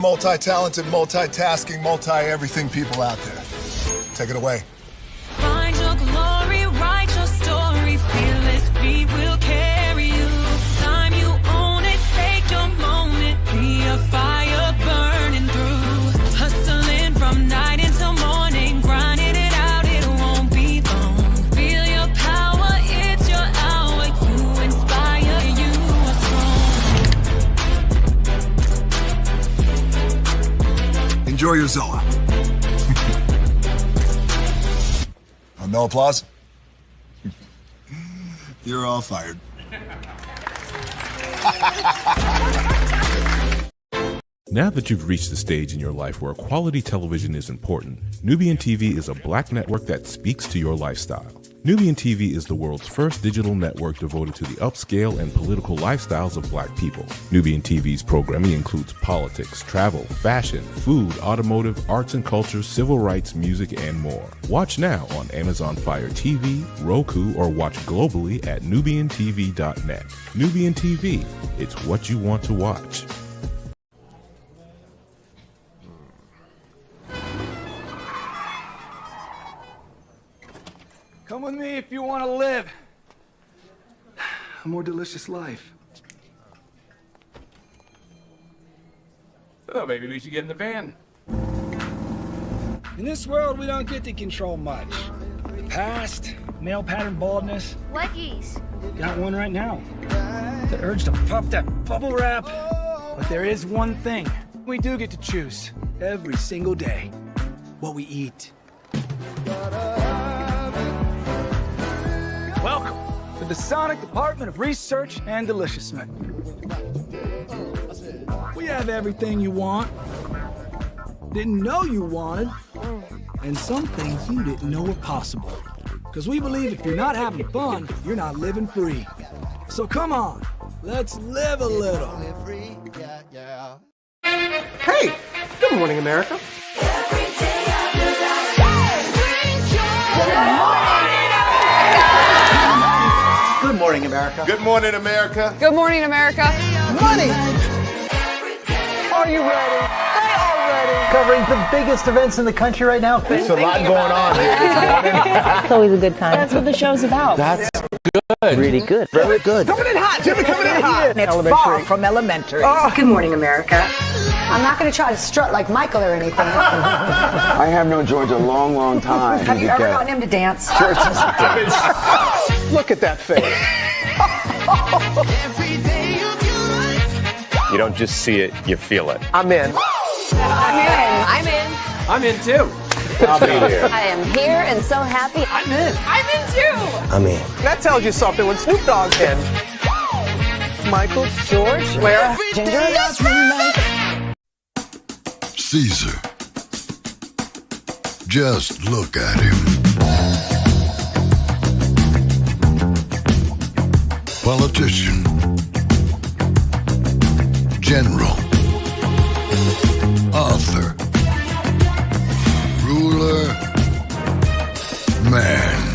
Multi-talented, multitasking, multi-everything people out there. Take it away. Find your glory, write your story, fearless, we will carry you. Time you own it, take your moment, be a fire burning through. Hustling from night until morning, grinding it out, it won't be long. Feel your power, it's your hour, you inspire, you are strong. Enjoy your Zoa. No applause? You're all fired. Now that you've reached the stage in your life where quality television is important, Nubian TV is a black network that speaks to your lifestyle. Nubian TV is the world's first digital network devoted to the upscale and political lifestyles of black people. Nubian TV's programming includes politics, travel, fashion, food, automotive, arts and culture, civil rights, music, and more. Watch now on Amazon Fire TV, Roku, or watch globally at nubiantv.net. Nubian TV, it's what you want to watch. Come with me if you want to live a more delicious life. Oh, maybe we should get in the van. In this world, we don't get to control much. The past, male pattern baldness. Leggies. Got one right now. The urge to puff that bubble wrap. But there is one thing we do get to choose every single day: what we eat. Welcome to the Sonic Department of Research and Deliciousment. We have everything you want, didn't know you wanted, and some things you didn't know were possible. Because we believe if you're not having fun, you're not living free. So come on, let's live a little. Hey, good morning, America. Good morning, America. Good morning, America. Good morning, America. Money! Are you ready? They are ready. Covering the biggest events in the country right now. There's a lot going on here this morning. It's always a good time. That's what the show's about. That's good. Really good. Very good. Coming in hot, Jimmy, coming in hot. It's far from elementary. Oh. Good morning, America. I'm not going to try to strut like Michael or anything. I have known George a long, long time. Have you ever gotten him to dance? Sure. Look at that face. You don't just see it, you feel it. I'm in. I'm in. I'm in. I'm in too. I'll be here. I am here and so happy. I'm in. I'm in too. I'm in. That tells you something when Snoop Dogg's in. Michael, George, Lara, Ginger. Caesar. Just look at him. Politician. General. Author. Ruler. Man.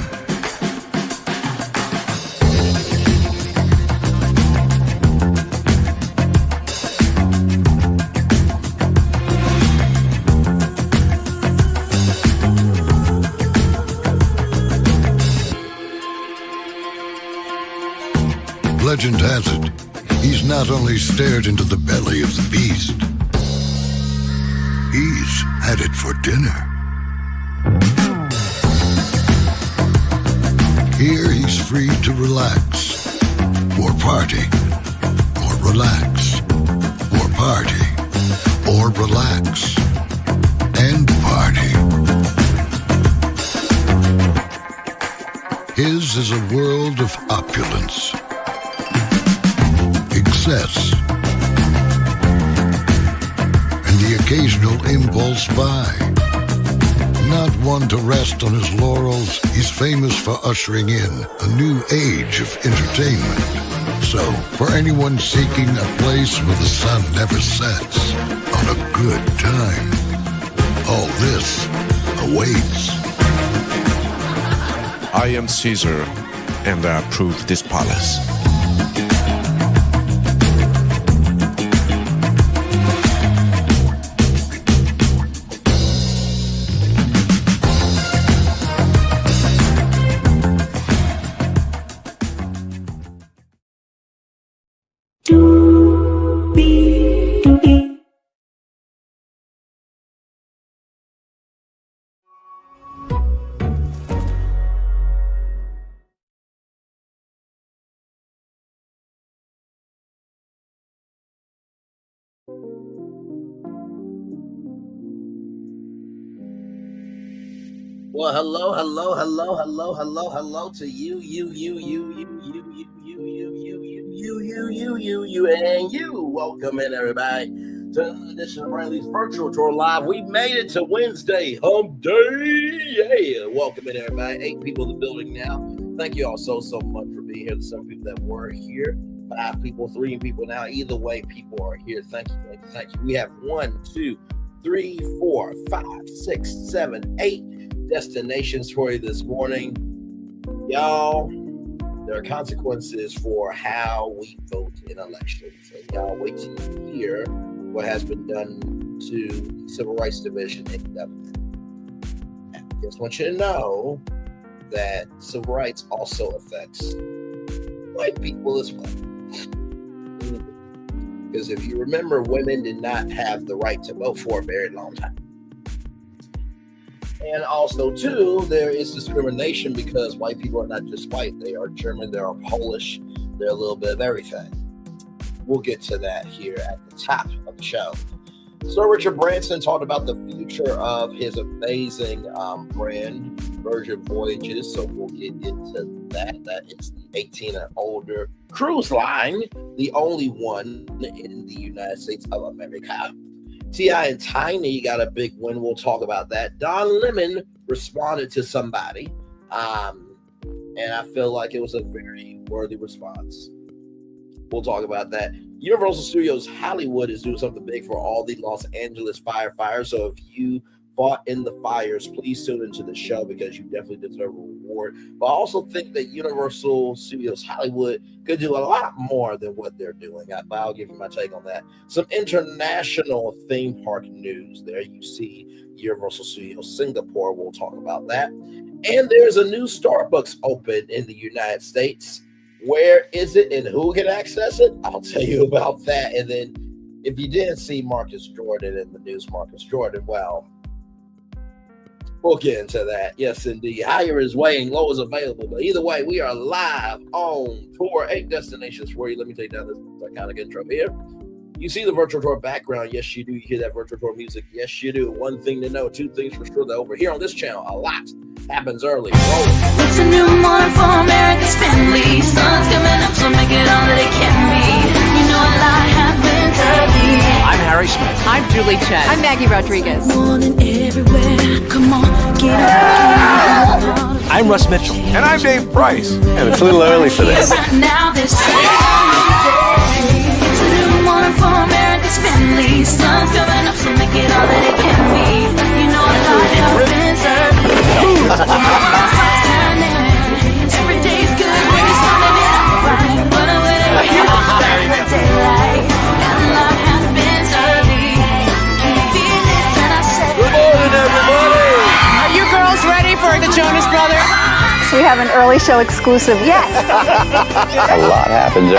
Legend has it, he's not only stared into the belly of the beast, he's had it for dinner. Here he's free to relax, or party, or relax, or party, or relax, and party. His is a world of opulence, excess, and the occasional impulse buy. Not one to rest on his laurels, he's famous for ushering in a new age of entertainment. So, for anyone seeking a place where the sun never sets on a good time, all this awaits. I am Caesar, and I approve this palace. Well, hello to you, and you. Welcome in, everybody, to another edition of Brantley's Virtual Tour Live. We made it to Wednesday, hump day. Yeah, welcome in, everybody. 8 people in the building now. Thank you all so much for being here. Some people that were here, 5 people, 3 people now. Either way, people are here. Thank you. We have 1, 2, 3, 4, 5, 6, 7, 8 destinations for you this morning. Y'all, there are consequences for how we vote in elections. And y'all wait till you hear what has been done to the Civil Rights Division in government. I just want you to know that civil rights also affects white people as well. Because if you remember, women did not have the right to vote for a very long time. And also, too, there is discrimination because white people are not just white. They are German, they are Polish, they're a little bit of everything. We'll get to that here at the top of the show. Sir Richard Branson talked about the future of his amazing brand, Virgin Voyages, so we'll get into that. That is the 18 and older cruise line, the only one in the United States of America. T.I. and Tiny got a big win. We'll talk about that. Don Lemon responded to somebody, and I feel like it was a very worthy response. We'll talk about that. Universal Studios Hollywood is doing something big for all the Los Angeles firefighters. So if you fought in the fires, please tune into the show because you definitely deserve a reward. But I also think that Universal Studios Hollywood could do a lot more than what they're doing. I'll give you my take on that. Some international theme park news. There you see Universal Studios Singapore. We'll talk about that. And there's a new Starbucks open in the United States. Where is it and who can access it? I'll tell you about that. And then if you didn't see Marcus Jordan in the news, Marcus Jordan, well, we'll get into that. Yes, indeed. Higher is weighing, low is available. But either way, we are live on tour. 8 destinations for you. Let me take down this iconic intro here. You see the virtual tour background. Yes, you do. You hear that virtual tour music. Yes, you do. One thing to know, 2 things for sure. That over here on this channel, a lot happens early. It's a new morning for America's family. Sun's coming up, so make it all that it can be. You know a lot happens early. I'm Harry Smith. I'm Julie Chen. I'm Maggie Rodriguez. Morning everywhere. Come on, get up. I'm Russ Mitchell. And I'm Dave Price. And it's a little early for this. Right now, this it's a new morning for America's family. Sun's coming up, so make it all that it can be. You know a lot happens early. Every day's good when you're starting it off right. But whenever you're starting the daylight, and a lot happens early. Can you feel it when I say? Good morning, everybody. Are you girls ready for the Jonas Brothers? We have an early show exclusive. Yes. A lot happens early.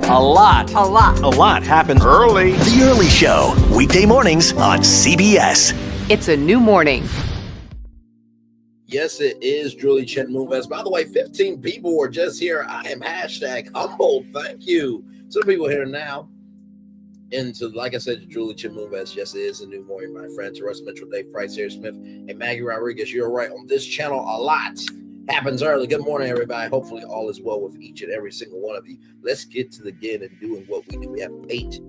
A lot happens Early. The Early Show, weekday mornings on CBS. It's a new morning. Yes, it is Julie Chen Moonves. By the way, 15 people were just here. I am #humbled. Thank you. Some people here now. And so, like I said, Julie Chen Moonves, yes, it is a new morning, my friends. Russ Mitchell, Dave Price, Harry Smith, and Maggie Rodriguez. You're right. On this channel, a lot happens early. Good morning, everybody. Hopefully all is well with each and every single one of you. Let's get to the game and doing what we do. We have 8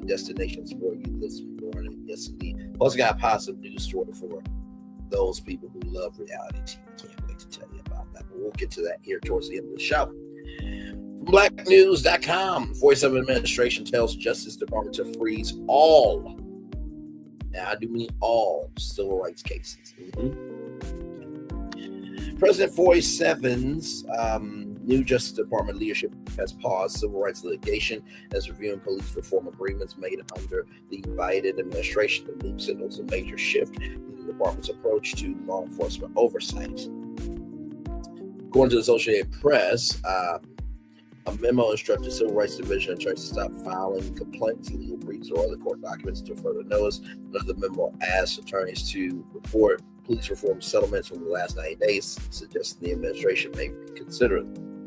destinations for you this morning. Yes, indeed. Plus, I got a positive news story for those people who love reality TV. Can't wait to tell you about that. But we'll get to that here towards the end of the show. From blacknews.com, 47 administration tells Justice Department to freeze all, now I do mean all, civil rights cases. President 47's new Justice Department leadership has paused civil rights litigation as reviewing police reform agreements made under the Biden administration. The move signals a major shift in the department's approach to law enforcement oversight. According to the Associated Press, a memo instructed Civil Rights Division attorneys to stop filing complaints, legal briefs, or other court documents until further notice. Another memo asked attorneys to report police reform settlements from the last 90 days, suggesting the administration may reconsider them.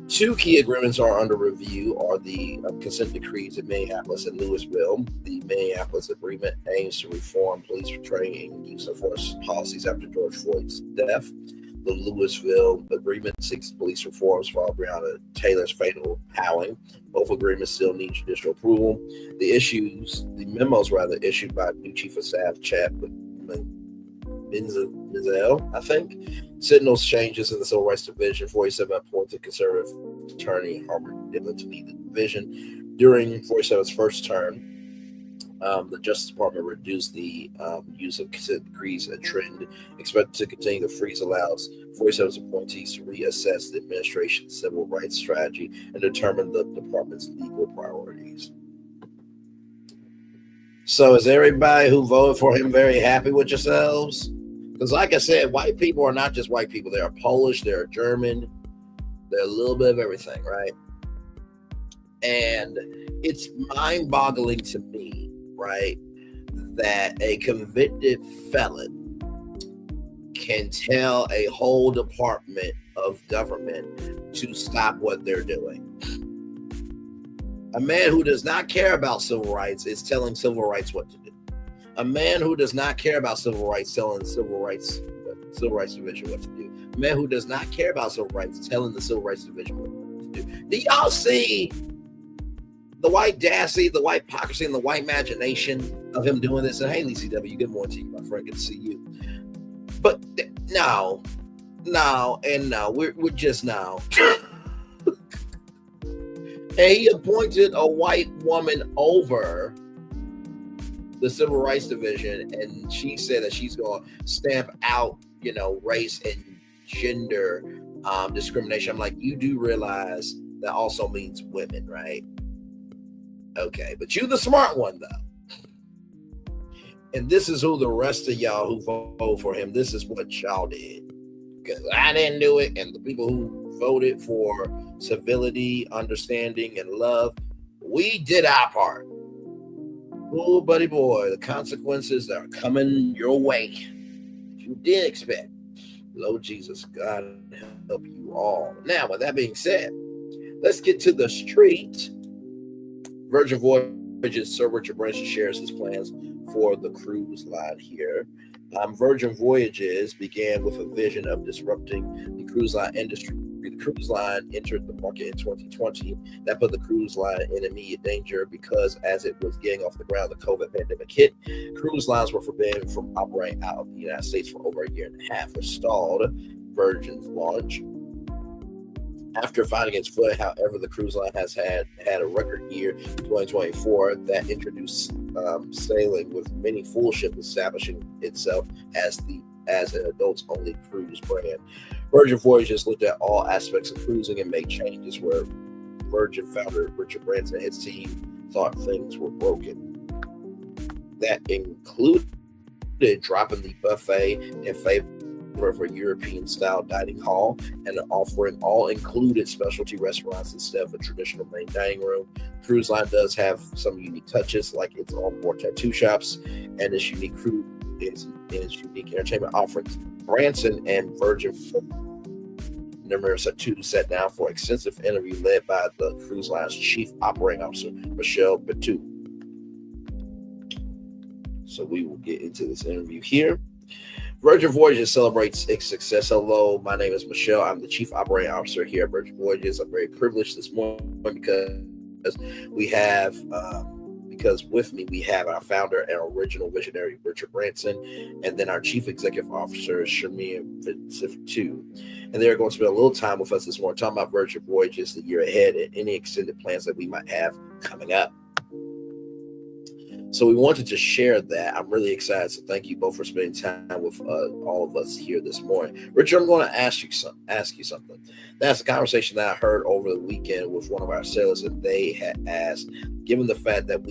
Two key agreements are under review are the consent decrees in Minneapolis and Louisville. The Minneapolis agreement aims to reform police training and use of force policies after George Floyd's death. The Louisville agreement seeks police reforms for Breonna Taylor's fatal howling. Both agreements still need judicial approval. The memos issued by new Chief of Staff Chad Menzel, I think, signals changes in the Civil Rights Division. 47 appointed conservative attorney Harvard Dillon to lead the division. During 47's first term, the Justice Department reduced the use of consent decrees, a trend expected to continue. The freeze allows 47's appointees to reassess the administration's civil rights strategy and determine the department's legal priorities. So is everybody who voted for him very happy with yourselves? Because like I said, white people are not just white people. They are Polish, they're German, they're a little bit of everything, right? And it's mind-boggling to me, right, that a convicted felon can tell a whole department of government to stop what they're doing. A man who does not care about civil rights is telling civil rights what to do. A man who does not care about civil rights telling civil rights division what to do. A man who does not care about civil rights telling the civil rights division what to do. Do y'all see the white audacity, the white hypocrisy, and the white imagination of him doing this? And hey, Lee CW, good morning to you, my friend. Good to see you. But no, we're just now. And he appointed a white woman over the Civil Rights Division, and she said that she's going to stamp out, race and gender discrimination. I'm like, you do realize that also means women, right? Okay, but you the smart one, though. And this is who the rest of y'all who voted for him, this is what y'all did. Because I didn't do it, and the people who voted for civility, understanding, and love, we did our part. Oh, buddy boy, the consequences are coming your way. You didn't expect. Lord Jesus, God help you all. Now, with that being said, let's get to the street. Virgin Voyages, Sir Richard Branson shares his plans for the cruise line here. Virgin Voyages began with a vision of disrupting the cruise line industry. The cruise line entered the market in 2020. That put the cruise line in immediate danger because as it was getting off the ground, the COVID pandemic hit. Cruise lines were forbidden from operating out of the United States for over a year and a half, which stalled Virgin's launch. After finding its foot, however, the cruise line has had a record year, 2024, that introduced sailing with many full ships, establishing itself as an adults-only cruise brand. Virgin Voyages looked at all aspects of cruising and made changes where Virgin founder Richard Branson and his team thought things were broken. That included dropping the buffet in favor of a European-style dining hall and offering all-included specialty restaurants instead of a traditional main dining room. Cruise line does have some unique touches, like its onboard tattoo shops and its unique crew. Its unique entertainment offerings. Branson and Virgin numerous two sat down for extensive interview led by the cruise line's chief operating officer, Michelle Batu. So we will get into this interview here. Virgin Voyages celebrates its success. Hello, my name is Michelle. I'm the chief operating officer here at Virgin Voyages. I'm very privileged this morning because with me we have our founder and original visionary Richard Branson, and then our chief executive officer Shamir Vincifu. And they're going to spend a little time with us this morning talking about Virgin Voyages, the year ahead, and any extended plans that we might have coming up. So we wanted to share that. I'm really excited. So thank you both for spending time with all of us here this morning. Richard, I'm going to ask you something. That's a conversation that I heard over the weekend with one of our sailors, and they had asked, given the fact that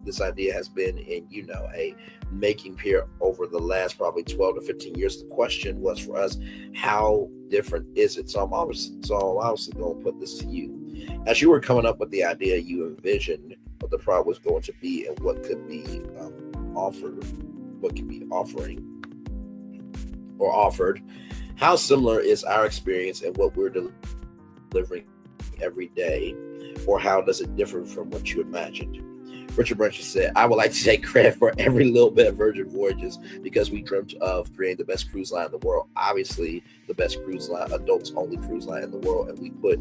this idea has been in, a making here over the last probably 12 to 15 years. The question was for us, how different is it? So I'm obviously going to put this to you. As you were coming up with the idea, you envisioned what the product was going to be and what could be offered, what could be offering. or offered, how similar is our experience and what we're delivering every day, or how does it differ from what you imagined? Richard Branson said, I would like to take credit for every little bit of Virgin Voyages because we dreamt of creating the best cruise line in the world. Obviously, the best cruise line, adults only cruise line in the world, and we put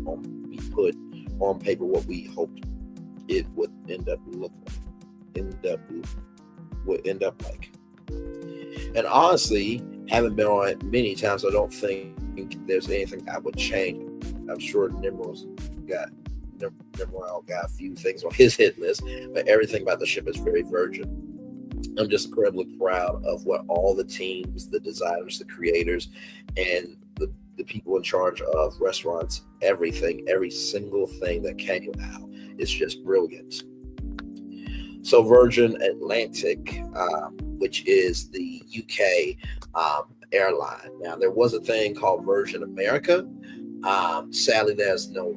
on paper what we hoped it would end up like. And honestly, having been on it many times, I don't think there's anything I would change. I'm sure Nimrod got a few things on his hit list, but everything about the ship is very Virgin. I'm just incredibly proud of what all the teams, the designers, the creators, and the people in charge of restaurants, every single thing that came out is just brilliant. So Virgin Atlantic, which is the UK airline. Now, there was a thing called Virgin America. Sadly, that's no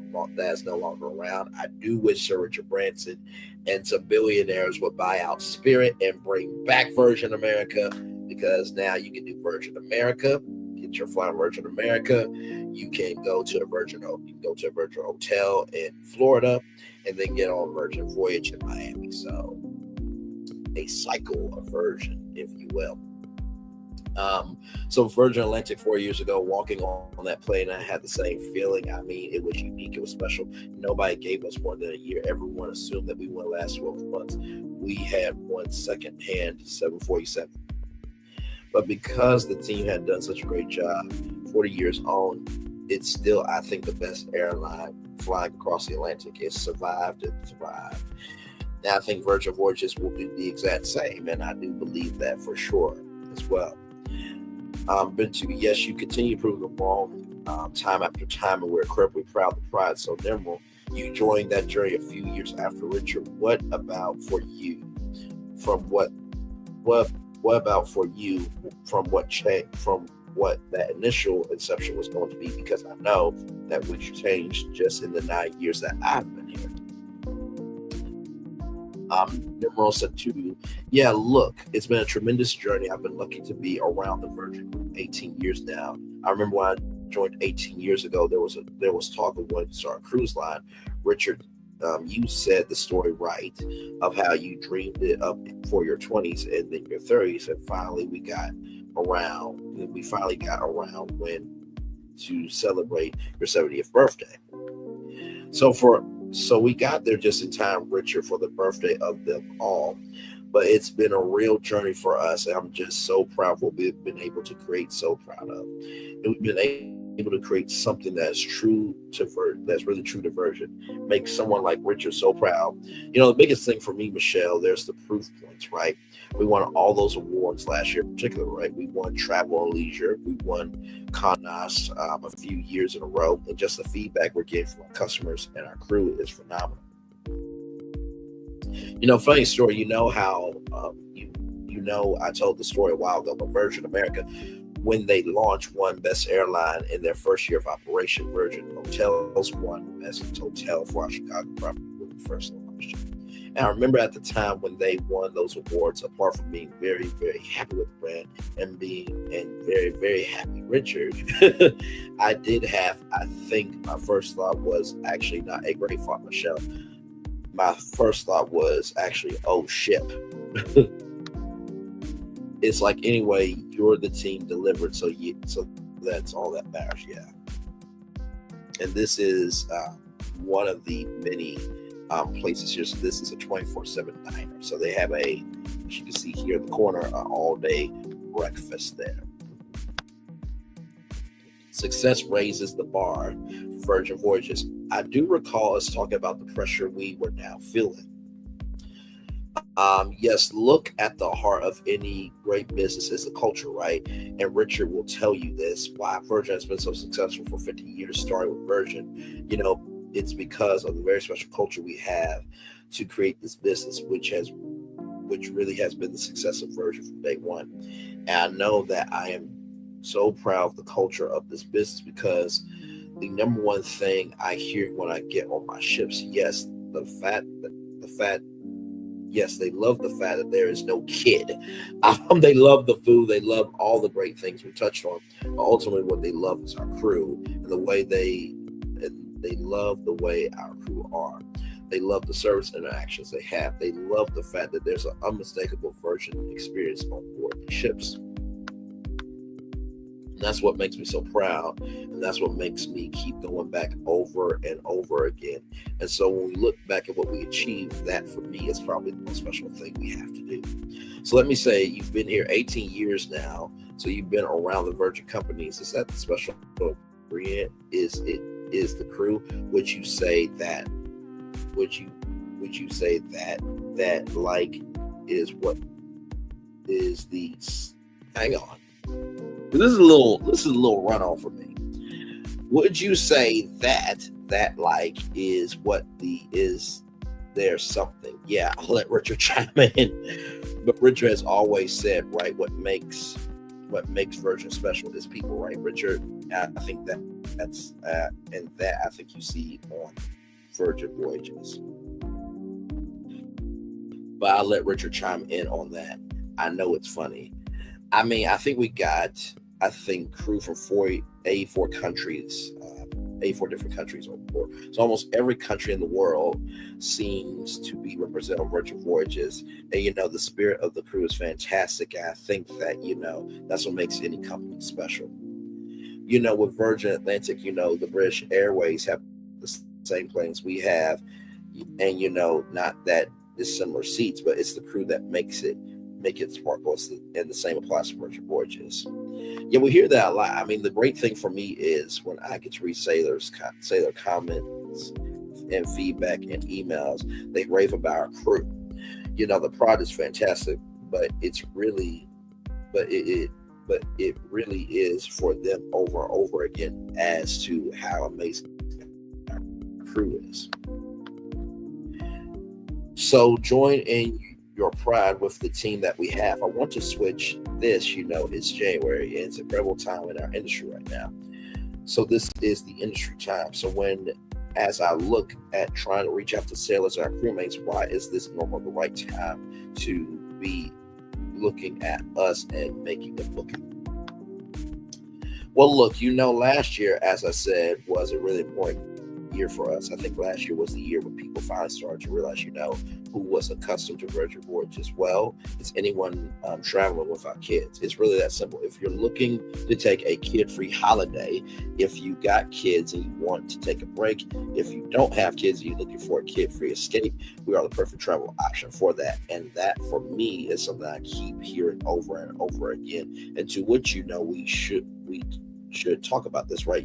longer around. I do wish Sir Richard Branson and some billionaires would buy out Spirit and bring back Virgin America, because now you can do Virgin America, get your flight on Virgin America. You can go to a Virgin hotel in Florida, and then get on Virgin Voyage in Miami. So a cycle of Virgin, if you will. So Virgin Atlantic 4 years ago, walking on that plane, I had the same feeling. I mean, it was unique. It was special. Nobody gave us more than a year. Everyone assumed that we wouldn't last 12 months. We had one second-hand 747. But because the team had done such a great job, 40 years on, it's still, I think, the best airline flying across the Atlantic. It survived and thrived. Now, I think Virgin Voyages will do the exact same, and I do believe that for sure as well. Yes, you continue to prove them wrong time after time, and we're incredibly proud of the pride. So, Nimrod, you joined that journey a few years after Richard. What about for you? What about for you from what changed, from what that initial inception was going to be? Because I know that we've changed just in the 9 years that I've been here. Nimrod said too, yeah, look, it's been a tremendous journey. I've been lucky to be around the Virgin Group 18 years now. I remember when I joined 18 years ago, there was talk of wanting to start a cruise line. Richard, you said the story right of how you dreamed it up for your 20s and then your 30s, and finally we got around when to celebrate your 70th birthday. So we got there just in time, Richard, for the birthday of them all. But it's been a real journey for us, and I'm just so proud of what we've been able to create, so proud of. And we've been able to create something that's really true to Virgin. Make someone like Richard so proud. You know, the biggest thing for me, Michelle, there's the proof points, right? We won all those awards last year in particular, right? We won Travel and Leisure. We won Condé Nast a few years in a row. And just the feedback we're getting from our customers and our crew is phenomenal. You know, funny story, you know how, I told the story a while ago, but Virgin America, when they launched, won Best Airline in their first year of operation. Virgin Hotels won Best Hotel for our Chicago property when we first launched. And I remember at the time when they won those awards, apart from being very, very happy with the brand and very, very happy Richard, I think my first thought was actually not a great thought, Michelle. My first thought was actually, oh, ship. It's like, anyway, you're the team delivered, so that's all that matters, yeah. And this is one of the many places here. So this is a 24/7 diner. So they have as you can see here in the corner, an all-day breakfast there. Success raises the bar for Virgin Voyages. I do recall us talking about the pressure we were now feeling. Yes, look at the heart of any great business is the culture, right? And Richard will tell you this, why Virgin has been so successful for 50 years, starting with Virgin. You know, it's because of the very special culture we have to create this business, which really has been the success of Virgin from day one. And I know that I am so proud of the culture of this business, because the number one thing I hear when I get on my ships, yes, the fact Yes, they love the fact that there is no kid. They love the food. They love all the great things we touched on. But ultimately, what they love is our crew and the way they love the way our crew are. They love the service interactions they have. They love the fact that there's an unmistakable Virgin experience on board the ships. And that's what makes me so proud, and that's what makes me keep going back over and over again. And so when we look back at what we achieved, that for me is probably the most special thing we have to do. So let me say, you've been here 18 years now, so you've been around the Virgin companies. Is that the special ingredient? Is the crew? Would you say that like is what is the hang on? This is a little runoff for me. Would you say that like is what is there something? Yeah, I'll let Richard chime in. But Richard has always said, right, what makes Virgin special is people, right, Richard? I think that's and that I think you see on Virgin Voyages. But I'll let Richard chime in on that. I know it's funny. I mean, I think we got, crew from 84 countries, 84 different countries on board. So almost every country in the world seems to be represented on Virgin Voyages. And, the spirit of the crew is fantastic. And I think that, that's what makes any company special. With Virgin Atlantic, the British Airways have the same planes we have. And, not that it's similar seats, but it's the crew that make it sparkle, and the same applies to Virgin Voyages. Yeah, we hear that a lot. I mean, the great thing for me is when I get to read sailor comments and feedback and emails, they rave about our crew. The product is fantastic, but it really is for them over and over again as to how amazing our crew is. So join in your pride with the team that we have. I want to switch this, it's January, and it's an incredible time in our industry right now. So this is the industry time. So as I look at trying to reach out to sailors and our crewmates, why is this normal the right time to be looking at us and making a booking? Well, look, last year, as I said, was a really important year for us. I think last year was the year when people finally started to realize, who was accustomed to Virgin Voyages. Well, it's anyone traveling without kids. It's really that simple. If you're looking to take a kid-free holiday, if you got kids and you want to take a break, if you don't have kids and you're looking for a kid-free escape, we are the perfect travel option for that. And that, for me, is something I keep hearing over and over again. And to which, we should talk about this, right?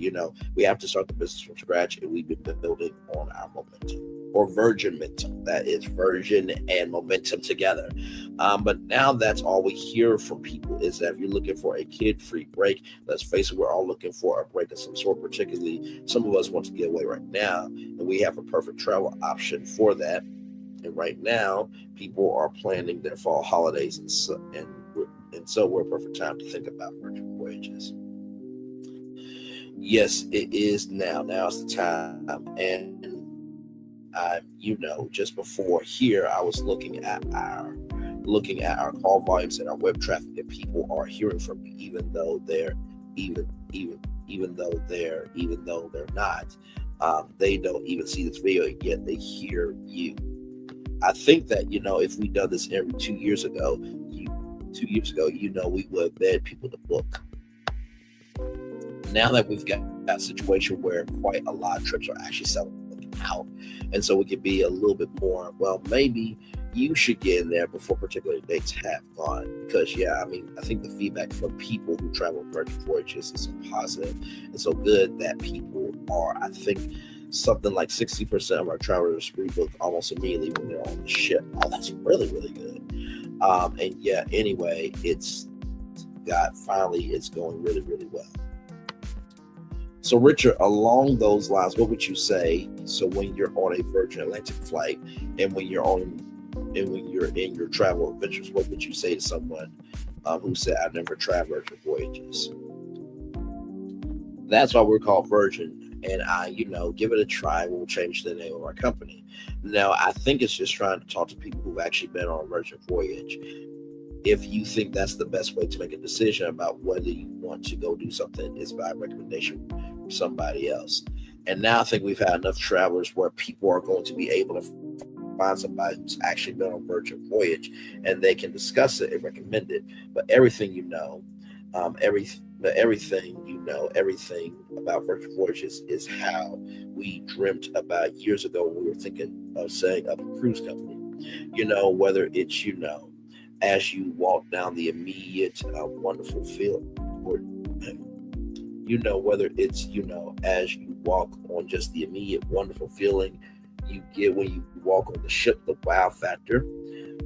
We have to start the business from scratch, and we've been building on our momentum, or Virgin momentum. That is Virgin and momentum together. But now that's all we hear from people is that if you're looking for a kid-free break, let's face it, we're all looking for a break of some sort. Particularly, some of us want to get away right now, and we have a perfect travel option for that. And right now, people are planning their fall holidays, and so we're a perfect time to think about Virgin Voyages. Yes, it is now. Now is the time. And just before here, I was looking at our call volumes and our web traffic, and people are hearing from me, even though they're not. They don't even see this video, and yet they hear you. I think that if we done this every 2 years ago, we would have begged people to book. Now that we've got that situation where quite a lot of trips are actually selling out, and so we could be a little bit more, well, maybe you should get in there before particular dates have gone, because I think the feedback from people who travel Virgin Voyages is so positive and so good that people are, I think something like 60% of our travelers rebook almost immediately when they're on the ship. Oh, that's really, really good. Anyway, it's going really, really well. So Richard, along those lines, what would you say? So when you're on a Virgin Atlantic flight, and when you're in your travel adventures, what would you say to someone who said, "I've never traveled Virgin Voyages"? That's why we're called Virgin and give it a try. We'll change the name of our company. Now, I think it's just trying to talk to people who've actually been on a Virgin Voyage. If you think that's the best way to make a decision about whether you want to go do something, is by recommendation from somebody else. And now I think we've had enough travelers where people are going to be able to find somebody who's actually been on Virgin Voyage, and they can discuss it and recommend it. But everything everything about Virgin Voyages is how we dreamt about years ago when we were thinking of setting up a cruise company. Whether it's, as you walk down the immediate wonderful field, or, whether it's, as you walk on just the immediate wonderful feeling you get when you walk on the ship, the wow factor,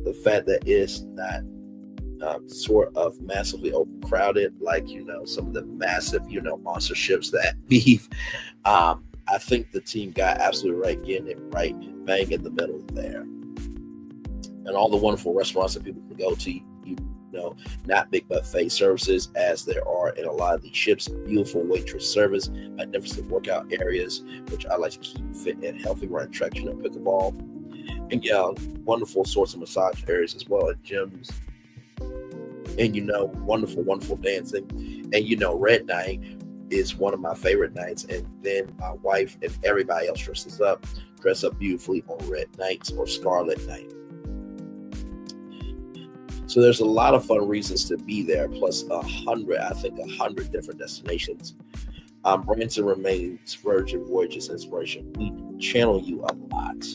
the fact that it's not sort of massively overcrowded like some of the massive monster ships that we've I think the team got absolutely right, getting it right bang in the middle there. And all the wonderful restaurants that people can go to, not big buffet services as there are in a lot of these ships, beautiful waitress service, magnificent workout areas, which I like to keep fit and healthy, running track, pickleball, and wonderful sorts of massage areas as well, and gyms, and wonderful dancing, and red night is one of my favorite nights, and then my wife and everybody else dress up beautifully on red nights or scarlet night. So there's a lot of fun reasons to be there, plus 100 different destinations. Branson remains Virgin Voyages inspiration. We channel you a lot.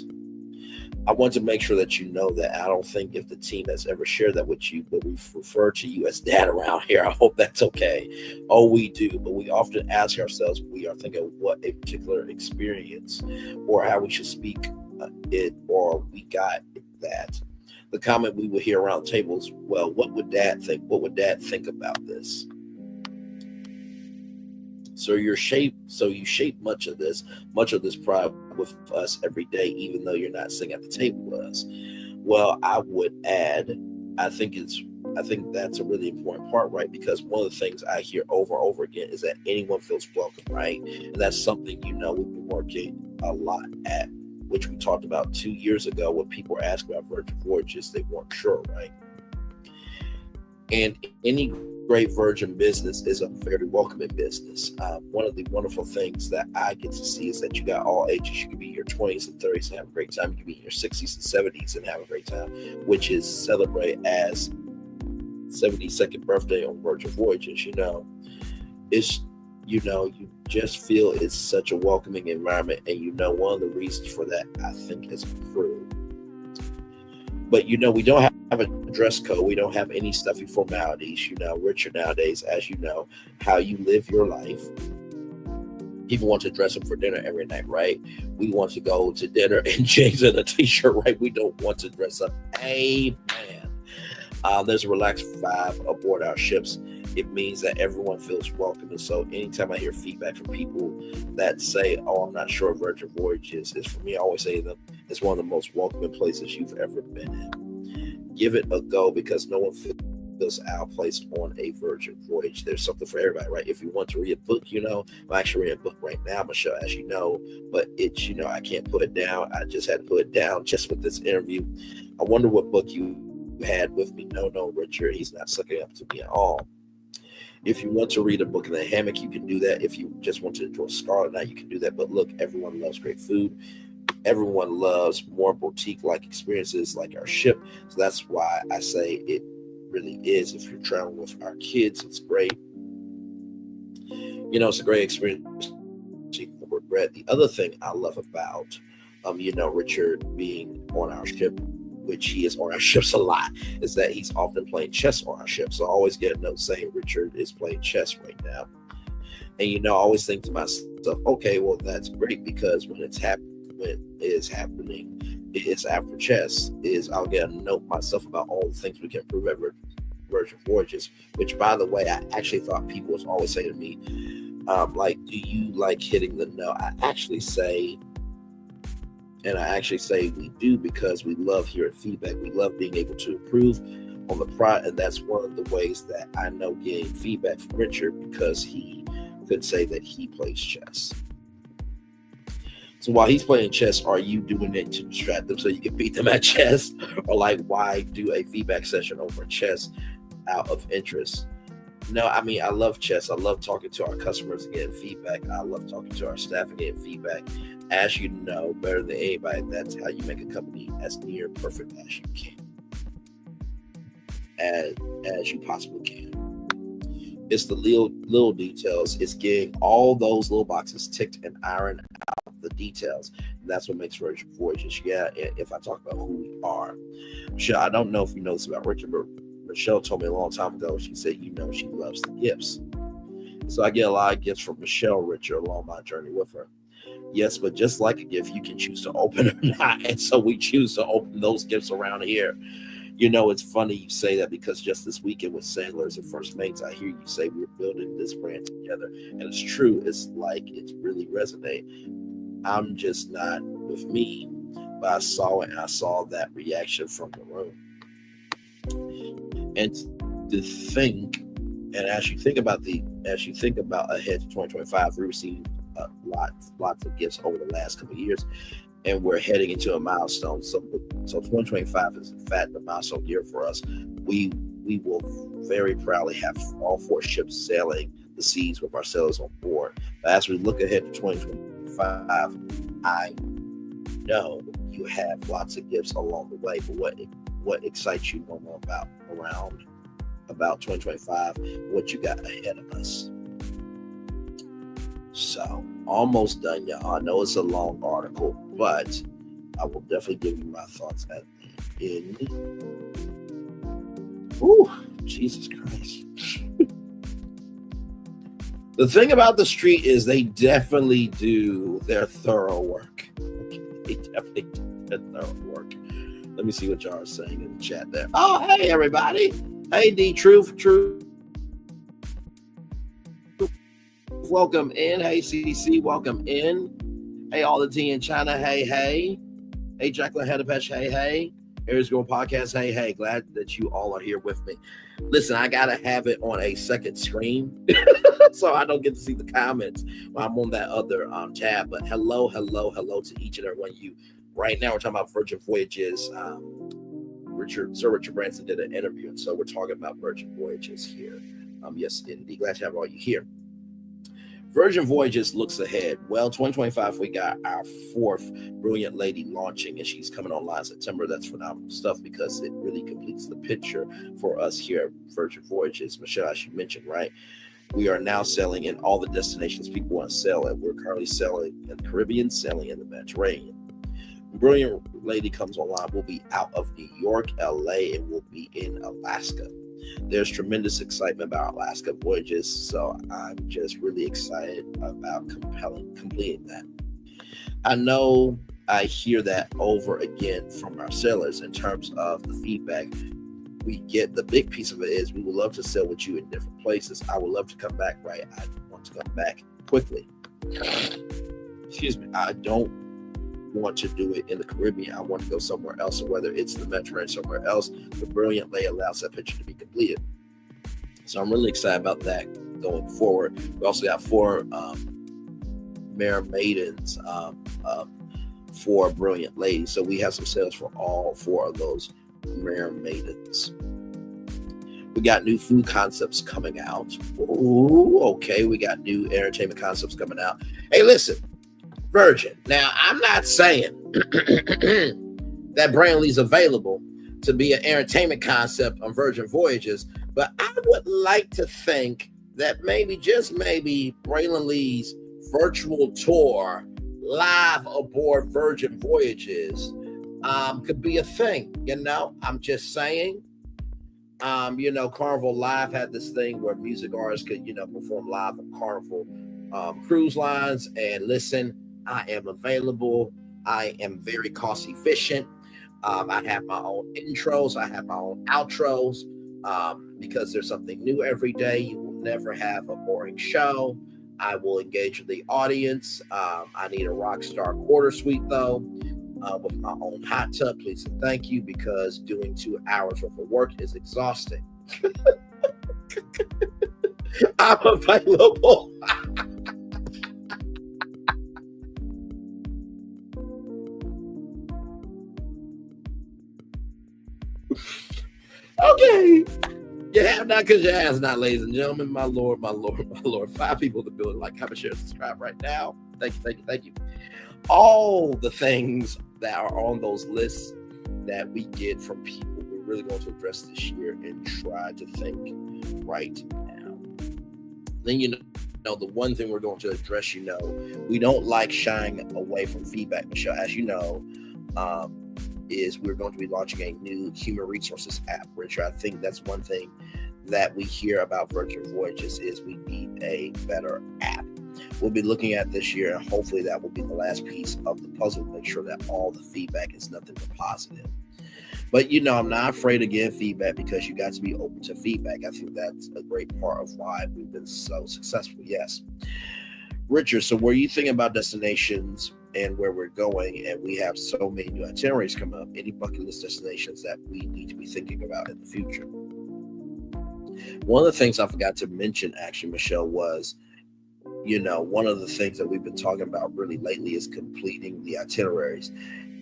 I want to make sure that you know that I don't think if the team has ever shared that with you, but we refer to you as Dad around here. I hope that's okay. Oh, we do, but we often ask ourselves, we are thinking of what a particular experience or how we should speak it, or we got that. The comment we would hear around tables, well, what would Dad think? What would Dad think about this? So you shape much of this pride with us every day, even though you're not sitting at the table with us. Well, I would add, I think that's a really important part, right? Because one of the things I hear over and over again is that anyone feels welcome, right? And that's something, we've been working a lot at, which we talked about 2 years ago when people were asking about Virgin Voyages, they weren't sure, right? And any great Virgin business is a very welcoming business. One of the wonderful things that I get to see is that you got all ages. You can be in your 20s and 30s and have a great time. You can be in your 60s and 70s and have a great time, which is celebrate as 72nd birthday on Virgin Voyages. You just feel it's such a welcoming environment, and one of the reasons for that, I think, is crew. But we don't have a dress code. We don't have any stuffy formalities. Richard, nowadays, as you know, how you live your life. People want to dress up for dinner every night, right? We want to go to dinner in jeans and a t-shirt, right? We don't want to dress up. Amen. There's a relaxed vibe aboard our ships. It means that everyone feels welcome. And so anytime I hear feedback from people that say, oh, I'm not sure Virgin Voyages is for me, I always say to them, it's one of the most welcoming places you've ever been in. Give it a go, because no one feels out of place on a Virgin Voyage. There's something for everybody, right? If you want to read a book, I'm actually reading a book right now, Michelle, as you know, but it's, I can't put it down. I just had to put it down just with this interview. I wonder what book you had with me. No, Richard, he's not sucking up to me at all. If you want to read a book in the hammock, you can do that. If you just want to enjoy Scarlet Night, you can do that. But look, everyone loves great food. Everyone loves more boutique-like experiences like our ship. So that's why I say it really is. If you're traveling with our kids, it's great. It's a great experience. You can regret. The other thing I love about, Richard being on our ship, which he is on our ships a lot, is that he's often playing chess on our ship. So I always get a note saying Richard is playing chess right now. And I always think to myself, okay, well, that's great, because when it is happening, it's after chess, I'll get a note myself about all the things we can improve at Virgin Voyages, which, by the way, I actually thought people was always saying to me, do you like hitting the note? I actually say we do, because we love hearing feedback. We love being able to improve on the product, and that's one of the ways that I know getting feedback from Richard, because he could say that he plays chess. So while he's playing chess, are you doing it to distract them so you can beat them at chess? Or like, why do a feedback session over chess out of interest? No, I mean, I love chess. I love talking to our customers and getting feedback. I love talking to our staff and getting feedback. As you know, better than anybody, that's how you make a company as near perfect as you can. As you possibly can. It's the little details. It's getting all those little boxes ticked and ironed out the details. And that's what makes Voyages. Yeah, if I talk about who we are. Michelle, I don't know if you know this about Richard, but Michelle told me a long time ago, she said, she loves the gifts. So I get a lot of gifts from Michelle Richard along my journey with her. Yes, but just like a gift, you can choose to open or not. And so we choose to open those gifts around here. It's funny you say that, because just this weekend with Sailors and First Mates, I hear you say we're building this brand together. And it's true. It's like it's really resonating. I'm just not with me, but I saw it, and I saw that reaction from the room. And to think, and as you think about ahead to 2025, we received lots of gifts over the last couple of years, and we're heading into a milestone. So 2025 is in fact the milestone year for us. We will very proudly have all 4 ships sailing the seas with our sailors on board. But as we look ahead to 2025, I know you have lots of gifts along the way. But what excites you more about 2025? What you got ahead of us? So almost done, y'all. I know it's a long article, but I will definitely give you my thoughts at the end. Ooh, Jesus Christ. The thing about the street is they definitely do their thorough work. Okay, they definitely do their thorough work. Let me see what y'all are saying in the chat there. Oh, hey, everybody. Hey, D Truth. Welcome in. Hey, CDC, welcome in. Hey, all the T in China. Hey. Hey, Jacqueline Hedapech. Hey. Aries Girl Podcast. Hey. Glad that you all are here with me. Listen, I got to have it on a second screen so I don't get to see the comments while I'm on that other tab. But hello to each and every one of you. Right now, we're talking about Virgin Voyages. Sir Richard Branson did an interview, and so we're talking about Virgin Voyages here. Yes, indeed. Glad to have all you here. Virgin Voyages looks ahead. Well, 2025, we got our 4th Brilliant Lady launching, and she's coming online September. That's phenomenal stuff because it really completes the picture for us here at Virgin Voyages. Michelle, as you mentioned, right? We are now selling in all the destinations people want to sell at. We're currently selling in the Caribbean, selling in the Mediterranean. Brilliant Lady comes online. We'll be out of New York, LA, and we'll be in Alaska. There's tremendous excitement about Alaska Voyages, so I'm just really excited about completing that. I know I hear that over again from our sellers in terms of the feedback we get. The big piece of it is we would love to sell with you in different places. I would love to come back, right? I want to come back quickly. Excuse me. I don't want to do it in the Caribbean. I want to go somewhere else. So whether it's the Mediterranean, somewhere else, the Brilliant Lay allows that picture to be completed. So I'm really excited about that going forward. We also got 4 Mare Maidens for Brilliant Ladies. So we have some sales for all 4 of those Mare Maidens. We got new food concepts coming out. Ooh, okay. We got new entertainment concepts coming out. Hey, listen. Virgin. Now, I'm not saying that Brantley's available to be an entertainment concept on Virgin Voyages, but I would like to think that maybe, just maybe, Braylon Lee's virtual tour live aboard Virgin Voyages could be a thing. I'm just saying. Carnival Live had this thing where music artists could, perform live on Carnival cruise lines. And listen, I am available. I am very cost efficient. I have my own intros. I have my own outros because there's something new every day. You will never have a boring show. I will engage with the audience. I need a rock star quarter suite, though, with my own hot tub, please and thank you, because doing 2 hours worth of work is exhausting. I'm available. Okay. You have not because you have not, ladies and gentlemen. My Lord, my Lord, my Lord. 5 people in the building. Like, comment, share, subscribe right now. Thank you, thank you, thank you. All the things that are on those lists that we get from people, we're really going to address this year and try to think right now. Then, you know, the one thing we're going to address, you know, we don't like shying away from feedback, Michelle. As you know, is we're going to be launching a new human resources app, Richard. I think that's one thing that we hear about Virgin Voyages is we need a better app. We'll be looking at this year, and hopefully that will be the last piece of the puzzle to make sure that all the feedback is nothing but positive. But, you know, I'm not afraid to give feedback because you got to be open to feedback. I think that's a great part of why we've been so successful. Yes. Richard, so were you thinking about destinations and where we're going, and we have so many new itineraries coming up, any bucket list destinations that we need to be thinking about in the future? One of the things I forgot to mention, actually, Michelle, was, you know, one of the things that we've been talking about really lately is completing the itineraries.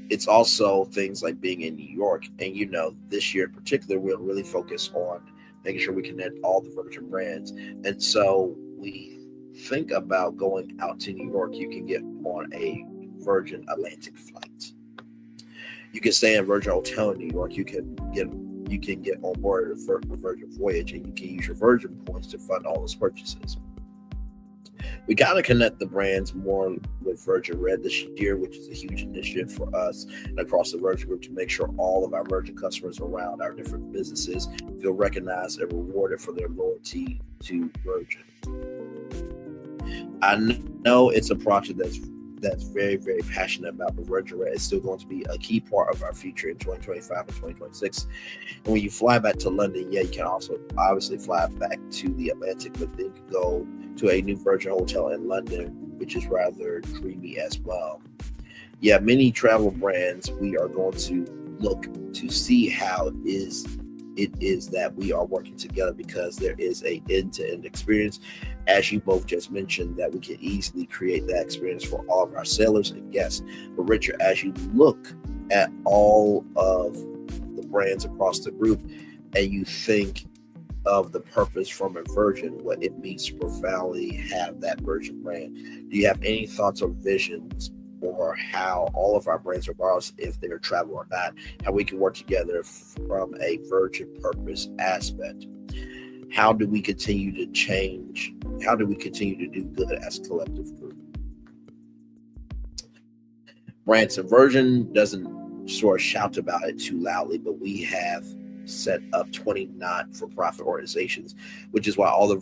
It's also things like being in New York. And, you know, this year in particular, we'll really focus on making sure we connect all the Virgin brands. And so we think about going out to New York. You can get on a Virgin Atlantic flight. You can stay in Virgin Hotel in New York. You can get on board a Virgin Voyage, and you can use your Virgin points to fund all those purchases. We got to connect the brands more with Virgin Red this year, which is a huge initiative for us and across the Virgin Group to make sure all of our Virgin customers around our different businesses feel recognized and rewarded for their loyalty to Virgin. I know it's a project that's very, very passionate about, but Virgin Red is still going to be a key part of our future in 2025 and 2026. And when you fly back to London, yeah, you can also obviously fly back to the Atlantic, but then you can go to a new Virgin hotel in London, which is rather dreamy as well. Yeah, many travel brands, we are going to look to see how it is that we are working together, because there is a end-to-end experience, as you both just mentioned, that we can easily create that experience for all of our sailors and guests. But Richard, as you look at all of the brands across the group and you think of the purpose from a Virgin, what it means to profoundly have that Virgin brand, do you have any thoughts or visions or how all of our brands, regardless if they're travel or not, how we can work together from a Virgin purpose aspect? How do we continue to change? How do we continue to do good as a collective group? Branson, Virgin doesn't sort of shout about it too loudly, but we have set up 20 not-for-profit organizations, which is why all the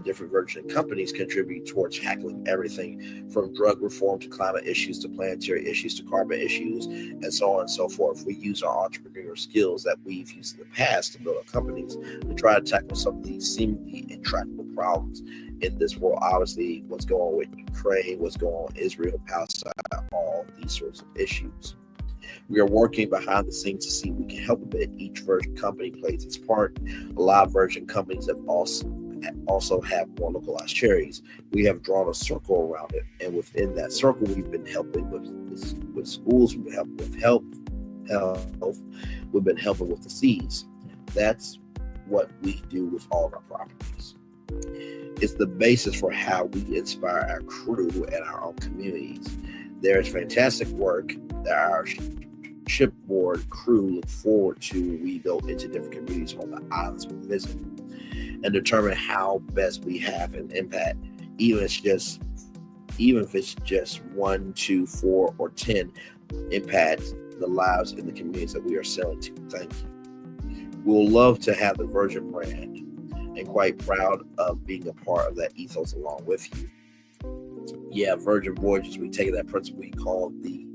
different Virgin companies contribute towards tackling everything from drug reform to climate issues to planetary issues to carbon issues and so on and so forth. We use our entrepreneurial skills that we've used in the past to build our companies to try to tackle some of these seemingly intractable problems in this world. Obviously, what's going on with Ukraine, what's going on with Israel, Palestine, all these sorts of issues. We are working behind the scenes to see if we can help a bit. Each Virgin company plays its part. A lot of Virgin companies have also have more localized charities. We have drawn a circle around it, and within that circle, we've been helping with schools. We've been helping with health. We've been helping with the seas. That's what we do with all of our properties. It's the basis for how we inspire our crew and our own communities. There is fantastic work that our shipboard crew look forward to when we go into different communities on the islands we visit and determine how best we have an impact, even if it's just 1, 2, 4, or 10, impact the lives in the communities that we are selling to. Thank you. We'll love to have the Virgin brand and quite proud of being a part of that ethos along with you. Yeah, Virgin Voyages, we take that principle we call the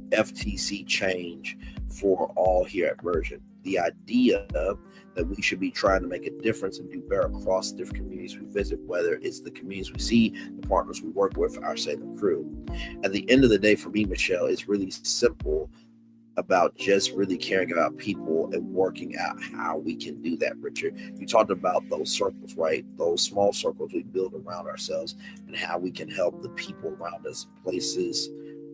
FTC change for all here at Virgin. The idea that we should be trying to make a difference and do better across the different communities we visit, whether it's the communities we see, the partners we work with, our sailing crew. At the end of the day, for me, Michelle, it's really simple about just really caring about people and working out how we can do that, Richard. You talked about those circles, right? Those small circles we build around ourselves and how we can help the people around us, places,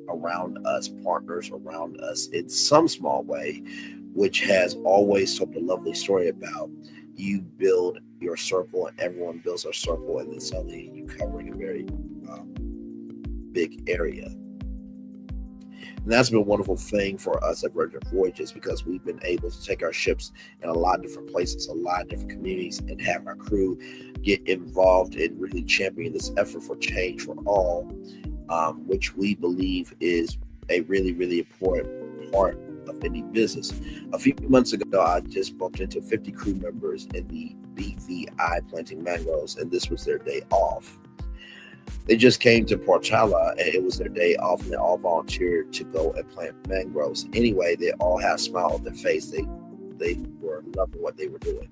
around us, partners around us in some small way, which has always told a lovely story about you build your circle and everyone builds their circle, and then suddenly you covering a very big area. And that's been a wonderful thing for us at Virgin Voyages, because we've been able to take our ships in a lot of different places, a lot of different communities, and have our crew get involved in really championing this effort for change for all, which we believe is a really, really important part of any business. A few months ago, I just bumped into 50 crew members in the BVI planting mangroves, and this was their day off. They just came to Portala, and it was their day off, and they all volunteered to go and plant mangroves. Anyway, they all had a smile on their face. They were loving what they were doing.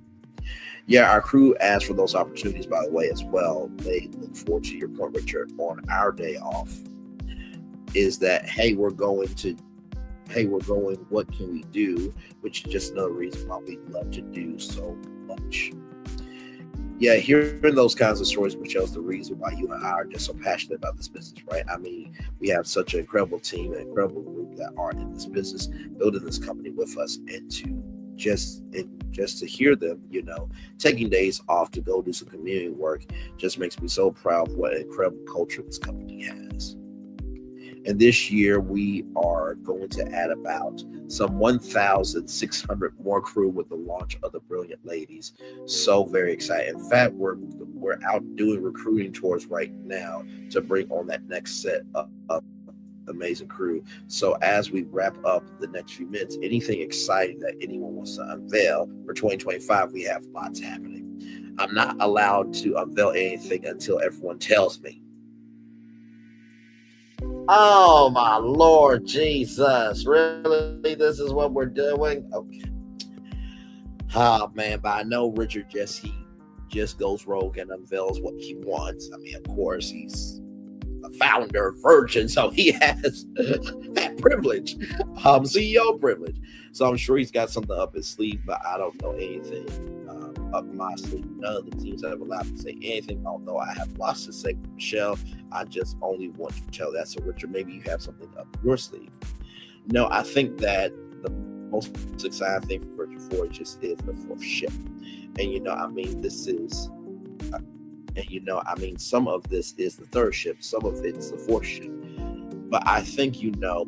Yeah, our crew asked for those opportunities, by the way, as well. They look forward to your point, Richard, on our day off. Is that, hey, we're going, what can we do? Which is just another reason why we love to do so much. Yeah, hearing those kinds of stories, Michelle's the reason why you and I are just so passionate about this business, right? I mean, we have such an incredible team, an incredible group that are in this business, building this company with us, and to just to hear them, taking days off to go do some community work just makes me so proud of what an incredible culture this company has. And this year, we are going to add about some 1,600 more crew with the launch of the Brilliant Ladies. So very excited. In fact, we're out doing recruiting tours right now to bring on that next set of amazing crew. So as we wrap up the next few minutes, anything exciting that anyone wants to unveil for 2025, we have lots happening. I'm not allowed to unveil anything until everyone tells me. Oh my Lord Jesus, really? This is what we're doing? Okay. Oh man, but I know Richard just goes rogue and unveils what he wants. I mean, of course, he's a founder of Virgin, so he has that privilege, CEO privilege. So I'm sure he's got something up his sleeve, but I don't know anything up my sleeve. None of the teams have allowed me to say anything, although I have lots to say with Michelle. I just only want to tell that. So Richard, maybe you have something up your sleeve. No, I think that the most exciting thing for Virgin Voyages is the fourth ship. And this is some of this is the third ship, some of it's the fourth ship. But I think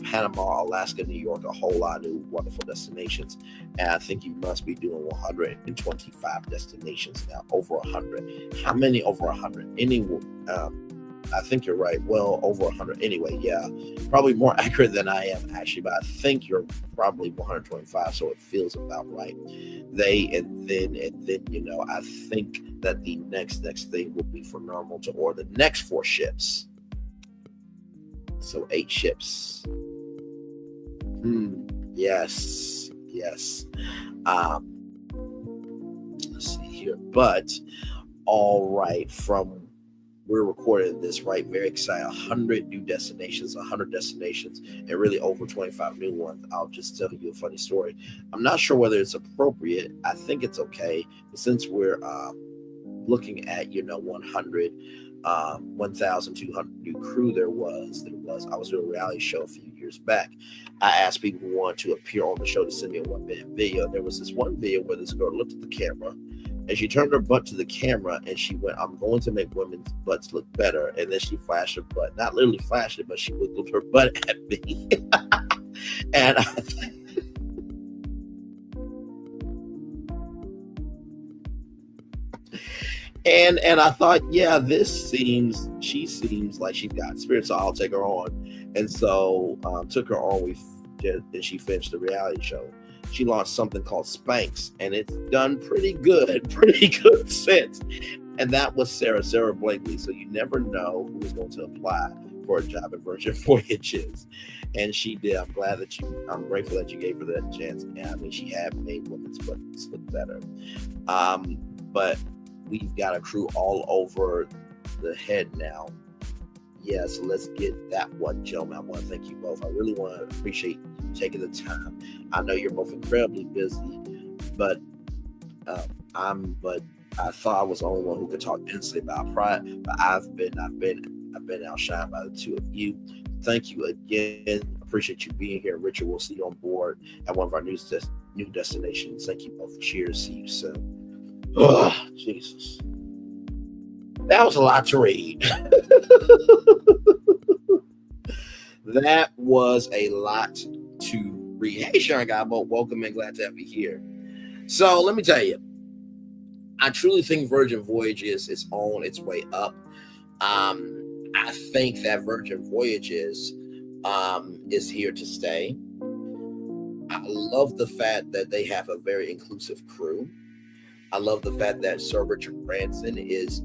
Panama, Alaska, New York, a whole lot of new wonderful destinations. And I think you must be doing 125 destinations now, over 100. How many over 100? I think you're right. Well, over 100. Anyway, yeah, probably more accurate than I am actually, but I think you're probably 125, so it feels about right. I think that the next thing will be for normal to order the next 4 ships. So 8 ships. Yes. Let's see here. But all right, we're recording this, right? Very excited. 100 new destinations, 100 destinations, and really over 25 new ones. I'll just tell you a funny story. I'm not sure whether it's appropriate. I think it's okay. But since we're looking at, 1,200 new crew there was. I was doing a reality show a few years back. I asked people who wanted to appear on the show to send me a one-minute video. There was this one video where this girl looked at the camera and she turned her butt to the camera and she went, "I'm going to make women's butts look better." And then she flashed her butt, not literally flashed it, but she wiggled her butt at me. And And I thought, yeah, she seems like she's got spirit, so I'll take her on. And so took her on. And she finished the reality show. She launched something called Spanx, and it's done pretty good since. And that was Sarah Blakely. So you never know who is going to apply for a job at Virgin Voyages. And she did. I'm grateful that you gave her that chance. And I mean, she had made women's butts look better. But we've got a crew all over the head now. Yeah, so let's get that one, gentlemen. I want to thank you both. I really want to appreciate you taking the time. I know you're both incredibly busy, but I thought I was the only one who could talk instantly about pride. But I've been outshined by the two of you. thank you again. Appreciate you being here. Richard, we'll see you on board at one of our new destinations. Thank you both. Cheers. See you soon. Oh, Jesus. That was a lot to read. That was a lot to read. Hey, Sharon Godbolt, welcome and glad to have you here. So let me tell you, I truly think Virgin Voyages is on its way up. I think that Virgin Voyages is here to stay. I love the fact that they have a very inclusive crew. I love the fact that Sir Richard Branson is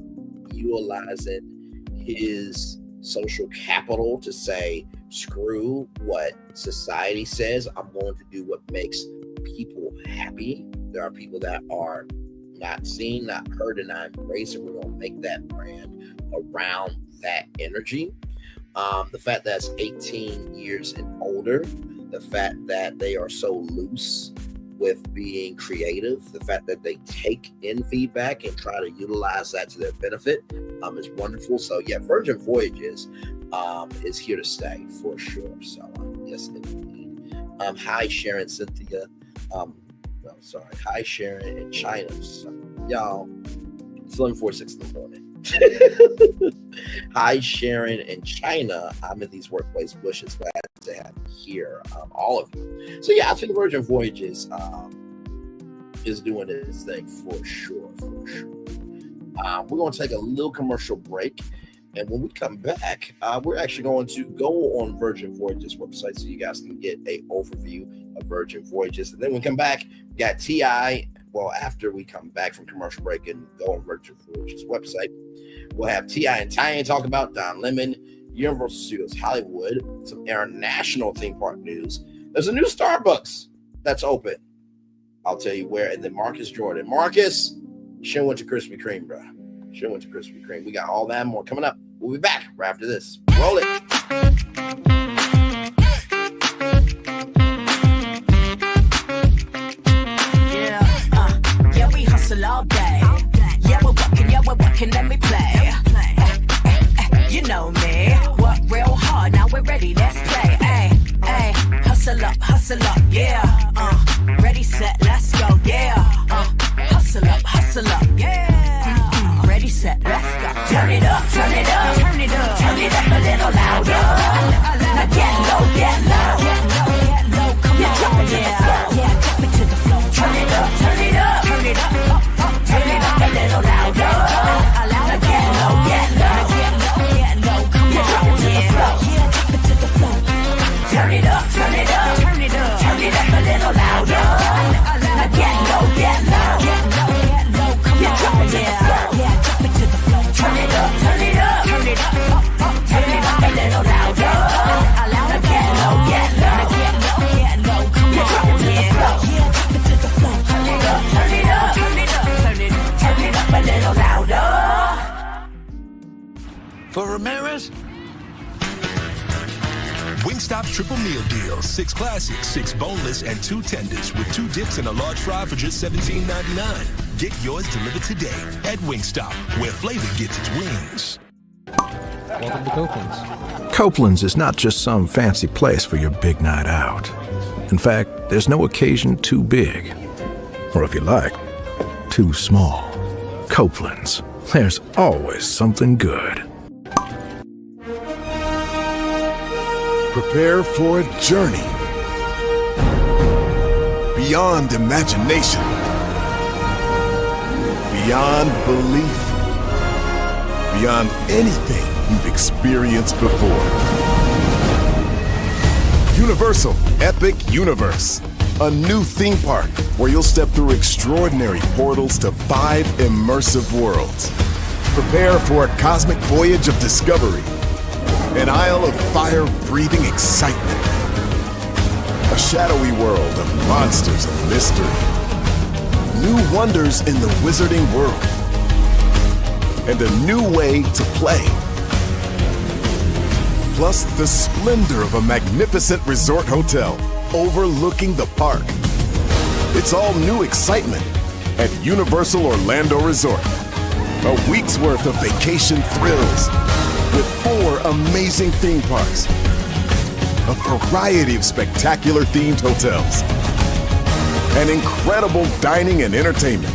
utilizing his social capital to say, screw what society says. I'm going to do what makes people happy. There are people that are not seen, not heard, and not embraced, and we're going to make that brand around that energy. The fact that it's 18 years and older, the fact that they are so loose with being creative, the fact that they take in feedback and try to utilize that to their benefit is wonderful. So yeah, Virgin Voyages is here to stay for sure. So yes, indeed. Hi, Sharon, Cynthia. Hi, Sharon in China. So, y'all, it's 11:46 in the morning. Hi, Sharon in China. I'm in these workplace bushes. Glad to have you here, all of you. So yeah, I think Virgin Voyages is doing its thing for sure. We're going to take a little commercial break, and when we come back, we're actually going to go on Virgin Voyages website so you guys can get an overview of Virgin Voyages. And then when we come back, we got T.I. Well, after we come back from commercial break and go on Virgin Voyages website, we'll have T.I. and Tyan talk about Don Lemon, Universal Studios Hollywood, some international theme park news. There's a new Starbucks that's open. I'll tell you where. And then Marcus Jordan. Marcus, should went to Krispy Kreme, bro. Should went to Krispy Kreme. We got all that and more coming up. We'll be back right after this. Roll it. Yeah, we hustle all day. Yeah, we're working, let me play. You know me, work real hard, now we're ready, let's play. Ay, hustle up, yeah. Ready, set, let's go, yeah. Hustle up, yeah. Ready, set, let's go. Turn it up, turn it up, turn it up, turn it up a little louder. Now get low, get low, come on, drop it to the floor, yeah, drop it to the floor. Turn it up, turn it up, turn it up, turn it up a little louder. Now get low, get low, come on, drop it to the floor, yeah, drop it to the floor. Turn it up, turn it up, turn it up, turn it up a little louder. Now get low, get low, come on, drop it to the floor, yeah, drop it to the floor. Turn it up, turn it up, turn it up, turn it up a little louder. Now get low, get low, come on, drop it to the floor, yeah, drop it to the floor. Turn it up, turn it up, turn it up, turn it up a little louder. For Ramirez? Wingstop's triple meal deal. 6 classics, 6 boneless, and 2 tenders with 2 dips and a large fry for just $17.99. Get yours delivered today at Wingstop, where flavor gets its wings. Welcome to Copeland's. Copeland's is not just some fancy place for your big night out. In fact, there's no occasion too big. Or if you like, too small. Copeland's. There's always something good. Prepare for a journey beyond imagination, beyond belief, beyond anything you've experienced before. Universal Epic Universe, a new theme park where you'll step through extraordinary portals to 5 immersive worlds. Prepare for a cosmic voyage of discovery, an isle of fire-breathing excitement, a shadowy world of monsters and mystery, new wonders in the wizarding world, and a new way to play. Plus the splendor of a magnificent resort hotel overlooking the park. It's all new excitement at Universal Orlando Resort. A week's worth of vacation thrills with 4 amazing theme parks, a variety of spectacular themed hotels, and incredible dining and entertainment.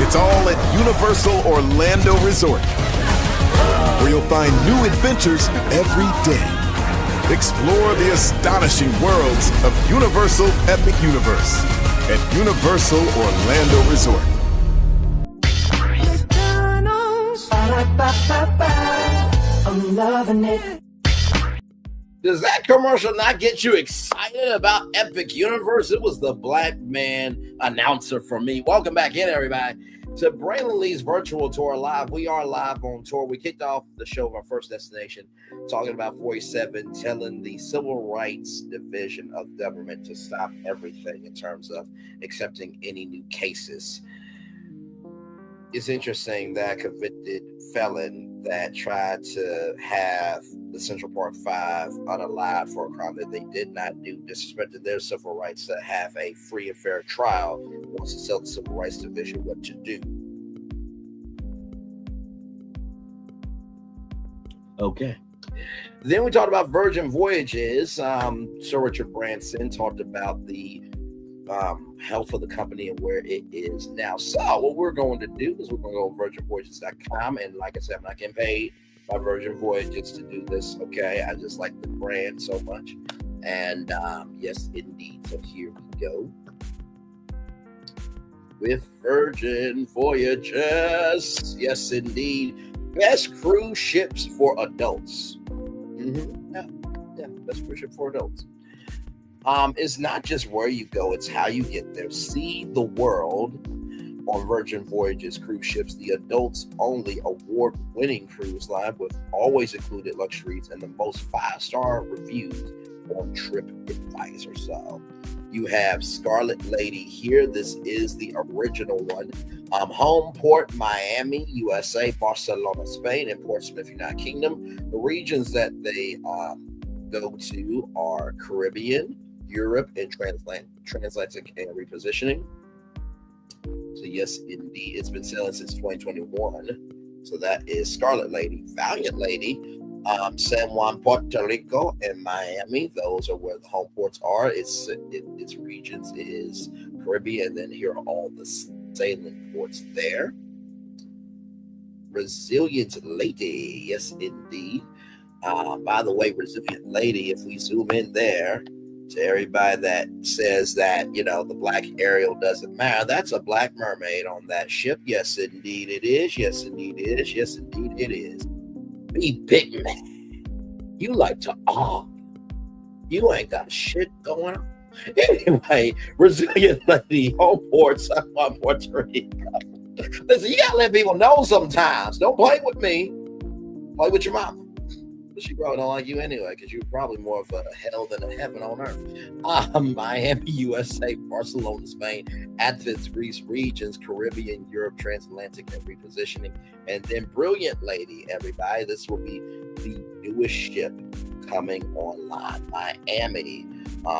It's all at Universal Orlando Resort, where you'll find new adventures every day. Explore the astonishing worlds of Universal Epic Universe at Universal Orlando Resort. I'm loving it. Does that commercial not get you excited about Epic Universe? It was the black man announcer for me. Welcome back in, everybody, to Braylon Lee's virtual tour live. We are live on tour. We kicked off the show of our first destination, talking about 47, telling the Civil Rights Division of government to stop everything in terms of accepting any new cases. It's interesting that convicted felon that tried to have the Central Park 5 unalived for a crime that they did not do, disrespected their civil rights to have a free and fair trial, wants to tell the Civil Rights Division what to do. Okay. Then we talked about Virgin Voyages. Sir Richard Branson talked about the health of the company and where it is now. So what we're going to do is we're going to go to virginvoyages.com, and like I said, I'm not getting paid by Virgin Voyages to do this. Okay, I just like the brand so much, and yes, indeed. So here we go with Virgin Voyages. Yes, indeed. Best cruise ships for adults. Yeah, best cruise ship for adults. It's not just where you go, it's how you get there. See the world on Virgin Voyages cruise ships, the adults only award-winning cruise line with always included luxuries and the most 5-star reviews on TripAdvisor. So you have Scarlet Lady here. This is the original one. Home port Miami, USA, Barcelona, Spain, and Portsmouth, United Kingdom. The regions that they go to are Caribbean, Europe, and transatlantic and repositioning. So yes, indeed, it's been selling since 2021. So that is Scarlet Lady. Valiant Lady, San Juan, Puerto Rico, and Miami. Those are where the home ports are. Its regions is Caribbean. And then here are all the sailing ports there. Resilient Lady, yes, indeed. By the way, Resilient Lady, if we zoom in there, to everybody that says that, you know, the black Ariel doesn't matter, that's a black mermaid on that ship. Yes, indeed it is. Yes, indeed it is. Yes, indeed it is. Be big man. You like to argue. You ain't got shit going on. Anyway, Resilient Lady, home port, San Juan, Puerto Rico. Listen, you gotta let people know sometimes. Don't play with me. Play with your mama. She probably don't like you anyway, because you're probably more of a hell than a heaven on earth. Miami, USA, Barcelona, Spain, Athens, Greece, regions, Caribbean, Europe, transatlantic, and repositioning. And then Brilliant Lady, everybody. This will be the newest ship coming online. Miami,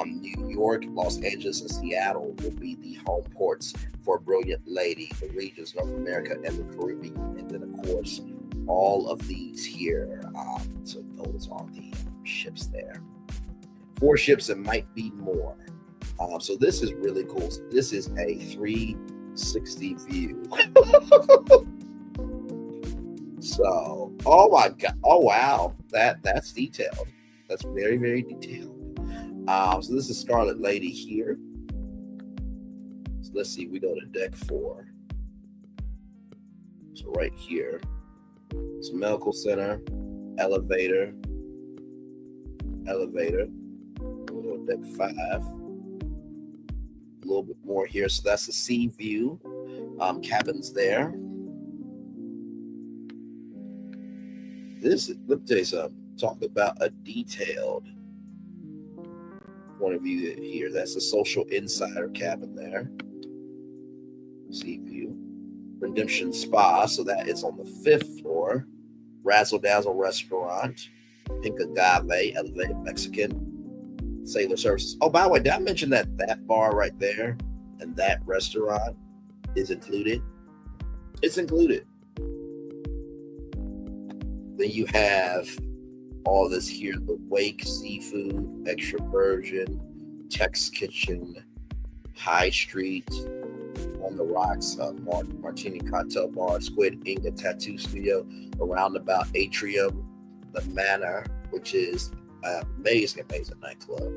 New York, Los Angeles, and Seattle will be the home ports for Brilliant Lady, the regions, North America, and the Caribbean. And then, of course, all of these here. So those are the ships there. 4 ships and might be more. So this is really cool. This is a 360 view. So, oh my God. Oh, wow. That's detailed. That's very, very detailed. So this is Scarlet Lady here. So let's see. We go to deck 4. So right here. It's medical center, elevator. We'll go to deck 5. A little bit more here. So that's the sea view. Cabins there. Let me tell you something. Talk about a detailed point of view here. That's the social insider cabin there. Sea view. Redemption Spa, so that is on the 5th floor. Razzle Dazzle Restaurant, Pink Agave, Elevated Mexican, Sailor Services. Oh, by the way, did I mention that bar right there and that restaurant is included? It's included. Then you have all this here: the Wake Seafood, Extra Virgin, Tex Kitchen, High Street, On the Rocks, Martini Cocktail Bar, Squid Ink, a Tattoo Studio, a Roundabout Atrium, the Manor, which is an amazing nightclub,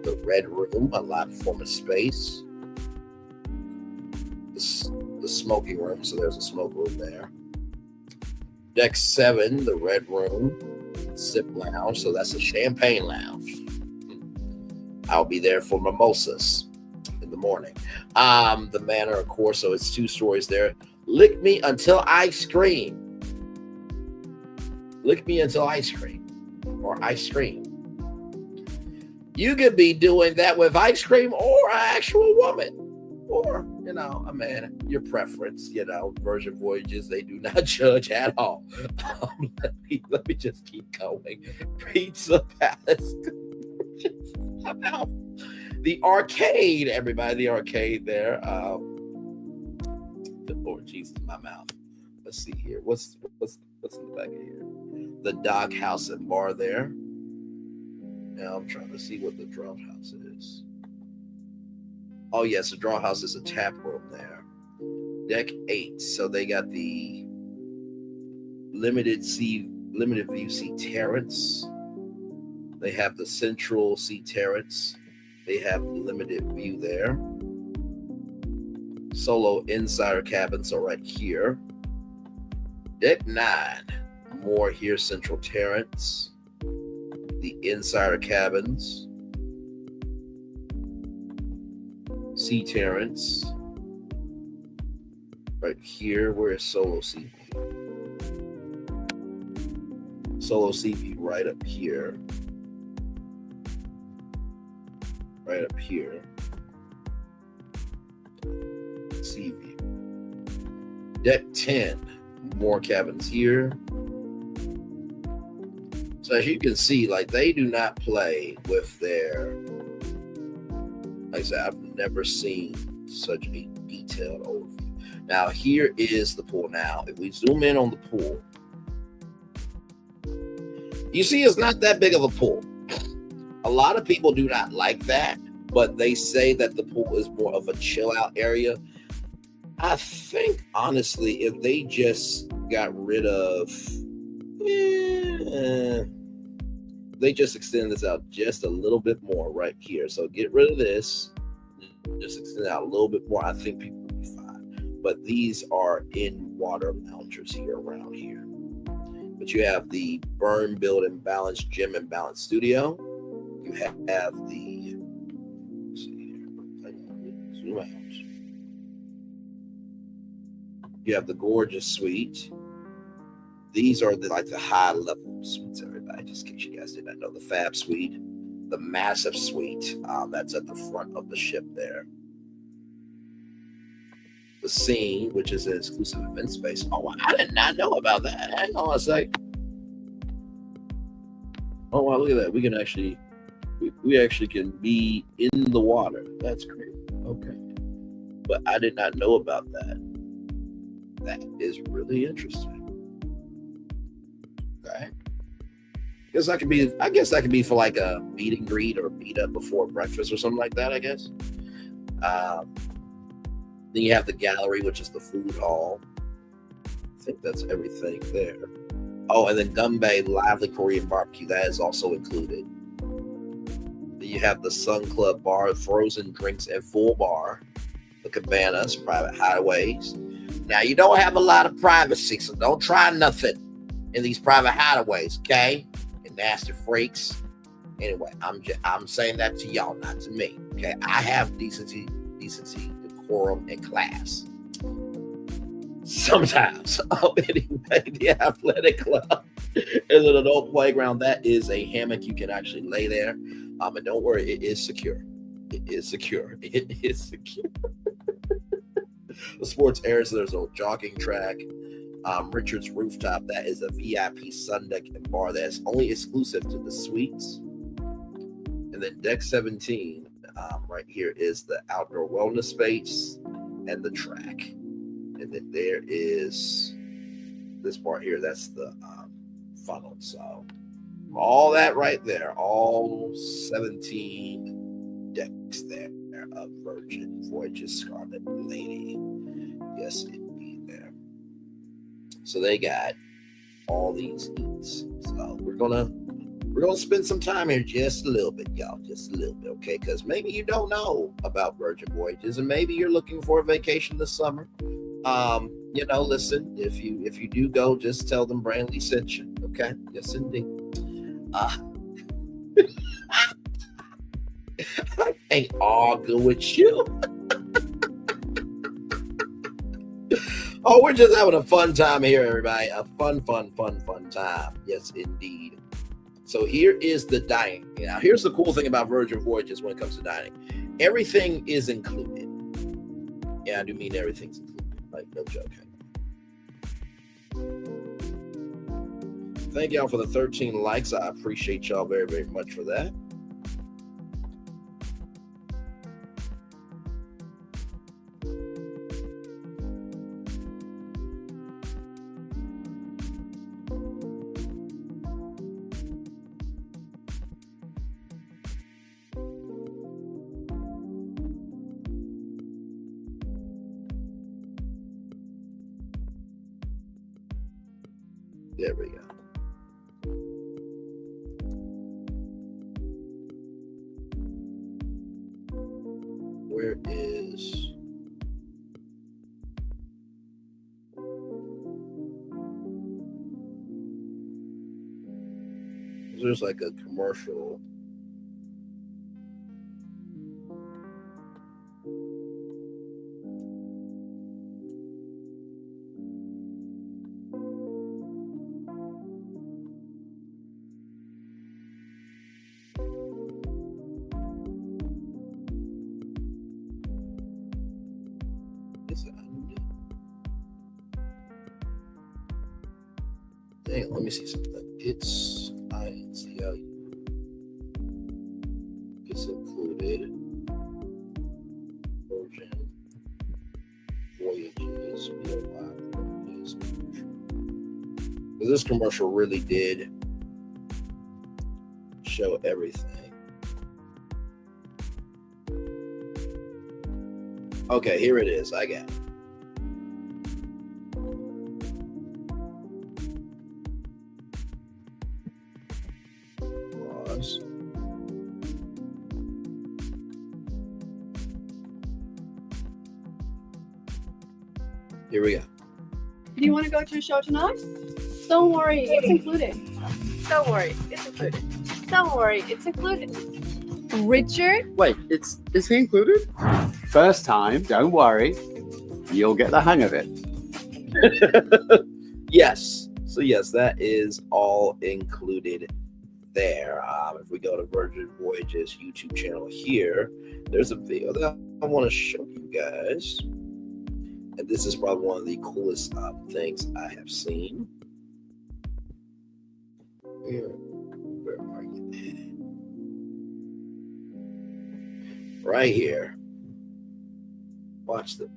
the Red Room, a live performance space, the smoking room, so there's a smoke room there. Deck 7, the Red Room, Sip Lounge, so that's a champagne lounge. I'll be there for mimosas in the morning. The Manor, of course, so it's 2 stories there. Lick me until I scream. Lick me until ice cream, or ice cream. You could be doing that with ice cream or an actual woman, or, you know, a man, your preference. You know, Virgin Voyages, they do not judge at all. Let me just keep going. Pizza Palace. The arcade, everybody, the arcade there. Lord Jesus, my mouth. Let's see here. What's in the back of here? The Dog House and Bar there. Now I'm trying to see what the Draw House is. Oh yes, the Draw House is a tap room there. Deck 8. So they got the limited view seat terrace. They have the central seat terrace. They have limited view there. Solo insider cabins are right here. Deck 9. More here, central terrace. The insider cabins. Sea terrace. Right here, where is Solo Sea View? Solo Sea View right up here. Right up here. Sea View. Deck 10. More cabins here. So as you can see, like, they do not play with their, like I said, I've never seen such a detailed overview. Now here is the pool. Now, if we zoom in on the pool, you see it's not that big of a pool. A lot of people do not like that, but they say that the pool is more of a chill out area. I think, honestly, if they just got rid of, they just extend this out just a little bit more right here. So get rid of this, just extend it out a little bit more. I think people will be fine. But these are in-water loungers here around here. But you have the Burn, Build, and Balance Gym and Balance Studio. You have the, let's see here, zoom out. You have the Gorgeous Suite. These are the high level suites, everybody, just in case you guys did not know. The Fab Suite, the Massive Suite, that's at the front of the ship there. The Scene, which is an exclusive event space. Oh, I did not know about that. Hang on a sec. Oh wow, look at that. We can actually, we actually can be in the water. That's great. Okay. But I did not know about that. That is really interesting. Okay. I guess that could be for like a meet and greet or meet up before breakfast or something like that, I guess. Then you have the gallery, which is the food hall. I think that's everything there. Oh, and then Gumbay Lively Korean Barbecue, that is also included. Then you have the Sun Club Bar, frozen drinks and full bar. The Cabanas, private hideaways. Now, you don't have a lot of privacy, so don't try nothing in these private hideaways, okay? You nasty freaks. Anyway, I'm saying that to y'all, not to me, okay? I have decency, decorum, and class. Sometimes. Anyway, the Athletic Club is an adult playground. That is a hammock. You can actually lay there. And don't worry, it is secure. It is secure. It is secure. The sports area, so there's a jogging track. Richard's Rooftop, that is a VIP sun deck and bar that's only exclusive to the suites. And then deck 17, right here is the outdoor wellness space and the track. And then there is this part here, that's the funnel. So All that right there, all 17 decks there of Virgin Voyages Scarlet Lady. Yes, indeed there. So they got all these eats. So we're gonna spend some time here, just a little bit, y'all, just a little bit, okay? Because maybe you don't know about Virgin Voyages, and maybe you're looking for a vacation this summer. Listen, if you do go, just tell them Brantley sent you, okay? Yes, indeed. I can't argue with you. Oh, we're just having a fun time here, everybody. A fun time. Yes, indeed. So here is the dining. Now, here's the cool thing about Virgin Voyages when it comes to dining. Everything is included. Yeah, I do mean everything's included. Like, no joke. Thank y'all for the 13 likes. I appreciate y'all very, very much for that. There we go. Where is... There's like a commercial. Dang, let me see something. It's included. Virgin Voyages. This commercial really did show everything. Okay, here it is. I got it. Here we go. Do you want to go to a show tonight? Don't worry, it's included. Don't worry, it's included. Don't worry, it's included. Richard? Wait, is he included? First time, don't worry. You'll get the hang of it. Yes. So yes, that is all included there. If we go to Virgin Voyages YouTube channel here, there's a video that I want to show you guys. And this is probably one of the coolest things I have seen. Where are you? Right here. Watch this.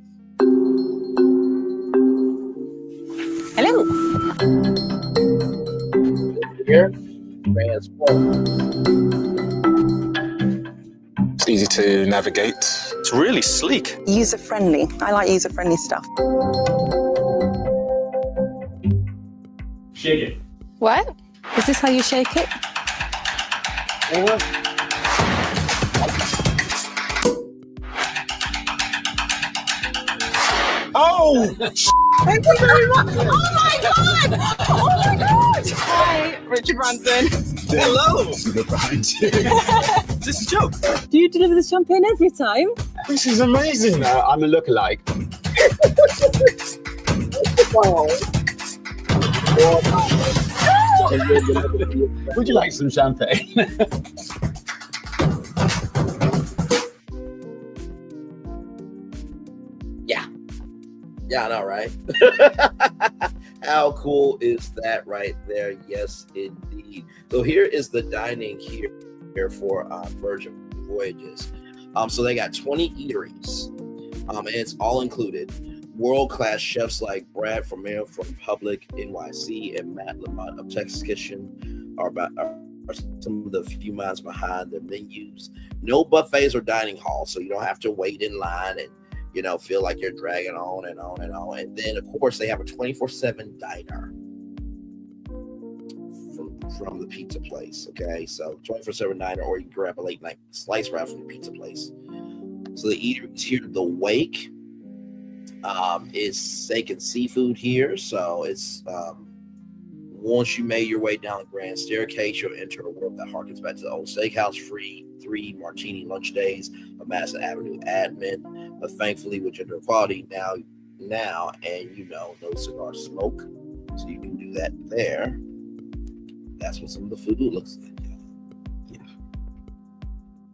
Hello. Here, transform. It's easy to navigate. It's really sleek. User-friendly. I like user-friendly stuff. Shake it. What? Is this how you shake it? Oh! Thank you very much. Oh my god! Oh my god! Hi, Richard Branson. Hello! This is a joke. Do you deliver the champagne every time? This is amazing. I'm a lookalike. Would you like some champagne? Yeah, I know, right? How cool is that right there? Yes, indeed. So here is the dining here for Virgin Voyages. So they got 20 eateries, and it's all included. World-class chefs like Brad Vermeer from Public NYC and Matt Lamont of Texas Kitchen are some of the few miles behind the menus. No buffets or dining halls, so you don't have to wait in line and feel like you're dragging on and on and on. And then, of course, they have a 24/7 diner from the pizza place. Okay, so 24/7 diner, or you can grab a late night slice wrap from the pizza place. So the eateries here, the Wake, is steak and seafood here. So it's once you made your way down the grand staircase, you'll enter a world that harkens back to the old steakhouse, free 3 martini lunch days, a Madison Avenue admin. But thankfully, with gender equality now, and no cigar smoke, so you can do that there. That's what some of the food looks like.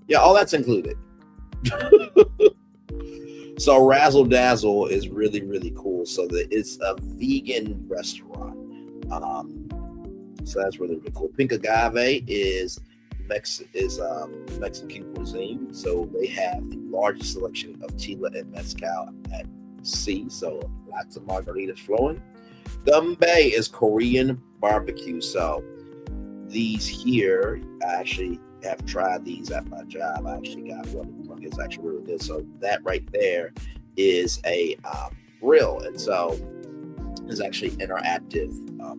Yeah, all that's included. So Razzle Dazzle is really, really cool. So that it's a vegan restaurant. So that's really, really cool. Pink Agave is Mexican cuisine. So they have the largest selection of tequila and mezcal at sea. So lots of margaritas flowing. Gumbay is Korean barbecue. So these here, I actually have tried these at my job. I actually got one. It's actually really good. So that right there is a grill, and so it's actually interactive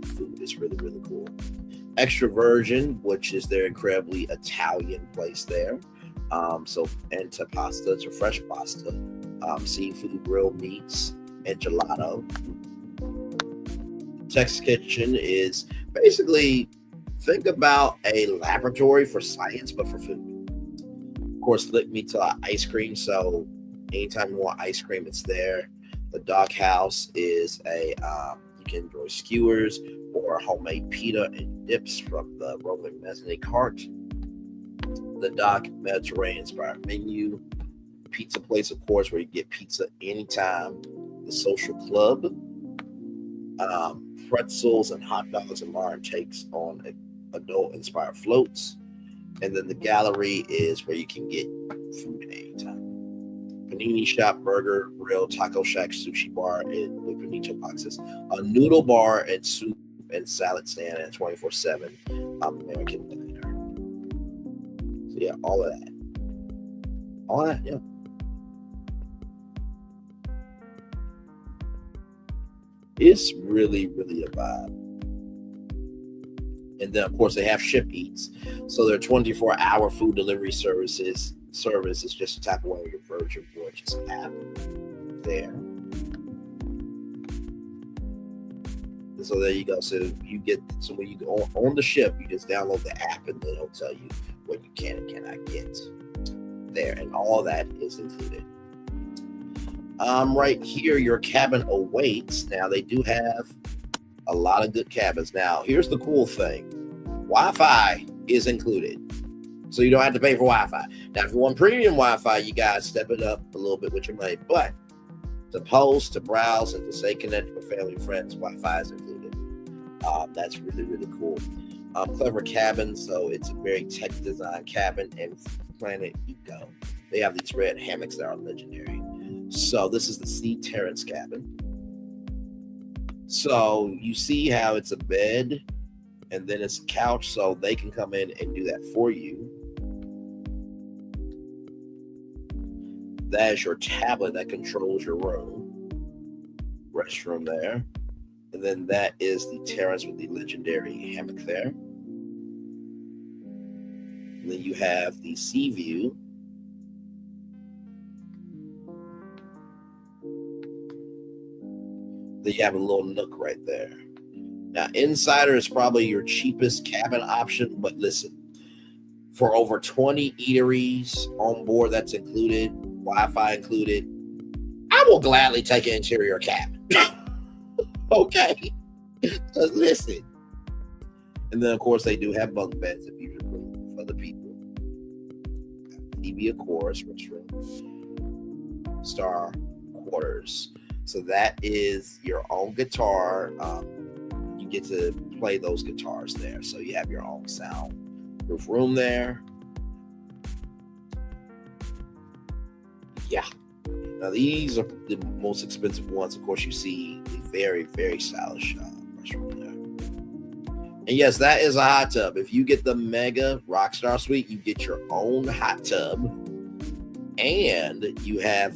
food. It's really, really cool. Extra Virgin, which is their incredibly Italian place there. And to pasta, to fresh pasta, seafood, grilled meats, and gelato. Texas Kitchen is basically, think about a laboratory for science, but for food. Of course, Lick Me Till ice cream. So anytime you want ice cream, it's there. The Dog House is you can enjoy skewers or homemade pita and dips from the rolling mezzanine cart. The Dock Mediterranean inspired menu. Pizza place, of course, where you get pizza anytime. The Social Club. Pretzels and hot dogs and modern takes on adult inspired floats. And then the Gallery is where you can get food anytime. Panini Shop, Burger, Grill, Taco Shack, Sushi Bar, and with panito boxes. A noodle bar and soup and salad stand at 24/7 American Diner. So yeah, all of that. All that, yeah. It's really, really a vibe. And then, of course, they have Ship Eats. So their 24-hour food delivery service is just a tap away with your Virgin Voyages app there. And so there you go. So when you go on the ship, you just download the app, and then it'll tell you what you can and cannot get there. And all that is included. Right here, your cabin awaits. Now, they do have a lot of good cabins. Now, here's the cool thing. Wi-Fi is included. So you don't have to pay for Wi-Fi. Now, if you want premium Wi-Fi, you guys step it up a little bit with your money. But to post, to browse, and to stay connected with family and friends, Wi-Fi is included. That's really, really cool. Clever cabin. So it's a very tech design cabin and Planet Eco. They have these red hammocks that are legendary. So this is the Sea Terrace cabin. So you see how it's a bed and then it's a couch, so they can come in and do that for you. That is your tablet that controls your room. Restroom there. And then that is the terrace with the legendary hammock there. And then you have the sea view. Then you have a little nook right there. Now, Insider is probably your cheapest cabin option, but listen, for over 20 eateries on board, that's included, Wi-Fi included, I will gladly take an interior cabin. Okay? Because listen. And then, of course, they do have bunk beds if you're room for other people. TV, of course, restroom, star quarters. So that is your own guitar. You get to play those guitars there. So you have your own soundproof room there. Yeah. Now these are the most expensive ones. Of course, you see the very, very stylish restroom there. And yes, that is a hot tub. If you get the Mega Rockstar Suite, you get your own hot tub. And you have,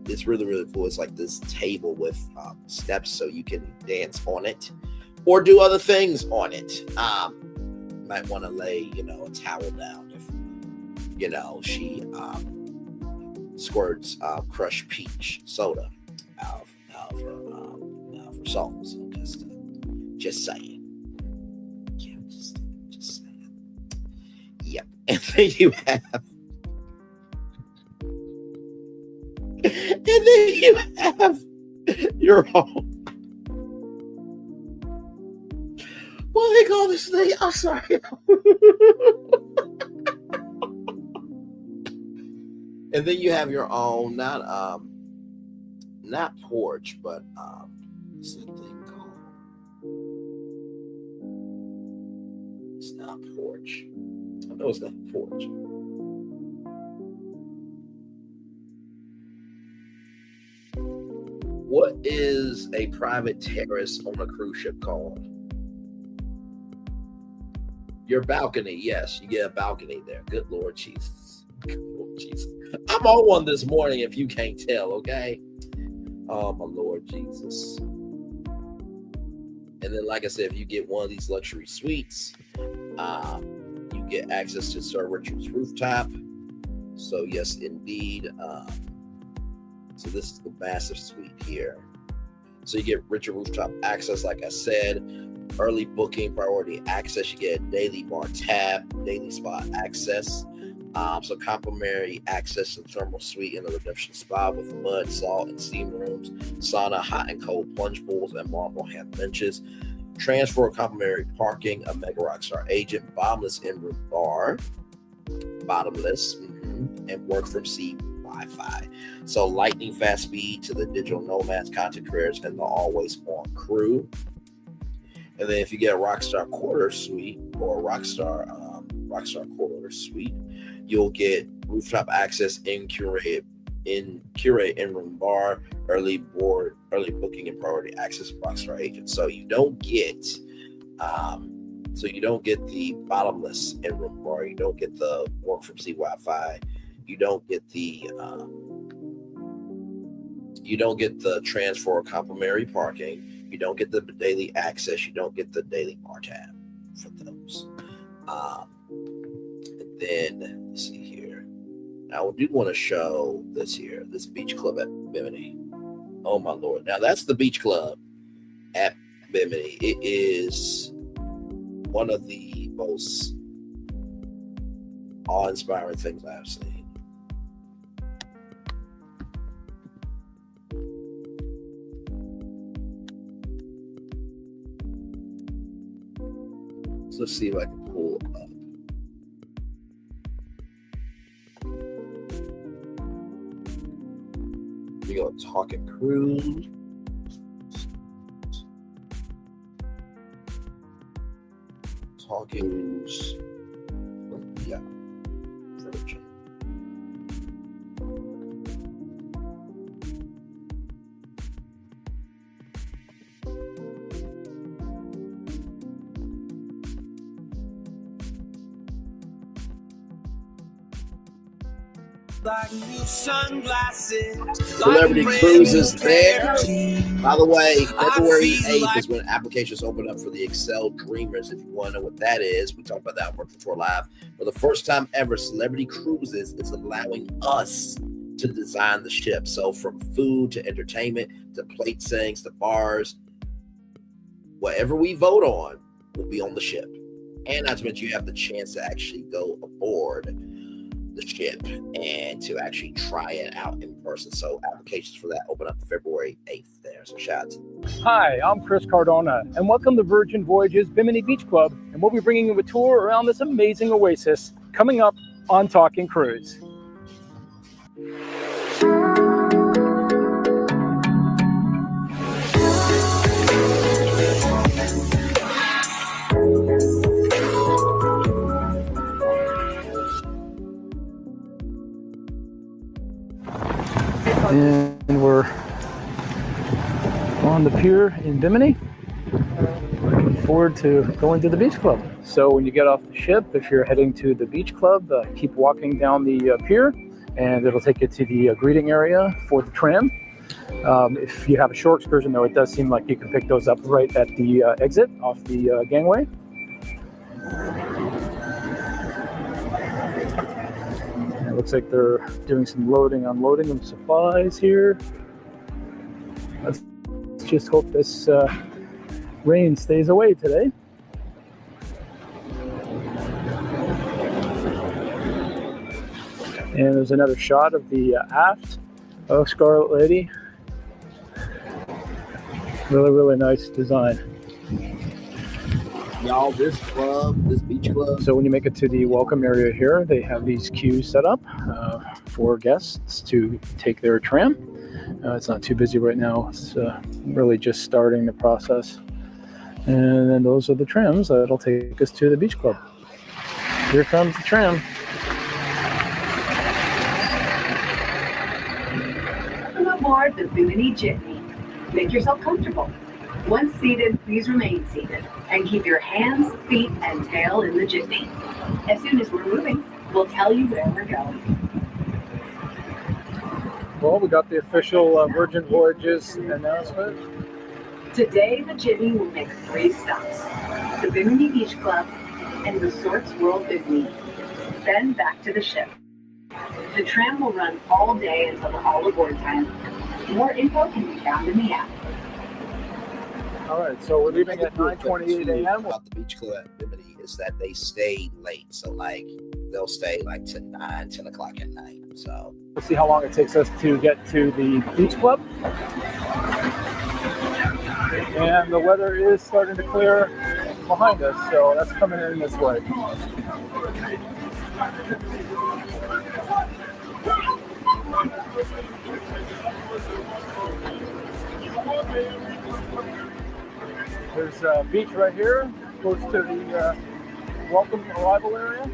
it's really, really cool. It's like this table with steps so you can dance on it or do other things on it. Might want to lay, a towel down if, she squirts crushed peach soda out of her salt. So just saying. Yeah, just saying. Yep. And then you have your own. What do they call this thing? I'm sorry. And then you have your own, not porch, but what's that thing called? It's not porch. I know it's not porch. What is a private terrace on a cruise ship called? Your balcony. Yes, you get a balcony there. Good Lord Jesus. Good Lord Jesus. I'm on one this morning if you can't tell, okay? Oh, my Lord Jesus. And then, like I said, if you get one of these luxury suites, you get access to Sir Richard's rooftop. So, yes, indeed. So this is the massive suite here. So you get Richard rooftop access, like I said, early booking, priority access. You get a daily bar tab, daily spa access. So complimentary access to thermal suite in the redemption spa with mud, salt, and steam rooms, sauna, hot and cold plunge pools, and marble hand benches. Transfer complimentary parking, a Mega Rockstar agent, bottomless in-room bar, and work from sea Wi-Fi. So lightning fast speed to the digital nomads, content creators, and the always on crew. And then if you get a Rockstar Quarter Suite or a Rockstar Quarter Suite, you'll get rooftop access in curate in-room bar, early booking, and priority access Rockstar agent. So you don't get the bottomless in-room bar. You don't get the work from sea Wi-Fi. You don't get the transfer complimentary parking. You don't get the daily access. You don't get the daily bar tab for those. And then let's see here. Now I do want to show this beach club at Bimini. Oh my Lord! Now that's the beach club at Bimini. It is one of the most awe-inspiring things I've seen. Let's see if I can pull up. We go Talking Cruise. Talking Cruise. Yeah. Virgin. Like new sunglasses. Celebrity Cruises there. By the way, February 8th is when applications open up for the Excel Dreamers. If you want to know what that is, we talked about that on Work for Tour Live. For the first time ever, Celebrity Cruises is allowing us to design the ship. So from food to entertainment to plate sayings to bars, whatever we vote on will be on the ship. And not to mention, you have the chance to actually go aboard the ship and to actually try it out in person. So applications for that open up February 8th there. So shout out to them. Hi, I'm Chris Cardona, and welcome to Virgin Voyages Bimini Beach Club, and we'll be bringing you a tour around this amazing oasis coming up on Talking Cruise. And we're on the pier in Bimini, looking forward to going to the beach club. So when you get off the ship, if you're heading to the beach club, keep walking down the pier, and it'll take you to the greeting area for the tram. If you have a shore excursion, though, it does seem like you can pick those up right at the exit off the gangway. It looks like they're doing some loading, unloading of supplies here. Let's just hope this rain stays away today. And there's another shot of the aft of Scarlet Lady. Really, really nice design. Y'all, this beach club. So when you make it to the welcome area here, they have these queues set up for guests to take their tram. It's not too busy right now. It's really just starting the process. And then those are the trams that'll take us to the beach club. Here comes the tram. Welcome aboard the Bimini Jitney. Make yourself comfortable. Once seated, please remain seated and keep your hands, feet, and tail in the jitney. As soon as we're moving, we'll tell you where we're going. Well, we got the official Virgin Voyages announcement. Today, the jitney will make 3 stops. The Bimini Beach Club and Resorts World Bimini. Then back to the ship. The tram will run all day until the all aboard time. More info can be found in the app. All right, so we're leaving at 9:28 a.m. About the beach club at Bimini is that they stay late. So like they'll stay like to 9, 10 o'clock at night. So we'll see how long it takes us to get to the beach club. And the weather is starting to clear behind us, so that's coming in this way. There's a beach right here, close to the welcome arrival area.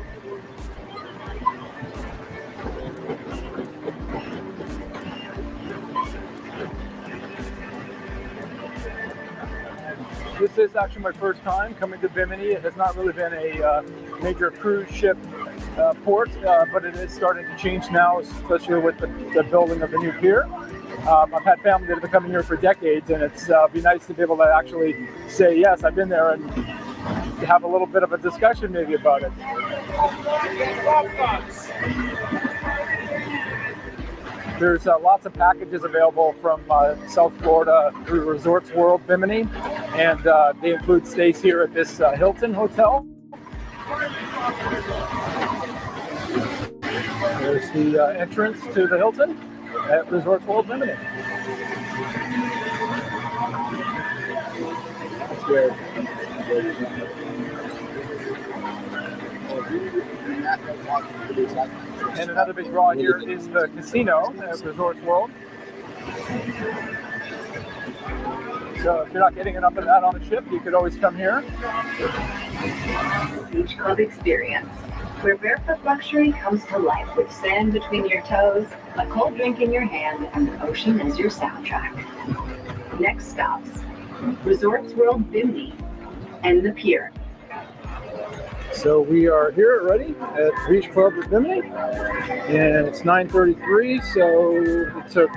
This is actually my first time coming to Bimini. It has not really been a major cruise ship port, but it is starting to change now, especially with the building of the new pier. I've had family that have been coming here for decades, and it's be nice to be able to actually say, yes, I've been there, and have a little bit of a discussion maybe about it. There's lots of packages available from South Florida through Resorts World Bimini, and they include stays here at this Hilton Hotel. There's the entrance to the Hilton at Resorts World Bimini. That's good. And another big draw here is the casino at Resorts World. So if you're not getting enough of that on the ship, you could always come here. Beach Club Experience, where barefoot luxury comes to life with sand between your toes, a cold drink in your hand, and the ocean as your soundtrack. Next stops, Resorts World Bimini and the pier. So we are here already at the Beach Club at Bimini, and it's 9:33, so it took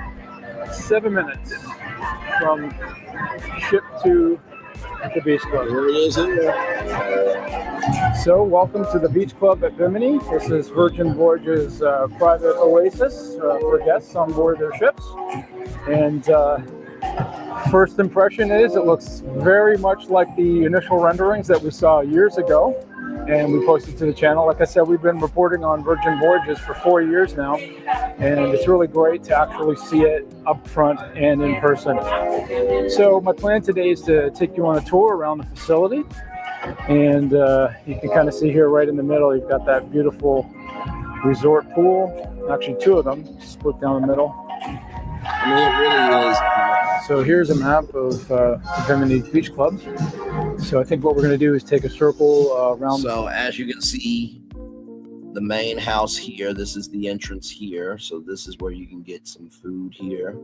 7 minutes from ship to the Beach Club. Here it is here. So welcome to the Beach Club at Bimini. This is Virgin Voyages' private oasis for guests on board their ships. And first impression is it looks very much like the initial renderings that we saw years ago. And we posted to the channel. Like I said, we've been reporting on Virgin Voyages for 4 years now, and it's really great to actually see it up front and in person. So my plan today is to take you on a tour around the facility, and you can kind of see here right in the middle, you've got that beautiful resort pool. Actually, 2 of them split down the middle. I mean, it really is. So here's a map of the Bimini Beach Club. So I think what we're going to do is take a circle around. So as you can see, the main house here, this is the entrance here. So this is where you can get some food here.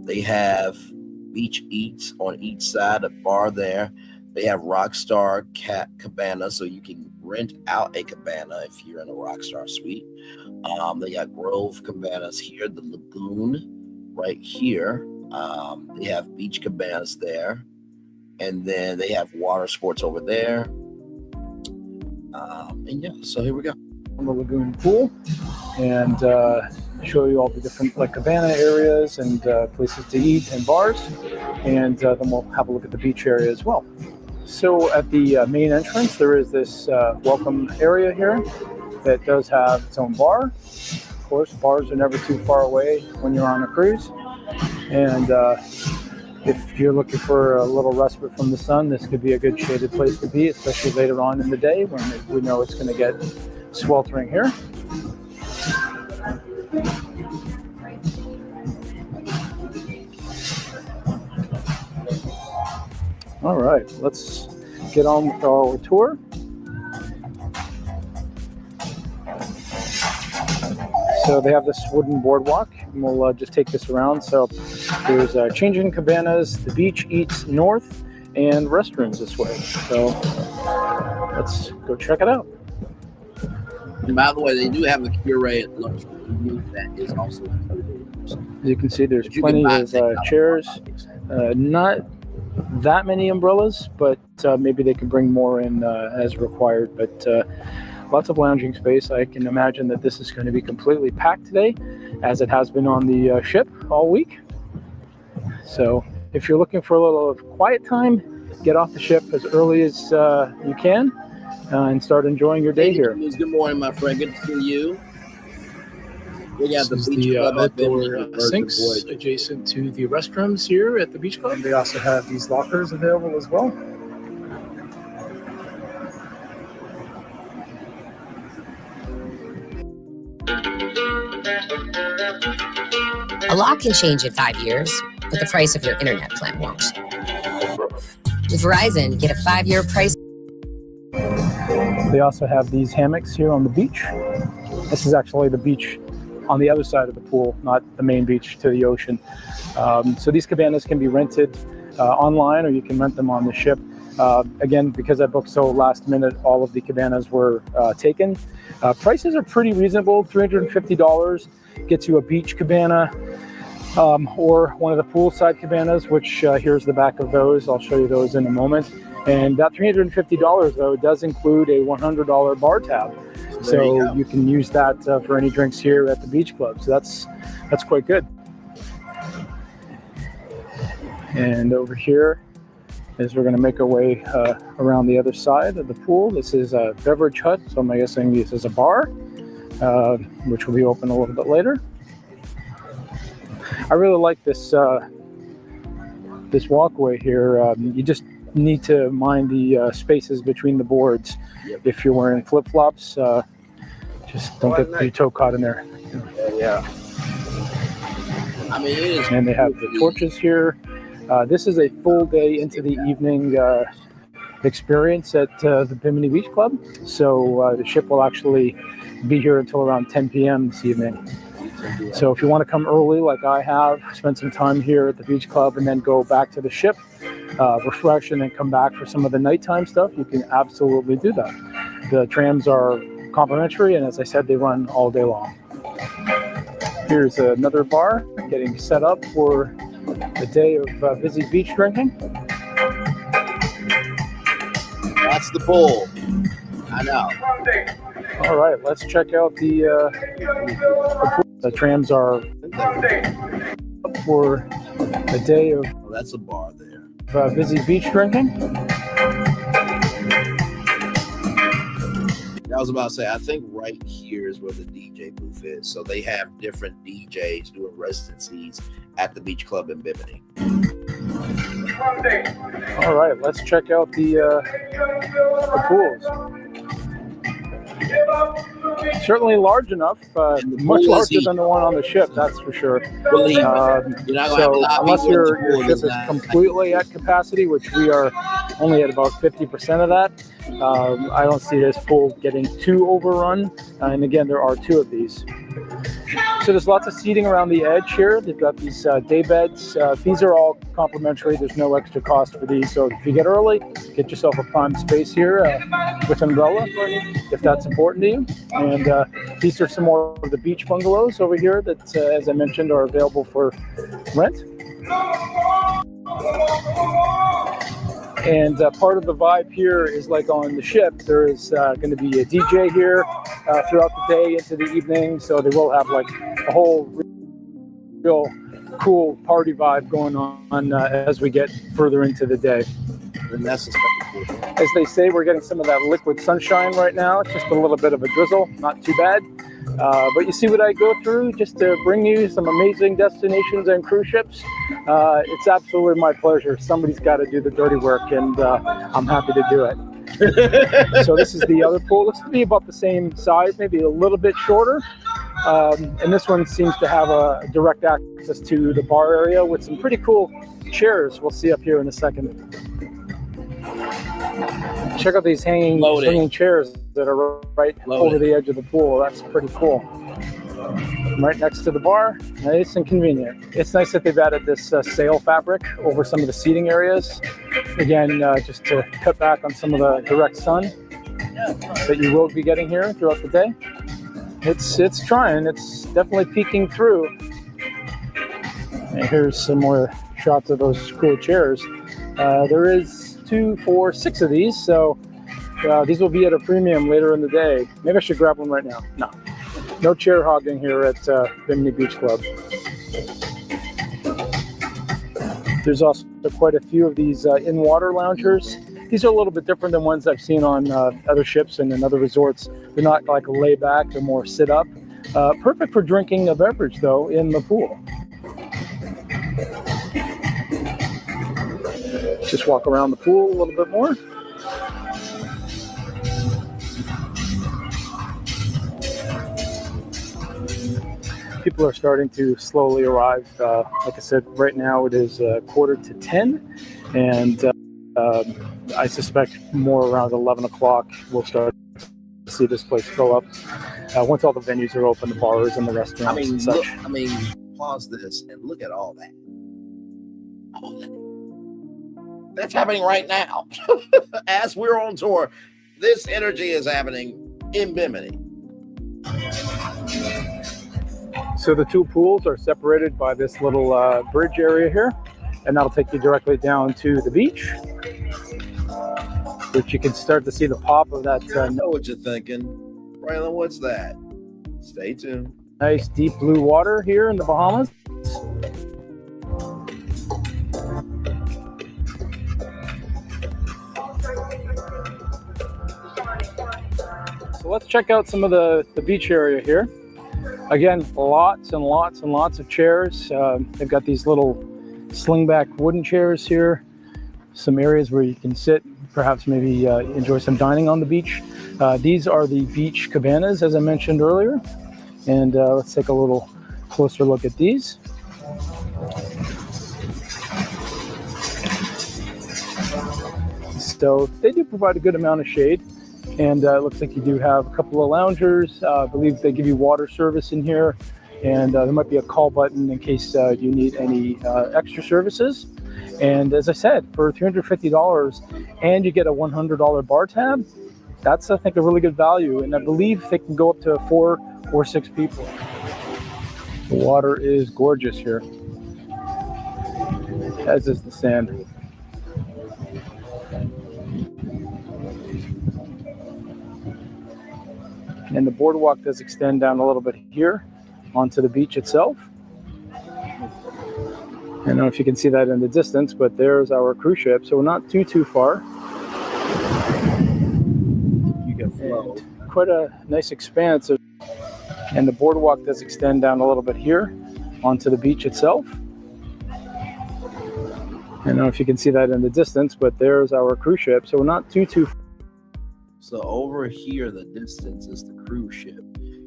They have beach eats on each side, a bar there. They have Rockstar Cabana, so you can rent out a cabana if you're in a Rockstar suite. They got Grove Cabanas here, the Lagoon right here. They have beach cabanas there. And then they have water sports over there. And yeah, so here we go. On the Lagoon pool, and show you all the different like cabana areas and places to eat and bars. And then we'll have a look at the beach area as well. So at the main entrance, there is this welcome area here that does have its own bar. Of course, bars are never too far away when you're on a cruise. And if you're looking for a little respite from the sun, this could be a good shaded place to be, especially later on in the day when we know it's going to get sweltering here. All right, let's get on with our tour. So they have this wooden boardwalk, and we'll just take this around. So there's changing cabanas, the beach eats north, and restrooms this way. So let's go check it out. And by the way, they do have a curated lunch that is also. As you can see, there's plenty of chairs. Not that many umbrellas, but maybe they can bring more in as required. But lots of lounging space. I can imagine that this is going to be completely packed today, as it has been on the ship all week. So if you're looking for a little quiet time, get off the ship as early as you can and start enjoying your day here. Good morning, my friend. Good to see you. We got This the is beach club outdoor sinks adjacent to the restrooms here at the beach club. And they also have these lockers available as well. A lot can change in 5 years, but the price of your internet plan won't. With Verizon, get a 5-year price. They also have these hammocks here on the beach. This is actually the beach on the other side of the pool, not the main beach to the ocean. So these cabanas can be rented online, or you can rent them on the ship. Again, because I booked so last minute, all of the cabanas were taken. Prices are pretty reasonable. $350 gets you a beach cabana or one of the poolside cabanas, which here's the back of those. I'll show you those in a moment. And that $350 though does include a $100 bar tab. So you can use that for any drinks here at the beach club. So that's quite good. And over here, as we're going to make our way around the other side of the pool, this is a beverage hut. So I'm guessing this is a bar, which will be open a little bit later. I really like this this walkway here. You just need to mind the spaces between the boards. If you're wearing flip-flops, just don't get your toe caught in there. Yeah. I mean, it is. And they have the torches here. This is a full day into the evening experience at the Bimini Beach Club. So the ship will actually be here until around 10 p.m. this evening. So if you want to come early, like I have, spend some time here at the beach club and then go back to the ship, refresh, and then come back for some of the nighttime stuff, you can absolutely do that. The trams are complimentary, and as I said, they run all day long. Here's another bar getting set up for the day of busy beach drinking. That's the pool. I know. All right, let's check out the pool. The trams are up for a day of that's a bar there. Busy beach drinking. I was about to say, I think right here is where the DJ booth is. So they have different DJs doing residencies at the beach club in Bimini. All right, let's check out the pools. Certainly large enough, much larger than the one on the ship, that's for sure. So unless your ship is completely at capacity, which we are only at about 50% of that, I don't see this pool getting too overrun. And again, there are two of these. So there's lots of seating around the edge here. They've got these day beds. These are all complimentary. There's no extra cost for these. So if you get early, get yourself a prime space here with umbrella, if that's important to you. And these are some more of the beach bungalows over here that, as I mentioned, are available for rent. And part of the vibe here is like on the ship, there is going to be a DJ here throughout the day into the evening. So they will have like a whole real cool party vibe going on as we get further into the day. And that's as they say, we're getting some of that liquid sunshine right now. It's just a little bit of a drizzle, not too bad. But you see what I go through just to bring you some amazing destinations and cruise ships. It's absolutely my pleasure. Somebody's got to do the dirty work, and I'm happy to do it. So this is the other pool. Looks to be about the same size, maybe a little bit shorter. And this one seems to have a direct access to the bar area with some pretty cool chairs we'll see up here in a second. Check out these swinging chairs that are right over the edge of the pool. That's pretty cool. Right next to the bar, nice and convenient. It's nice that they've added this sail fabric over some of the seating areas. Again, just to cut back on some of the direct sun that you will be getting here throughout the day. It's trying. It's definitely peeking through. And here's some more shots of those cool chairs. There is 2, 4, 6 of these, so these will be at a premium later in the day. Maybe I should grab one right now. No chair hogging here at Bimini Beach Club. There's also quite a few of these in-water loungers. These are a little bit different than ones I've seen on other ships and in other resorts. They're not like a lay-back, they're more sit-up. Perfect for drinking a beverage, though, in the pool. Just walk around the pool a little bit more. People are starting to slowly arrive. Like I said, right now it is 9:45, and I suspect more around 11 o'clock we'll start to see this place fill up. Once all the venues are open, the bars and the restaurants and such. Pause this and look at all that. That's happening right now. As we're on tour, this energy is happening in Bimini. So the two pools are separated by this little bridge area here, and that'll take you directly down to the beach, which you can start to see the pop of that. I know what you're thinking. Braylon, what's that? Stay tuned. Nice deep blue water here in the Bahamas. So let's check out some of the beach area here. Again, lots and lots and lots of chairs. They've got these little slingback wooden chairs here. Some areas where you can sit, perhaps maybe enjoy some dining on the beach. These are the beach cabanas, as I mentioned earlier. And let's take a little closer look at these. So they do provide a good amount of shade. And it looks like you do have a couple of loungers. I believe they give you water service in here. And there might be a call button in case you need any extra services. And as I said, for $350 and you get a $100 bar tab, that's, I think, a really good value. And I believe they can go up to 4 or 6 people. The water is gorgeous here, as is the sand. And the boardwalk does extend down a little bit here onto the beach itself. I don't know if you can see that in the distance, but there's our cruise ship. So we're not too far. You get quite a nice expanse. And the boardwalk does extend down a little bit here onto the beach itself. I don't know if you can see that in the distance, but there's our cruise ship. So we're not too far. So over here, the distance is the cruise ship.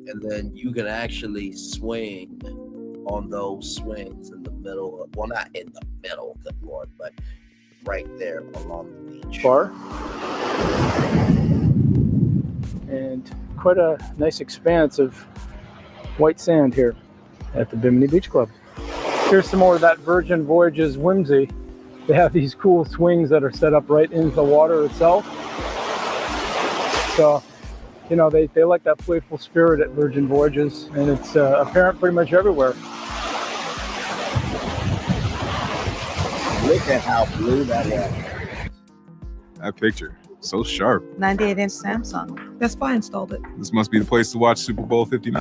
And then you can actually swing on those swings in the middle of, well, not in the middle, good Lord, but right there along the beach. Bar. And quite a nice expanse of white sand here at the Bimini Beach Club. Here's some more of that Virgin Voyages whimsy. They have these cool swings that are set up right into the water itself. So, you know, they like that playful spirit at Virgin Voyages, and it's apparent pretty much everywhere. Look at how blue that is. That picture, so sharp. 98-inch Samsung. Best Buy installed it. This must be the place to watch Super Bowl 59.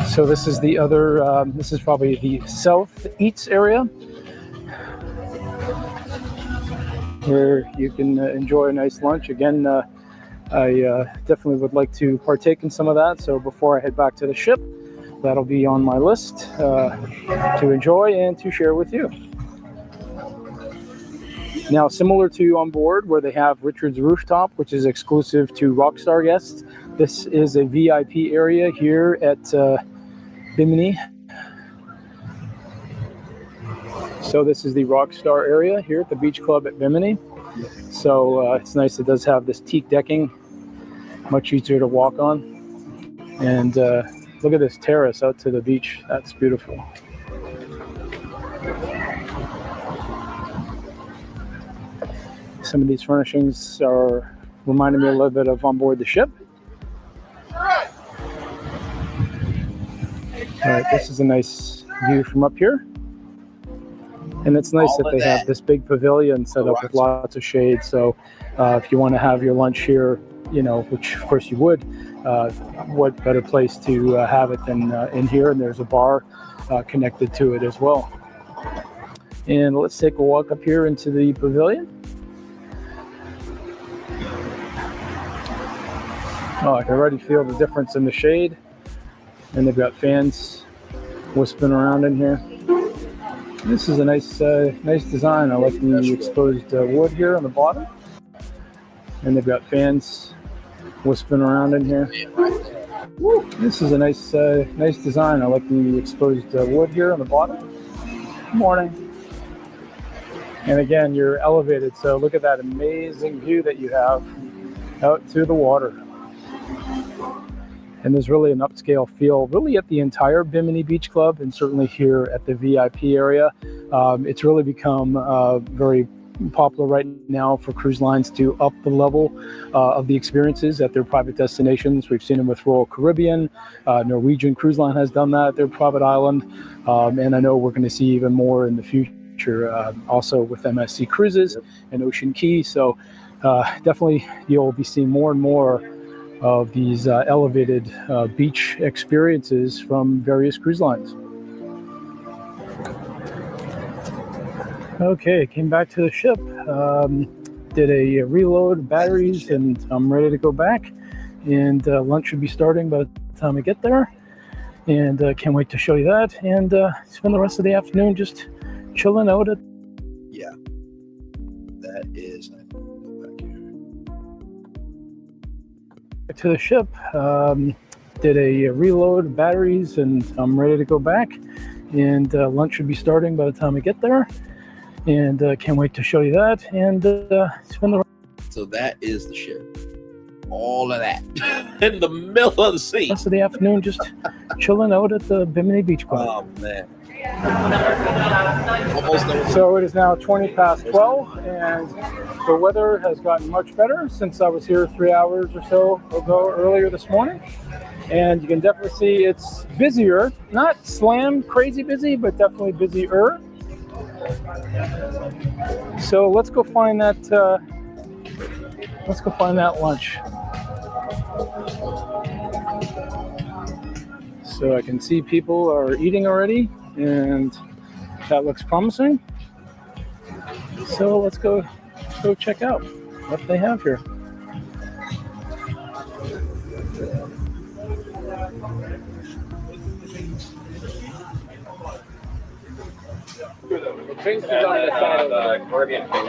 So this is the other, this is probably the South Eats area, where you can enjoy a nice lunch. Again, I definitely would like to partake in some of that. So before I head back to the ship, that'll be on my list to enjoy and to share with you. Now, similar to on board where they have Richard's Rooftop, which is exclusive to Rockstar guests, this is a VIP area here at Bimini. So this is the Rockstar area here at the Beach Club at Bimini. So it's nice. It does have this teak decking, much easier to walk on. And look at this terrace out to the beach. That's beautiful. Some of these furnishings are reminding me a little bit of on board the ship. All right, this is a nice view from up here. And it's nice that they have this big pavilion set up with lots of shade. So if you want to have your lunch here, you know, which of course you would, what better place to have it than in here? And there's a bar connected to it as well. And let's take a walk up here into the pavilion. Oh, I can already feel the difference in the shade. And they've got fans wisping around in here. This is a nice nice design. I like the exposed wood here on the bottom. And they've got fans wisping around in here. This is a nice nice design. I like the exposed wood here on the bottom. Good morning. And again, you're elevated. So look at that amazing view that you have out to the water. And there's really an upscale feel really at the entire Bimini Beach Club, and certainly here at the VIP area. It's really become very popular right now for cruise lines to up the level of the experiences at their private destinations. We've seen them with Royal Caribbean. Norwegian Cruise Line has done that at their private island. And I know we're going to see even more in the future, also with MSC Cruises and Ocean Key. So definitely you'll be seeing more and more of these elevated beach experiences from various cruise lines. Okay, came back to the ship, did a reload of batteries, and I'm ready to go back. And lunch should be starting by the time I get there. And can't wait to show you that. And spend the rest of the afternoon just chilling out at. Yeah, that is. To the ship, did a reload of batteries, and I'm ready to go back. And lunch should be starting by the time I get there. And can't wait to show you that. And spend the. So that is the ship. All of that in the middle of the sea. Rest of the afternoon just chilling out at the Bimini Beach Club. Oh man. So it is now 20 past 12, and the weather has gotten much better since I was here 3 hours or so ago earlier this morning. And you can definitely see it's busier, not slam crazy busy, but definitely busier. So let's go find that. Let's go find that lunch. So I can see people are eating already, and that looks promising. So let's go check out what they have here.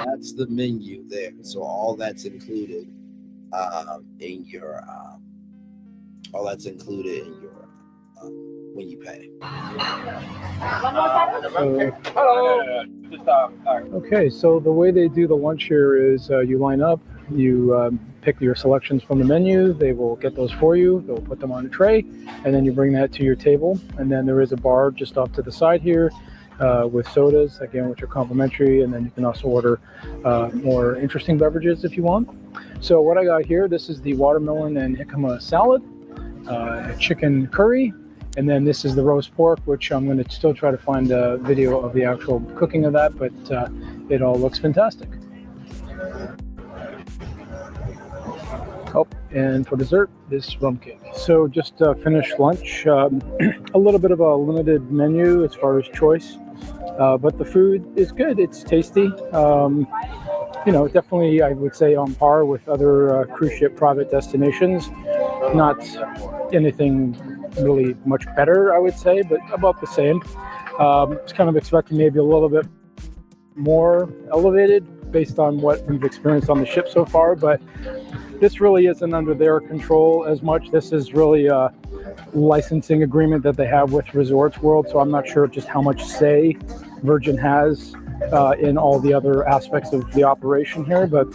That's the menu there. So all that's included in your when you pay. Okay, so the way they do the lunch here is you line up, you pick your selections from the menu. They will get those for you. They'll put them on a tray, and then you bring that to your table. And then there is a bar just off to the side here with sodas, again, which are complimentary. And then you can also order more interesting beverages if you want. So what I got here, this is the watermelon and jicama salad, chicken curry, and then this is the roast pork, which I'm going to still try to find a video of the actual cooking of that, but it all looks fantastic. Oh, and for dessert, this rum cake. So just finished lunch. A little bit of a limited menu as far as choice, but the food is good. It's tasty. You know, definitely I would say on par with other cruise ship private destinations. Not anything really much better, I would say, but about the same. I was kind of expecting maybe a little bit more elevated based on what we've experienced on the ship so far, but this really isn't under their control as much. This is really a licensing agreement that they have with Resorts World, so I'm not sure just how much say Virgin has in all the other aspects of the operation here, but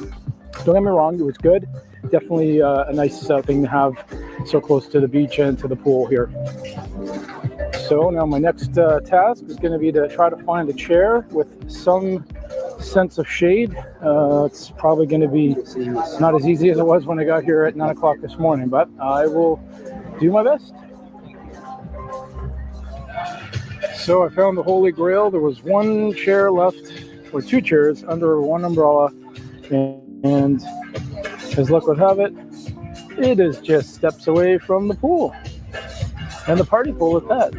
don't get me wrong, it was good. Definitely a nice thing to have so close to the beach and to the pool here. So now my next task is going to be to try to find a chair with some sense of shade. It's probably going to be not as easy as it was when I got here at 9 o'clock this morning, but I will do my best. So I found the Holy Grail. There was one chair left, or two chairs under one umbrella, and as luck would have it, it is just steps away from the pool, and the party pool at that.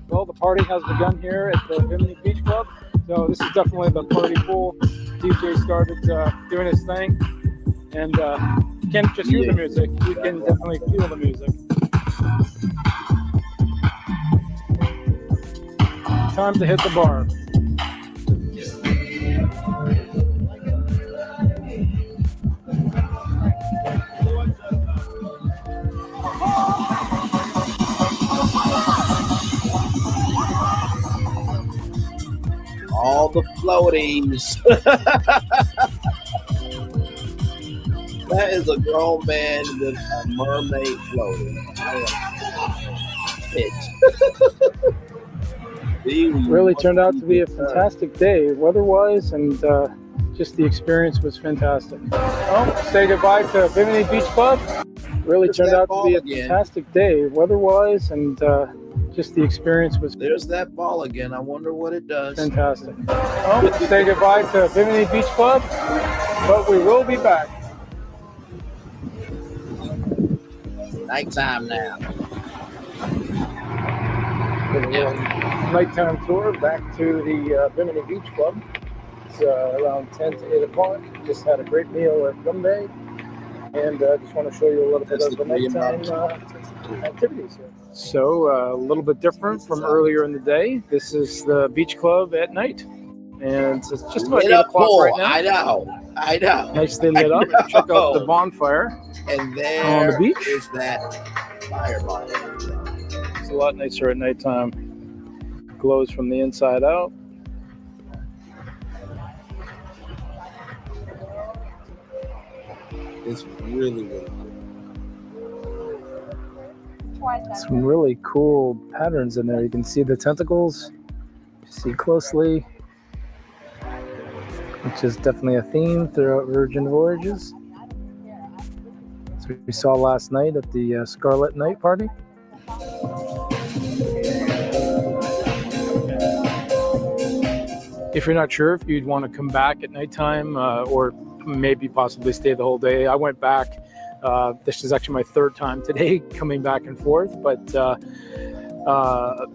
Well, the party has begun here at the Bimini Beach Club, so this is definitely the party pool. DJ started doing his thing, and you can't just hear the music, you can definitely feel the music. Time to hit the bar. All the floaties. That is a grown man with a mermaid floaty. Really turned out to be a fantastic day weather-wise, and just the experience was fantastic. Oh, say goodbye to Bimini Beach Club. Really turned out to be a fantastic day weather-wise, and just the experience was... There's that ball again. I wonder what it does. Fantastic. Oh, say goodbye to Bimini Beach Club, but we will be back. Nighttime now. Nighttime tour back to the Bimini Beach Club. It's around 10 to 8 o'clock. Just had a great meal at Bombay, and just want to show you a little bit of the nighttime activities here. So a little bit different from earlier in the day. This is the beach club at night, and it's just about 8 o'clock right now. I know. Nicely lit up. Check out the bonfire. And there on the beach is that fireball. It's a lot nicer at nighttime. Glows from the inside out. It's really, really cool. Some really cool patterns in there. You can see the tentacles. See closely, which is definitely a theme throughout Virgin Voyages. So we saw last night at the Scarlet Night party. If you're not sure if you'd want to come back at nighttime or maybe possibly stay the whole day, I went back. This is actually my third time today coming back and forth, but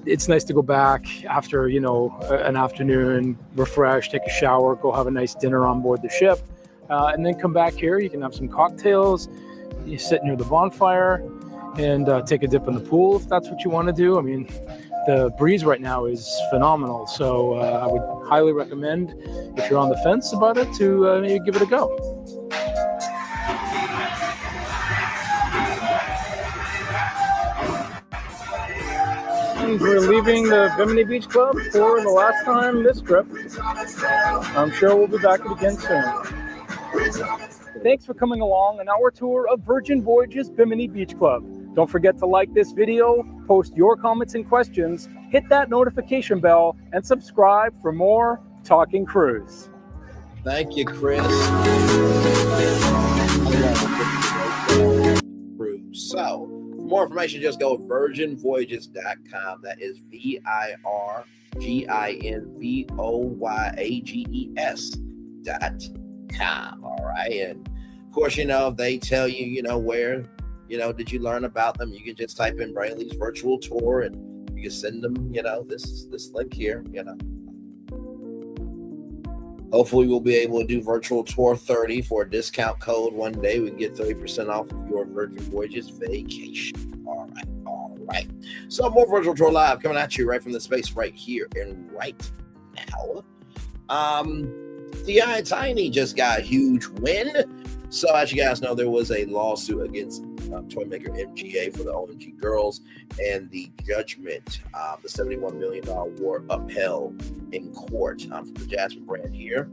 it's nice to go back after, you know, an afternoon, refresh, take a shower, go have a nice dinner on board the ship, and then come back here. You can have some cocktails. You sit near the bonfire and take a dip in the pool if that's what you want to do. I mean, the breeze right now is phenomenal, so I would highly recommend, if you're on the fence about it, to give it a go. means we're leaving the Bimini Beach Club for the last time this trip. I'm sure we'll be back again soon. Thanks for coming along on our tour of Virgin Voyages Bimini Beach Club. Don't forget to like this video, post your comments and questions, hit that notification bell, and subscribe for more Talking Cruise. Thank you, Chris. So, for more information, just go to virginvoyages.com. That is VIRGINVOYAGES.com. All right. And of course, if they tell you, where, did you learn about them? You can just type in Brainley's virtual tour and you can send them, this link here, Hopefully we'll be able to do virtual tour 30 for a discount code one day. We can get 30% off of your Virgin Voyages vacation. All right. So more virtual tour live coming at you right from the space right here and right now. T.I. and Tiny just got a huge win. So as you guys know, there was a lawsuit against toy maker MGA for the OMG girls, and the judgment, the $71 million award, upheld in court for the Jasmine brand here.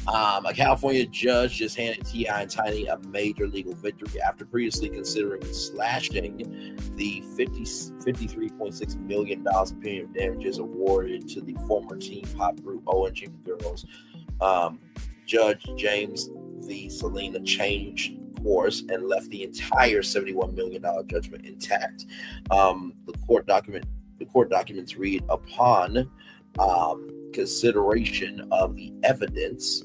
A California judge just handed T.I. and Tiny a major legal victory after previously considering slashing the $53.6 million in punitive damages awarded to the former teen pop group OMG girls. Judge James V. Selena changed course and left the entire $71 million judgment intact. The court documents read, upon consideration of the evidence,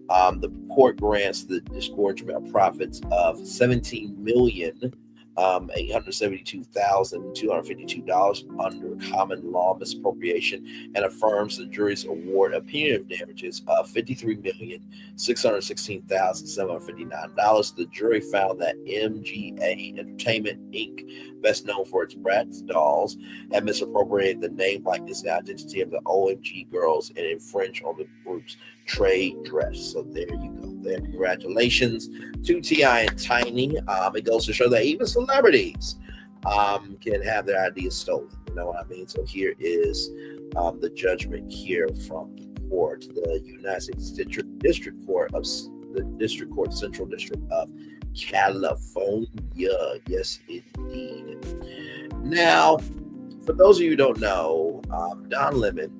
the court grants the disgorgement of profits of $17,872,252 under common law misappropriation, and affirms the jury's award of punitive damages of $53,616,759. The jury found that MGA Entertainment Inc., best known for its Bratz dolls, had misappropriated the name, likeness, and identity of the OMG girls and infringed on the group's trade dress. So there you go. There, congratulations to T.I. and Tiny. It goes to show that even celebrities can have their ideas stolen. You know what I mean? So here is the judgment here from the court, the United States District Court of the District Court, Central District of California. Yes, indeed. Now, for those of you who don't know, Don Lemon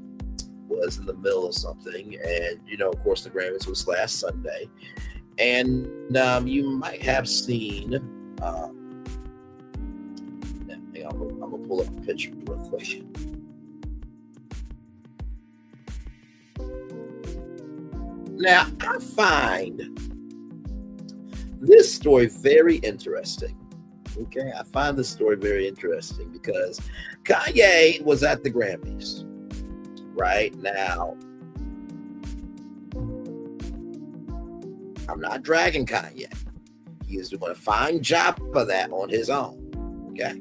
was in the middle of something, and of course the Grammys was last Sunday, and you might have seen I'm gonna pull up a picture real quick. Now, I find this story very interesting. Okay, I find this story very interesting because Kanye was at the Grammys. Right now, I'm not dragging Kanye. He is doing a fine job of that on his own. Okay.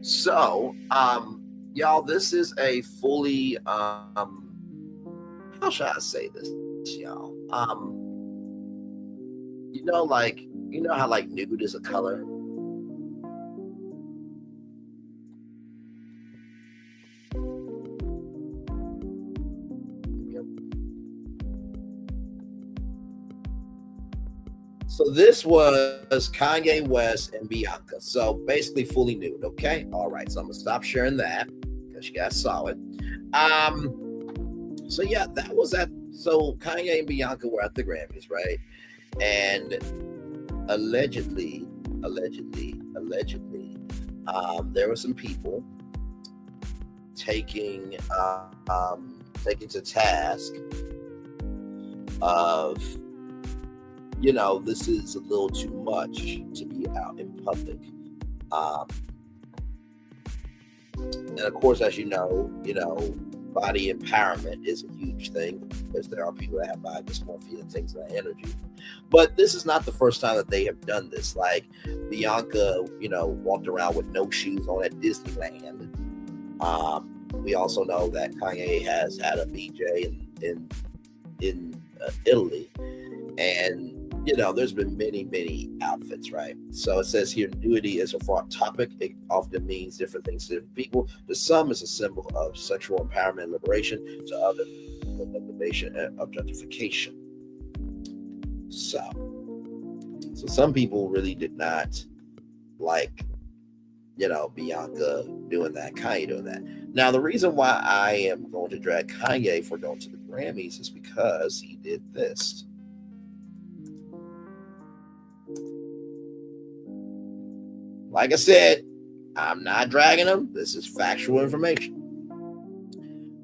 So, y'all, this is a fully, how should I say this, y'all? How nude is a color? So this was Kanye West and Bianca. So basically fully nude, okay? All right, so I'm going to stop sharing that because you guys saw it. So yeah, that was that. So Kanye and Bianca were at the Grammys, right? And allegedly, there were some people taking to task of, this is a little too much to be out in public. And of course, as you know, body empowerment is a huge thing, because there are people that have body dysmorphia and things of that energy. But this is not the first time that they have done this. Like Bianca, walked around with no shoes on at Disneyland. We also know that Kanye has had a BJ in Italy, and there's been many outfits, right? So it says here, nudity is a fraught topic. It often means different things to different people. To some, it's a symbol of sexual empowerment and liberation. To others, manipulation and objectification. So some people really did not like, Bianca doing that, Kanye doing that. Now, the reason why I am going to drag Kanye for going to the Grammys is because he did this. Like I said, I'm not dragging him. This is factual information.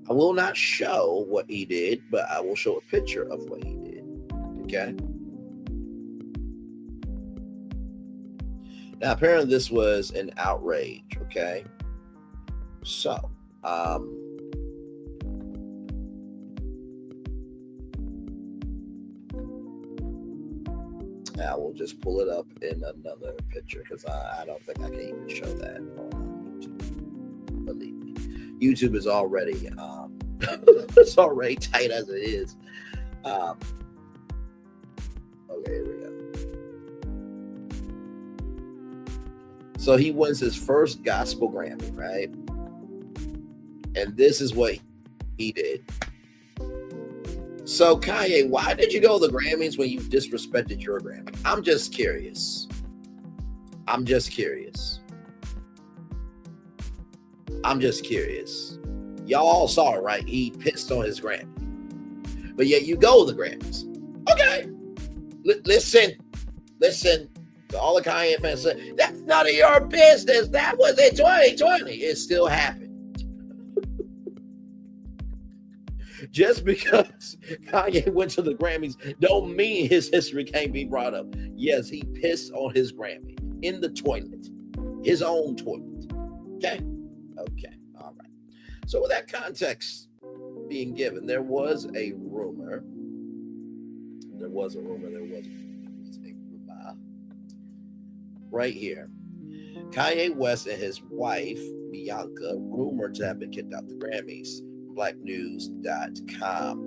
I will not show what he did, but I will show a picture of what he did. Okay? Now, apparently this was an outrage, okay? So, I will just pull it up in another picture, because I don't think I can even show that on YouTube. Believe me. YouTube is already it's already tight as it is. Okay, here we go. So he wins his first gospel Grammy, right? And this is what he did. So Kanye, why did you go to the Grammys when you disrespected your Grammy? I'm just curious. Y'all all saw it, right? He pissed on his Grammy. But yet you go to the Grammys. Okay. Listen. To all the Kanye fans say, that's none of your business. That was in 2020. It still happened. Just because Kanye went to the Grammys don't mean his history can't be brought up. Yes, he pissed on his Grammy in the toilet. His own toilet. Okay? Okay. All right. So with that context being given, there was a rumor. Right here. Kanye West and his wife, Bianca, rumored to have been kicked out the Grammys. BlackNews.com.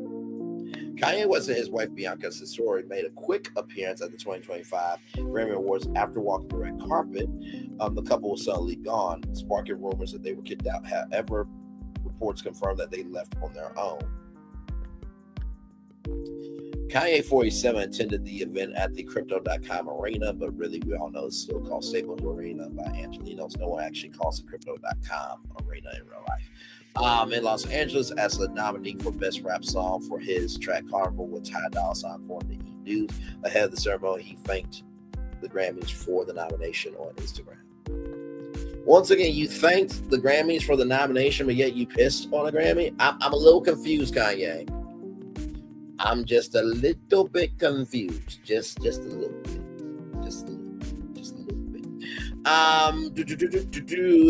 Kanye West and his wife, Bianca Cesori, made a quick appearance at the 2025 Grammy Awards after walking the red carpet. The couple was suddenly gone, sparking rumors that they were kicked out. However, reports confirmed that they left on their own. Kanye 47 attended the event at the Crypto.com arena, but really we all know it's still called Staples Arena by Angelinos. No one actually calls it Crypto.com arena in real life. In Los Angeles as a nominee for Best Rap Song for his track Carnival with Ty Dolla $ign, according to E! News. Ahead of the ceremony, he thanked the Grammys for the nomination on Instagram. Once again, you thanked the Grammys for the nomination, but yet you pissed on a Grammy? I'm a little confused, Kanye. I'm just a little bit confused. Just a little bit.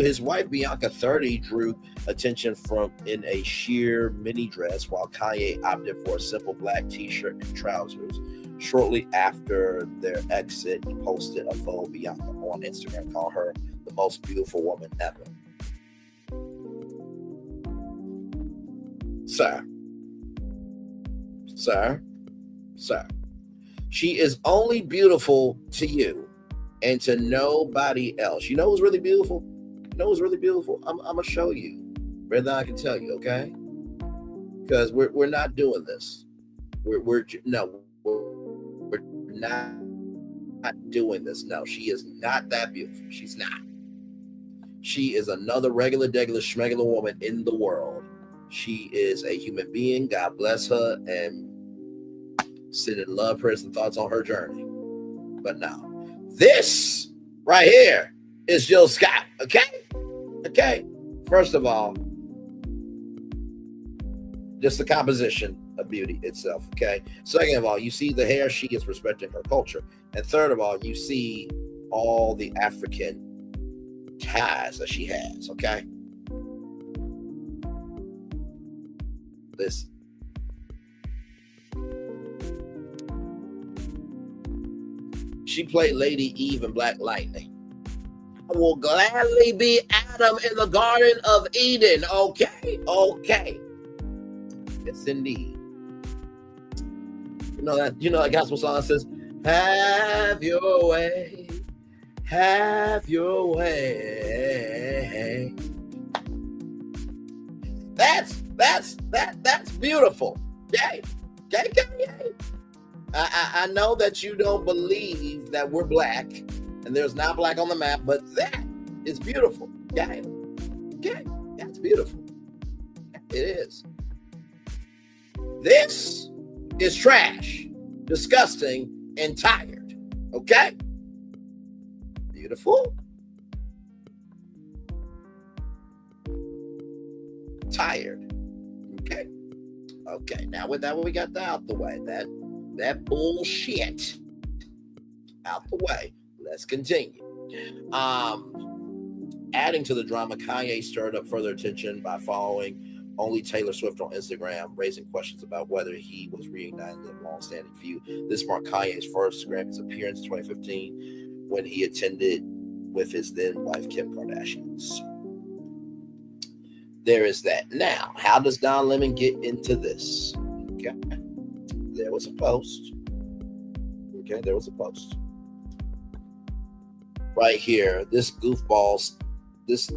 His wife Bianca 30 drew attention from in a sheer mini dress, while Kanye opted for a simple black t-shirt and trousers. Shortly after their exit, he posted a photo of Bianca on Instagram, calling her the most beautiful woman ever. Sir, she is only beautiful to you and to nobody else. You know who's really beautiful? I'm gonna show you. Better than I can tell you, okay? Because we're not doing this. We're not doing this. No, she is not that beautiful. She's not. She is another regular schmegular woman in the world. She is a human being. God bless her, and sending love, prayers, and thoughts on her journey. But now, this right here is Jill Scott. Okay. First of all, just the composition of beauty itself. Okay. Second of all, you see the hair. She is respecting her culture. And third of all, you see all the African ties that she has. Okay. Listen. She played Lady Eve in Black Lightning. I will gladly be Adam in the Garden of Eden. Okay. Yes, indeed. You know that gospel song that says, "Have your way, have your way." That's beautiful. Okay. I know that you don't believe that we're black and there's not black on the map, but that is beautiful. Okay, that's beautiful. It is. This is trash, disgusting, and tired. Okay? Beautiful. Tired. Okay. Now with that, we got that out the way. That bullshit out the way. Let's continue. Adding to the drama, Kanye stirred up further attention by following only Taylor Swift on Instagram, raising questions about whether he was reigniting the long-standing feud. This marked Kanye's first Grammys appearance in 2015 when he attended with his then-wife Kim Kardashian. There is that. Now, how does Don Lemon get into this? Okay. There was a post. Right here, this goofball, this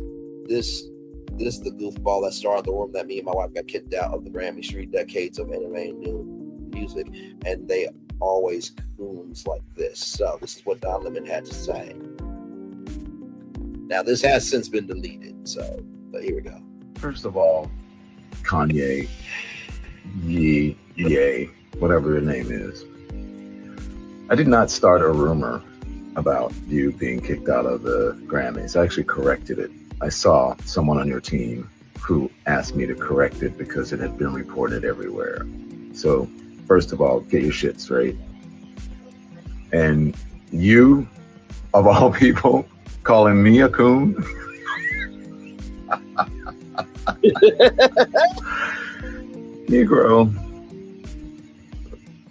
the goofball that started the rumor that me and my wife got kicked out of the Grammy 3 decades of innovating new music, and they always coons like this. So this is what Don Lemon had to say. Now this has since been deleted, but here we go. First of all, Kanye, Ye, whatever your name is, I did not start a rumor about you being kicked out of the Grammys. I actually corrected it. I saw someone on your team who asked me to correct it because it had been reported everywhere. So first of all, get your shit straight. And you, of all people, calling me a coon? Negro,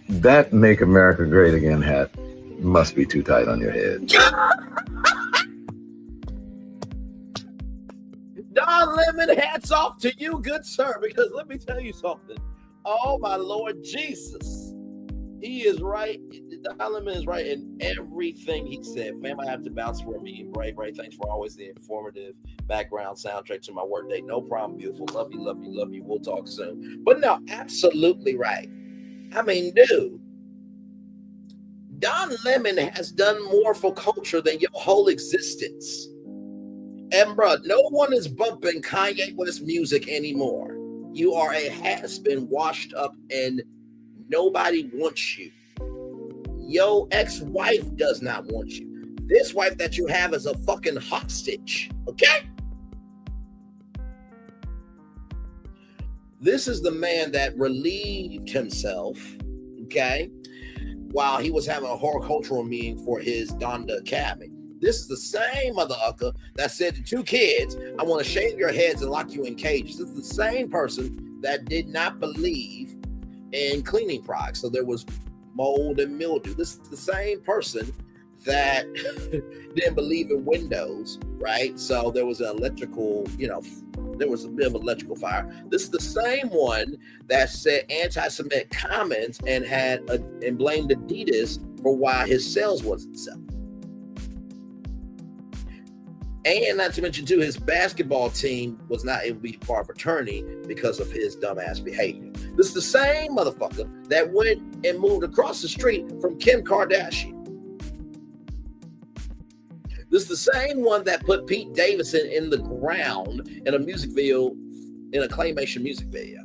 that Make America Great Again hat must be too tight on your head. Don Lemon, hats off to you, good sir, because let me tell you something. Oh, my Lord Jesus. He is right. Don Lemon is right in everything he said. Fam, I have to bounce for a meeting. Bray, thanks for always the informative background soundtrack to my workday. No problem, beautiful. Love you. We'll talk soon. But no, absolutely right. I mean, dude, Don Lemon has done more for culture than your whole existence. And bro, no one is bumping Kanye West music anymore. You are a has-been, washed up, and nobody wants you. Your ex-wife does not want you. This wife that you have is a fucking hostage, okay? This is the man that relieved himself, okay, while he was having a horticultural meeting for his Donda Academy. This is the same mother ucker that said to 2 kids, I want to shave your heads and lock you in cages. This is the same person that did not believe in cleaning products. So there was mold and mildew. This is the same person that didn't believe in windows, right? So there was an electrical, there was a bit of electrical fire. This is the same one that said anti-Semitic comments and and blamed Adidas for why his sales wasn't selling. And not to mention, too, his basketball team was not able to be part of a fraternity because of his dumbass behavior. This is the same motherfucker that went and moved across the street from Kim Kardashian. This is the same one that put Pete Davidson in the ground in a music video, in a claymation music video.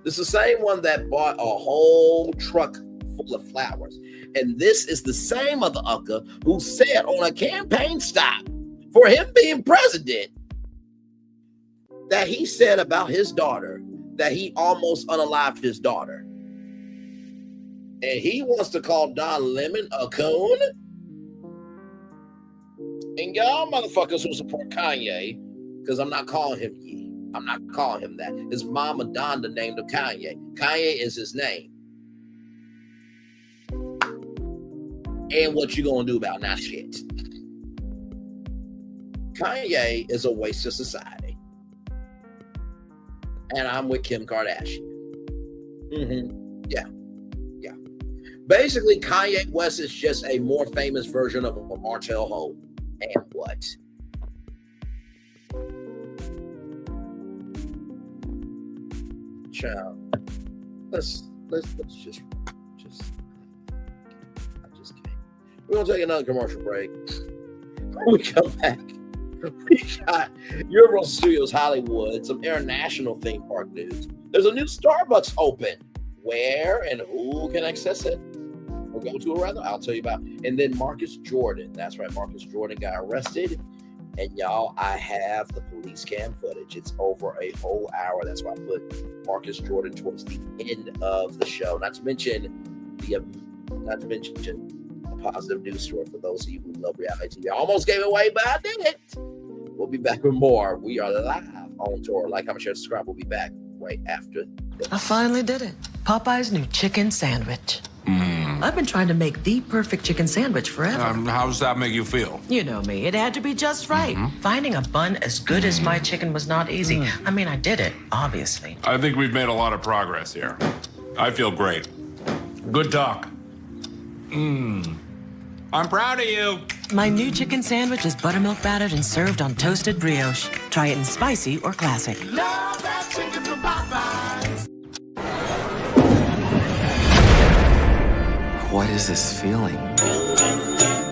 This is the same one that bought a whole truck full of flowers. And this is the same other ucker who said on a campaign stop for him being president that he said about his daughter that he almost unalived his daughter. And he wants to call Don Lemon a coon? And y'all motherfuckers who support Kanye, because I'm not calling him Ye. I'm not calling him that. His mama Donda named him Kanye. Kanye is his name. And what you gonna do about that shit? Kanye is a waste of society. And I'm with Kim Kardashian. Yeah. Basically, Kanye West is just a more famous version of a Martell Holt. And what? Child, let's just I just can't. We're gonna take another commercial break. When we come back, we got Universal Studios Hollywood, some international theme park news. There's a new Starbucks open. Where and who can access it? Or go to it rather, I'll tell you about. And then Marcus Jordan. That's right, Marcus Jordan got arrested. And y'all, I have the police cam footage. It's over a whole hour. That's why I put Marcus Jordan towards the end of the show. Not to mention a positive news story for those of you who love reality TV. I almost gave it away, but I did it. We'll be back with more. We are live on tour. Like, comment, share, subscribe. We'll be back right after this. I finally did it. Popeye's new chicken sandwich. I've been trying to make the perfect chicken sandwich forever. How does that make you feel? You know me. It had to be just right. Finding a bun as good as my chicken was not easy. I mean, I did it, obviously. I think we've made a lot of progress here. I feel great. Good talk. I'm proud of you. My new chicken sandwich is buttermilk battered and served on toasted brioche. Try it in spicy or classic. Love that chicken from Popeyes. What is this feeling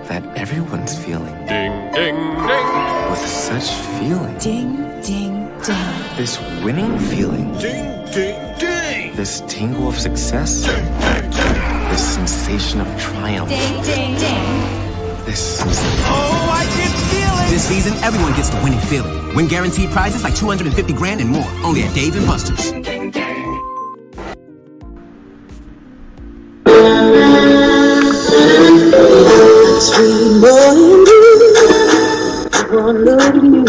that everyone's feeling? Ding, ding, ding. With such feeling. Ding, ding, ding. This winning feeling. Ding, ding, ding. This tingle of success. This sensation of triumph. Ding, ding, ding. This sensation. Oh, I can feel it! This season, everyone gets the winning feeling. Win guaranteed prizes like $250 grand and more. Only at Dave & Buster's. Sweet boy and blue, one look at you,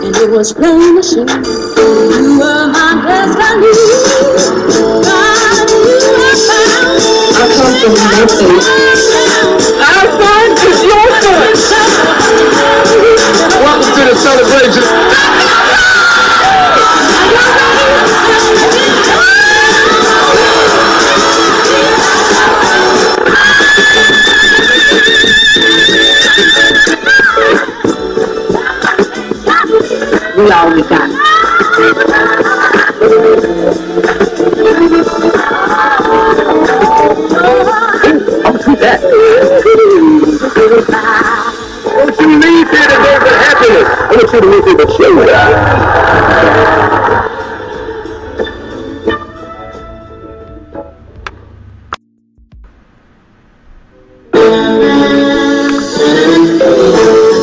and it was plain to see you were my destiny. I come from your face. Our fun is your fun. Welcome to the celebration. We all we got. I'll do that. Don't you leave here to go for happiness. I want you to leave here to show that.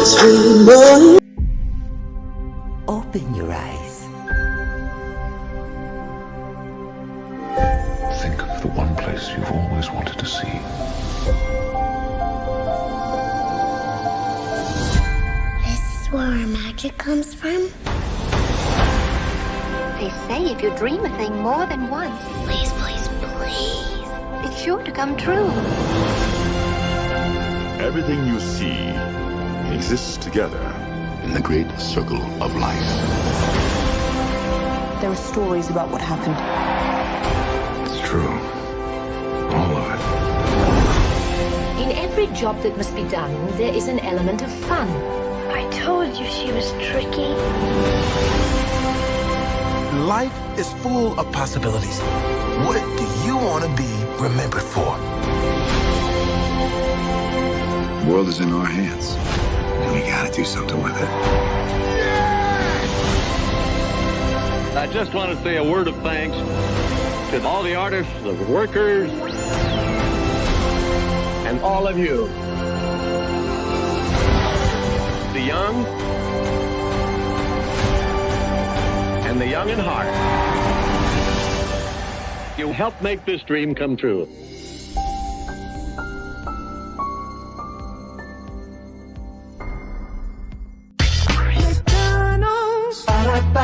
Sweet boy. Open your eyes. Think of the one place you've always wanted to see. This is where our magic comes from? They say if you dream a thing more than once, Please, please, please. it's sure to come true. Everything you see exists together in the great circle of life. There are stories about what happened. It's true. All of it. In every job that must be done, there is an element of fun. I told you she was tricky. Life is full of possibilities. What do you want to be remembered for? The world is in our hands, and we gotta do something with it. I just want to say a word of thanks to all the artists, the workers, and all of you. The young and the young in heart. You helped make this dream come true.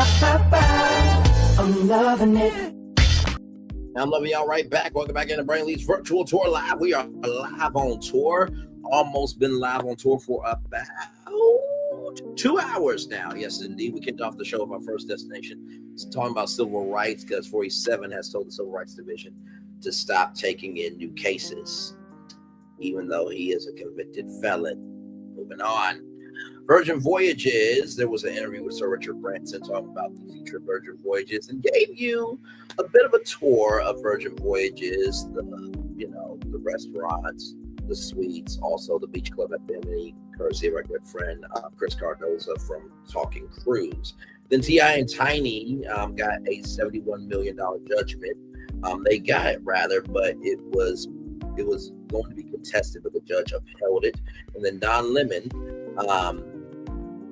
I'm loving it. I'm loving y'all right back. Welcome back into Brain Lead's virtual tour live. We are live on tour. Almost been live on tour for about 2 hours now. Yes, indeed. We kicked off the show with our first destination. It's talking about civil rights because 47 has told the Civil Rights Division to stop taking in new cases, even though he is a convicted felon. Moving on. Virgin Voyages, there was an interview with Sir Richard Branson talking about the future of Virgin Voyages and gave you a bit of a tour of Virgin Voyages, the restaurants, the suites, also the beach club at Bimini, courtesy of our good friend Chris Cardoza from Talking Cruise. Then T.I. and Tiny got a $71 million judgment. They got it rather, but it was going to be contested, but the judge upheld it. And then Don Lemon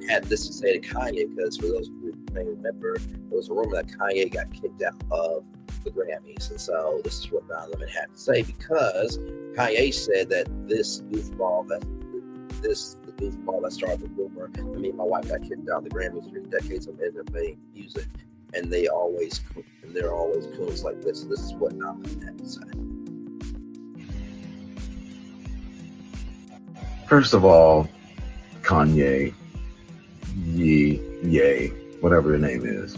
had this to say to Kanye, because for those who may remember, there was a rumor that Kanye got kicked out of the Grammys. And so this is what Don Lemon had to say, because Kanye said that the goofball that started the rumor, I mean, my wife got kicked out of the Grammys 3 decades of entertainment music, and they're always coons like this. This is what Don Lemon had to say. First of all, Kanye, Ye, whatever your name is,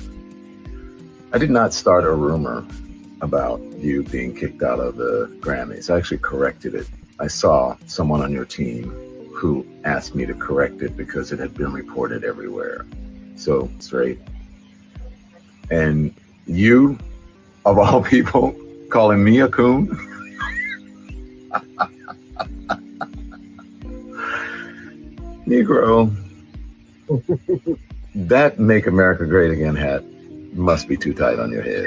I did not start a rumor about you being kicked out of the Grammys. I actually corrected it. I saw someone on your team who asked me to correct it because it had been reported everywhere. So straight. And you, of all people, calling me a coon? Negro, that Make America Great Again hat must be too tight on your head.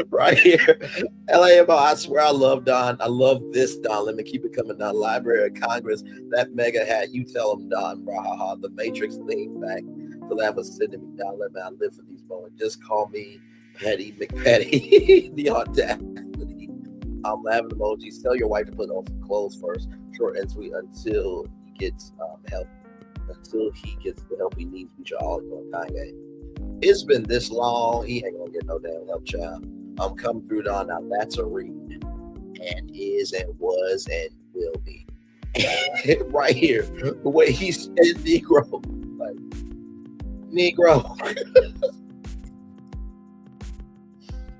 Right here. LAMO, I swear I love Don. I love this Don. Let me keep it coming, Don. Library of Congress, that mega hat. You tell him, Don. Brahaha. The Matrix lean back to laugh and sit me down. Let me, I live for these moments. Just call me Petty McPetty. The audacity. I'm laughing emojis. Tell your wife to put on some clothes first, short and sweet, until he gets help. Until he gets the help he needs. We should all go Kanye. It's been this long. He ain't gonna get no damn help, child. I'm coming through, Don. Now that's a read, and is and was and will be. Right here, the way he said Negro, like Negro.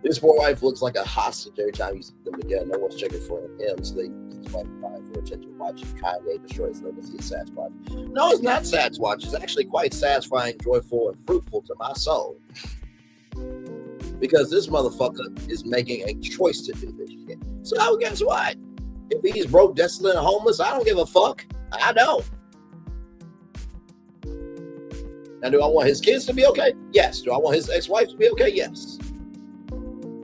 This poor wife looks like a hostage every time you see them again. No one's checking for him, so they just might buy for attention watching Kanye destroy his legacy of Sasquatch. No, it's not Sasquatch. It's actually quite satisfying, joyful, and fruitful to my soul. Because this motherfucker is making a choice to do this shit. So guess what? If he's broke, desolate, and homeless, I don't give a fuck. I don't. Now, do I want his kids to be okay? Yes. Do I want his ex-wife to be okay? Yes.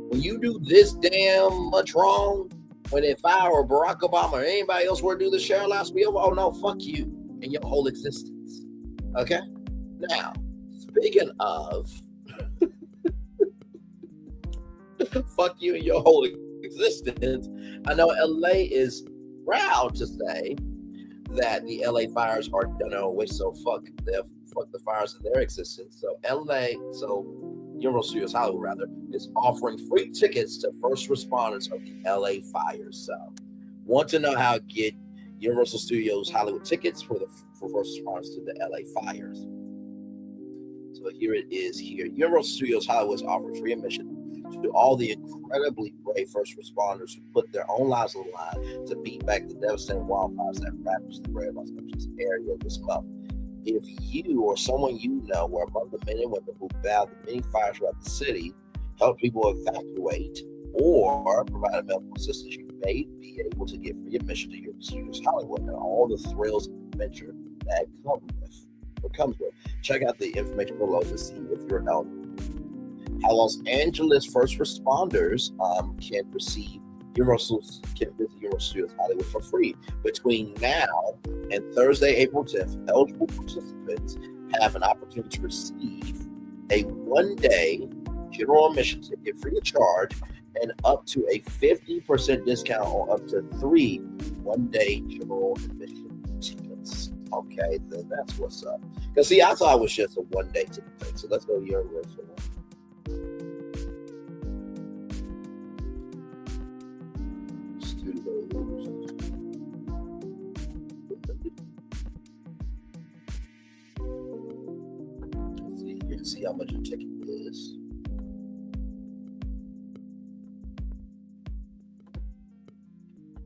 When you do this damn much wrong, when if I or Barack Obama or anybody else were to do this, Cheryl House be over, oh no, fuck you and your whole existence. Okay? Now, speaking of fuck you and your whole existence, I know LA is proud to say that the LA fires are done away, so fuck the fires in their existence. So Universal Studios Hollywood rather is offering free tickets to first responders of the LA fires. So want to know how to get Universal Studios Hollywood tickets for first responders to the LA fires. So here it is here. Universal Studios Hollywood is offering free admission to all the incredibly brave first responders who put their own lives on the line to beat back the devastating wildfires that ravaged the greater Los Angeles area this month. If you or someone you know were among the men and women who battled the many fires throughout the city, helped people evacuate, or provided medical assistance, you may be able to get free admission to your Studios Hollywood and all the thrills and adventure that comes with. Check out the information below to see if you're eligible. How Los Angeles first responders can visit Universal Studios Hollywood for free. Between now and Thursday, April 10th, eligible participants have an opportunity to receive a one-day general admission ticket free of charge and up to a 50% discount on up to 3 one-day general admission tickets. Okay, then that's what's up. Because see, I thought it was just a one-day ticket thing. So let's go Universal. See how much a ticket is.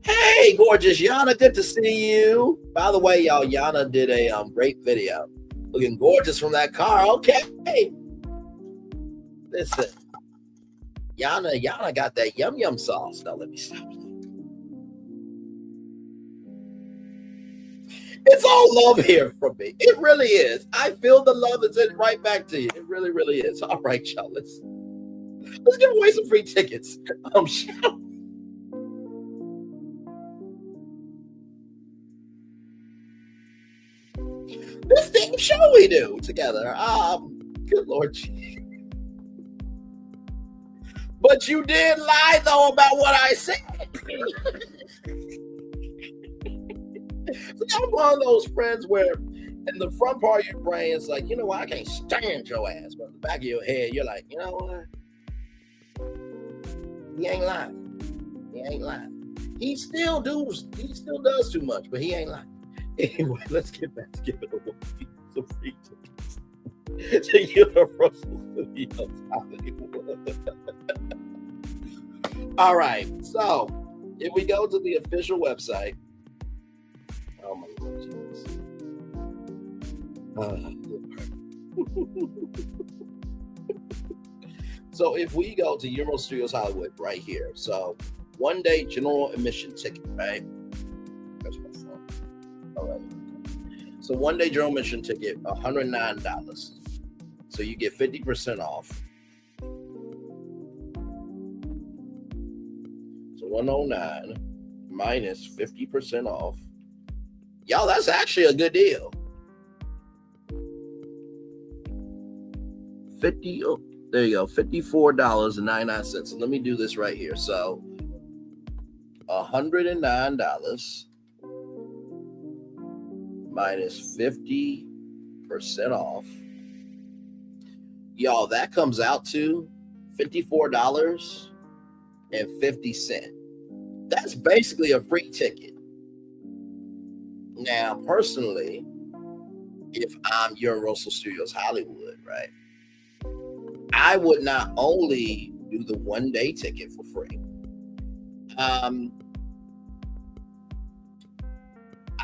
Hey, gorgeous Yana, good to see you. By the way, y'all, Yana did a great video, looking gorgeous from that car. Okay, listen, Yana got that yum sauce. Now let me stop. It's all love here from me. It really is. I feel the love is in right back to you. It really, really is. All right, y'all. Let's give away some free tickets. This damn show we do together. Good Lord. But you did lie though about what I said. See, I'm one of those friends where in the front part of your brain is like, you know what, I can't stand your ass. But in the back of your head, you're like, you know what? He ain't lying. He ain't lying. He still does too much, but he ain't lying. Anyway, let's get back to giving away some free tickets to Universal Studios Hollywood. All right, so if we go to the official website, oh my Lord Jesus. So if we go to Universal Studios Hollywood right here, so 1 day general admission ticket, right? That's my phone. All right. So 1 day general admission ticket, $109. So you get 50% off. So 109 minus 50% off. Y'all, that's actually a good deal. There you go, $54.99. So let me do this right here. So $109 minus 50% off. Y'all, that comes out to $54.50. That's basically a free ticket. Now, personally, if I'm Universal Studios Hollywood, right, I would not only do the 1 day ticket for free, I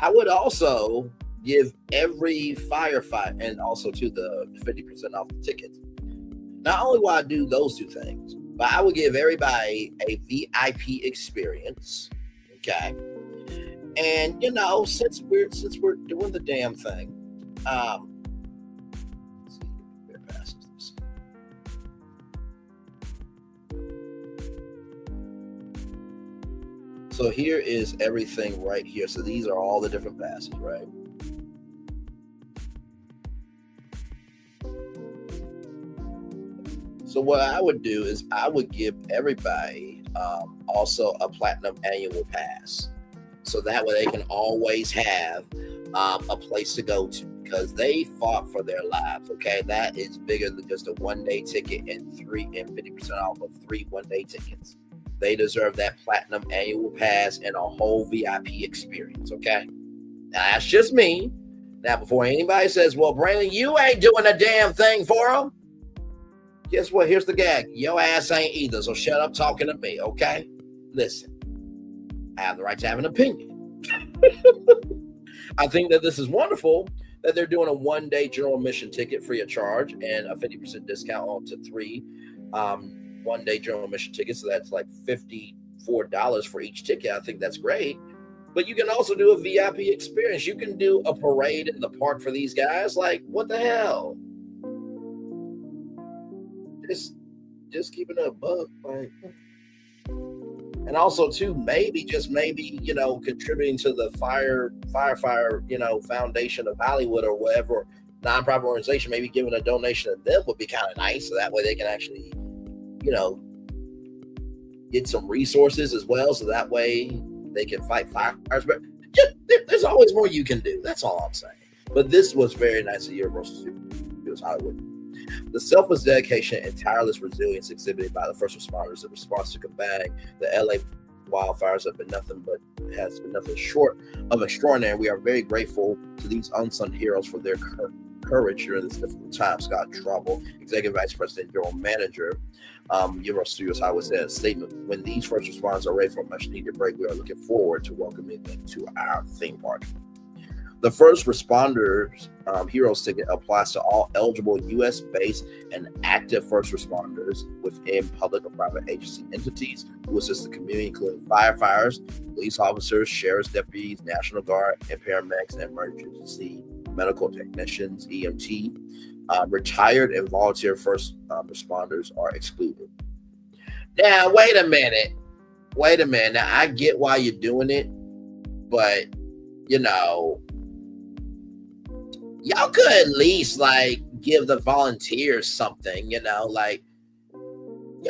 would also give every firefighter and also to the 50% off the tickets. Not only will I do those two things, but I would give everybody a VIP experience. Okay. And you know, since we're doing the damn thing, let's see, where passes this. So here is everything right here. So these are all the different passes, right? So what I would do is I would give everybody also a platinum annual pass. So that way they can always have a place to go to because they fought for their lives. Okay, that is bigger than just a 1 day ticket and 50% off of 3 1 day tickets. They deserve that platinum annual pass and a whole VIP experience. Okay, now that's just me. Now before anybody says, "Well, Brandon, you ain't doing a damn thing for them," guess what? Here's the gag: your ass ain't either. So shut up talking to me. Okay, listen. I have the right to have an opinion. I think that this is wonderful that they're doing a 1 day general admission ticket free of charge and a 50% discount on to 3 1 day general admission tickets. So that's like $54 for each ticket. I think that's great. But you can also do a VIP experience. You can do a parade in the park for these guys. Like, what the hell? Just keeping it a buck, like. And also, too, maybe, you know, contributing to the firefighter, you know, Foundation of Hollywood or whatever nonprofit organization, maybe giving a donation to them would be kind of nice. So that way they can actually, you know, get some resources as well. So that way they can fight fires. But There's always more you can do. That's all I'm saying. But this was very nice at Universal Studios Hollywood. The selfless dedication and tireless resilience exhibited by the first responders in response to combating the LA wildfires has been nothing short of extraordinary. We are very grateful to these unsung heroes for their courage during this difficult time. Scott Trouble, Executive Vice President, General Manager, Universal Studios Hollywood, said in a statement, when these first responders are ready for a much needed break, we are looking forward to welcoming them to our theme park. The first responders heroes ticket applies to all eligible U.S.-based and active first responders within public or private agency entities who assist the community, including firefighters, police officers, sheriff's deputies, National Guard, and paramedics and emergency medical technicians, EMT. Retired and volunteer first responders are excluded. Now, wait a minute. Now, I get why you're doing it, but, y'all could at least give the volunteers something, y'all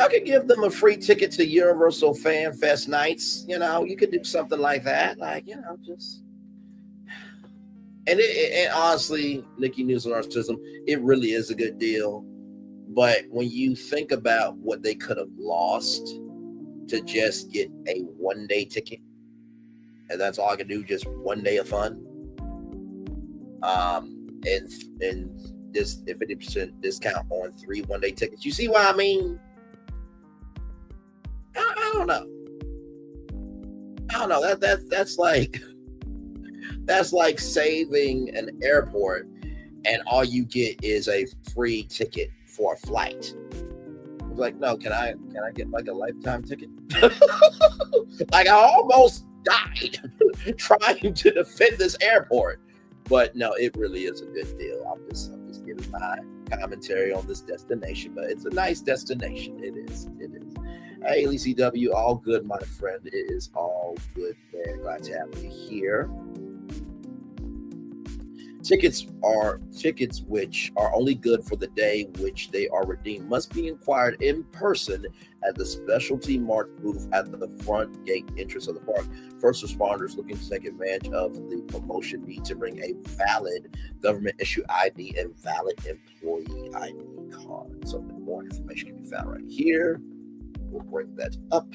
could give them a free ticket to Universal Fan Fest nights, you could do something like that, just. And honestly, Nikki News and Narcissism, it really is a good deal. But when you think about what they could have lost to just get a one-day ticket, and that's all I can do, just one day of fun, and this 50% discount on 3 one-day tickets. You see what I mean? I don't know. That's like saving an airport and all you get is a free ticket for a flight. No, can I get a lifetime ticket? I almost died trying to defend this airport. But no, it really is a good deal. I'm just giving my commentary on this destination, but it's a nice destination. It is. Hey, LCW, all good, my friend. It is all good, man. Glad to have you here. Tickets which are only good for the day which they are redeemed must be acquired in person at the specialty marked booth at the front gate entrance of the park. First responders looking to take advantage of the promotion need to bring a valid government issue ID and valid employee ID card. So more information can be found right here. We'll bring that up.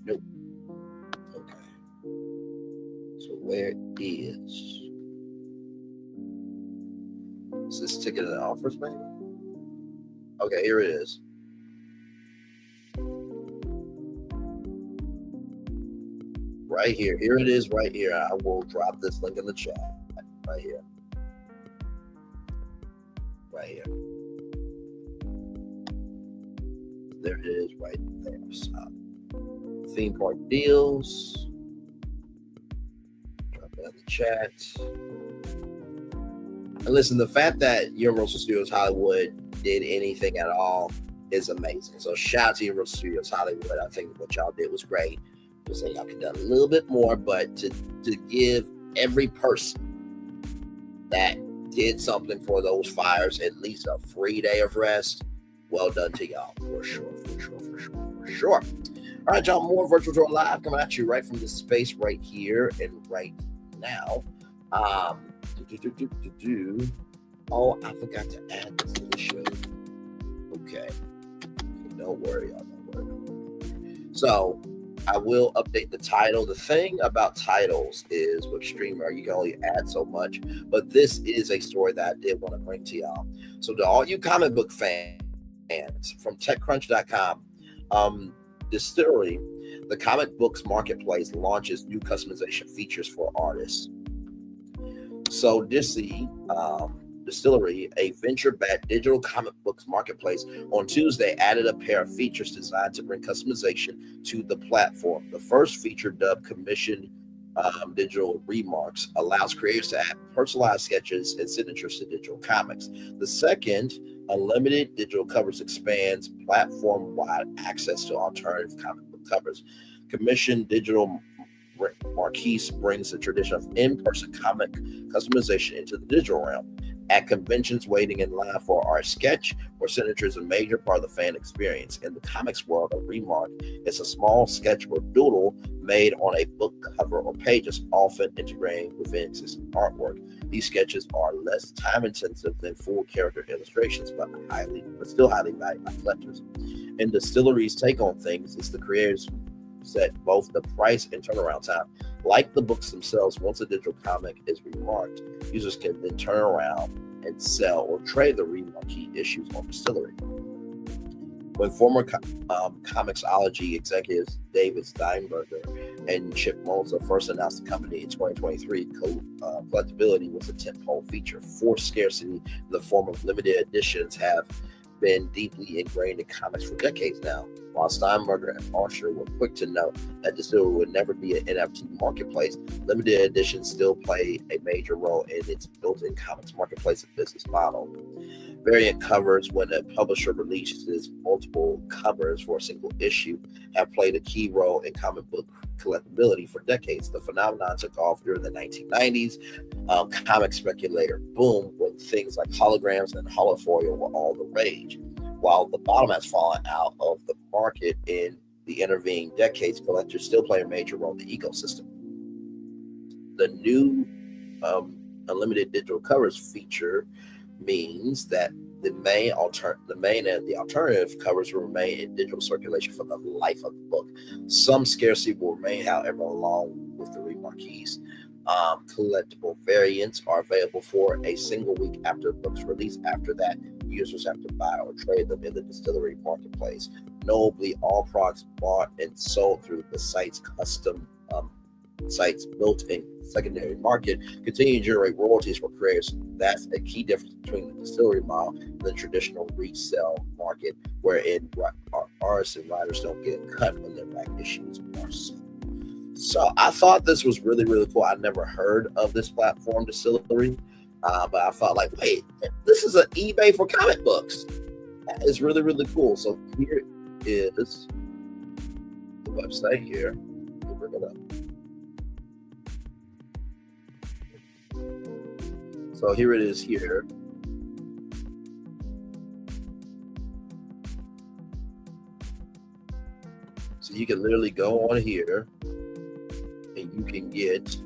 Nope. Okay. So where is this ticket and offers, maybe? Okay, here it is. Right here. Here it is right here. I will drop this link in the chat. Right here. Right here. There it is right there. So, theme park deals. Drop that in the chat. And listen, the fact that Universal Studios Hollywood did anything at all is amazing. So shout out to Universal Studios Hollywood. I think what y'all did was great. Just say y'all could have done a little bit more, but to give every person that did something for those fires at least a free day of rest, well done to y'all, for sure. All right, y'all, more Virtual Tour Live coming at you right from this space right here and right now. Oh, I forgot to add this to the show. Okay. Don't worry, y'all. Don't worry. So, I will update the title. The thing about titles is with Streamer, you can only add so much. But this is a story that I did want to bring to y'all. So, to all you comic book fans from TechCrunch.com, Distillery, the comic books marketplace, launches new customization features for artists. So Distillery, a venture-backed digital comic books marketplace, on Tuesday added a pair of features designed to bring customization to the platform. The first feature, dubbed Commission digital remarks allows creators to add personalized sketches and signatures to digital comics. The second, unlimited digital covers, expands platform-wide access to alternative comic book covers. Commissioned digital marquise brings the tradition of in-person comic customization into the digital realm. At conventions, waiting in line for our sketch or signature is a major part of the fan experience. In the comics world, a remark is a small sketch or doodle made on a book cover or pages, often integrating within existing artwork. These sketches are less time-intensive than full character illustrations, but still highly valued by collectors. And DSTLRY's take on things is the creators set both the price and turnaround time. Like the books themselves, once a digital comic is remarked, users can then turn around and sell or trade the remarquee issues on DSTLRY. When former Comixology executives David Steinberger and Chip Moza first announced the company in 2023, collectability was a tentpole feature. Forced scarcity in the form of limited editions have been deeply ingrained in comics for decades now. While Steinberger and Marshall were quick to note that DSTLRY would never be an NFT marketplace, limited editions still play a major role in its built-in comics marketplace business model. Variant covers, when a publisher releases multiple covers for a single issue, have played a key role in comic book collectability for decades. The phenomenon took off during the 1990s. Comic speculator boom when things like holograms and holofoil were all the rage. While the bottom has fallen out of the market in the intervening decades, collectors still play a major role in the ecosystem. The new unlimited digital covers feature means that the main and the alternative covers will remain in digital circulation for the life of the book. Some scarcity will remain, however, along with the remarquees. Collectible variants are available for a single week after the book's release. After that, users have to buy or trade them in the DSTLRY marketplace. Notably, all products bought and sold through the site's custom sites built-in secondary market continue to generate royalties for creators. That's a key difference between the DSTLRY model and the traditional resale market, wherein artists and writers don't get cut when their back issues are sold. So I thought this was really, really cool. I never heard of this platform, DSTLRY, but I felt like, wait, this is an eBay for comic books. That is really, really cool. So here is the website here. We'll bring it up. So here it is here. So you can literally go on here and you can get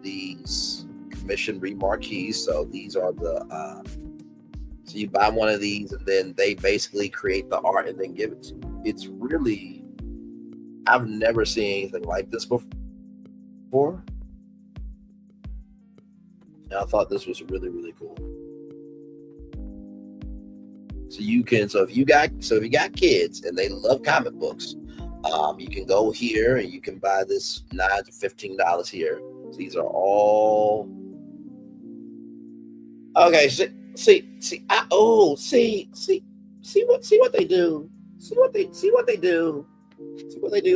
these commission remarquees. So these are the, so you buy one of these and then they basically create the art and then give it to you. It's really, I've never seen anything like this before. And I thought this was really, really cool. So you can, so if you got kids and they love comic books, you can go here and you can buy this $9 to $15 here. So these are all okay. See what they do. See what they do.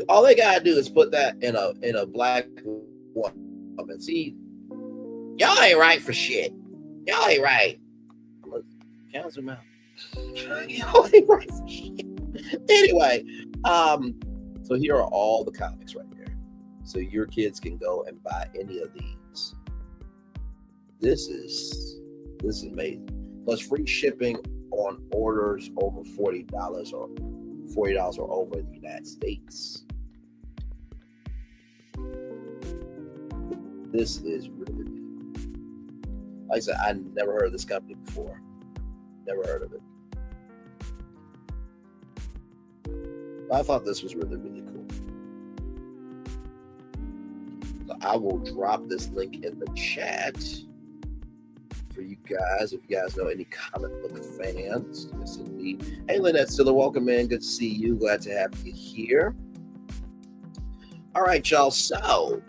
All they gotta do is put that in a black one and see. Y'all ain't right for shit. Y'all ain't right. Can I zoom out? Y'all ain't right for shit. Anyway, so here are all the comics right here. So your kids can go and buy any of these. This is amazing. Plus free shipping on orders over $40 or over in the United States. This is really good. Like I said, I never heard of this company before. Never heard of it. But I thought this was really, really cool. So I will drop this link in the chat for you guys, if you guys know any comic book fans. Yes, indeed. Hey, Lynette Stiller, welcome in. Good to see you. Glad to have you here. All right, y'all. So,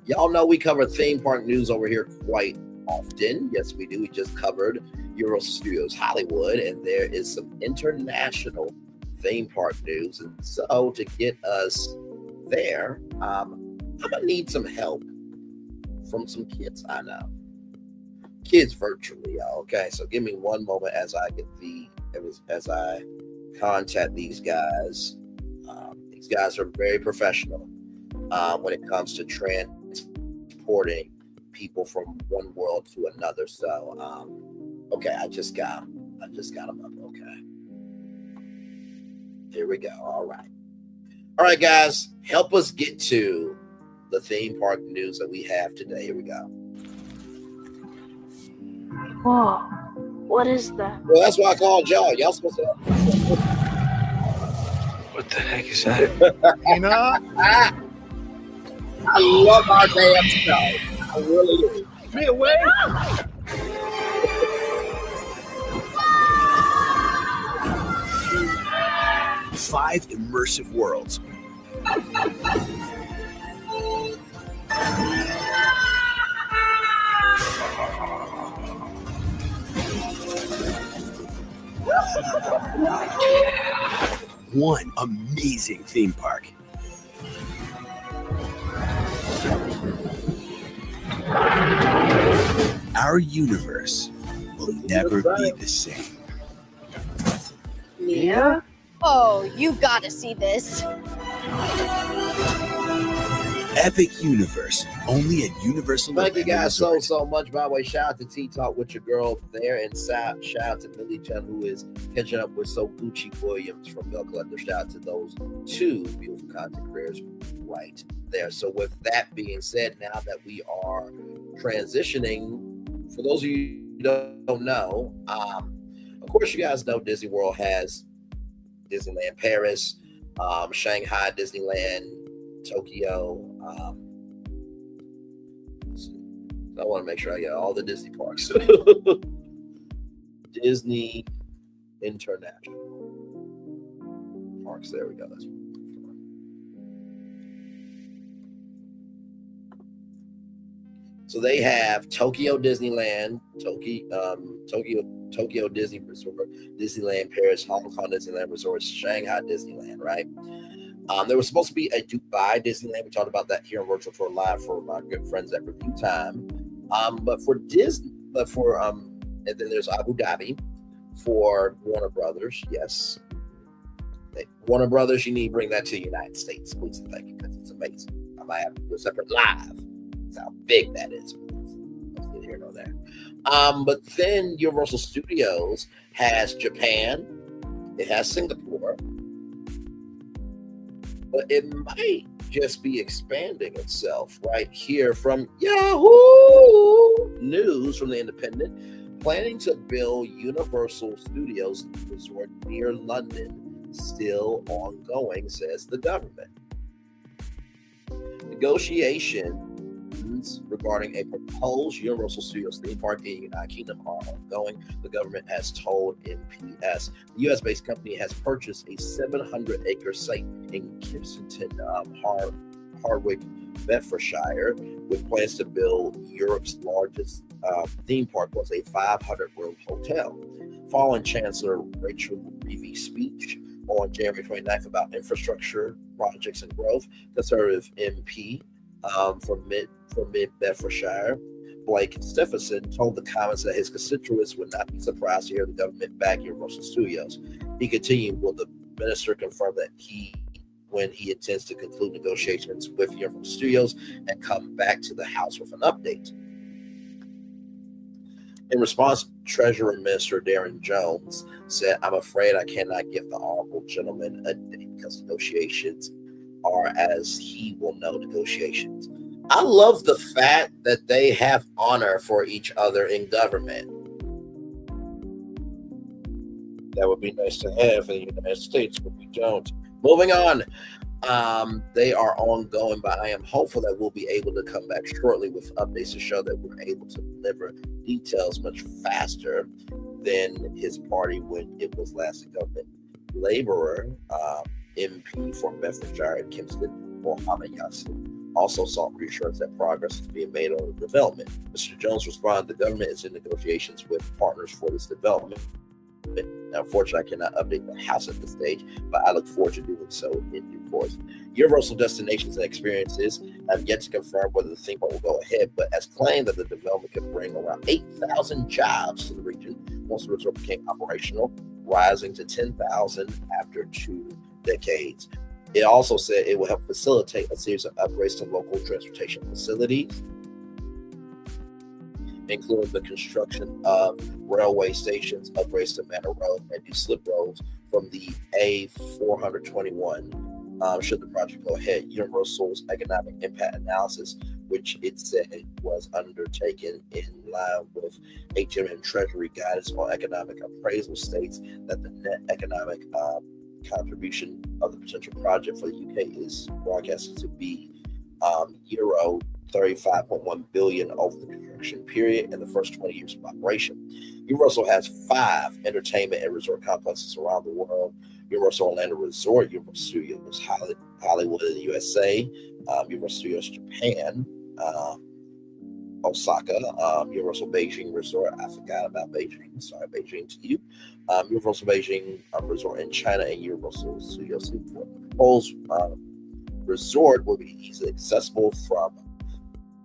y'all know we cover theme park news over here quite often. Yes, we do. We just covered Universal Studios Hollywood, and there is some international theme park news. And so, to get us there, I'm gonna need some help from some kids I know. Kids virtually, y'all. Okay, so give me one moment as I contact these guys. These guys are very professional when it comes to transporting people from one world to another. So, okay, I just got them up. Okay, here we go. All right, guys, help us get to the theme park news that we have today. Here we go. Whoa, what is that? Well, that's why I called y'all. Y'all supposed to. What the heck is that? You know, I love our damn show. I really do. Me away. 5 immersive worlds. One amazing theme park. Our universe will never be the same. Mia? Oh, you gotta see this. Epic Universe, only at Universal. Thank you guys so much. By the way, shout out to Tea Talk with your girl there, and shout out to Millie Chen, who is catching up with So Gucci Williams from Bill Collector. Shout out to those 2 beautiful content creators right there. So with that being said, now that we are transitioning, for those of you who don't know, of course you guys know Disney World has Disneyland Paris, Shanghai Disneyland, Tokyo. I want to make sure I get all the Disney parks. Disney International Parks. There we go. That's so they have Tokyo Disneyland, Tokyo Disney Resort, Disneyland Paris, Hong Kong Disneyland Resort, Shanghai Disneyland, right? There was supposed to be a Dubai Disneyland. We talked about that here on Virtual Tour Live for my good friends at Review Time. But for Disney, and then there's Abu Dhabi for Warner Brothers. Yes, Warner Brothers, you need to bring that to the United States, please and thank you, because it's amazing. I might have to do a separate live. That's how big that is. Let's get here nor there. But then Universal Studios has Japan. It has Singapore. But it might just be expanding itself right here from Yahoo News from the Independent, planning to build Universal Studios Resort near London, still ongoing, says the government. Negotiations regarding a proposed Universal Studios theme park in the United Kingdom are ongoing, the government has told NPS. The US-based company has purchased a 700-acre site in Kensington, Hardwick, Bedfordshire, with plans to build Europe's largest theme park, was a 500-room hotel. Following Chancellor Rachel Reeves' speech on January 29th about infrastructure projects and growth, Conservative MP from Mid-Bedfordshire, Blake Stephenson, told the Commons that his constituents would not be surprised to hear the government back Universal Studios. He continued, will the minister confirm that when he intends to conclude negotiations with Universal Studios and come back to the House with an update? In response, Treasurer Minister Darren Jones said, I'm afraid I cannot give the honorable gentleman a date because negotiations are, as he will know, negotiations. I love the fact that they have honor for each other in government. That would be nice to have in the United States, but we don't. Moving on. They are ongoing, but I am hopeful that we'll be able to come back shortly with updates to show that we're able to deliver details much faster than his party when it was last in government. Laborer, MP for Bedfordshire and Kingston, Mohammed Yassin, also sought reassurance that progress is being made on the development. Mr. Jones responded, the government is in negotiations with partners for this development. Now, unfortunately, I cannot update the House at this stage, but I look forward to doing so in due course. Universal Destinations and Experiences have yet to confirm whether the theme park will go ahead, but has claimed that the development could bring around 8,000 jobs to the region once the resort became operational, rising to 10,000 after 2 decades. It also said it will help facilitate a series of upgrades to local transportation facilities, including the construction of railway stations, upgrades to Manor Road, and new slip roads from the A421. Should the project go ahead, Universal's economic impact analysis, which it said was undertaken in line with HM Treasury guidance on economic appraisal, states that the net economic contribution of the potential project for the UK is broadcasted to be euro 35.1 billion over the construction period in the first 20 years of operation. Universal has 5 entertainment and resort complexes around the world: Universal Orlando Resort, Universal Studios Hollywood in the USA, Universal Studios Japan, Osaka, Universal Beijing Resort. I forgot about Beijing. Sorry, Beijing to you. Universal Beijing Resort in China, and Universal Studios Singapore. The proposed resort will be easily accessible from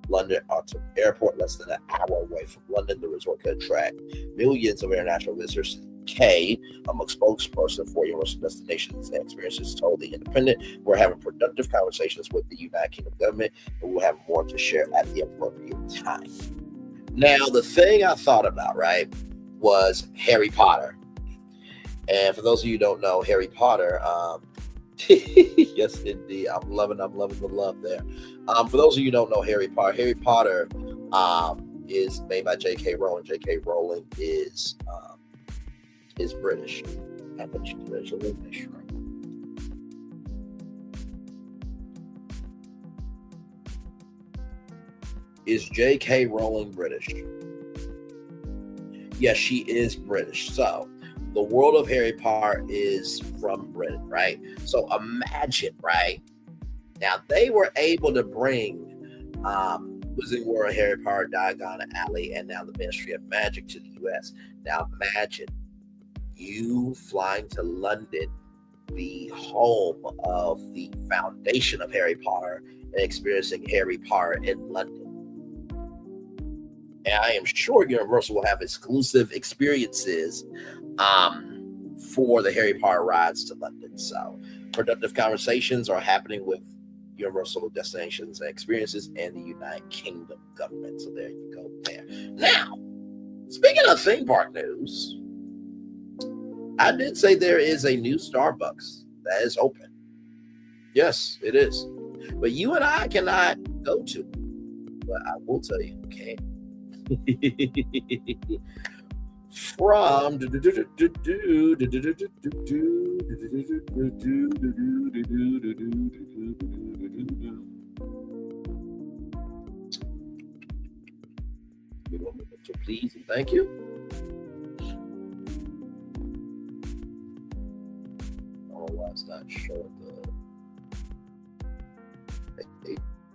London Autumn Airport, less than an hour away from London. The resort could attract millions of international visitors. Kay, a spokesperson for Universal Destinations and Experiences, told The Independent, "We're having productive conversations with the United Kingdom government, and we'll have more to share at the appropriate time." Now, the thing I thought about, right, was Harry Potter. And for those of you who don't know, Harry Potter, yes, indeed, I'm loving the love there. For those of you who don't know Harry Potter is made by J.K. Rowling. J.K. Rowling is British. I bet you British. Let me make sure. Is J.K. Rowling British? Yes, she is British. So the world of Harry Potter is from Britain, right? So imagine, right? Now they were able to bring Wizarding World, Harry Potter, Diagon Alley, and now the Ministry of Magic to the U.S. Now imagine you flying to London, the home of the foundation of Harry Potter, and experiencing Harry Potter in London. And I am sure Universal will have exclusive experiences for the Harry Potter rides to London. So productive conversations are happening with Universal Destinations and Experiences and the United Kingdom government. So there you go there. Now, speaking of theme park news, I did say there is a new Starbucks that is open. Yes, it is. But you and I cannot go to it. But I will tell you, okay. From so please and thank you. Oh, why it's not showing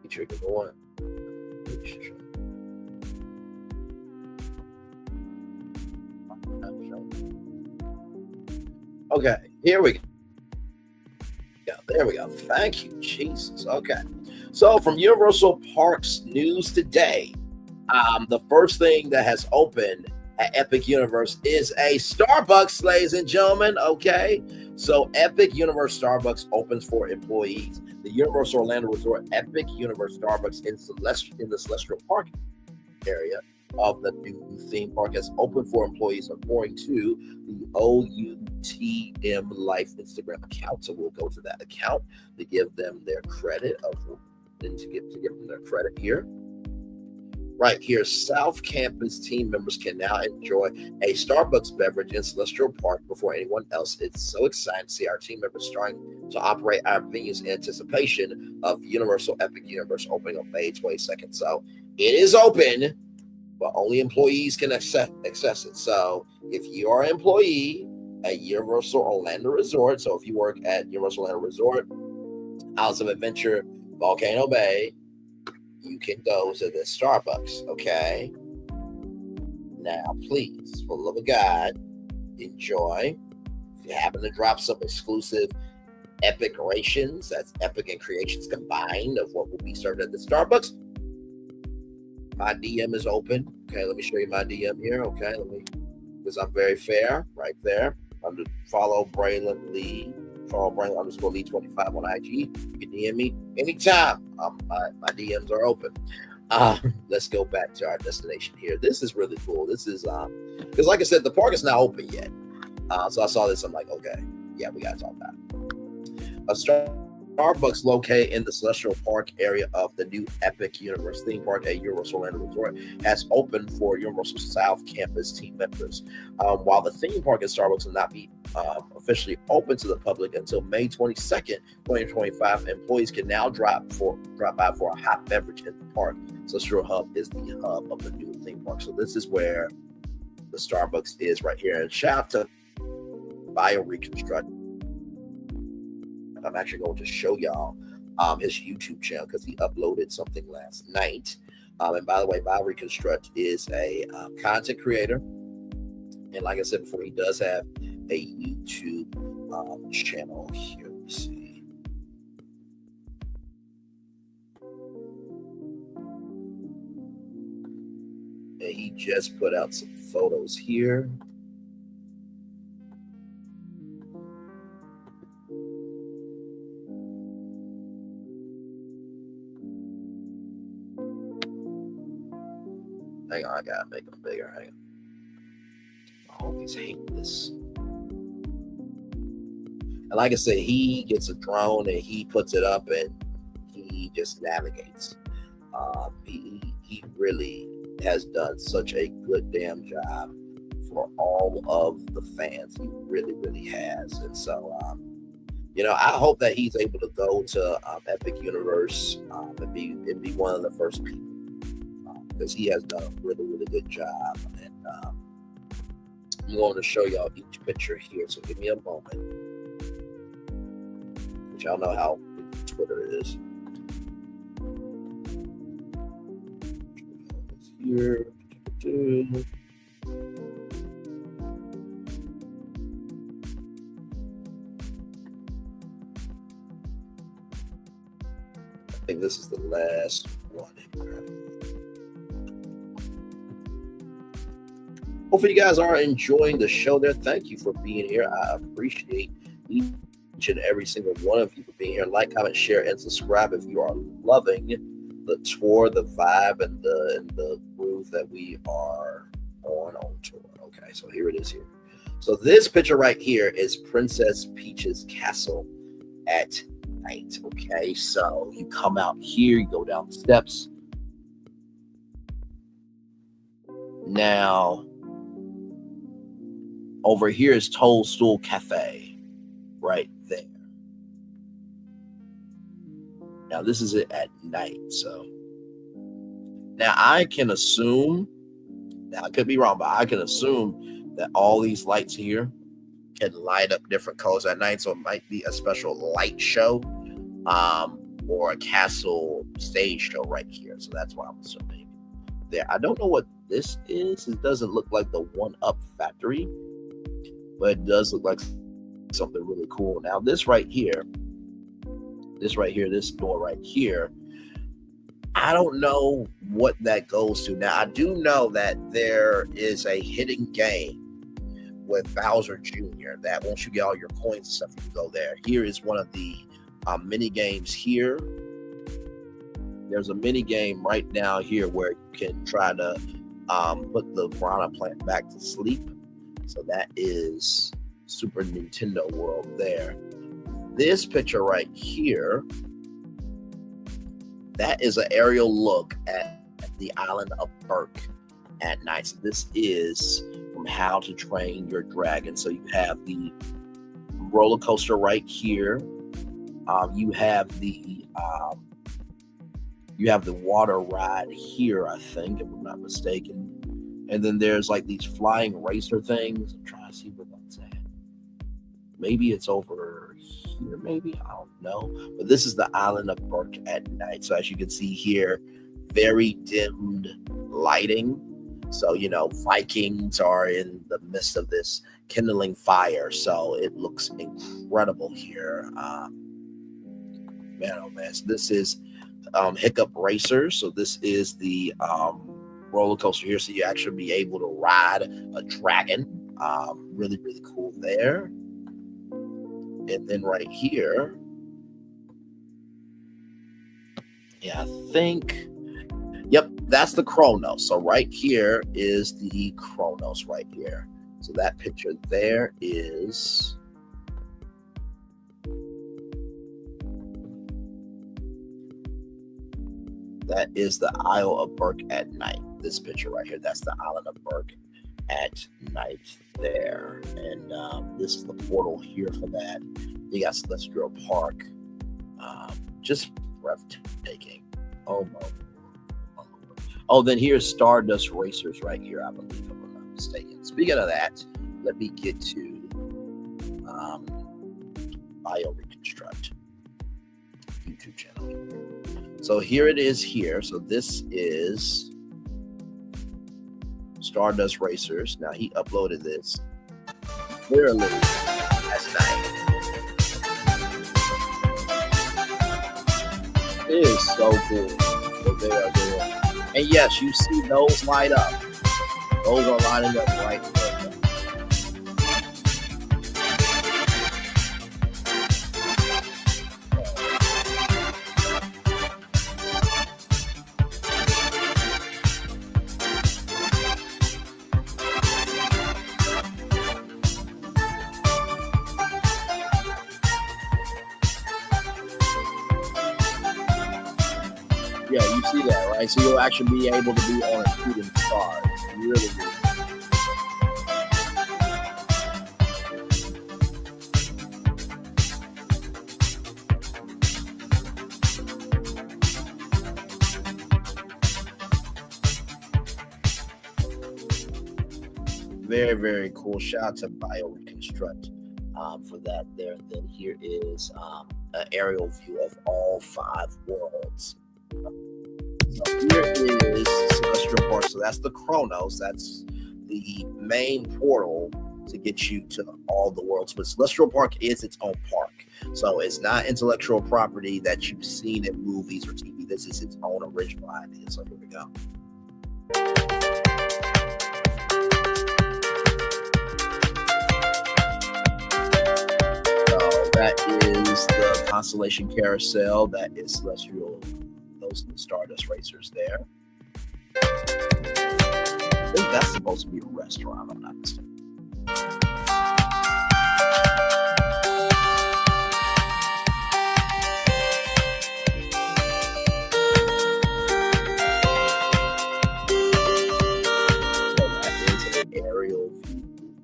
the trigger one. Okay, here we go. Yeah, there we go. Thank you, Jesus. Okay. So from Universal Parks news today, the first thing that has opened at Epic Universe is a Starbucks, ladies and gentlemen. Okay. So Epic Universe Starbucks opens for employees. The Universal Orlando Resort Epic Universe Starbucks in the Celestial Park area of the new theme park has opened for employees according to the OUTM Life Instagram account. So we'll go to that account to give them their credit give them their credit here. Right here, South Campus team members can now enjoy a Starbucks beverage in Celestial Park before anyone else. It's so exciting to see our team members starting to operate our venues in anticipation of Universal Epic Universe opening on May 22nd. So it is open, but only employees can access it. So if you are an employee at Universal Orlando Resort, so if you work at Universal Orlando Resort, House of Adventure, Volcano Bay, you can go to the Starbucks, okay? Now, please, for the love of God, enjoy. If you happen to drop some exclusive Epic Rations. That's Epic and Creations combined of what will be served at the Starbucks. My DM is open. Okay, let me show you my DM here. Okay, because I'm very fair right there. Follow Braylon Lee. Follow Braylon_Lee 25 on IG. You can DM me anytime. My DMs are open. Let's go back to our destination here. This is really cool. This is because like I said, the park is not open yet. So I saw this. I'm like, okay, yeah, we gotta talk about it. A Starbucks located in the Celestial Park area of the new Epic Universe theme park at Universal Orlando Resort has opened for Universal South Campus team members. While the theme park at Starbucks will not be officially open to the public until May 22nd, 2025, employees can now drop by for a hot beverage in the park. Celestial Hub is the hub of the new theme park. So this is where the Starbucks is right here. And shout out to BioReconstruct. I'm actually going to show y'all his YouTube channel because he uploaded something last night. And by the way, BioReconstruct is a content creator. And like I said before, he does have a YouTube channel here. Let me see. And he just put out some photos here. Hang on, I gotta make them bigger. Hang on. I always hate this. And like I said, he gets a drone and he puts it up and he just navigates. He really has done such a good damn job for all of the fans. He really, really has. And so, I hope that he's able to go to Epic Universe and be one of the first people. Because he has done a really, really good job. And I'm going to show y'all each picture here. So give me a moment. But y'all know how Twitter is. Here. I think this is the last one. Hopefully you guys are enjoying the show there. Thank you for being here. I appreciate each and every single one of you for being here. Like, comment, share, and subscribe if you are loving the tour, the vibe, and the groove that we are on tour. Okay, so here it is here. So this picture right here is Princess Peach's castle at night. Okay, so you come out here, you go down the steps. Now, over here is Toadstool Cafe, right there. Now, this is it at night. So, now I can assume, now I could be wrong, but I can assume that all these lights here can light up different colors at night. So it might be a special light show or a castle stage show right here. So that's why I'm assuming there. I don't know what this is. It doesn't look like the One-Up Factory, but it does look like something really cool. Now, this door right here, I don't know what that goes to. Now, I do know that there is a hidden game with Bowser Jr. that once you get all your coins and stuff, you can go there. Here is one of the mini games here. There's a mini game right now here where you can try to put the piranha plant back to sleep. So that is Super Nintendo World there. This picture right here, that is an aerial look at the island of Berk at night. So this is from How to Train Your Dragon. So you have the roller coaster right here. You have the water ride here, I think, if I'm not mistaken. And then there's like these flying racer things. I'm trying to see what that's at. Maybe it's over here, maybe. I don't know. But this is the island of Berk at night. So as you can see here, very dimmed lighting. So, Vikings are in the midst of this kindling fire. So it looks incredible here. Man, oh man. So this is Hiccup Racers. So this is the roller coaster here. So you actually be able to ride a dragon. Really, really cool there. And then right here, I think, yep, that's the Chronos. So right here is the Chronos right here. So that picture there is, that is the Isle of Berk at night. This picture right here, that's the Island of Berk at night there. And this is the portal here for that. You got Celestial Park. Just breathtaking. Oh my. Oh, then here's Stardust Racers right here, I believe, if I'm not mistaken. Speaking of that, let me get to Bio Reconstruct YouTube channel. So here it is here. So this is Stardust Racers. Now he uploaded this literally last night. It is so cool what they are doing. And yes, you see those light up. Those are lighting up right there. Yeah, you see that, right? So you'll actually be able to be on a shooting star. Really good. Very, very cool. Shout out to BioReconstruct for that there. And then here is an aerial view of all 5 worlds. So here is Celestial Park. So that's the Chronos. That's the main portal to get you to all the worlds. But Celestial Park is its own park. So it's not intellectual property that you've seen in movies or TV. This is its own original idea. So here we go. So that is the Constellation Carousel. That is Celestial. Those are the Stardust Racers there. I think that's supposed to be a restaurant, if I'm not mistaken. So that is an aerial view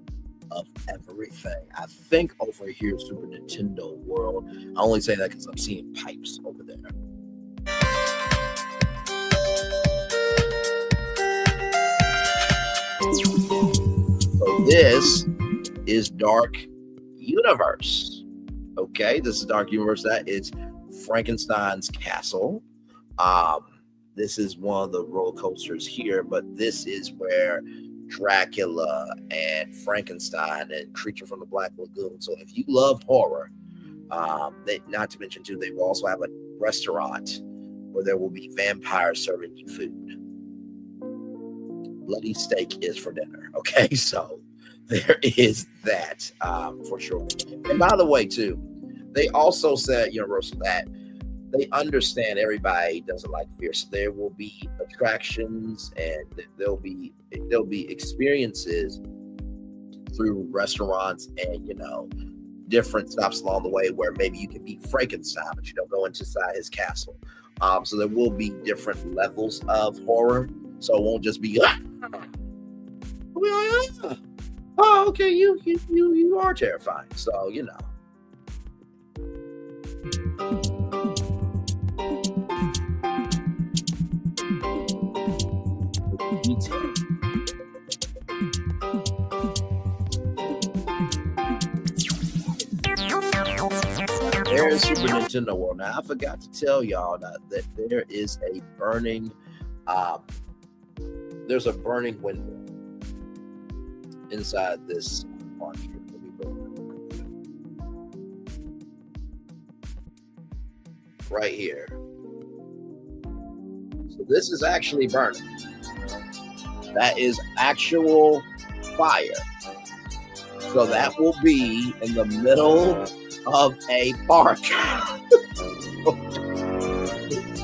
of everything. I think over here, Super Nintendo World. I only say that because I'm seeing pipes over there. So this is Dark Universe. Okay, this is Dark Universe. That is Frankenstein's castle. This is one of the roller coasters here, but this is where Dracula and Frankenstein and Creature from the Black Lagoon. So if you love horror, not to mention too, they will also have a restaurant where there will be vampires serving you food. Bloody steak is for dinner. Okay, so there is that for sure. And by the way, too, they also said at Universal that they understand everybody doesn't like fear. So there will be attractions and there'll be experiences through restaurants and different stops along the way where maybe you can meet Frankenstein, but you don't go inside his castle. So there will be different levels of horror. So it won't just be oh, okay, you are terrifying. So There's Super Nintendo World. Now I forgot to tell y'all that there is a burning there's a burning window inside this park here. Let me go right here. So this is actually burning. That is actual fire. So that will be in the middle of a park.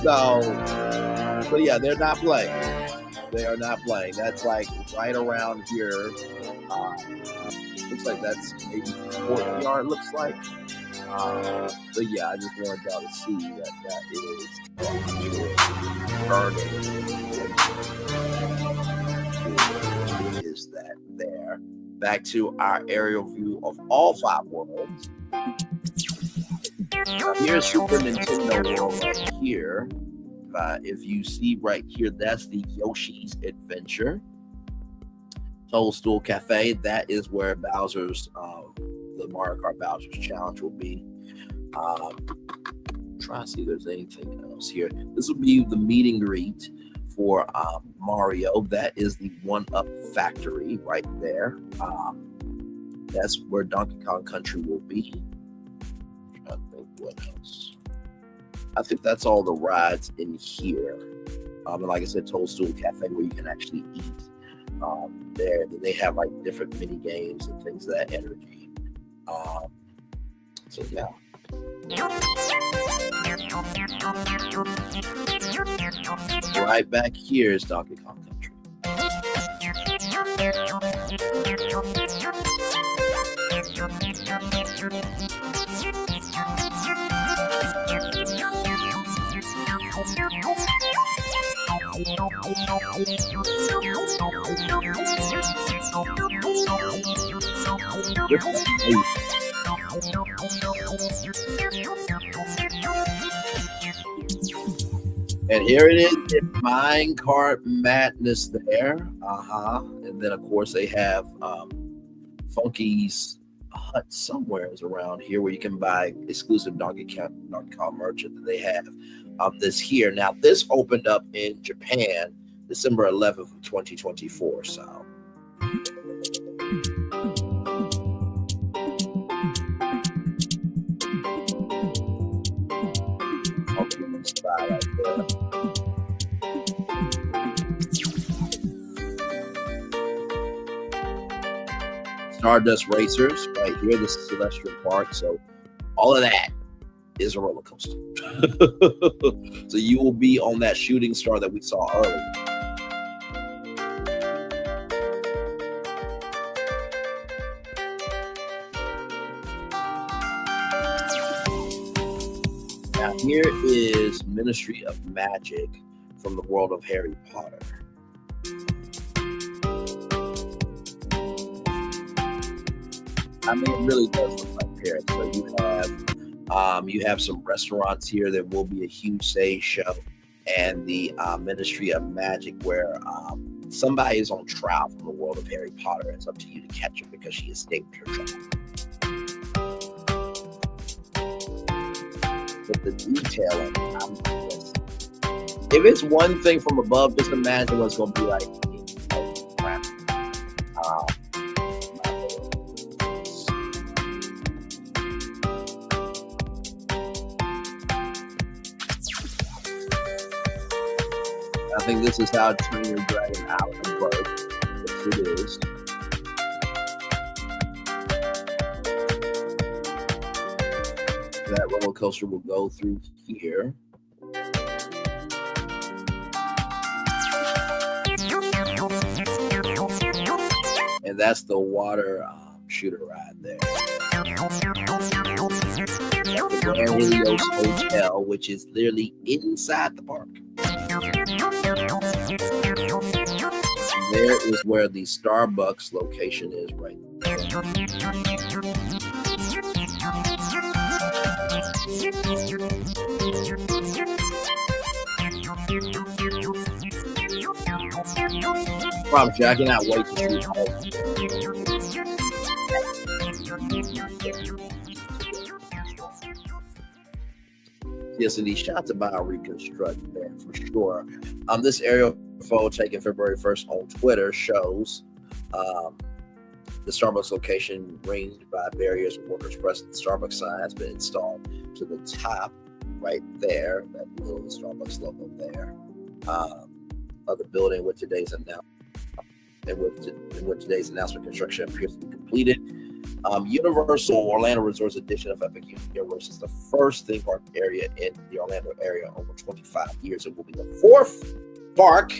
So yeah, they're not playing. They are not playing. That's like right around here. Looks like that's maybe courtyard, looks like. But yeah, I just wanted y'all to see that is burning. Is that there? Back to our aerial view of all 5 worlds. Here's Super Nintendo World right here. If you see right here, that's the Yoshi's Adventure. Toadstool Cafe, that is where Bowser's, the Mario Kart Bowser's Challenge will be. Try to see if there's anything else here. This will be the meet and greet for Mario. That is the 1-Up Factory right there. That's where Donkey Kong Country will be. I'm trying to think what else. I think that's all the rides in here. And like I said, Toadstool Cafe where you can actually eat there. Then they have like different mini games and things of that energy. So yeah. Right back here is Donkey Kong Country. And here it is, Minecart Madness there. And then, of course, they have Funky's Hut somewhere around here where you can buy exclusive Donkey Kong merchant that they have. This here. Now, this opened up in Japan December 11th of 2024. So. Right there. Stardust Racers right here. This is Celestial Park. So all of that is a roller coaster. So you will be on that shooting star that we saw earlier. Now here is Ministry of Magic from the world of Harry Potter. I mean, it really does look like Paris. So you have some restaurants here. There will be a huge stage show, and the Ministry of Magic, where somebody is on trial from the world of Harry Potter. It's up to you to catch her because she escaped her trial. But the detailing, if it's one thing from above, just imagine what's going to be like. I think this is how Train Your Dragon Island works. Yes, it is. That roller coaster will go through here. And that's the water shooter ride there. The Grand Helios Hotel, which is literally inside the park. There is where the Starbucks location is right there. Promise you, I cannot wait to see how. Yes, and these shots about reconstruct there for sure. This aerial photo taken February 1st on Twitter shows the Starbucks location ringed by barriers and workers present. The Starbucks sign has been installed to the top right there, that little Starbucks logo there, of the building with today's announcement. And with today's announcement, construction appears to be completed. Universal Orlando Resorts edition of Epic Universe is the first theme park area in the Orlando area in over 25 years. It will be the fourth park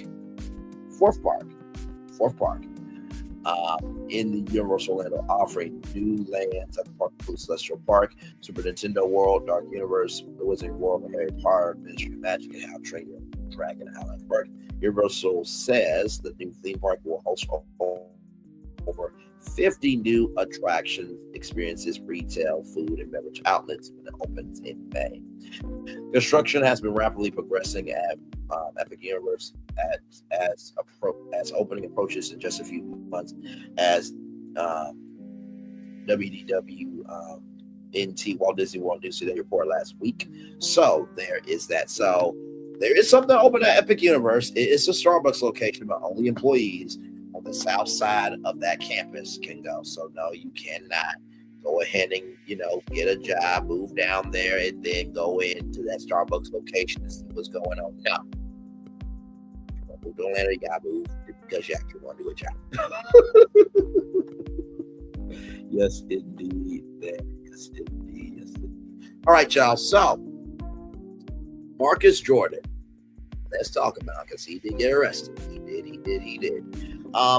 in the Universal Orlando, offering new lands at the park include Celestial Park, Super Nintendo World, Dark Universe, the Wizarding World, Harry Potter, Ministry of Magic, and How to Train Your Dragon Island Park. Universal says the new theme park will host over 50 new attractions, experiences, retail, food, and beverage outlets when it opens in May. Construction has been rapidly progressing at Epic Universe as opening approaches in just a few months, as WDW Walt Disney World News Today reported last week. So there is that. So there is something open at Epic Universe. It is a Starbucks location, but only employees on the south side of that campus can go. So no, you cannot go ahead and, get a job, move down there, and then go into that Starbucks location and see what's going on. No. Move to Atlanta, you gotta move because you actually want to do a job. Yes, indeed. Yes, indeed. Yes, indeed. All right, y'all. So, Marcus Jordan. Let's talk about it because he did get arrested. He did.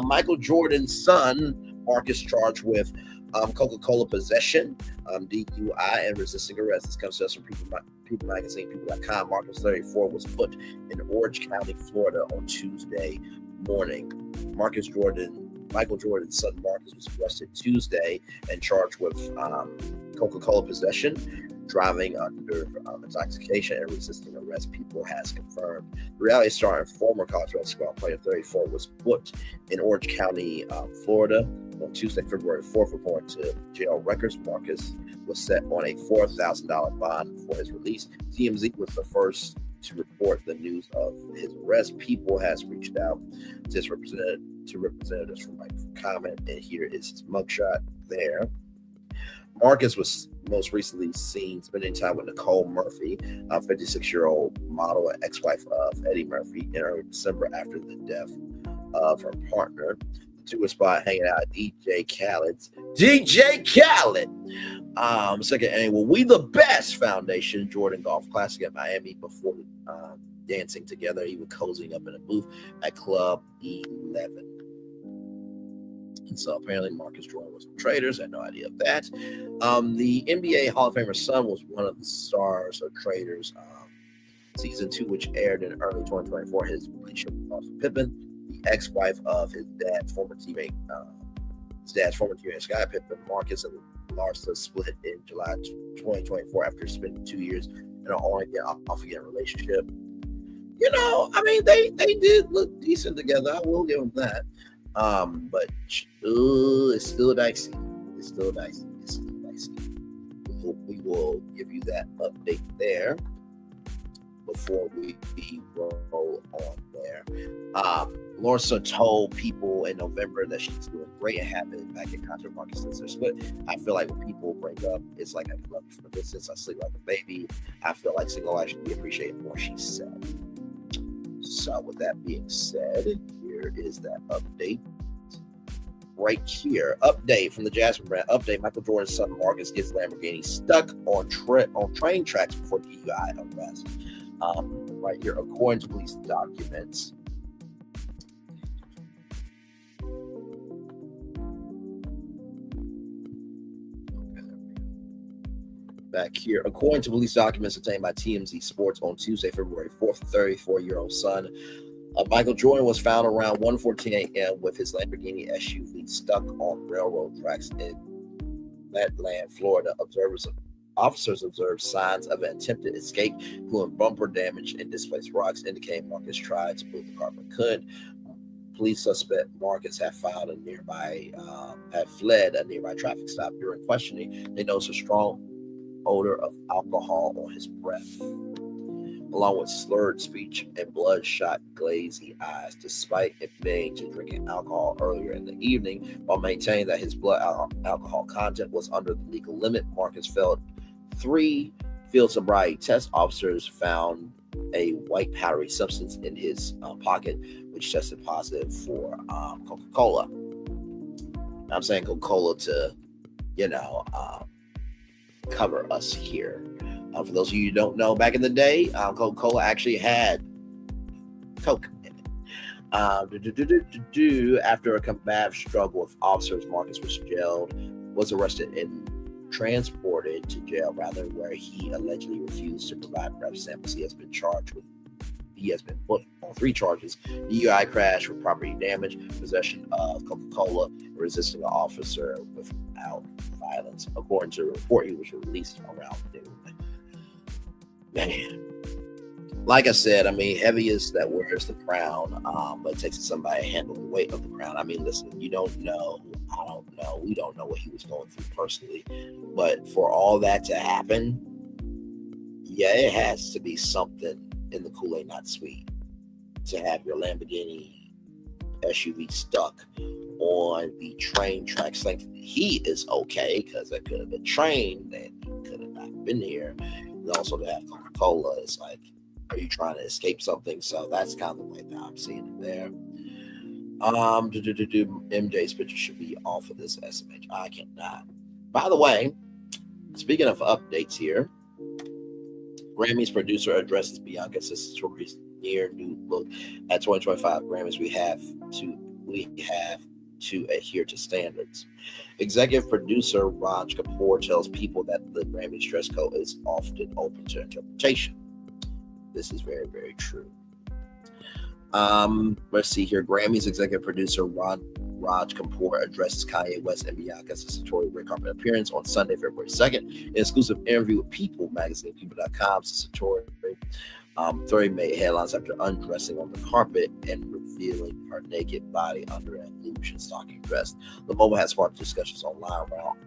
Michael Jordan's son, Marcus, charged with Coca-Cola possession, DUI, and resisting arrest. This comes to us from People Magazine, People.com. Marcus, 34, was put in Orange County, Florida on Tuesday morning. Michael Jordan's son, Marcus, was arrested Tuesday and charged with Coca-Cola possession, driving under intoxication, and resisting arrest, People has confirmed. The reality star and former college basketball player, 34, was put in Orange County, Florida on Tuesday, February 4th, reporting to jail records. Marcus was set on a $4,000 bond for his release. TMZ was the first to report the news of his arrest. People has reached out to representatives from comment, and here is his mugshot there. Marcus was most recently seen spending time with Nicole Murphy, a 56-year-old model and ex-wife of Eddie Murphy, in early December after the death of her partner. The two were spotted hanging out at DJ Khaled's second annual We the Best Foundation Jordan Golf Classic at Miami before dancing together. He was cozying up in a booth at Club 11. And so apparently Marcus Jordan was from Traders. I had no idea of that. The NBA Hall of Famer's son was one of the stars of Traders season 2, which aired in early 2024. His relationship with Austin Pippen, the ex-wife of his dad's former teammate Scottie Pippen. Marcus and Larsa split in July 2024 after spending 2 years in an on-again, off-again relationship. They did look decent together. I will give them that. But it's still dicey. We will give you that update there before we roll on there. Larsa told People in November that she's doing great and happy back in concert. Marcus since their split. I feel like when people break up, it's like I love you from a distance. I sleep like a baby. I feel like single life should be appreciated more, she said. So with that being said, here is that update. Right here, update from the Jasmine brand. Update: Michael Jordan's son Marcus gets Lamborghini stuck on train tracks before DUI arrest. Right here, according to police documents. Back here, according to police documents obtained by TMZ Sports on Tuesday, February 4th, 34-year-old son Michael Jordan was found around 1:14 a.m. with his Lamborghini SUV stuck on railroad tracks in Medland, Florida. Officers observed signs of an attempted escape, including bumper damage and displaced rocks, indicating Marcus tried to move the car but couldn't. Police suspect Marcus had fled a nearby traffic stop. During questioning, they noticed a strong odor of alcohol on his breath. along with slurred speech and bloodshot, glazy eyes, despite admitting to drinking alcohol earlier in the evening while maintaining that his blood alcohol content was under the legal limit. Marcus failed 3 field sobriety test. Officers found a white powdery substance in his pocket, which tested positive for Coca-Cola. I'm saying Coca-Cola to, cover us here. For those of you who don't know, back in the day, Coca-Cola actually had Coke in it. After a combative struggle with officers, Marcus was arrested and transported to jail, where he allegedly refused to provide breath samples. He has been put on 3 charges: DUI, crash with property damage, possession of Coca-Cola, and resisting an officer without violence. According to a report, he was released around noon. Man, like I said, heavy is that wears the crown, but it takes somebody to handle the weight of the crown. Listen, you don't know, I don't know, we don't know what he was going through personally, but for all that to happen, yeah, it has to be something in the Kool-Aid not sweet to have your Lamborghini SUV stuck on the train tracks. Thankfully, he is okay, because it could have been trained and he could have not been here. And also to have Coca-Cola, it's like, are you trying to escape something? So that's kind of the way that I'm seeing it there. MJ's picture should be off of this SMH. I cannot. By the way, speaking of updates here, Grammys producer addresses Bianca Sistori's near new look at 2025 Grammys. We have to adhere to standards. Executive producer Raj Kapoor tells People that the Grammys dress code is often open to interpretation. This is very, very true. Let's see here. Grammys executive producer Raj Kapoor addresses Kanye West and Bianca Sistori red carpet appearance on Sunday, February 2nd. In an exclusive interview with People magazine, people.com, Sistori made headlines after undressing on the carpet and revealing her naked body under an illusion stocking dress. The moment has sparked discussions online around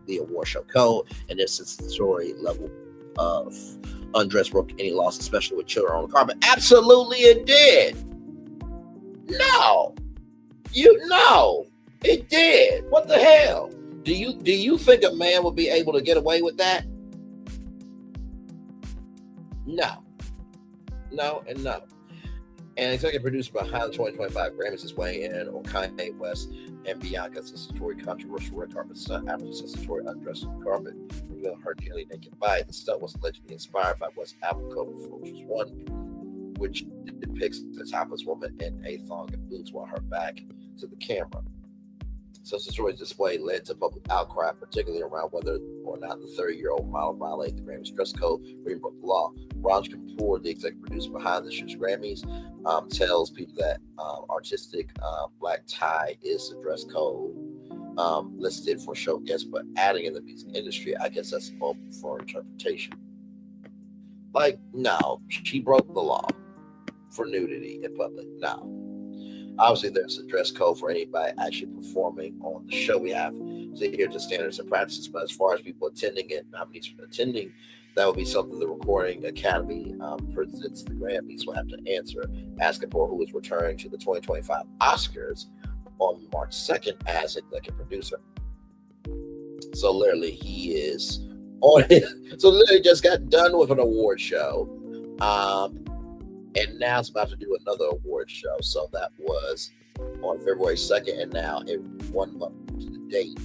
the award show code and if Sistori level of undress broke any laws, especially with children on the carpet. Absolutely it did. No, it did. What the hell? Do you think a man would be able to get away with that? No, and no. And executive producer behind the 2025 Grammys is weighing in on Kanye West and Bianca Sistori controversial red carpet stunt after Sistori undressed on the carpet, revealing her nearly naked body. The stunt was allegedly inspired by West's album cover for Voyages 1, which depicts the topless woman in a thong and boots while her back to the camera. So Sistori's display led to public outcry, particularly around whether or not the 30-year-old model violated the Grammys dress code or broke the law. Raj Kapoor, the executive producer behind this year's Grammys, tells People that artistic black tie is the dress code listed for show guests, but adding in the music industry, I guess that's open for interpretation. Like, no, she broke the law for nudity in public. No. Obviously, there's a dress code for anybody actually performing on the show. We have to adhere to standards and practices, but as far as people attending it, nominees attending, that would be something the Recording Academy presents the Grammys will have to answer. Ask Kapoor, who is returning to the 2025 Oscars on March 2nd as executive producer. So literally, he is on it. So literally just got done with an award show. And now it's about to do another award show. So that was on February 2nd. And now in 1 month to the date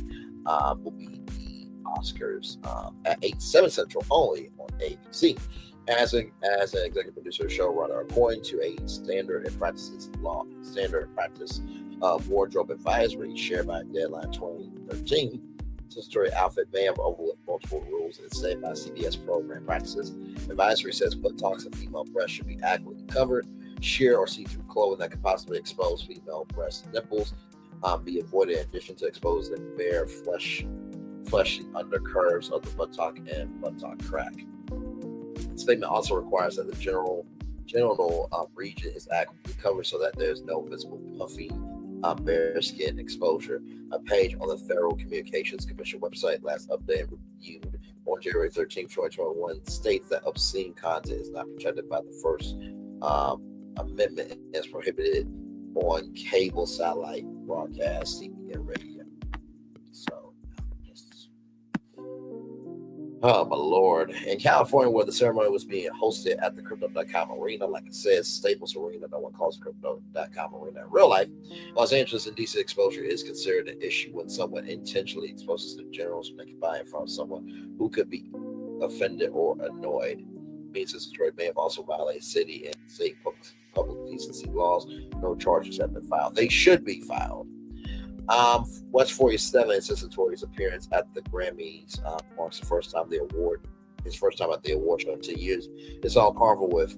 will be the Oscars at 8/7 Central only on ABC. As an executive producer, showrunner, according to a standard and practice wardrobe advisory shared by Deadline 2013, Sistori outfit may have overlooked multiple rules and set by CBS program practices. Advisory says buttocks and female breasts should be adequately covered. Sheer or see-through clothing that could possibly expose female breasts and nipples be avoided, in addition to expose the bare fleshy undercurves of the buttock and buttock crack. The statement also requires that the genital region is adequately covered so that there's no visible puffy bare skin exposure. A page on the Federal Communications Commission website last updated reviewed on January 13, 2021 states that obscene content is not protected by the First Amendment and is prohibited on cable, satellite, broadcast, TV, and radio. So, oh my Lord. In California, where the ceremony was being hosted at the Crypto.com Arena, like it says, Staples Arena, no one calls it Crypto.com Arena in real life, Los Angeles indecent exposure is considered an issue when someone intentionally exposes the generals naked body in front of someone who could be offended or annoyed. Means this story may have also violated city and state public decency laws. No charges have been filed. They should be filed. West 47 since Satori's appearance at the Grammys marks the first time his first time at the award show in 10 years. It's on Carnival with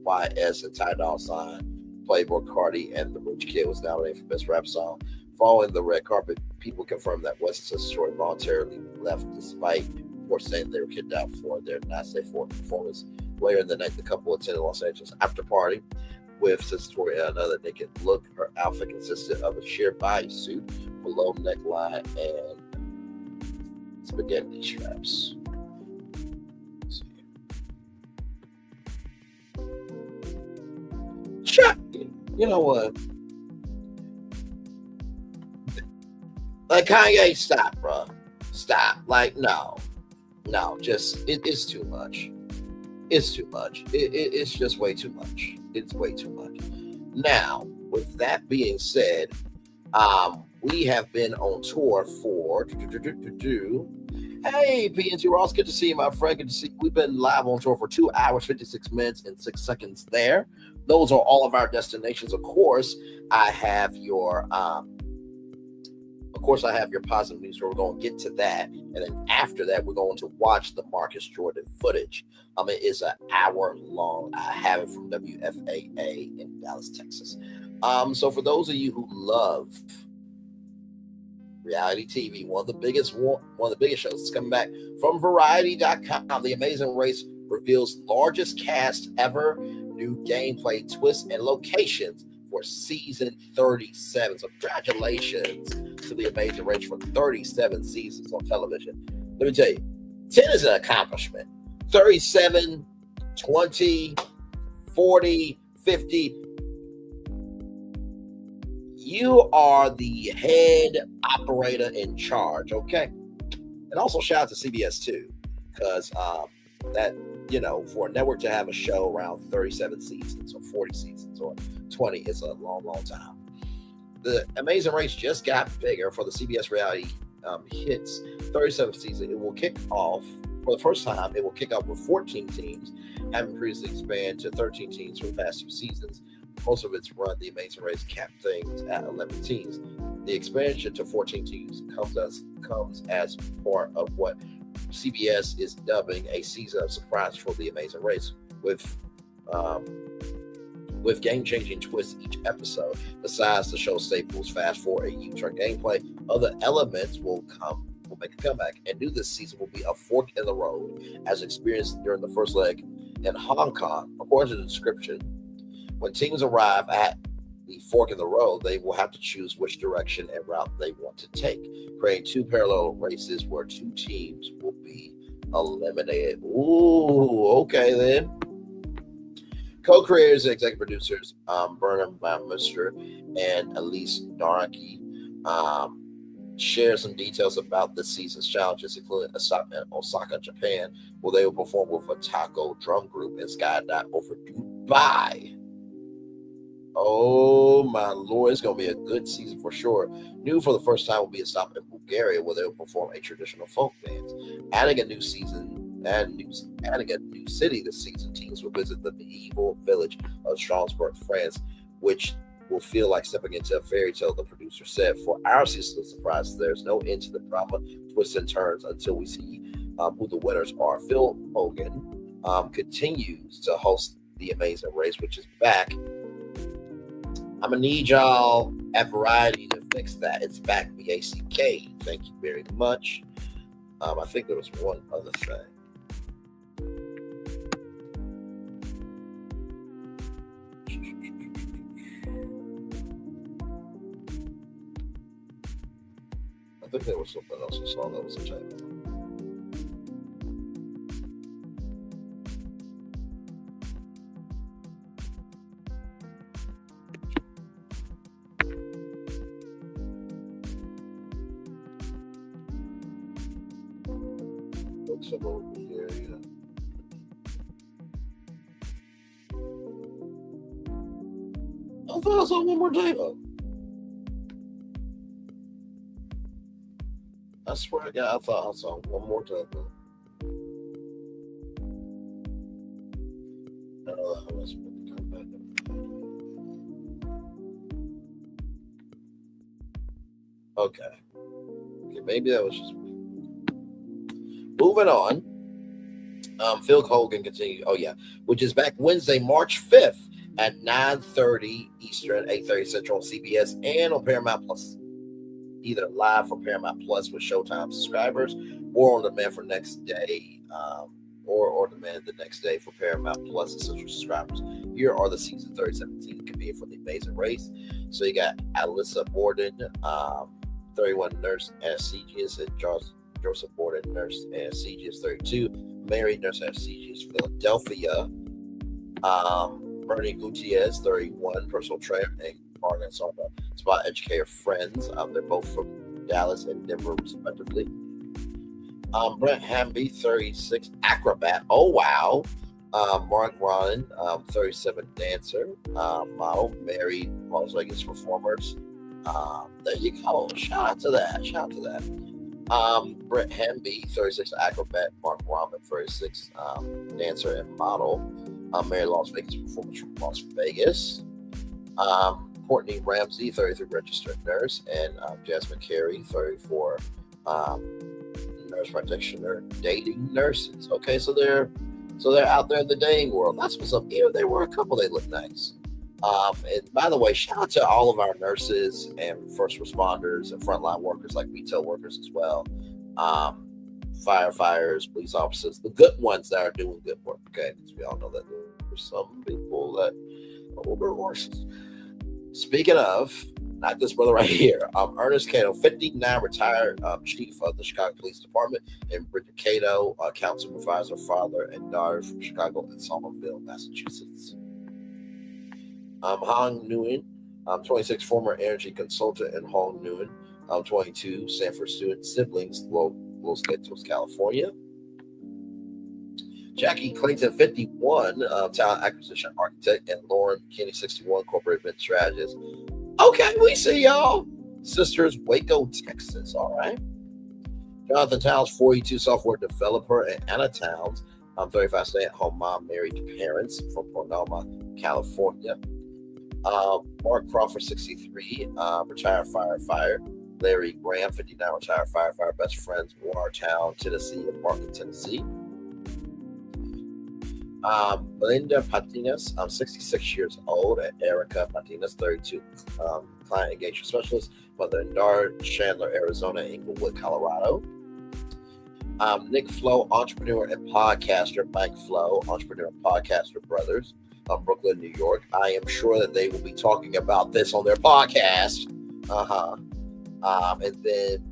YS and Ty Dolla $ign. Playboy Cardi and the Rich Kid was nominated for Best Rap Song. Following the red carpet, people confirmed that West and Satori voluntarily left despite reports saying they were kidnapped for their not safe for performance. Later in the night, the couple attended Los Angeles after party with Satori and another naked look. Her outfit consisted of a sheer bodysuit, below neckline, and spaghetti straps. Shut. You know what? Like, Kanye, stop, bro. Stop. Like, no, just it's too much. It's too much. It's just way too much. It's way too much. Now, with that being said, we have been on tour for Hey, PNT Ross, good to see you, my friend. Good to see you. We've been live on tour for 2 hours, 56 minutes, and 6 seconds there. Those are all of our destinations. Of course, I have your positive news, so we're going to get to that. And then after that, we're going to watch the Marcus Jordan footage. It is an hour long. I have it from WFAA in Dallas, Texas. So for those of you who love reality TV, one of the biggest shows is coming back from Variety.com. The Amazing Race reveals largest cast ever, new gameplay, twists, and locations for season 37. So congratulations to The Amazing Race for 37 seasons on television. Let me tell you, 10 is an accomplishment. 37, 20, 40, 50. You are the head operator in charge, okay? And also shout out to CBS too, because that, for a network to have a show around 37 seasons or 40 seasons or 20 is a long, long time. The Amazing Race just got bigger for the CBS reality hits 37th season. It will kick off for the first time. It will kick off with 14 teams, having previously expanded to 13 teams for the past 2 seasons. Most of its run, The Amazing Race capped things at 11 teams. The expansion to 14 teams comes as part of what CBS is dubbing a season of surprise for The Amazing Race, with game-changing twists each episode. Besides the show staples, fast forward, a U-turn gameplay, other elements will make a comeback. And new this season will be a fork in the road, as experienced during the first leg in Hong Kong. According to the description, when teams arrive at the fork in the road, they will have to choose which direction and route they want to take, creating 2 parallel races where 2 teams will be eliminated. Ooh, okay then. Co-creators and executive producers Burnham Mister and Elise Daraki share some details about the season's challenges, including Osaka, Japan, where they will perform with a taco drum group and skydive over Dubai. Oh my Lord, it's going to be a good season for sure. New for the first time will be a stop in Bulgaria, where they will perform a traditional folk dance. Adding a new city this season, teams will visit the medieval village of Strasbourg, France, which will feel like stepping into a fairy tale, the producer said. For our season of surprise, there's no end to the drama, twists, and turns until we see who the winners are. Phil Hogan continues to host The Amazing Race, which is back. I'm going to need y'all at Variety to fix that. It's back, BACK. Thank you very much. I think there was one other thing. I think there was something else I saw that was a typo. Looks a little bit here, yeah. I thought I saw one more typo. I swear to God, I thought I saw one more typo. Let's come back up. Okay, maybe that was just me. Moving on. Phil Hogan continued. Oh yeah, which is back Wednesday, March 5th at 9:30 Eastern, 8:30 Central on CBS and on Paramount Plus. Either live for Paramount Plus with Showtime subscribers, or on demand for next day, or demand the next day for Paramount Plus Essential subscribers. Here are the season 3017 competing for the Amazing Race. So you got Alyssa Borden, 31 nurse anesthesiologist, and Joseph Borden, nurse anesthesiologist, 32. Mary, nurse anesthesiologist, Philadelphia. Bernie Gutierrez, 31, personal trainer, and Margaret Sarda, spot educator friends. They're both from Dallas and Denver, respectively. Brent Hamby, 36, acrobat. Oh, wow. Mark Ron, 37, dancer. Model, Mary, Las Vegas performers. There you go. Shout out to that. Brent Hamby, 36, acrobat. Mark Ron, 36, dancer and model. Mary, Las Vegas performers from Las Vegas. Courtney Ramsey, 33, registered nurse, and Jasmine Carey, 34, nurse practitioner, dating nurses. Okay, so they're out there in the dating world. That's what's up. Even if they were a couple, they look nice. And by the way, shout out to all of our nurses and first responders and frontline workers, like retail workers as well. Firefighters, police officers, the good ones that are doing good work. Okay, because we all know that there's some people that are a little bit worse. Speaking of, not this brother right here, Ernest Cato, 59, retired chief of the Chicago Police Department, and Bridget Cato, account supervisor, father and daughter from Chicago and Somerville, Massachusetts. Hong Nguyen, 26, former energy consultant, and Hong Nguyen, 22, Sanford student, siblings, Los Gatos, California. Jackie Clayton, 51, talent acquisition architect, and Lauren Kinney, 61, corporate event strategist. Okay, we see y'all. Sisters, Waco, Texas. All right. Jonathan Towns, 42, software developer, and Anna Towns, 35, stay-at-home mom, married to parents from Sonoma, California. Mark Crawford, 63, retired firefighter. Larry Graham, 59, retired firefighter. Best friends, Watertown, Tennessee, and Market, Tennessee. Melinda Patinas, 66 years old, and Erica Patinas, 32, client engagement specialist, mother and daughter, Chandler, Arizona, Inglewood, Colorado. Nick Flo, entrepreneur and podcaster, Mike Flo, entrepreneur and podcaster brothers, Brooklyn, New York. I am sure that they will be talking about this on their podcast. And then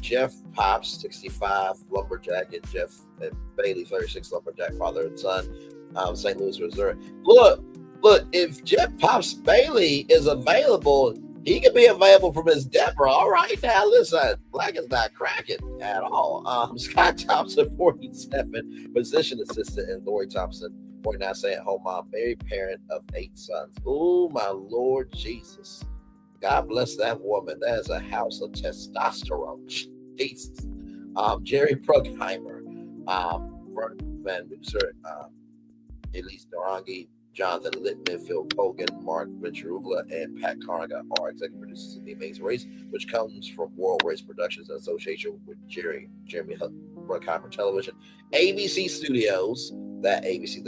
Jeff Pops, 65, lumberjack, and Jeff and Bailey, 36, lumberjack, father and son, St. Louis, Missouri. Look, if Jeff Pops Bailey is available, he can be available from his Deborah. All right, now listen, Black is not cracking at all. Scott Thompson, 47, physician assistant, and Lori Thompson, 49, stay-at-home mom, married parent of 8 sons. Oh, my Lord Jesus. God bless that woman. That is a house of testosterone. Jesus. Jerry Bruckheimer, Van Nusser, Elise Narangi, Jonathan Littman, Phil Hogan, Mark Venturula, and Pat Carnaga are executive producers of The Amazing Race, which comes from World Race Productions in association with Jeremy Bruckheimer Television, ABC Studios, that ABC,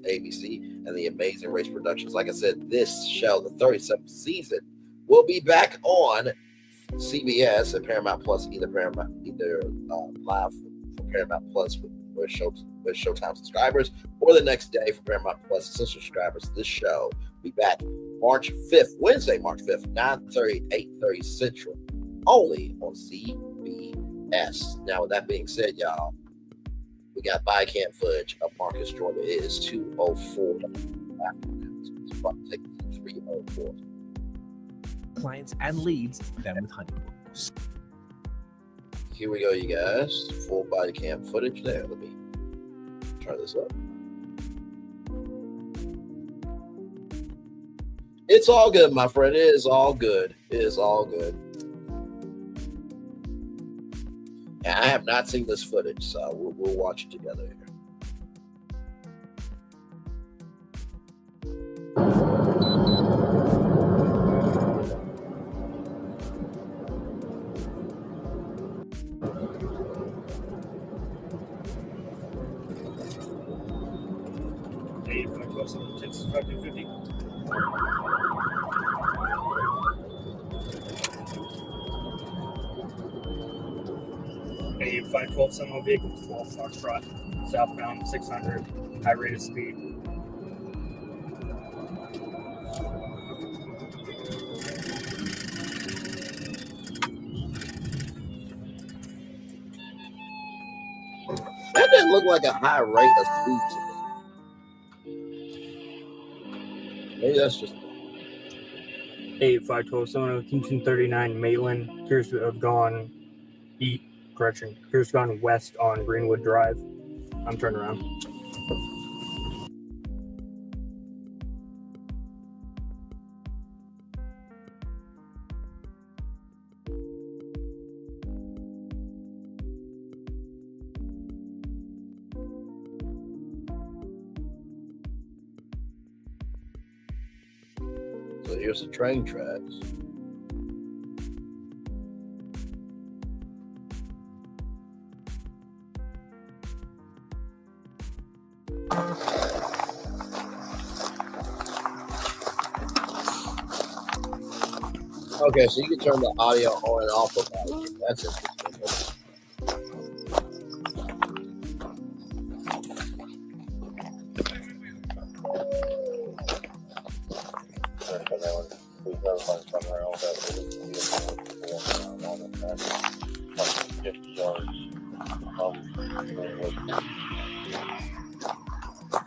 ABC, and The Amazing Race Productions. Like I said, this show, the 37th season, will be back on CBS and Paramount Plus, either live for Paramount Plus with Showtime subscribers, or the next day for Paramount Plus Essential subscribers. This show will be back March 5th, Wednesday, March 5th, 9:30, 8:30 Central, only on CBS. Now, with that being said, y'all, we got body cam footage of Marcus Jordan. It is 2:04 afternoon. It's about to take 3:04. Clients and leads them with honeymoons. Here we go, you guys. Full body cam footage there. Let me try this up. It's all good, my friend. It is all good. It is all good. And I have not seen this footage, so we'll watch it together here. Texas 5250. A 512 Seminole vehicle, 12 Foxtrot, southbound 600, high rate of speed. That doesn't look like a high rate of speed to me. Maybe that's just A 512 Seminole, 239 Maitland, appears to have gone appears to have gone west on Greenwood Drive. I'm turning around. So here's the train tracks. Okay, so you can turn the audio on and off of that. That's interesting.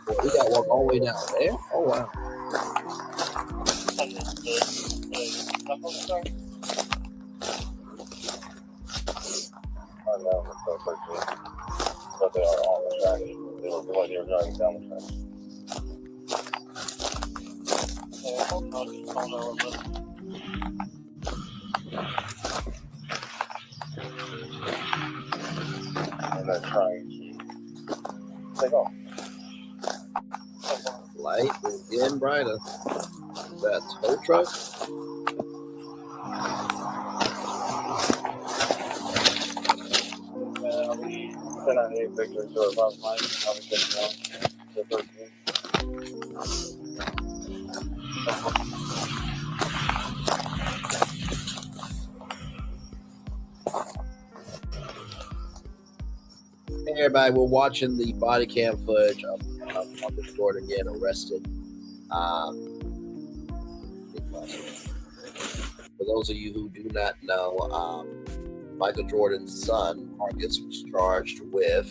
Well, we got to walk all the way down there? Oh, wow. But they are on the track. They look like they were driving down the track. And they're trying to take off. Light is getting brighter. That's tow truck. We sent out a picture to our bus line. I'll be taking out the 13. Hey everybody, we're watching the body cam footage of Michael Jordan getting arrested. For those of you who do not know, Michael Jordan's son, Marcus, was charged with,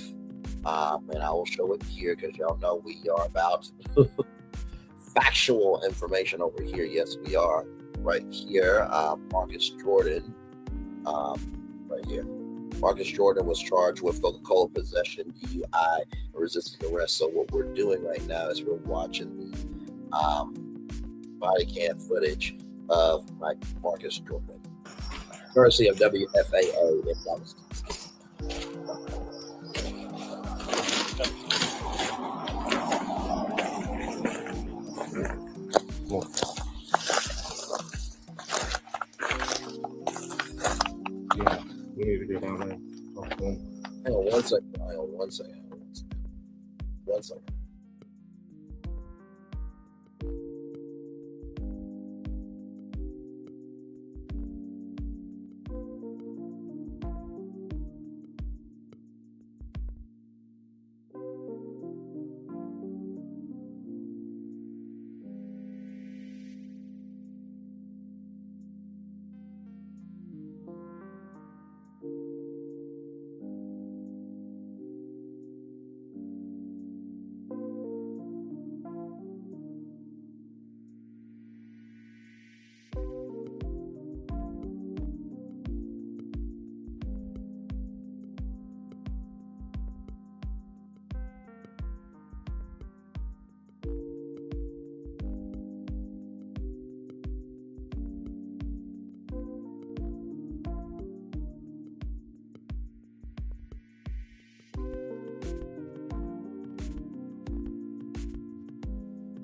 and I will show it here because y'all know we are about factual information over here. Yes, we are. Right here, Marcus Jordan, right here. Marcus Jordan was charged with Coca-Cola possession, DUI, and resisting arrest. So what we're doing right now is we're watching the body cam footage of Marcus Jordan, courtesy of WFAA in Dallas. Yeah, we need to get down there. Hang on one second. One second.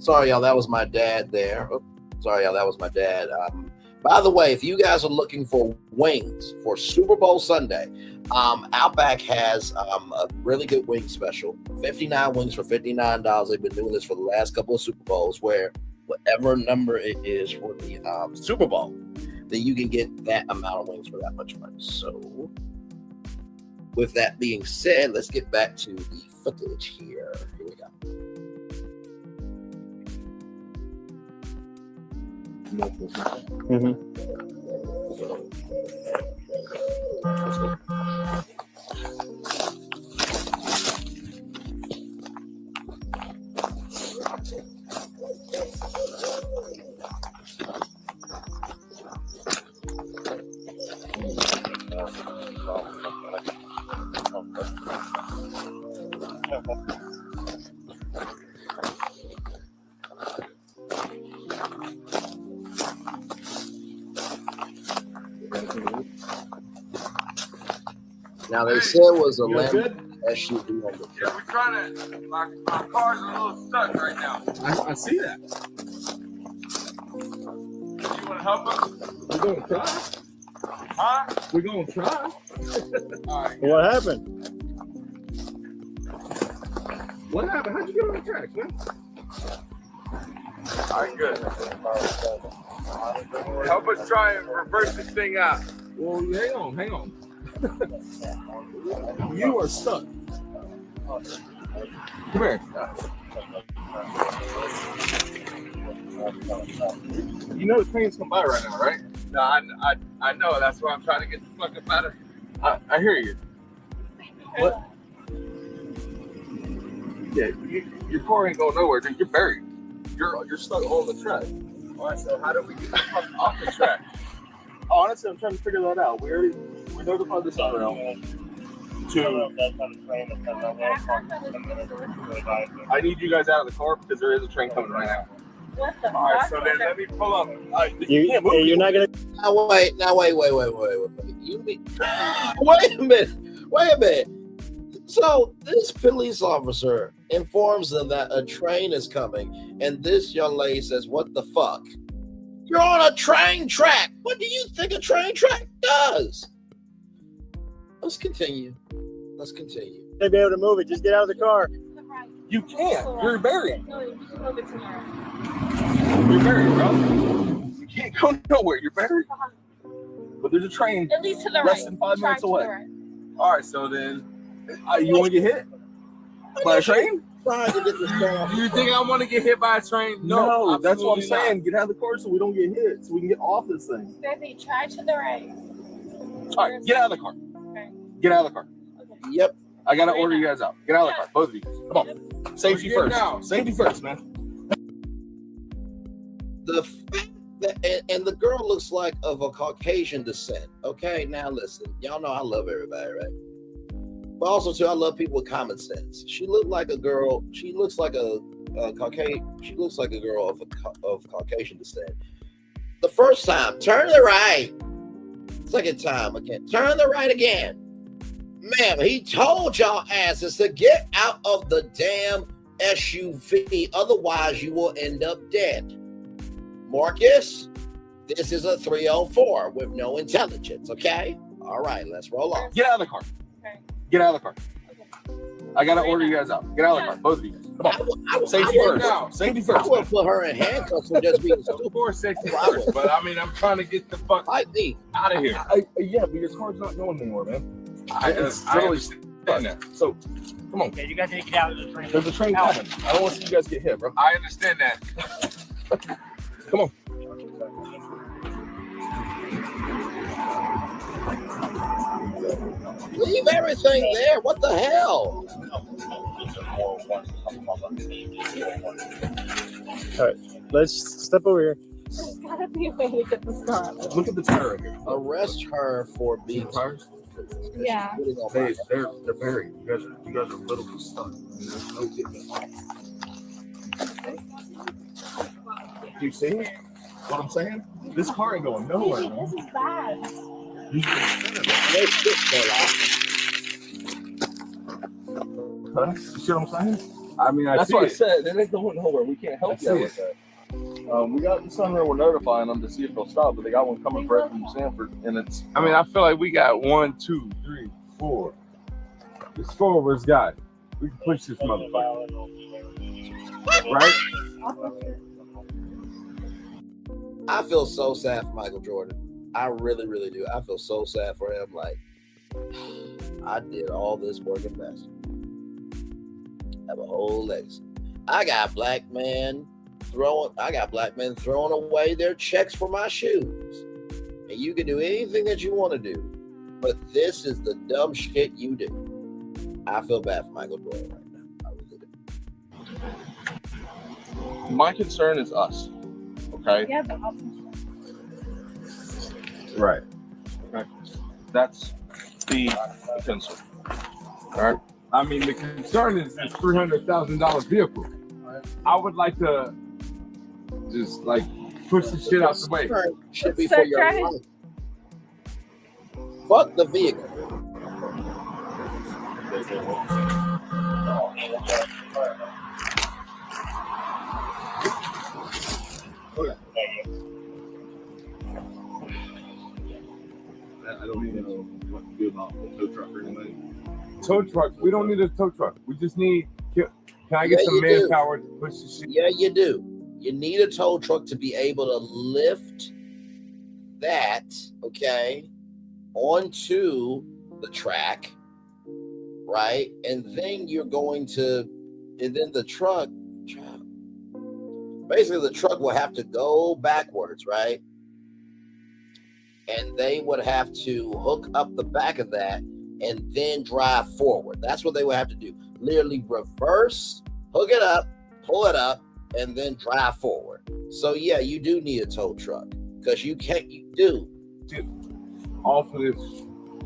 Sorry, y'all. That was my dad there. Oh, sorry, y'all. That was my dad. By the way, if you guys are looking for wings for Super Bowl Sunday, Outback has a really good wing special. 59 wings for $59. They've been doing this for the last couple of Super Bowls, where whatever number it is for the Super Bowl, then you can get that amount of wings for that much money. So, with that being said, let's get back to the footage here. Here we go. Now they said it was a Lambo SUV on the Yeah, we're trying to. My car's a little stuck right now. I see that. You want to help us? We're gonna try. Huh? We're gonna try. All right. What happened? What happened? How'd you get on the tracks, man? All right, good. Help us try and reverse this thing out. Well, hang on. You are stuck. Come here. You know the train's come by right now, right? No, I know. That's why I'm trying to get the fuck up out of here. I hear you. What? Yeah, your car ain't going nowhere, dude. You're buried. You're stuck on the track. All right, so how do we get the fuck off the track? Honestly, I'm trying to figure that out. We notified the SRL I need you guys out of the car because there is a train coming right now. What the All right, so then let me pull up. You're not gonna. Now wait. You mean? Wait a minute. So this police officer informs them that a train is coming, and this young lady says, "What the fuck? You're on a train track. What do you think a train track does?" Let's continue. They'll be able to move it. Just get out of the car. You can't. You're buried. No, you can move it to your You're buried, bro. You can't go nowhere. You're buried. But there's a train At least to the less right. than 5 minutes away. Right. All right, so then. You want to get hit by a train? Trying to get this car. Do you think I want to get hit by a train? No, that's what I'm absolutely not. saying. Get out of the car so we don't get hit, so we can get off this thing. Baby, try to the right. All right, get out of the car. Okay. Get out of the car. Yep. I gotta order you guys out. Get out of the car, both of you. Come on. Safety Get first. down. Safety first, man. The fact that, and the girl looks like of a Caucasian descent. Okay, now listen, y'all know I love everybody, right? But also too, I love people with common sense. She looked like a girl. She looks like a Caucasian. She looks like a girl of Caucasian descent. The first time, turn to the right. Second time again, turn to the right again. Ma'am, he told y'all asses to get out of the damn SUV, otherwise you will end up dead. Marcus, this is a 304 with no intelligence, okay? All right, let's roll on. Get out of the car. Okay. Get out of the car. Okay. I gotta order you guys out. Get out of the car, both of you. Come on. Safety first. Safety I first. would put her in handcuffs and just be Of course, safety first, but I mean, I'm trying to get the fuck like me. out of here. Yeah, but your car's not going anywhere, man. I really understand that. So, come on. Yeah, you guys need to get out of the train. There's a train coming. I don't want to see you guys get hit, bro. I understand that. Come on. Leave everything there. What the hell? All right, let's step over here. There's gotta be a way to get this car up. Look at the tire right here. Arrest her for being tires. Yeah. They're buried. You guys are literally stuck. There's no getting off. Do you see what I'm saying? This car ain't going nowhere, man. This is bad. Huh? You see what I'm saying? I mean, That's see what I it. said. They ain't going nowhere. We can't help you with that. We got the Sunrail. We're notifying them to see if they'll stop, but they got one coming right from Sanford, and it's. I mean, I feel like we got 1, 2, 3, 4. There's 4 of us got it. We can push this motherfucker. Right? I feel so sad for Michael Jordan. I really, really do. I feel so sad for him. Like, I did all this work in basketball. Have a whole legacy. I got black men throwing away their checks for my shoes. And you can do anything that you want to do, but this is the dumb shit you do. I feel bad for Michael Jordan right now. I really do. My concern is us. Okay. Yeah, but Right. Okay. That's the concern. All right. I mean, the concern is this $300,000 vehicle. I would like to just like push the shit out the way. Should be for your life. Fuck the vehicle. I don't even know what to do about the tow truck or anything. Tow truck. We don't need a tow truck. We just need. Can I get some manpower to push the shit? Yeah, you do. You need a tow truck to be able to lift that, okay, onto the track, right? And then you're going to, and then the truck, basically the truck will have to go backwards, right? And they would have to hook up the back of that and then drive forward. That's what they would have to do. Literally reverse, hook it up, pull it up, and then drive forward. So yeah, you do need a tow truck because you can't. You do. Off of this.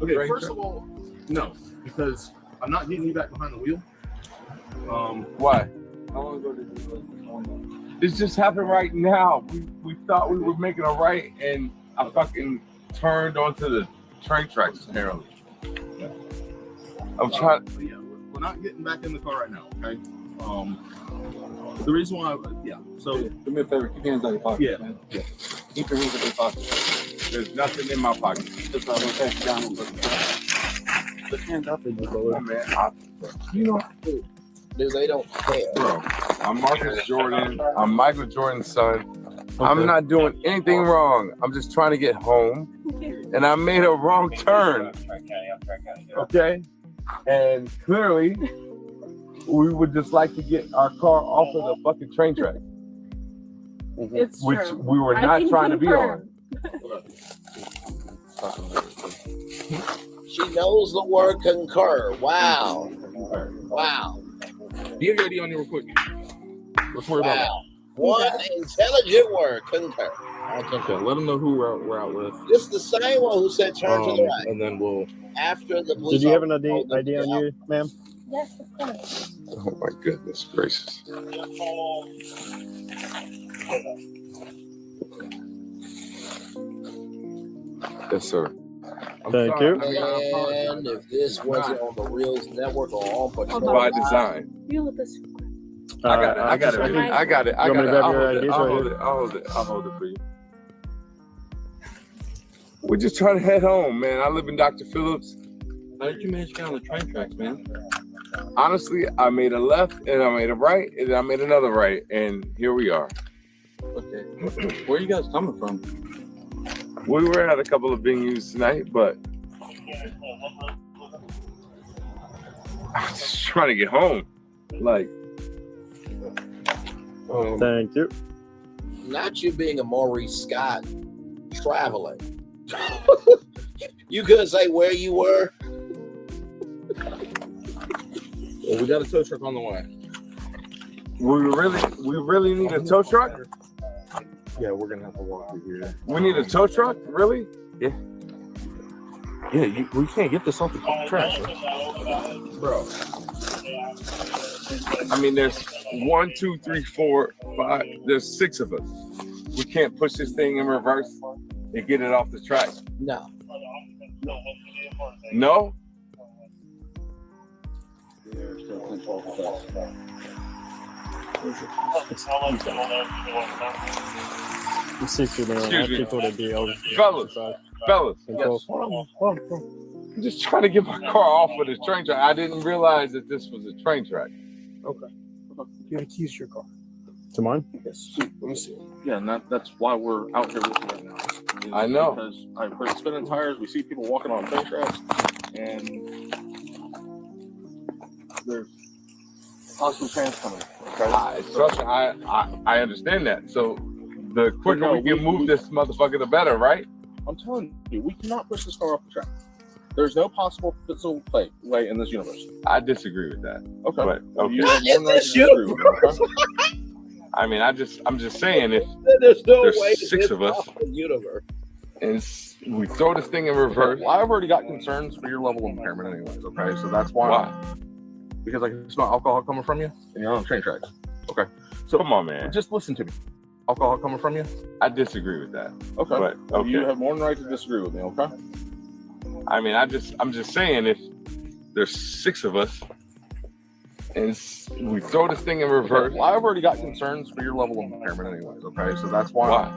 Okay, first of all, no, because I'm not getting you back behind the wheel. Why? This just happened right now. We thought we were making a right, and I fucking turned onto the train tracks apparently. I'm trying. Yeah, we're not getting back in the car right now, okay? The reason why, so do me a favor, keep your hands out of your pocket. Yeah, man. Yeah. Keep your hands in your pocket. There's nothing in my pocket. Just I'm gonna pass it down. Put your hands out there, oh, man. You know, dude, they don't care. Bro, I'm Marcus Jordan. I'm Michael Jordan's son. Okay. I'm not doing anything wrong. I'm just trying to get home, and I made a wrong turn. Okay, and clearly, we would just like to get our car off of the fucking train track, It's which true. we were not trying to be on. She knows the word concur. Wow. Wow. Do you have your ID on you real quick? Let's worry about that. One intelligent word, concur. Okay, let them know who we're out with. This is the same one who said turn to the right. And then we'll. After the police. Did you have an ID on you, ma'am? Yes, of course. Oh my goodness gracious. Yes, sir. Thank you. And if this wasn't on the Reels Network or on Patrol, by design. You look this. I got it. I got it. I got it. I got it. I'll hold it for you. We're just trying to head home, man. I live in Dr. Phillips. How did you manage to get on the train tracks, man? Honestly, I made a left and I made a right and I made another right, and here we are. Okay. Where are you guys coming from? We were at a couple of venues tonight, but I'm just trying to get home. Like, thank you. not you being a Maurice Scott traveling. You couldn't say where you were. Well, we got a tow truck on the way. We really need a tow truck? Yeah, we're gonna have to walk through here. We need a tow truck? Really? Yeah. Yeah, we can't get this off the track, bro. I mean, there's 1, 2, 3, 4, 5. There's 6 of us. We can't push this thing in reverse and get it off the track. No. No? The 60 there. Excuse me. Thought it'd be over. Fellas. And Yes. Hold on. I'm just trying to get my car off of this train track. I didn't realize that this was a train track. Okay. You have keys to your car. To mine? Yes. Let me see. Yeah, and that's why we're out here with you right now. I know. Because we're spinning tires. We see people walking on train tracks, and there's possible trains coming. Okay. Trust me, I understand that. So the quicker we can move this motherfucker, the better, right? I'm telling you, we cannot push this car off the track. There's no possible physical way in this universe. I disagree with that. Okay. But, okay. Not in this universe. I mean, I'm just saying, if there's no there's way 6 of us, universe. and we throw this thing in reverse. Well, I've already got concerns for your level of impairment, anyways. Okay, so that's why. Because like it's not alcohol coming from you, and you're on train tracks. Okay, so come on, man. Just listen to me. Alcohol coming from you? I disagree with that. Okay, but okay. You have more than right to disagree with me. Okay. I mean, I'm just saying, if there's 6 of us, and we throw this thing in reverse. Well, I've already got concerns for your level of impairment, anyways. Okay, so that's why.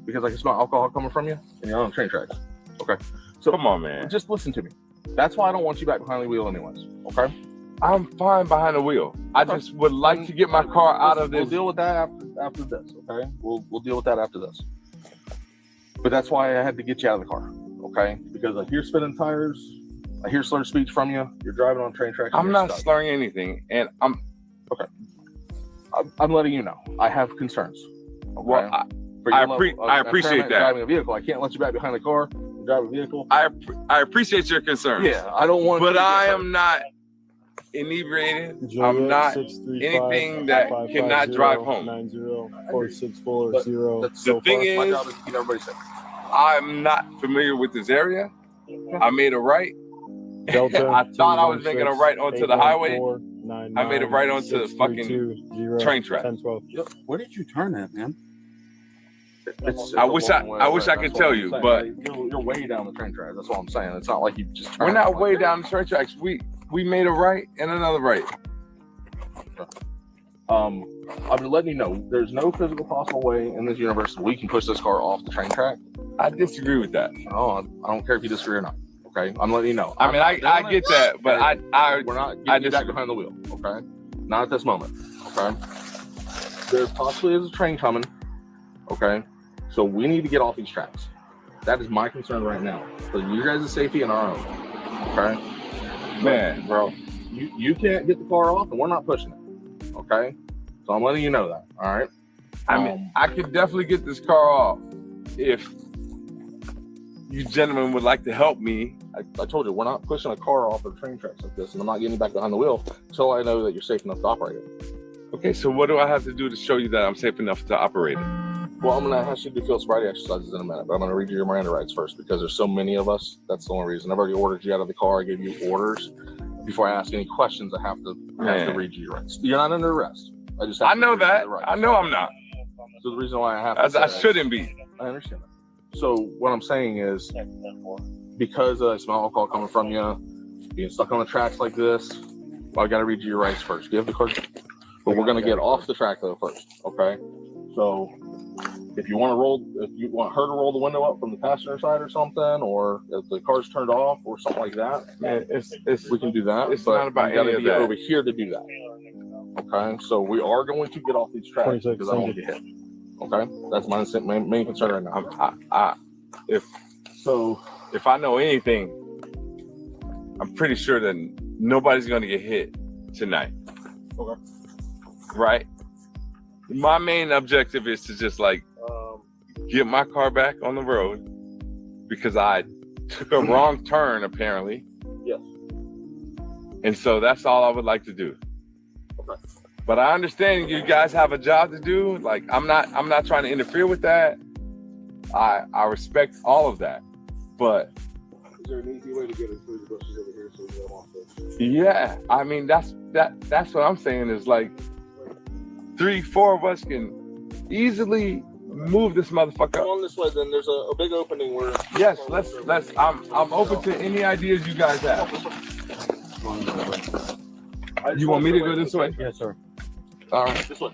Because like it's not alcohol coming from you, and you're on train tracks. Okay, so come on, man. Just listen to me. That's why I don't want you back behind the wheel, anyways. Okay. I'm fine behind the wheel. Okay. I just would like to get my car out of this. We'll deal with that after this. Okay, we'll deal with that after this. But that's why I had to get you out of the car. Okay, because I hear spinning tires. I hear slurred speech from you. You're driving on train tracks. I'm not slurring anything, and I'm okay. I'm letting you know. I have concerns. Okay? Well, I appreciate that. Driving a vehicle, I can't let you back behind the car and drive a vehicle. I appreciate your concerns. Yeah, I don't want. But I am not inebriated. I'm not anything that cannot drive home. 90464 The thing is, I'm not familiar with this area. I made a right. Delta, I thought I was making a right onto the highway. I made a right onto the fucking train track. 1012. Where did you turn at, man? I wish I could tell you, but you're way down the train track. That's what I'm saying. It's not like you just. We're not way down the train tracks. We made a right and another right. I'm letting you know there's no physical possible way in this universe we can push this car off the train track. I disagree with that. Oh, I don't care if you disagree or not. Okay, I'm letting you know. I mean, I get that, but we're not getting you back behind the wheel. Okay, not at this moment. Okay, there possibly is a train coming. Okay, so we need to get off these tracks. That is my concern right now for you guys' safety and our own. Okay, man, bro, you can't get the car off, and we're not pushing it. Okay, so I'm letting you know that. All right. I mean, I could definitely get this car off if you gentlemen would like to help me. I told you, we're not pushing a car off of train tracks like this, and I'm not getting you back behind the wheel until I know that you're safe enough to operate it. Okay, so what do I have to do to show you that I'm safe enough to operate it? Well, I'm going to ask you to do field sobriety exercises in a minute, but I'm going to read you your Miranda rights first because there's so many of us. That's the only reason. I've already ordered you out of the car. I gave you orders. Before I ask any questions, I have to read you your rights. You're not under arrest. I know that. I know I'm not. So the reason why I have to I shouldn't be. I understand that. So what I'm saying is, because I smell alcohol coming from you, being stuck on the tracks like this, well, I got to read you your rights first. Do you have the card? But we're going to get off the track though first, okay? So if you want her to roll the window up from the passenger side or something, or if the car's turned off or something like that, we can do that. It's not about any of that. Over here to do that. Okay, so we are going to get off these tracks because I don't want to get hit. Okay, that's my main concern right now. If I know anything, I'm pretty sure that nobody's going to get hit tonight. Okay. Right? My main objective is to just get my car back on the road because I took a wrong turn apparently. Yes. And so that's all I would like to do. Okay. But I understand you guys have a job to do. Like I'm not trying to interfere with that. I respect all of that. But is there an easy way to get it through the bushes over here so we don't want to? Yeah, I mean that's what I'm saying is 3-4 of us can easily move this motherfucker. Come on this way, then there's a big opening where. Yes, let's. I'm open to any ideas you guys have. You want me to go this way? Yes, sir. All right, this way.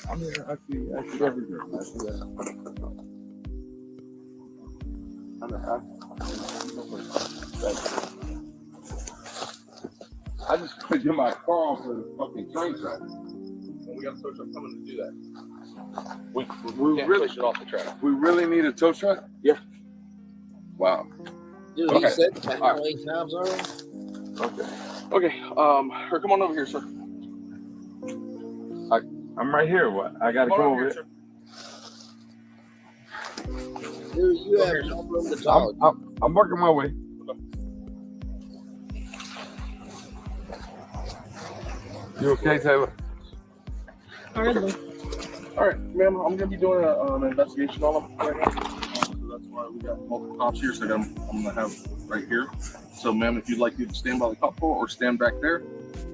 I mean, I see everything. I see that. I just put you in my car off the fucking train track. And we got a tow truck coming to do that. We can't really push it off the track. We really need a tow truck? Yeah. Wow. Dude, Okay. he said that All right. 8 times already. Okay. Okay, come on over here, sir. I'm right here. What? I gotta Come go on over here, it. sir. Dude, you have no room to talk. I'm working my way. You okay, Taylor? Hardly. All right, ma'am, I'm gonna be doing an investigation on them right now. So that's why we got multiple cops here. So I'm gonna have right here. So, ma'am, if you'd like to stand by the cop car or stand back there,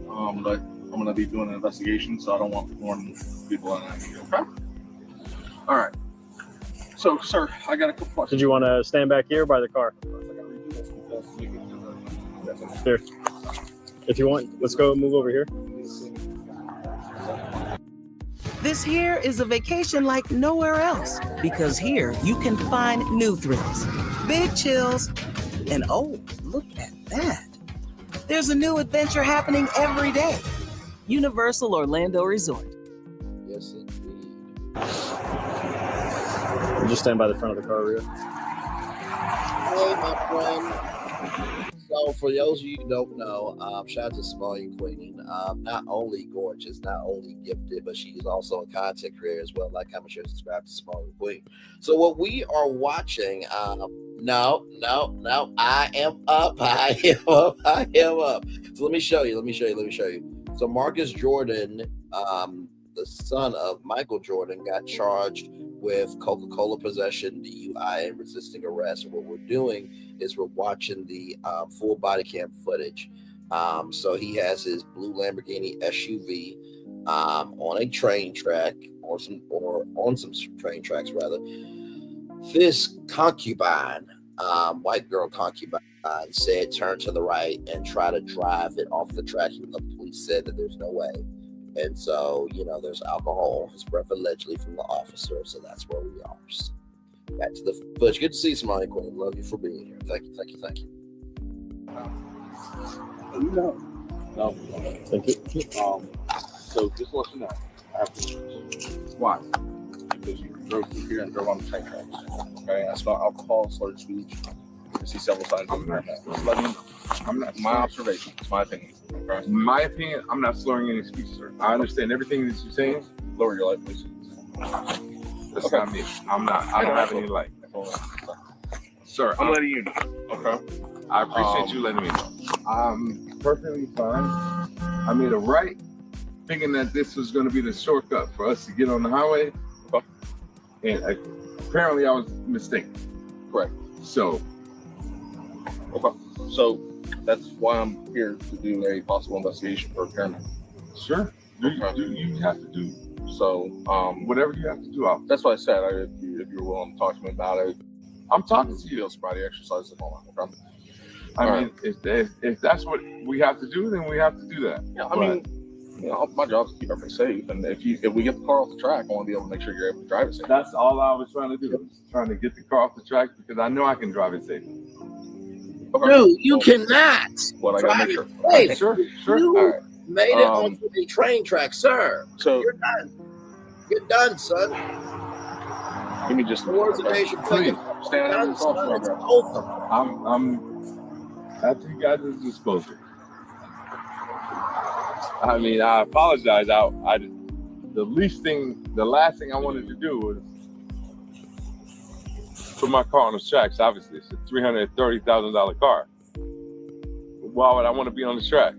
but I'm gonna be doing an investigation, so I don't want more people in there. Okay. All right. So, sir, I got a couple questions. Did you want to stand back here by the car? Here. If you want, let's go move over here. This here is a vacation like nowhere else, because here you can find new thrills, big chills, and oh, look at that. There's a new adventure happening every day. Universal Orlando Resort. Yes, indeed. We'll just stand by the front of the car, Rio. Hey, my friend. So, for those of you who don't know, shout out to Smiley Queen. Not only gorgeous, not only gifted, but she's also a content creator as well. Like, comment, share, subscribe to Smiley Queen. So, what we are watching, no, I am up. So, let me show you. So, Marcus Jordan, the son of Michael Jordan, got charged with Coca-Cola possession, DUI, and resisting arrest. And what we're doing is we're watching the full body cam footage. So he has his blue Lamborghini SUV on a train track, or on some train tracks rather. This concubine, white girl concubine, said turn to the right and try to drive it off the track. Even the police said that there's no way. And so, there's alcohol, his breath allegedly from the officer. So that's where we are. So back to the footage. Good to see you, Smiley Queen. Love you for being here. Thank you. No. Thank you. So just to let you know, I have to. Why? Because you drove through here and drove on the train tracks. Okay, I smell alcohol, slurred speech. I see several signs of that. Just let me know. I'm not. My observation. It's my opinion. Okay? In my opinion, I'm not slurring any speech, sir. I understand everything that you're saying. Lower your light, please. That's not me. I'm not. I don't have any light. Sir, I'm letting you know. Okay. I appreciate you letting me know. I'm perfectly fine. I made a right, thinking that this was going to be the shortcut for us to get on the highway. Okay. And apparently I was mistaken. Correct. So. Okay. So that's why I'm here to do a possible investigation for impairment. Sure. You have to do. So whatever you have to do. That's what I said. If you're willing to talk to me about it, I'm talking to you. Sobriety exercise at the moment. Okay. I mean, if that's what we have to do, then we have to do that. Yeah, I mean, my job is to keep everything safe, and if we get the car off the track, I want to be able to make sure you're able to drive it safe. That's all I was trying to do. Was trying to get the car off the track because I know I can drive it safely. Okay. Dude, you cannot. What I gotta make sure. Wait, sure. You all right. made it onto a train track, sir. So you're done. You're done, son. Give me just words of nation. Please stand done, son. It's over. I'm at you guys' disposal. I mean, I apologize. The last thing I wanted to do was put my car on the tracks. Obviously, it's a $330,000 car. Why would I want to be on the tracks?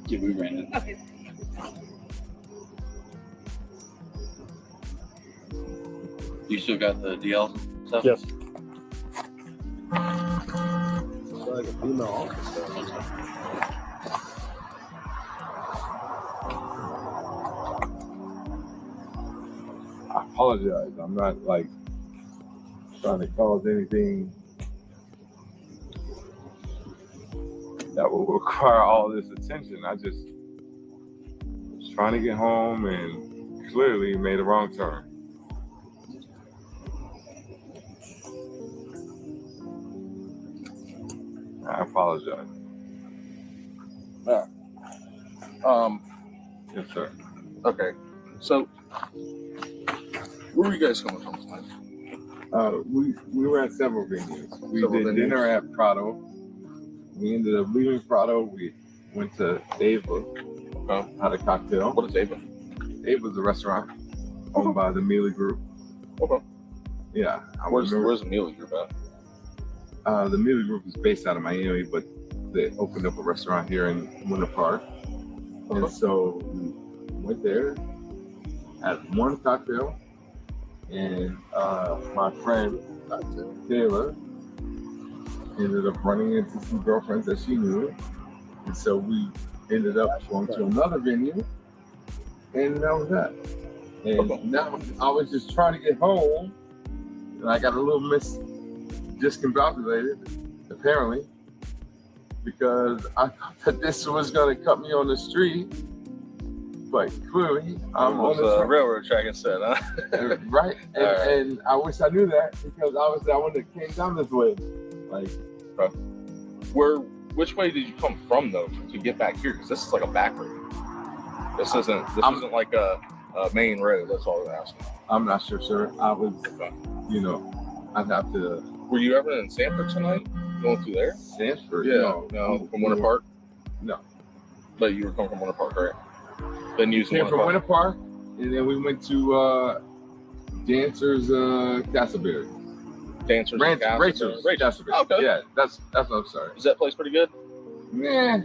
Yeah, we ran it. Okay. You still got the DL stuff? Yes. Like a female officer. I apologize. I'm not like trying to cause anything that will require all this attention. I just was trying to get home and clearly made a wrong turn. I apologize. Yeah. Yes, sir. Okay. So, where were you guys coming from tonight? We were at several venues. We Several did venues. dinner at Prado. We ended up leaving Prado. We went to Ava, had a cocktail. What is Ava? Ava's a restaurant owned by the Mealy Group. Okay. Yeah. Where's the Mealy Group at? The Mealy Group is based out of Miami, but they opened up a restaurant here in Winter Park. And so we went there, had one cocktail, and my friend Taylor ended up running into some girlfriends that she knew. And so we ended up going to another venue, and that was that. And now I was just trying to get home, and I got a little discombobulated, apparently, because I thought that this was going to cut me on the street, but clearly I'm on the railroad track instead, huh? Right, and I wish I knew that, because obviously I wouldn't have came down this way. Like, which way did you come from though to get back here? Because this is like a back road. This isn't like a main road. That's all I'm asking. I'm not sure, sir. I was, I'd have to. Were you ever in Sanford tonight? Going through there? Sanford? Yeah. No. From Winter Park? No. But you were coming from Winter Park, right? Then you came from Winter Park, and then we went to Dancers Castleberry. Dancers Rachel's Castleberry. Okay. Yeah, that's what I'm sorry. Is that place pretty good? Nah.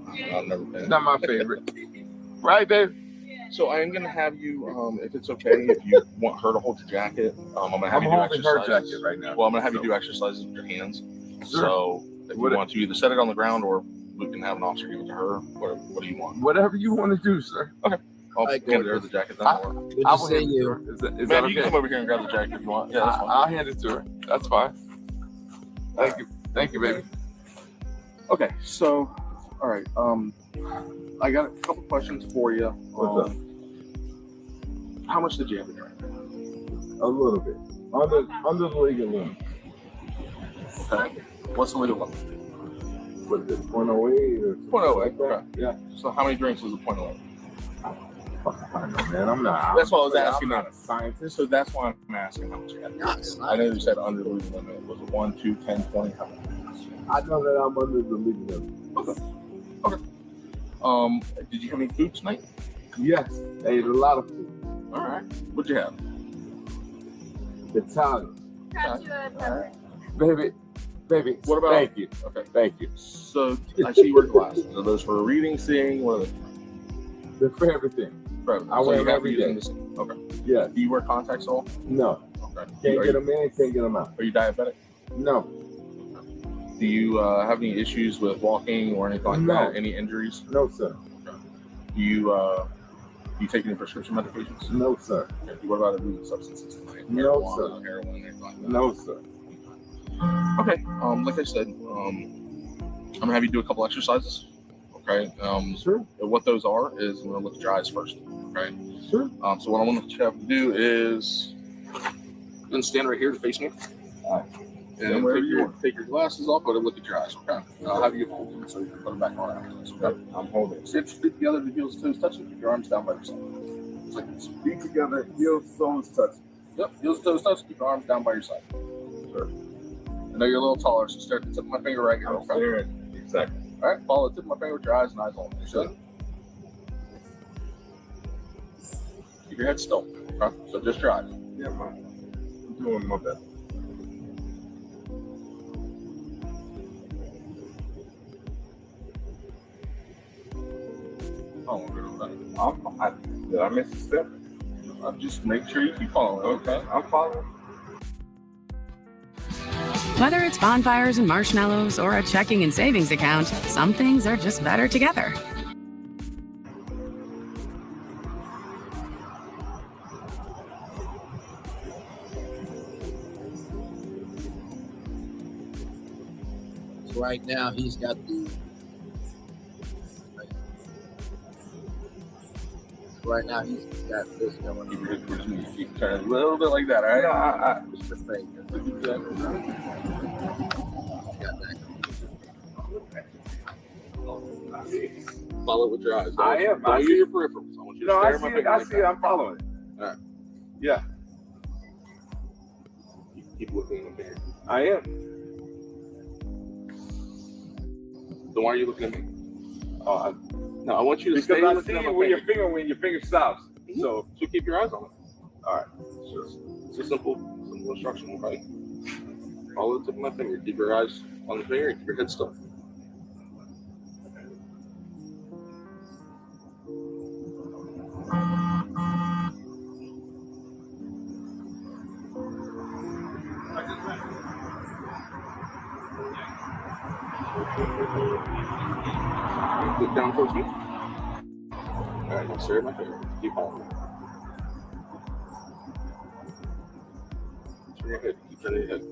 I've never been. Not my favorite. Right, babe? So I am going to have you, if it's okay, if you want her to hold your jacket, I'm going to have you do holding her exercises. jacket right now. Well, I'm going to have you do exercises with your hands. Sure. So if you want to either set it on the ground or we can have an officer give it to her. What do you want? Whatever you want to do, sir. Okay. I'll hand her the jacket then. I will hand it to her. Is that Man, okay? you can come over here and grab the jacket if you want. Yeah, that's fine. I'll hand it to her. That's fine. Thank you. Thank you, baby. Okay, so, all right. I got a couple questions for you. What's up? How much did you have to drink? A little bit. Under the legal limit. Okay. What's the legal limit? What is it, 0.08 or 0.08. Okay. Yeah. So how many drinks was a 0.08? I don't know, man. I'm not. That's why I was asking. I'm not a scientist. So that's why I'm asking how much you had. I know you said under the legal limit. Was it 1, 2, 10, 20? How many? I know that I'm under the legal limit. Okay. Did you have any food tonight? Yes. I ate a lot of food. All right. What'd you have? Italian. Got you a pepper. Baby. What about? Thank you. Okay. Thank you. So I see you wear glasses. Are those for reading, seeing? What are they? They're for everything. For everything. I So wear you them have every reading day. to see. Okay. Yeah. Do you wear contacts at all? No. Okay. Can't get them in, can't get them out. Are you diabetic? No. Do you have any issues with walking or anything like that? Any injuries? No, sir. Okay. Do you take any prescription medications? No, sir. Okay. What about illegal substances? Like No, marijuana, sir. Heroin, anything like that? No, sir. Okay. Like I said, I'm gonna have you do a couple exercises. Okay. Sure. What those are is we're gonna look at your eyes first. Okay. Sure. So what I want you to have to do is you're gonna stand right here to face me. All right. And take your glasses off, but look at your eyes, okay? And I'll have you hold them so you can put them back on after this, okay? I'm holding. Sit your feet together, the heels, toes touching, keep your arms down by your side. Just like this. Feet together, heels, toes touching. Yep, heels, toes touching, keep your arms down by your side. Sure. I know you're a little taller, so start at the tip of my finger right here, I'm okay? staring. Exactly. All right, follow the tip of my finger with your eyes and eyes only. Sure. Keep your head still, okay? So just your eyes. Yeah, man. I'm doing my best. Did I miss a step? Just make sure you keep following. Okay, I'm following. Whether it's bonfires and marshmallows or a checking and savings account, some things are just better together. So right now he's got the. Right now he's got this going. Keep turning a little bit like that, all right? Yeah, Just the finger. Follow with your eyes. I am. Don't use your peripherals. I want you to stare at my finger. I see it. I'm following it. All right. Yeah, Keep looking at my finger. I am. So why are you looking at me? No, I want you to stay Because I looking see at my when finger. your finger stops. So keep your eyes on it. all right. It's a simple instruction, okay? Follow the tip of my finger. Keep your eyes on the finger and keep your head still. Look down towards me. All right, now stare at my finger. Keep following. Turn your head. Keep turning your head.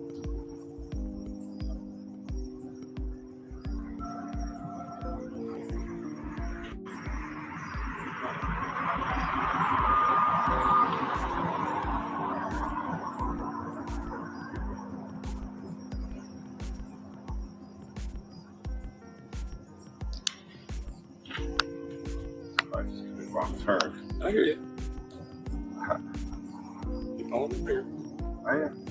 Wrong turn. I hear you. Keep following the finger. I am.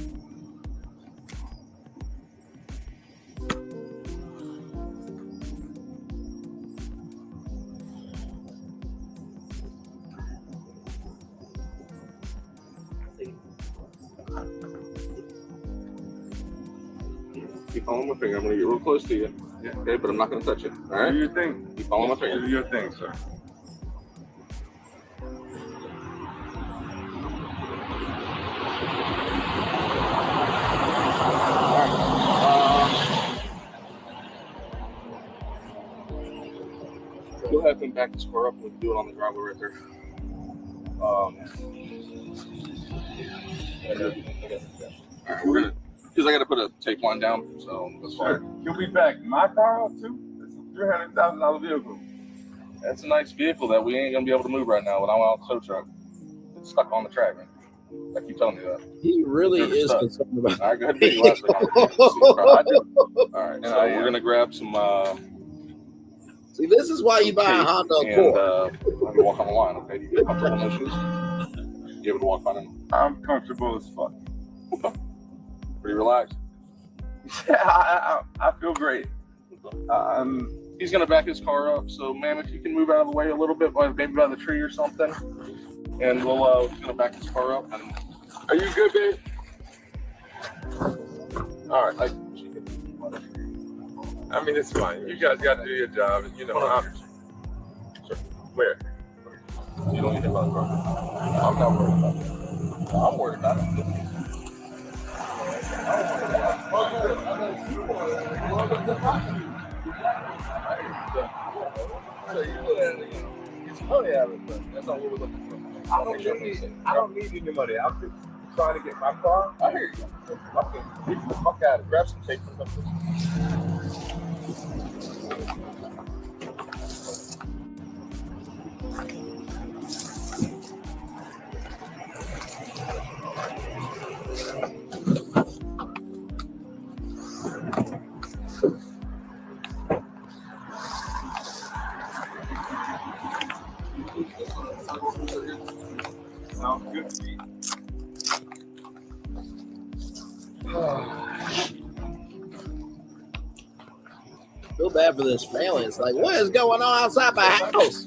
Keep following my finger. I'm going to get real close to you. Yeah. Okay, but I'm not going to touch it. All right? Do your thing. Keep following my finger. Do your thing, sir. Go ahead and back the square up. We can do it on the driveway right there. All right, we're gonna, because I got to put a tape line down, so that's Sure. fine. You'll be back. My car up too? It's a $300,000 vehicle. That's a nice vehicle that we ain't gonna be able to move right now without our tow truck. It's stuck on the track, man. I keep telling you that. He really You're is stuck. concerned about. All right, go ahead and do your last thing. All right, so we're gonna grab some. See, this is why you buy a Honda Accord. Let me walk on the line, okay? Do you get comfortable in those shoes? You able to walk on them? I'm comfortable as fuck. Okay. Pretty relaxed. Yeah, I feel great. He's gonna back his car up, so ma'am, if you can move out of the way a little bit, maybe by the tree or something, and we'll he's gonna back his car up. And are you good, babe? All right. I mean, it's fine. You guys got to do your job. You know, where? You don't need to about it. I'm not worried about it. I'm worried about it. That's not what we're looking for. I don't need any money. I'm just trying to get my car. I hear you. Okay. Get the fuck out of it. Grab some tape from something. Sounds good to me. Feel bad for this family. It's like, what is going on outside my house?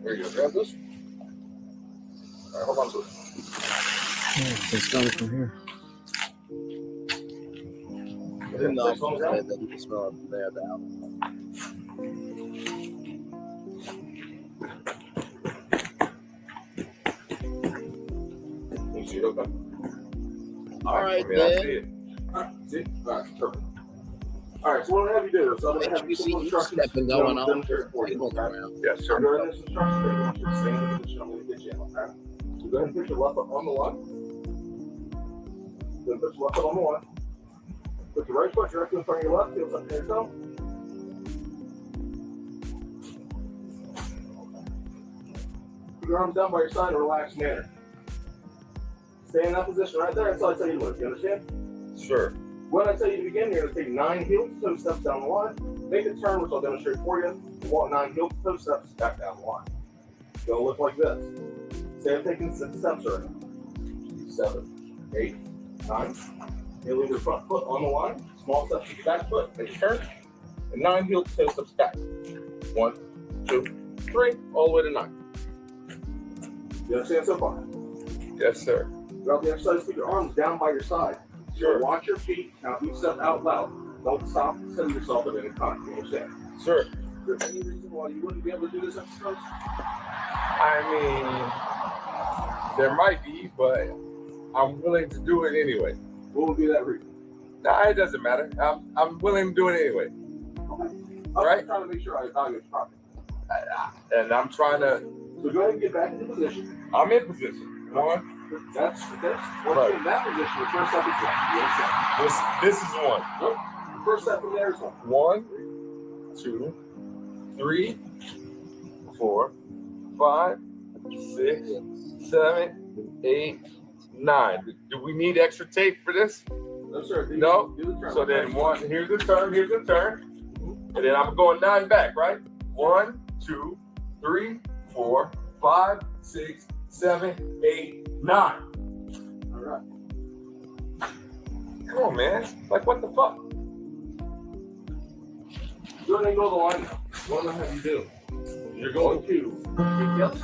There you go. Grab this. All right, hold on to it. It's coming from here. I didn't know that you can smell it from there down. All right, I mean, I then. see it. All right, see? All right, perfect. All right, so what I'm going to have you do is I'm going to have you simple instructions. Stepping going on. Demonstrate for you, okay? Yes, sir. During this instruction, I want you to stay in the position I'm going to get you in, okay? So go ahead and put your left foot on the line. Then put your left foot on the line. Put your right foot directly in front of your left. Heel tuck to your toe. Put your arms down by your side in a relaxed manner. Stay in that position right there until I tell you to move. You understand? Sure. When I tell you to begin, you're going to take 9 heel-to-toe steps down the line. Make a turn, which I'll demonstrate for you. Walk 9 heel-to-toe steps back down the line. It's going to look like this. Say I'm taking 6 steps already. 7, 8, 9. You leave your front foot on the line. Small steps with your back foot. Make a turn. And 9 heel-to-toe steps back. 1, 2, 3, all the way to 9. You understand so far? Yes, sir. Throughout the exercise, put your arms down by your side. Sure. Watch your feet. Now, each step out loud. Don't stop. Send yourself at any time. You understand? Sure. Is there any reason why you wouldn't be able to do this exercise? I mean, there might be, but I'm willing to do it anyway. What would be that reason? Nah, it doesn't matter. I'm willing to do it anyway. Okay. I'm trying to make sure I evaluate you properly. And I'm trying to. So go ahead and get back into position. I'm in position. 1. That's once you're in that position, the first step is one. You understand? This is 1. Nope. The first step from there is 1. 1, 2, 3, 4, 5, 6, 7, 8, 9. Do we need extra tape for this? No, sir. No? Do the turn. So then 1, here's the turn. And then I'm going 9 back, right? 1, 2, 3, 4, 5, 6, 7, 8, 9. All right. Come on, man. Like, what the fuck? Go ahead and go to the line now. What am I have you do? You're going to keep heels,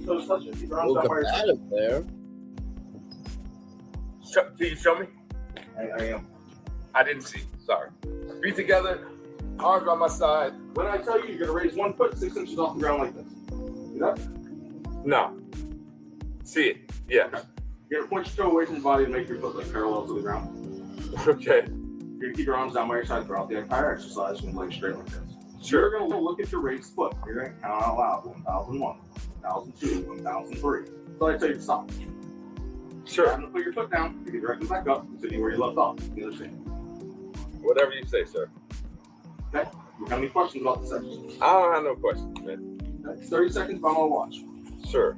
toes touching. Keep your arms down by your side. There. Can you show me? I am. I didn't see. Sorry. Feet together, arms by my side. When I tell you, you're going to raise 1 foot 6 inches off the ground like this. See that? No. See it. Yeah. You're going to point your toe away from your body and make your foot like parallel to the ground. Okay. You're going to keep your arms down by your side throughout the entire exercise and legs straight like this. Sure. You're going to look at your raised foot. You're going to count out loud. 1001, 1002, 1003. So I tell you to stop. Sure. You're going to put your foot down. You can directly back up. Continue where you left off. You understand? Whatever you say, sir. Okay. Do you have any questions about this exercise? I don't have no questions, man. Okay. 30 seconds, but I'm going to watch. Sure.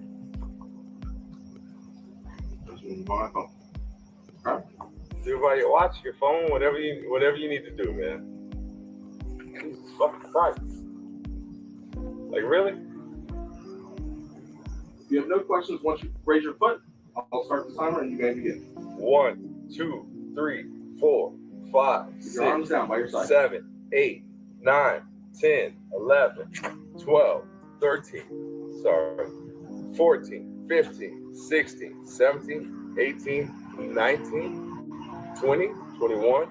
On my phone. All right. Do while you watch your phone, whatever you need to do, man. Jesus fucking Christ. Like, really? If you have no questions, once you raise your foot, I'll start the timer and you may begin. 1, 2, 3, 4, 5, 6, your arms down by your side. 7, 8, 9, 10, 11, 12, 13, 14, 15, 16, 17, 18, 19, 20, 21.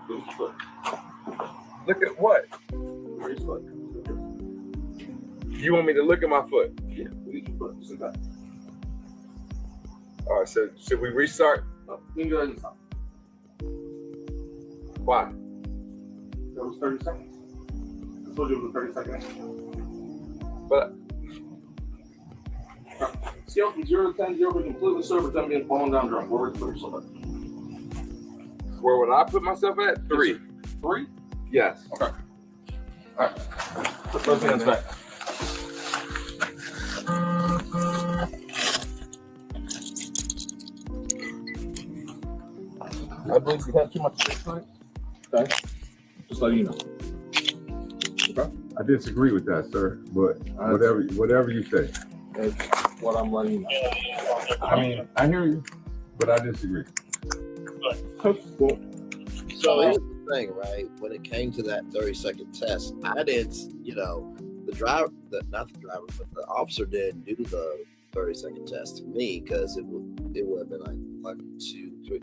Look at what? Raise your foot. You want me to look at my foot? Yeah, raise your foot. Sit back. All right, so should we restart? No, you can go ahead and stop. Why? That was 30 seconds. I told you it was a 30-second exercise. But scale from 0 to 10, 0 being completely sober, 10 being falling down drunk. Where would you put yourself at? Where would I put myself at? 3. 3? Yes. Okay. All right. Put those hands back. I believe you had too much this night. Okay. Just letting you know. Okay. I disagree with that, sir. But whatever you say. That's what I'm letting you know. I mean, I hear you, but I disagree. Cool. So here's the thing, right? When it came to that 30-second test, I did, not the driver, but the officer didn't do the 30-second test to me because it would have been like 1, 2, 3.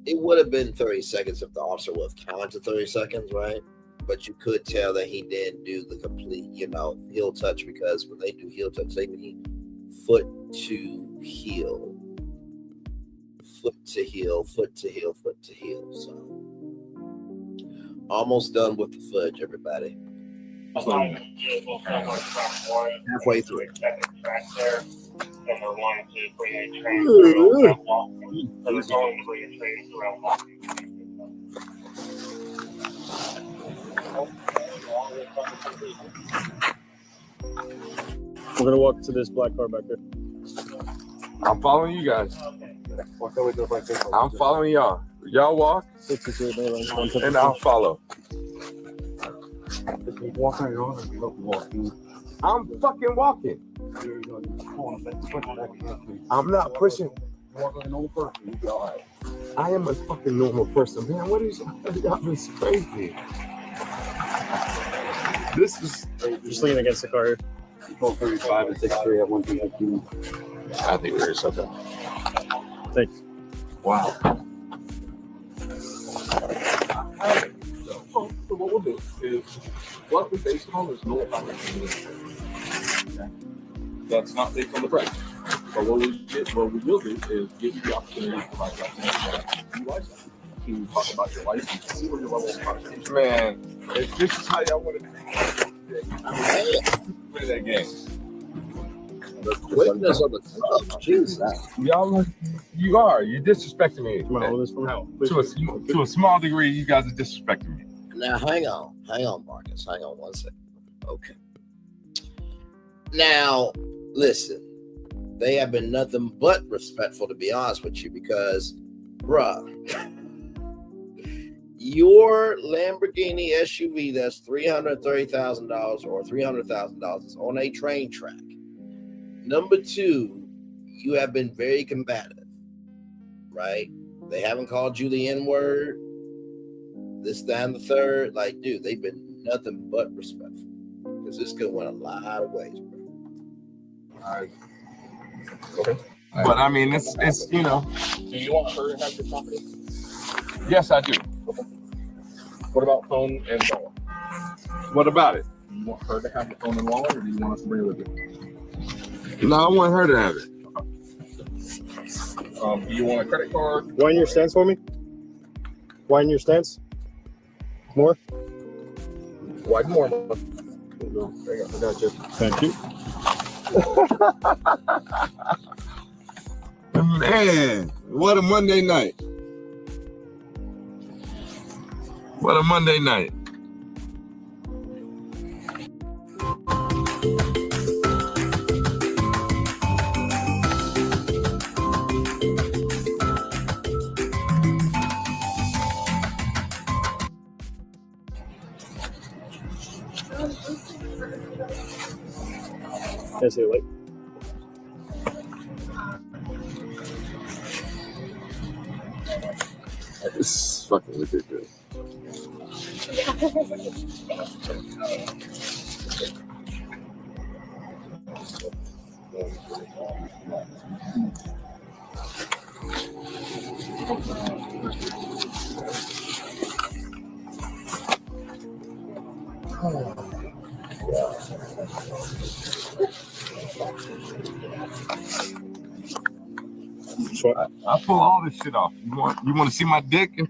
It would have been 30 seconds if the officer would have counted to 30 seconds, right? But you could tell that he didn't do the complete, heel touch, because when they do heel touch, they mean foot to heel. foot to heel, foot to heel, foot to heel. So almost done with the fudge, everybody. Halfway through. And we're wanting to bring a train through without walking. So we're going to bring a train throughout walking. We're gonna walk to this black car back there. I'm following you guys. I'm following y'all. Y'all walk, and I'll follow. I'm fucking walking. I'm not pushing. I am a fucking normal person, man. What is y'all? This crazy. This is just leaning against the car here. 12:35 and 6:3 at 1:15. I think we're something. Thanks. Wow. So what we'll do is what we base it on is no opportunity. Okay. That's not based on the price. But what we will do is give you the opportunity to provide license to talk about your license, to see where your level of qualification. Man, if this is how y'all want to play that game. The quickness of the club, Jesus. You're disrespecting me. To a small degree, you guys are disrespecting me. Now, hang on, Marcus. Hang on 1 second. Okay. Now, listen. They have been nothing but respectful, to be honest with you, because, bruh, your Lamborghini SUV that's $330,000 or $300,000 is on a train track. Number two, you have been very combative, right? They haven't called you the N-word, this, that, and the third. Like, dude, they've been nothing but respectful, because this could win a lot of ways, bro. All right. Okay. But I mean, it's you know. Do you want her to have your property? Yes, I do. Okay. What about phone and wallet? What about it? Do you want her to have the phone and wallet, or do you want us to bring it with you? No, I want her to have it. Do you want a credit card? Widen your stance for me. Widen your stance. More. Widen more. There you go. I got you. Thank you. Man, what a Monday night. What a Monday night. Can I see the light? This is fucking ridiculous. I pull all this shit off. You want to see my dick? And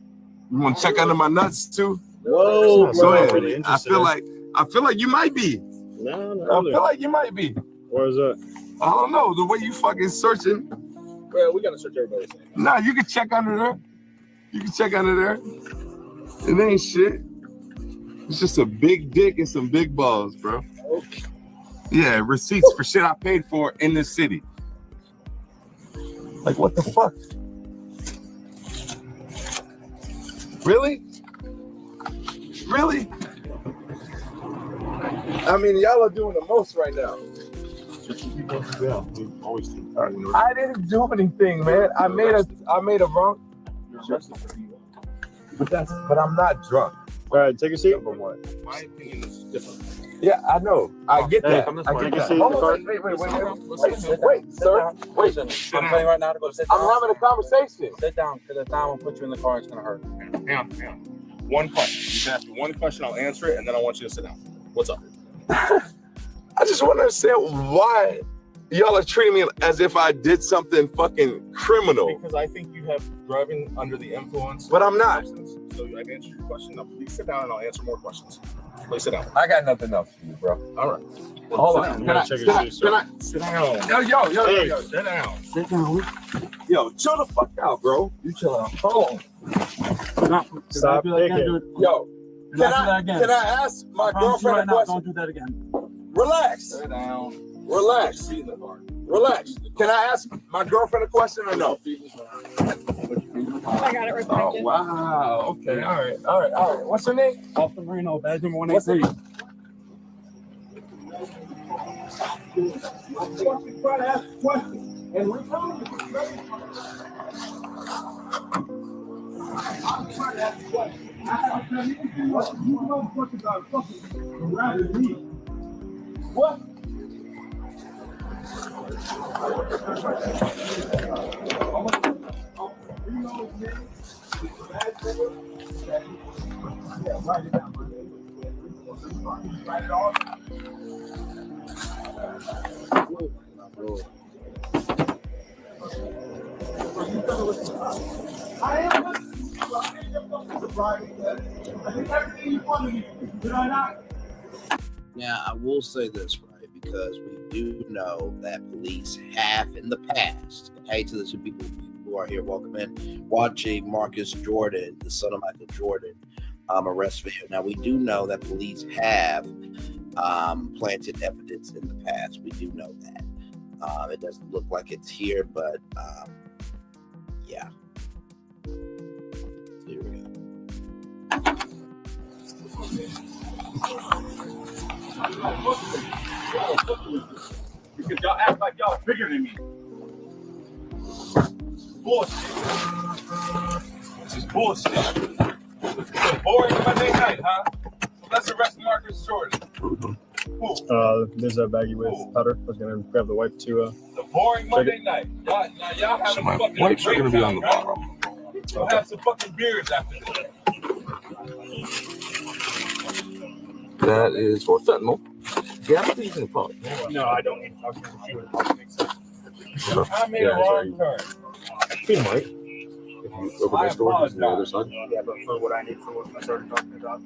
you want to check under my nuts too? Whoa! Go ahead. Really I feel like you might be. No, I feel like you might be. Where is that? I don't know. The way you fucking searching. Well, we gotta search everybody's name. Nah, you can check under there. You can check under there. It ain't shit. It's just a big dick and some big balls, bro. Okay. Yeah, receipts for shit I paid for in this city. Like, what the fuck? Really? Really? I mean, y'all are doing the most right now. I didn't do anything, man. I made a wrong. But I'm not drunk. All right, take a seat. My opinion is different. Yeah, I know. I get that. I get that. Wait, sir. Wait. I'm telling you right now to go sit down. I'm having a conversation. Sit down, because if I will put you in the car, it's gonna hurt. Hang on. One question. You can ask me one question, I'll answer it, and then I want you to sit down. What's up? I just want to understand why Y'all are treating me as if I did something fucking criminal. Because I think you have driving under the influence. But I'm not. So I've answered your question. Now please sit down and I'll answer more questions. Please sit down. I got nothing else for you, bro. All right. Hold on. Can I sit down? Sit down. Yo. Sit down. Sit down. Yo, chill the fuck out, bro. You chill out. Hold on. Stop picking. Yo, can I ask my girlfriend a question? Don't do that again. Relax. Sit down. Relax. Relax. Can I ask my girlfriend a question or no? I got it right back. Oh, wow. Okay. All right. What's your name? Officer Marino, badge number 183. What? Now, I will say this, right, because we do know that police have in the past, and hey, to the two people who are here, welcome in, watching Marcus Jordan, the son of Michael Jordan, arrest video. Now, we do know that police have planted evidence in the past. We do know that. It doesn't look like it's here, but yeah. Here we go. Because y'all act like y'all bigger than me. Bullshit. This is bullshit. It's a boring Monday night, huh? So let's arrest Marcus Jordan. There's a baggie with powder. I was gonna grab the wipe to It's a boring Monday night. Y'all have So a my fucking wipes are great going to be time, on the right? bottom. We'll have some fucking beers after this. That is for fentanyl. Yeah, I'm using the phone. No, I don't need to talk to her. She would probably make sense. I made a wrong turn. He might. If you open my door, he's on the other side. Yeah, but for what I need for what I started talking about.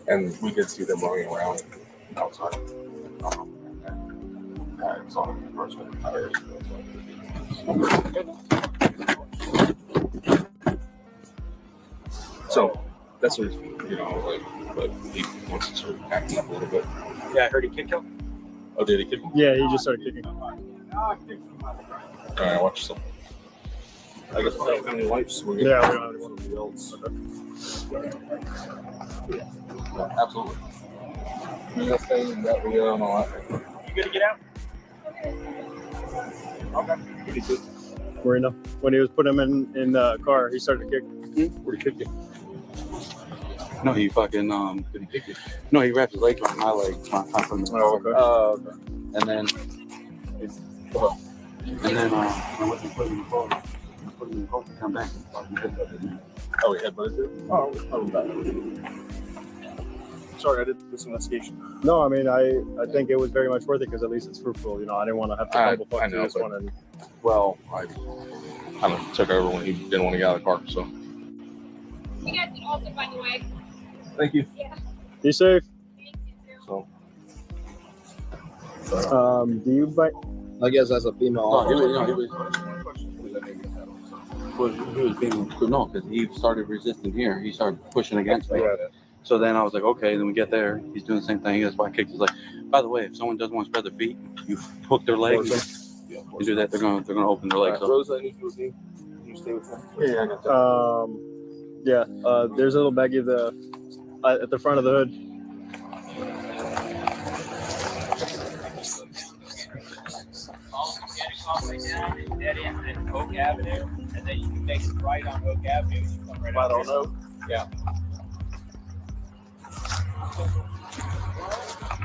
And we did see them running around outside. It's on the first tires. So that's what, but he wants to sort of acting up a little bit. Yeah, I heard he kicked him. Oh, did he kick him? Yeah, he just started kicking. All right, watch yourself. I guess we'll have any lights. Yeah, we don't have anyone. Somebody else. Yeah, absolutely. That thing, that video, and all that. You good to get out? Okay. Pretty good. Marino, when he was putting him in the car, he started to kick. Where'd he kick you? No, he fucking Did he kick you? no, he wrapped his legs around my legs from the car. Okay. Okay. And then I went and put him in the car. Put him in the car to come back. Oh, he headbutted you? Oh, I'm back. Sorry, I did this investigation. No, I mean, I think it was very much worth it because at least it's fruitful. You know, I didn't want to have to double fuck through this one. And well, I kind of took over when he didn't want to get out of the car, so. You guys can also find the way. Thank you. Yeah. be safe. So. Do you bite? I guess as a female. He was being no, because he started resisting here. He started pushing against me. Yeah. So then I was like, okay. Then we get there. He's doing the same thing. That's why I kicked. He's like, by the way, if someone doesn't want to spread their feet, you hook their legs. You do that, they're gonna open their legs up. Rosa, I need you with me. You stay with him. Yeah, I got that. There's a little baggie at the front of the hood. Dead end at Oak Avenue, and then you can take it right on Oak Avenue. And you come right out. Right on Oak? Yeah.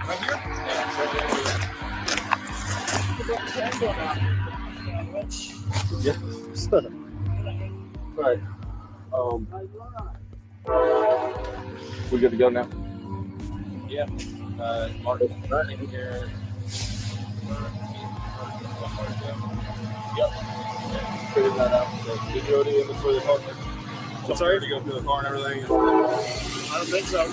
Right here? Yeah. All right. We good to go now? Yeah. Mark running here. Yep. Figured that out. So, did you already inventory the car? So sorry to go through the car and everything. I don't think so.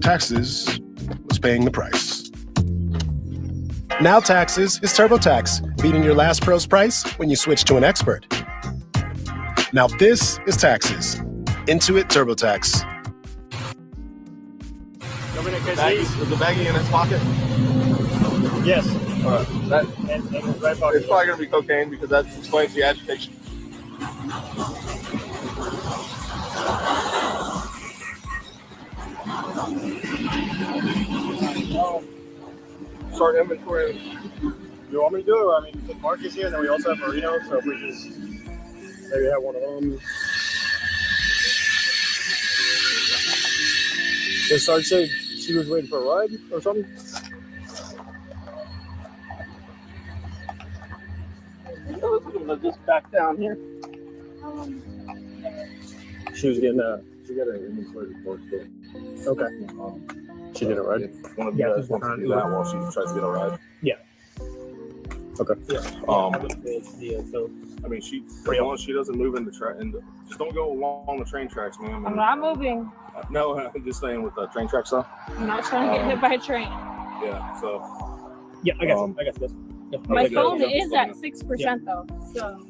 Taxes was paying the price. Now Taxes is TurboTax, beating your last pro's price when you switch to an expert. Now this is Taxes. Intuit TurboTax. Is the baggie in his pocket? Yes. All right. That, And right pocket. it's probably going to be cocaine because that explains the agitation. Start inventory. You want me to do it? I mean, Mark is here, and then we also have Marino, so if we just maybe have one of them. Did Sarge say she was waiting for a ride or something? Just back down here. She was getting she got an inventory report too. Okay. She did it right? One of you guys wants to do that while she tries to get a ride. Yeah. Okay. Yeah. I mean, she as long as she doesn't move into just don't go along the train tracks, man. I'm not moving. No, I'm just saying with the train track stuff. I'm not trying to get hit by a train. Yeah. So. Yeah, I guess. I guess this. Yeah. My phone is at 6% though, so.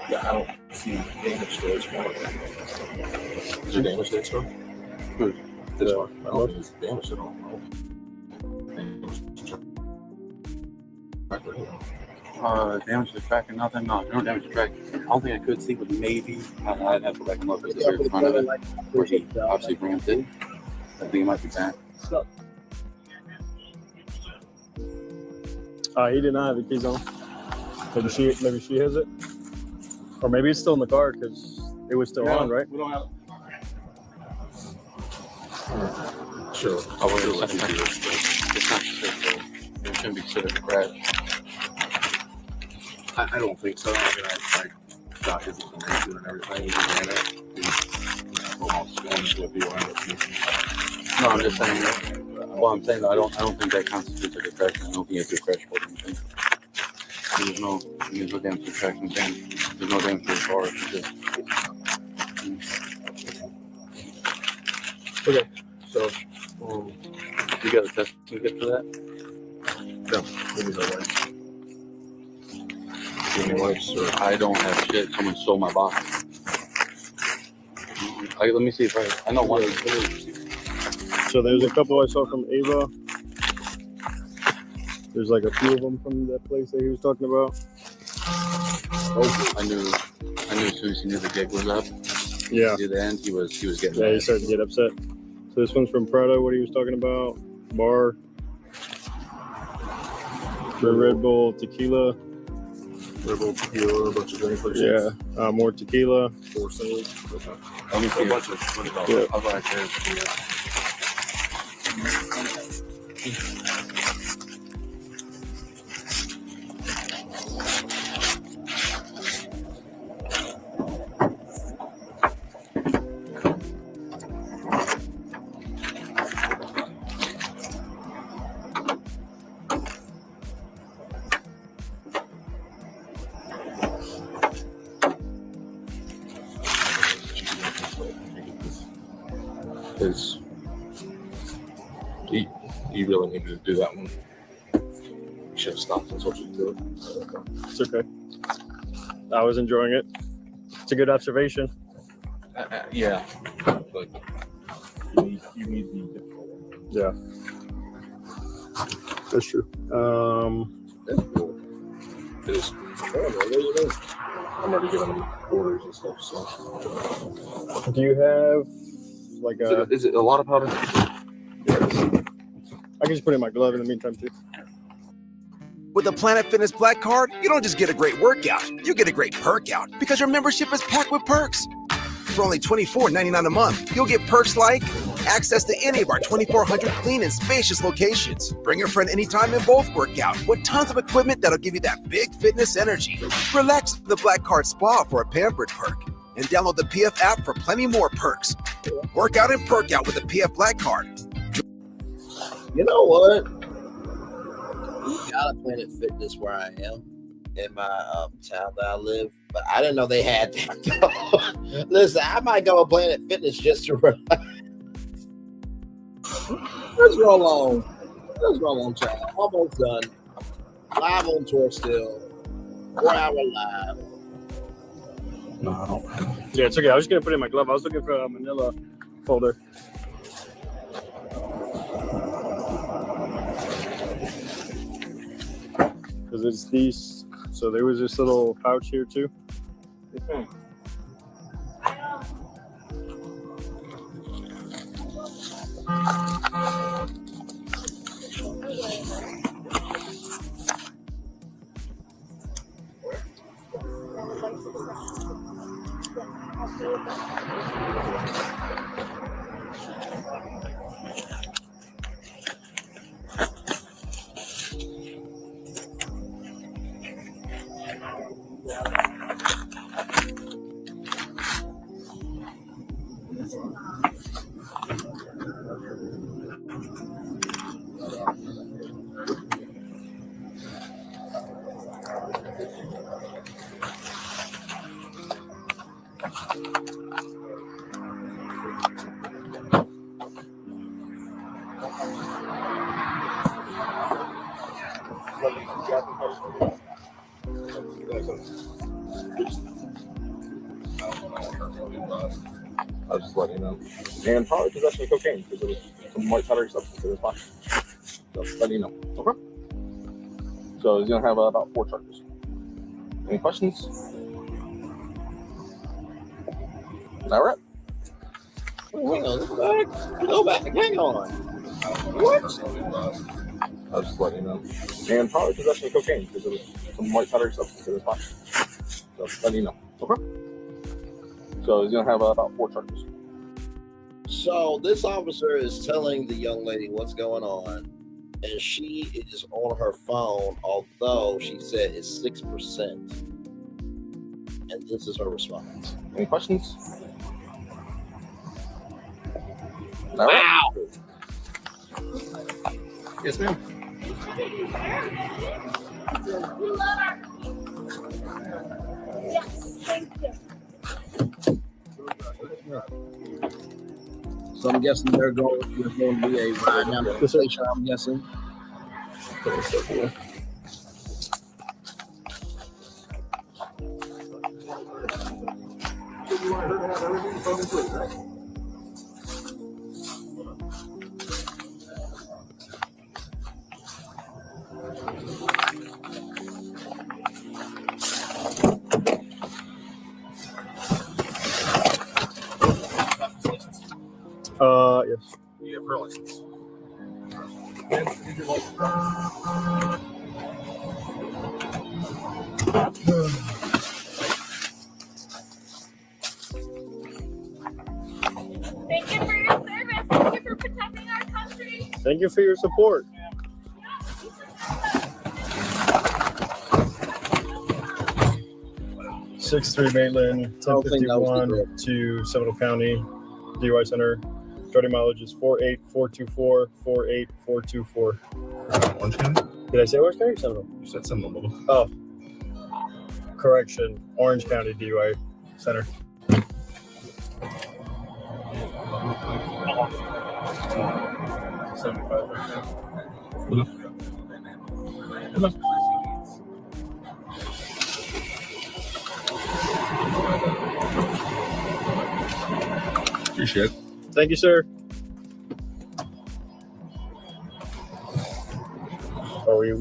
Yeah, I don't see damage to it. Is there damage to it still? Good. This one. I don't think it's damaged at all. Damage to the track or nothing? No damage to the track. I don't think I could see, but maybe I'd have to go back and look at the very front of it, where he obviously ramped it. I think it might be back. He did not have the keys on. Maybe she has it, or maybe it's still in the car because it was still on, right? We don't have. Sure. I would let you do this. It's not sure. It shouldn't be considered a crash. I don't think so. I mean, I got his information and everything. He ran it. He's almost going into a BYOC. No, I'm just saying. Well, I'm saying I don't think that constitutes like a crash. I don't think it's a crash or anything. There's no damage to the track and there's no damage to the car. Okay. So, you got a test to get for that? No. Give me the lights. Give me lights, sir. I don't have shit. Someone stole my box. Let me see if I know one. So there's a couple I saw from Ava. There's like a few of them from that place that he was talking about. Oh, I knew as soon as he knew the gig was up. Yeah. Near the end, he was getting. Yeah, mad. he started to get upset. So this one's from Prado. What he was talking about? Bar. For Red Bull tequila. Red Bull tequila, a bunch of drinks. Yeah. More tequila. 4 sales. Okay. Let me see A bunch of Yeah. I'll go ahead and Because you really needed to do that one. You should have stopped and told you to do it. It's okay. I was enjoying it. It's a good observation. Yeah. But you need the difficult one. Yeah. That's true. That's cool. It is. I'm already giving them orders and stuff. So. Do you have like a? Is it a lot of powder? I can just put it in my glove in the meantime too. With the Planet Fitness Black Card, you don't just get a great workout, you get a great perk out because your membership is packed with perks. For only $24.99 a month, you'll get perks like Access to any of our 2,400 clean and spacious locations. Bring your friend anytime and both work out with tons of equipment that'll give you that big fitness energy. Relax at the Black Card Spa for a pampered perk. And download the PF app for plenty more perks. Work out and perk out with the PF Black Card. You know what? We got a Planet Fitness where I am in my town that I live, but I didn't know they had that. Listen, I might go to Planet Fitness just to relax. Let's roll on, child. Almost done. Live on tour still. 4 hour live. No, I don't. Yeah, it's okay. I was just gonna put it in my glove. I was looking for a manila folder. Because it's these. So there was this little pouch here too. I'll just let you know. And probably possession of cocaine because it was some white powdery substance in his pocket. So let you know. Okay. So he's gonna have about 4 charges. Any questions? Is that right? Hang on, go back. Hang on. What? I'll just let you know. And probably possession of cocaine because it was some white powdery substance in his pocket. So let you know. Okay. So he's gonna have about 4 charges. So this officer is telling the young lady what's going on, and she is on her phone, although she said it's 6%. And this is her response. Any questions? Wow. Yes, ma'am. Yes, thank you. So I'm guessing there's going to be a ride down to the station, I'm guessing. Yes. You have her license. Thank you for your service. Thank you for protecting our country. Thank you for your support. #63 Maitland, 1051 to Seminole County, DUI Center. Starting mileage is 48424, 48424. Orange County? Did I say Orange County or Seminole? You said Seminole. Oh. Correction. Orange County DUI Center. Appreciate it. Thank you, sir. Are we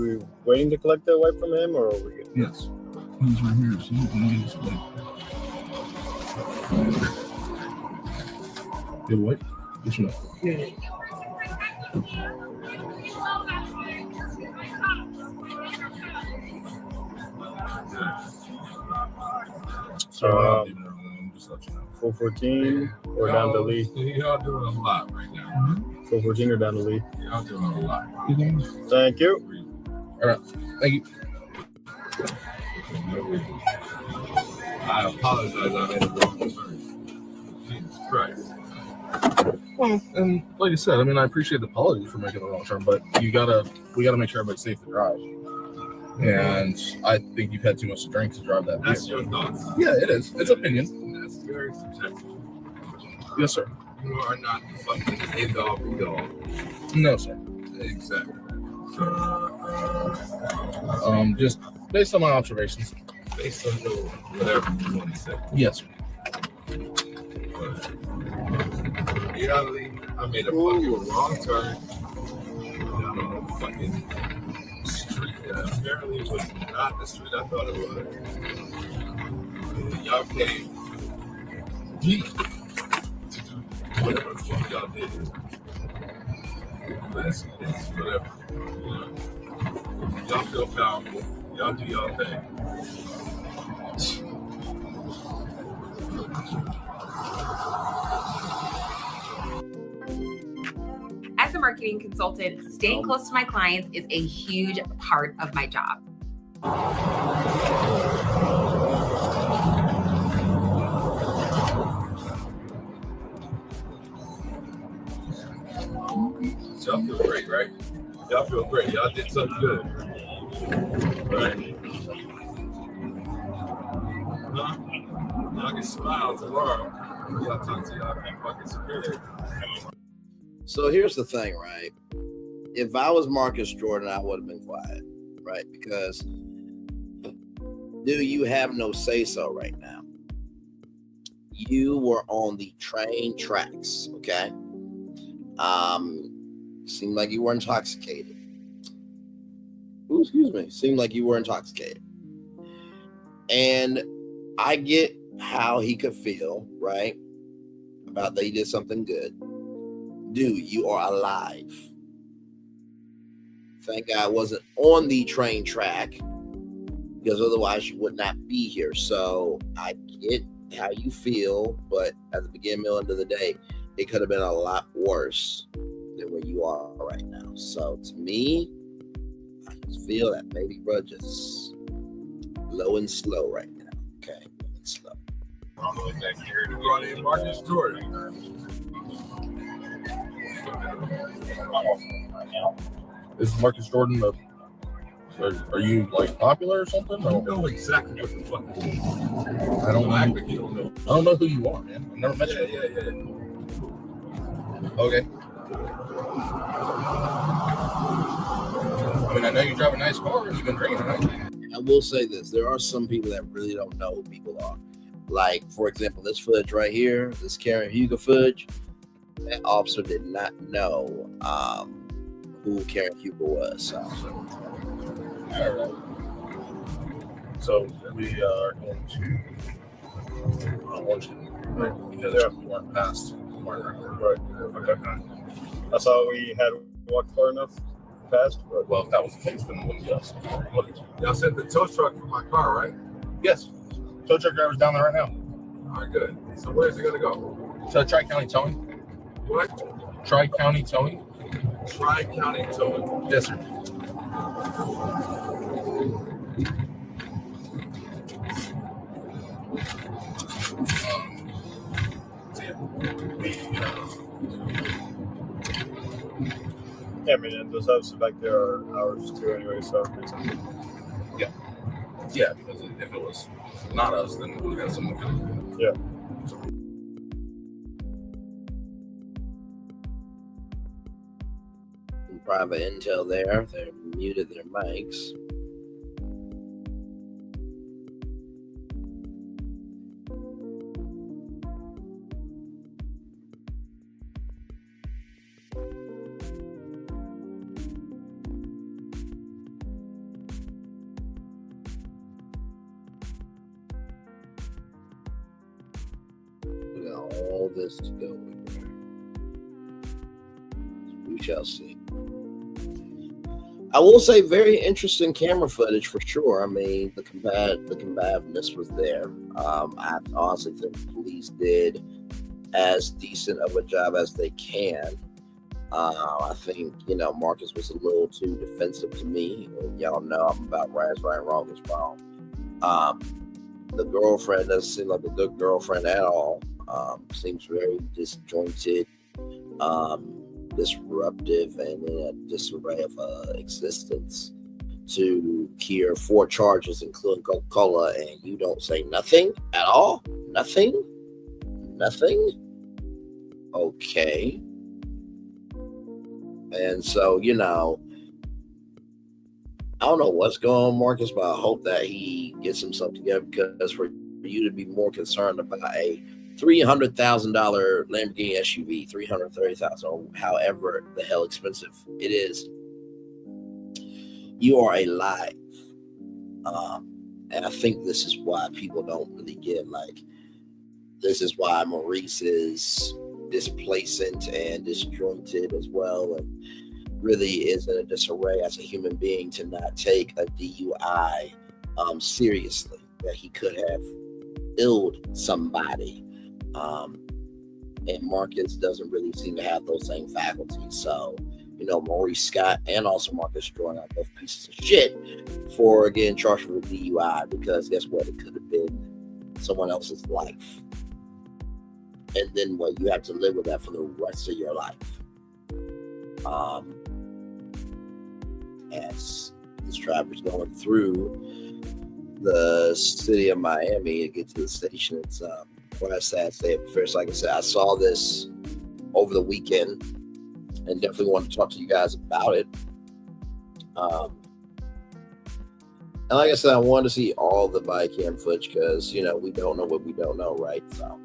waiting to collect the wipe from him, or are we good? Yes. He's right here, so you can get his wipe. You have a wipe? Yes or no? Yeah. So, Full 14 or down to Lee? Y'all doing a lot right now. Full 14 or down to Lee? Y'all doing a lot. Thank you. All right. Thank you. I apologize. I made a wrong turn. Jesus Christ. Well, and like I said, I mean, I appreciate the apology for making the wrong turn, but we gotta make sure everybody's safe to drive. And I think you've had too much to drink to drive that That's vehicle. your thoughts. Yeah, it is. It's opinion. That's very subjective. Yes, sir. You are not the fucking end all be all. No, sir. Exactly. Just based on my observations. Based on your whatever you want to say. Yes, sir. Reality, I made a fucking wrong turn. On a fucking street that apparently was not the street I thought it was. And y'all came deep to do whatever the fuck y'all did. It's whatever. You know, y'all feel powerful. Y'all do y'all thing. As a marketing consultant, staying close to my clients is a huge part of my job. Y'all feel great, right? Y'all feel great. Y'all did something good. Right? Huh? Y'all can smile tomorrow. Y'all talk to y'all fucking superior. So here's the thing, right? If I was Marcus Jordan, I would have been quiet, right? Because you have no say-so right now. You were on the train tracks, okay? Seemed like you were intoxicated. Ooh, excuse me. Seemed like you were intoxicated. And I get how he could feel, right? About that he did something good. Dude, you are alive. Thank God I wasn't on the train track, because otherwise you would not be here. So I get how you feel, but at the beginning, middle, end of the day, it could have been a lot worse than where you are right now. So to me, I just feel that maybe bro just low and slow right now. Okay, low and slow. I'm going back here to go in Marcus Jordan. Is Marcus Jordan are you like popular or something? I don't know exactly what the fuck it is. I don't know. I don't know who you are, man. I've never met you. Yeah. Okay. I mean, I know you drive a nice car and you've been drinking, right? I will say this: there are some people that really don't know who people are. Like, for example, this footage right here, this Karen Hugo footage. That officer did not know who Karen Hugo was. So. All right. So we are going to because we weren't past. Right. Okay. That's all we had walked far enough past. Well, if that was the case, then it wouldn't be us. Y'all sent the tow truck for my car, right? Yes. Tow truck driver's down there right now. All right, good. So where's it gonna go? To Tri-County Towing. What? Tri-County Towing. Tri-County Towing. Yes, sir. Yeah, I mean, and those houses back there are ours too anyway, so it's okay. Yeah. Yeah, because if it was not us, then we would have someone come. Yeah. Private intel there. They muted their mics. We got all this to go with. We shall see. I will say, very interesting camera footage for sure. I mean, the combativeness was there. I honestly think the police did as decent of a job as they can. I think, Marcus was a little too defensive to me. And y'all know I'm about right is right, wrong is wrong. The girlfriend doesn't seem like a good girlfriend at all. Seems very disjointed, disruptive, and in a disarray of existence. To hear 4 charges, including Coca-Cola, and you don't say nothing at all? Nothing? Okay. And so, I don't know what's going on, Marcus, but I hope that he gets himself together, because for you to be more concerned about a $300,000 Lamborghini SUV, $330,000, or however the hell expensive it is, you are alive. And I think this is why people don't really get, this is why Maurice is displacent and disjointed as well, and really is in a disarray as a human being to not take a DUI seriously, that he could have killed somebody. And Marcus doesn't really seem to have those same faculties. So, Maurice Scott and also Marcus Jordan are both pieces of shit for getting charged with a DUI, because guess what? It could have been someone else's life. And then what? You have to live with that for the rest of your life. As this driver's going through the city of Miami to get to the station, it's quite a sad state of affairs. Like I said, I saw this over the weekend and definitely want to talk to you guys about it. And like I said, I wanted to see all the body cam footage, because, we don't know what we don't know, right? So,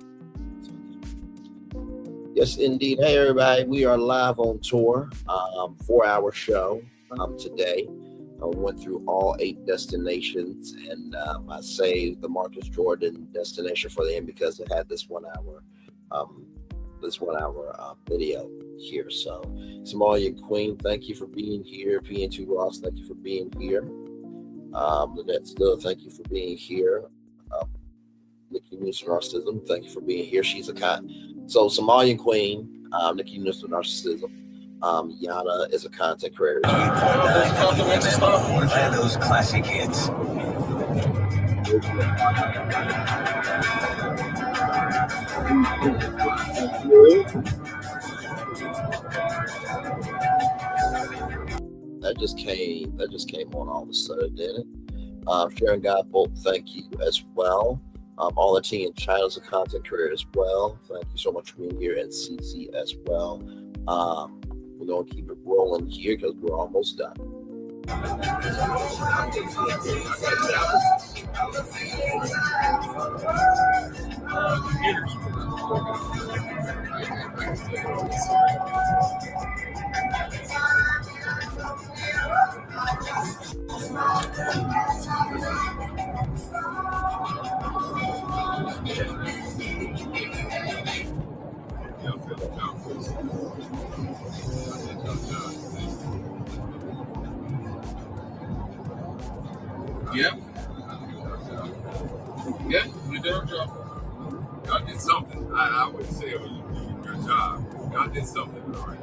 yes, indeed. Hey, everybody. We are live on tour. 4-hour show today. I went through all 8 destinations, and I saved the Marcus Jordan destination for the end because it had this 1 hour video here. So, Somalia Queen, thank you for being here. PN2 Ross, thank you for being here. Lynette Still, thank you for being here. Nikki News Narcissism, thank you for being here. She's a So, Somalian Queen, Nikki News Narcissism. Yana is a content creator. Those classic hits. That just came on all of a sudden, didn't it? Sharon Godbolt, thank you as well. All the team in China is a content creator as well. Thank you so much for being here, and CC as well. We're going to keep it rolling here because we're almost done. Yeah, you did your job. Y'all did something. I wouldn't say it was your job. Y'all did something alright.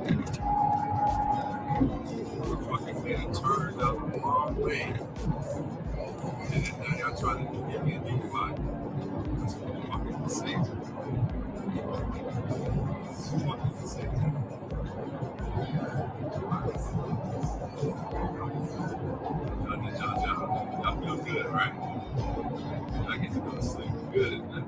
We're fucking getting turned out the wrong way. And then now y'all trying to give me a DUI. That's fucking insane. It's fucking insane. Y'all did y'all job. Y'all feel good, right? I get to go to sleep good at night.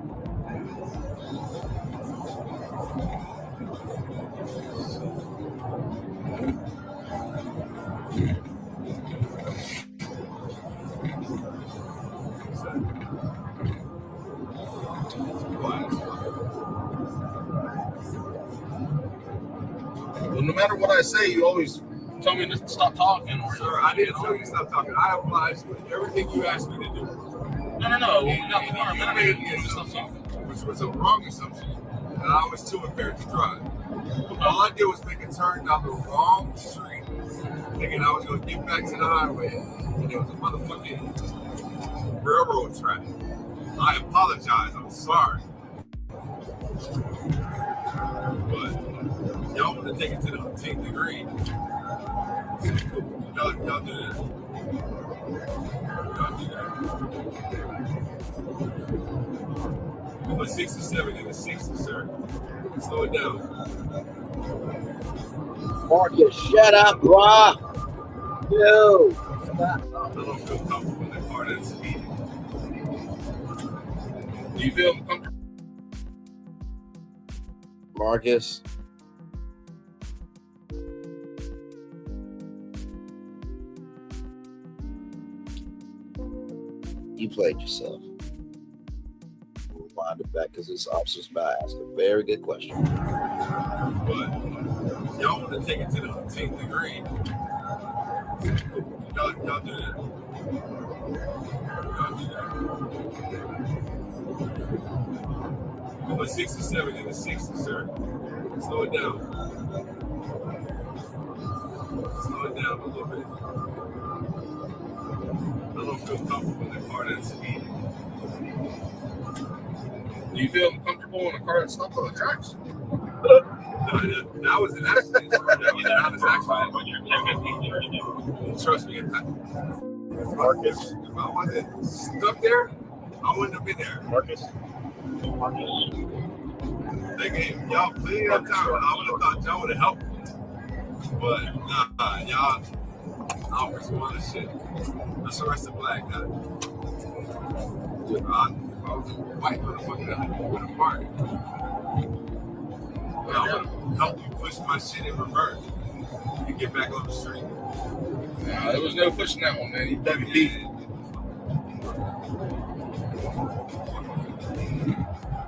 Well, no matter what I say, you always tell me to stop talking. Sir, I didn't tell you to stop talking. I obliged with everything you asked me to do. No. Which was a wrong assumption. And I was too impaired to drive. All I did was make a turn down the wrong street, thinking I was going to get back to the highway, and there was a motherfucking railroad track. I apologize. I'm sorry. But y'all want to take it to the 10th degree. Y'all do that. Y'all do that. But 67 in the 60, sir. Slow it down. Marcus, shut up, bruh. Yo. I don't feel comfortable in that part of the speed. Do you feel comfortable? Marcus. You played yourself. We'll wind it back because this officer's about to ask a very good question. But y'all want to take it to the 10th degree. Y'all do that. Y'all do that. But 67 in the 60, sir. Slow it down. Slow it down a little bit. I don't feel comfortable in the car that's speeding. Do you feel comfortable in a car that stopped on the tracks? That was an accident. That was an honest accident. Trust me. Marcus, if I wasn't stuck there, I wouldn't have been there. Marcus. They gave y'all plenty of time. I would have thought y'all would have helped. But nah, y'all, I don't respond to shit. Let's arrest the black guy. If I was a white motherfucker that would have fired. I would help you push my shit in reverse and get back on the street. Nah, there was no pushing that one, man. You WD.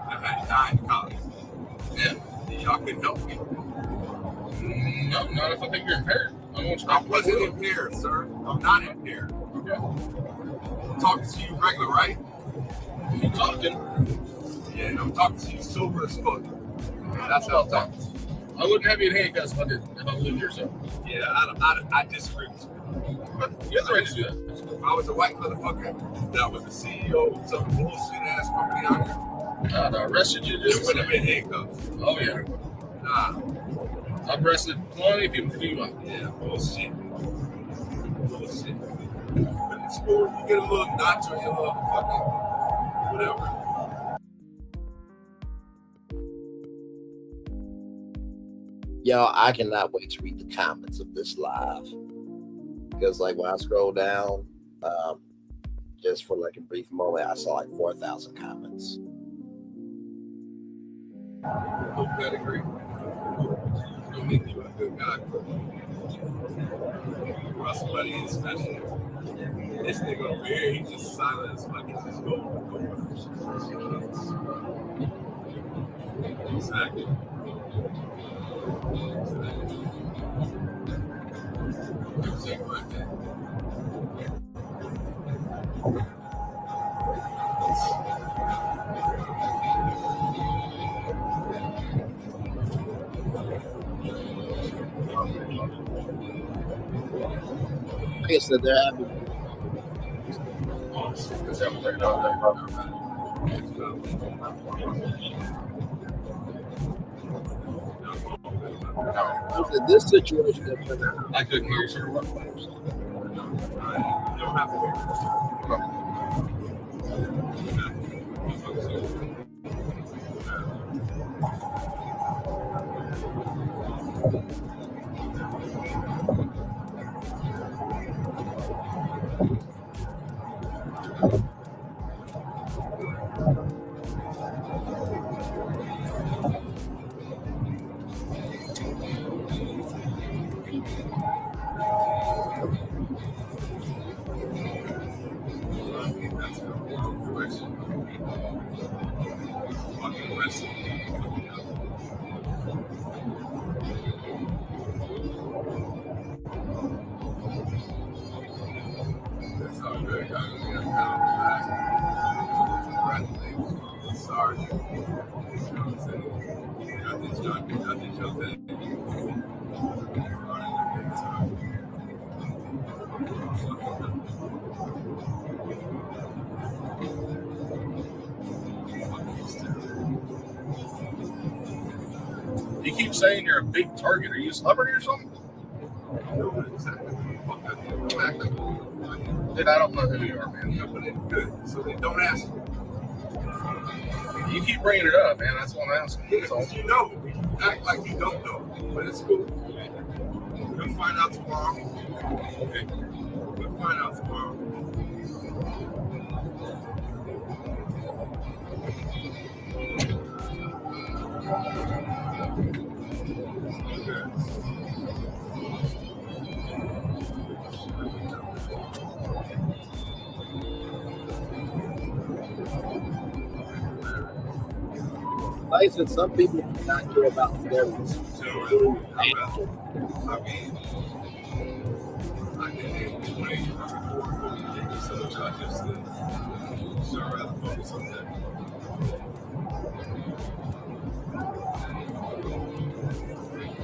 I've had 9 cops. Yeah. Y'all can help me. No, not if I think you're impaired. I wasn't impaired, sir. I'm not impaired. Okay. I'm talking to you regular, right? You talking? Yeah, and I'm talking to you sober as fuck. That's how I'm talking. I wouldn't have you in handcuffs if I lived here, so. Yeah, I disagree with you. You have the right to do that. If I was a white motherfucker that was the CEO of some bullshit ass company out here, I arrested you. It would have been handcuffs. Oh, yeah. Nah. I've arrested plenty of people for DUI. Yeah, bullshit. Bullshit. But in school, you get a little notch on your little fucking whatever. Y'all, I cannot wait to read the comments of this live. Because, like, when I scroll down, just for like a brief moment, I saw like 4,000 comments. No pedigree. Don't make you a good guy. Or somebody is special. This nigga over here, he just silent as fucking just go. Exactly. Exactly like that. I guess that they're having. This situation, I couldn't hear you, sir. You don't have to Sorry. You know what I'm saying? I think y'all did. You keep saying you're a big target. Are you a celebrity or something? Dude, I don't know who you are, man. Yeah, but it's good. So they don't ask me. You keep bringing it up, man. That's what I'm asking. Yeah, you know. You act like you don't know. But it's cool. We'll find out tomorrow. Okay. We'll find out tomorrow. Like I said, some people do not care about celebrities. I mean, I did 20 so I just so I'd rather focus on that.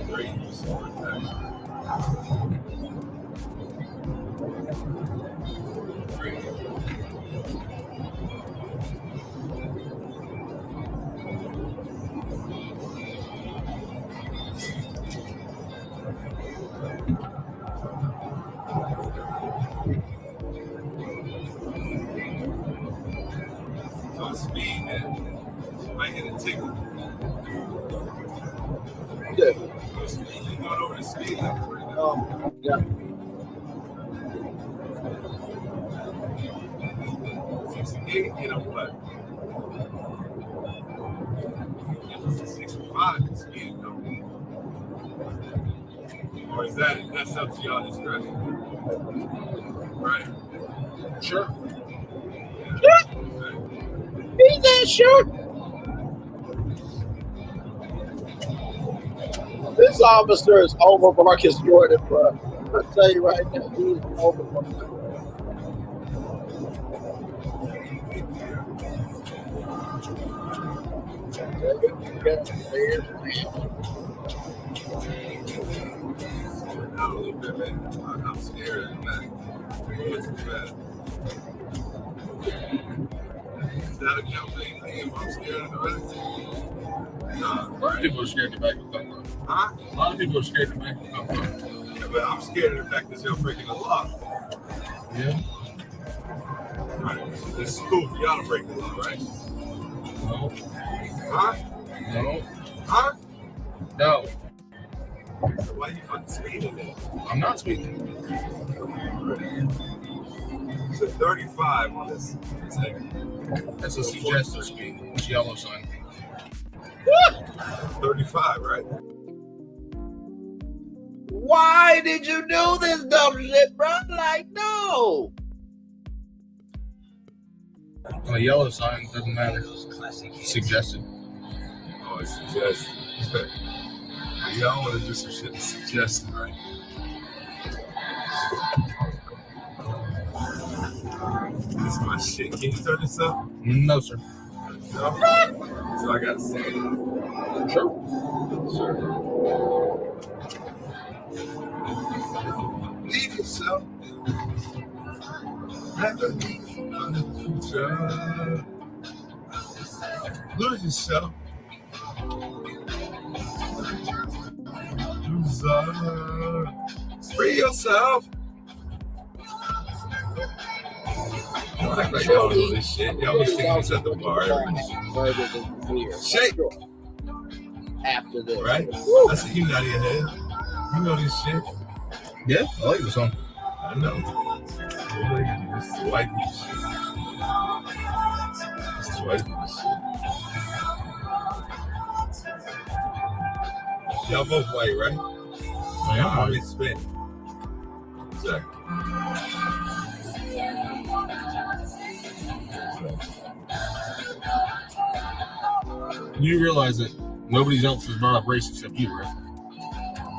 Great use of protection. Great. So speed, man. I get a ticket. Yeah. So speed, you going over the speed limit right now. Yeah. 68, you know what? If it's a 65, it's speed though. Or is that's up to y'all discretion? Right? Sure. Yeah. Be that sure. This officer is over Marcus Jordan, bro. I'll tell you right now, he's over Marcus Jordan. Out a little bit, man. I'm scared of that. It's bad. Is that a campaign thing if I'm scared of the back? Nah. A lot of people are scared to back the fuck up. Huh? A lot of people are scared to back the fuck up. Yeah, but I'm scared of the fact that you're breaking the law. Yeah. Right. It's cool for y'all to break the law, right? No. Huh? No. Huh? No. So why you fucking speeding then? I'm not speeding. It's a 35 on this second. That's a suggested speed. It's yellow sign. 35, right? Why did you do this dumb shit, bro? Like, no. On a yellow sign, doesn't matter. Suggested. Oh, it's suggested. Y'all want to do some shit suggested, right? This is my shit. Can you turn this up? No, sir. No? So I gotta say it. Sure. Leave yourself. Never lose yourself. Free yourself. Y'all act like y'all know this shit. Y'all be singing this at the bar. Shake. After this. Right? That's what you got in your head. You know this shit. Yeah, I like this song. I know. This is white people shit. This is white people shit. Y'all both white, right? Yeah, I'm Hispanic. Exactly. You realize that nobody else has brought up race except you, right?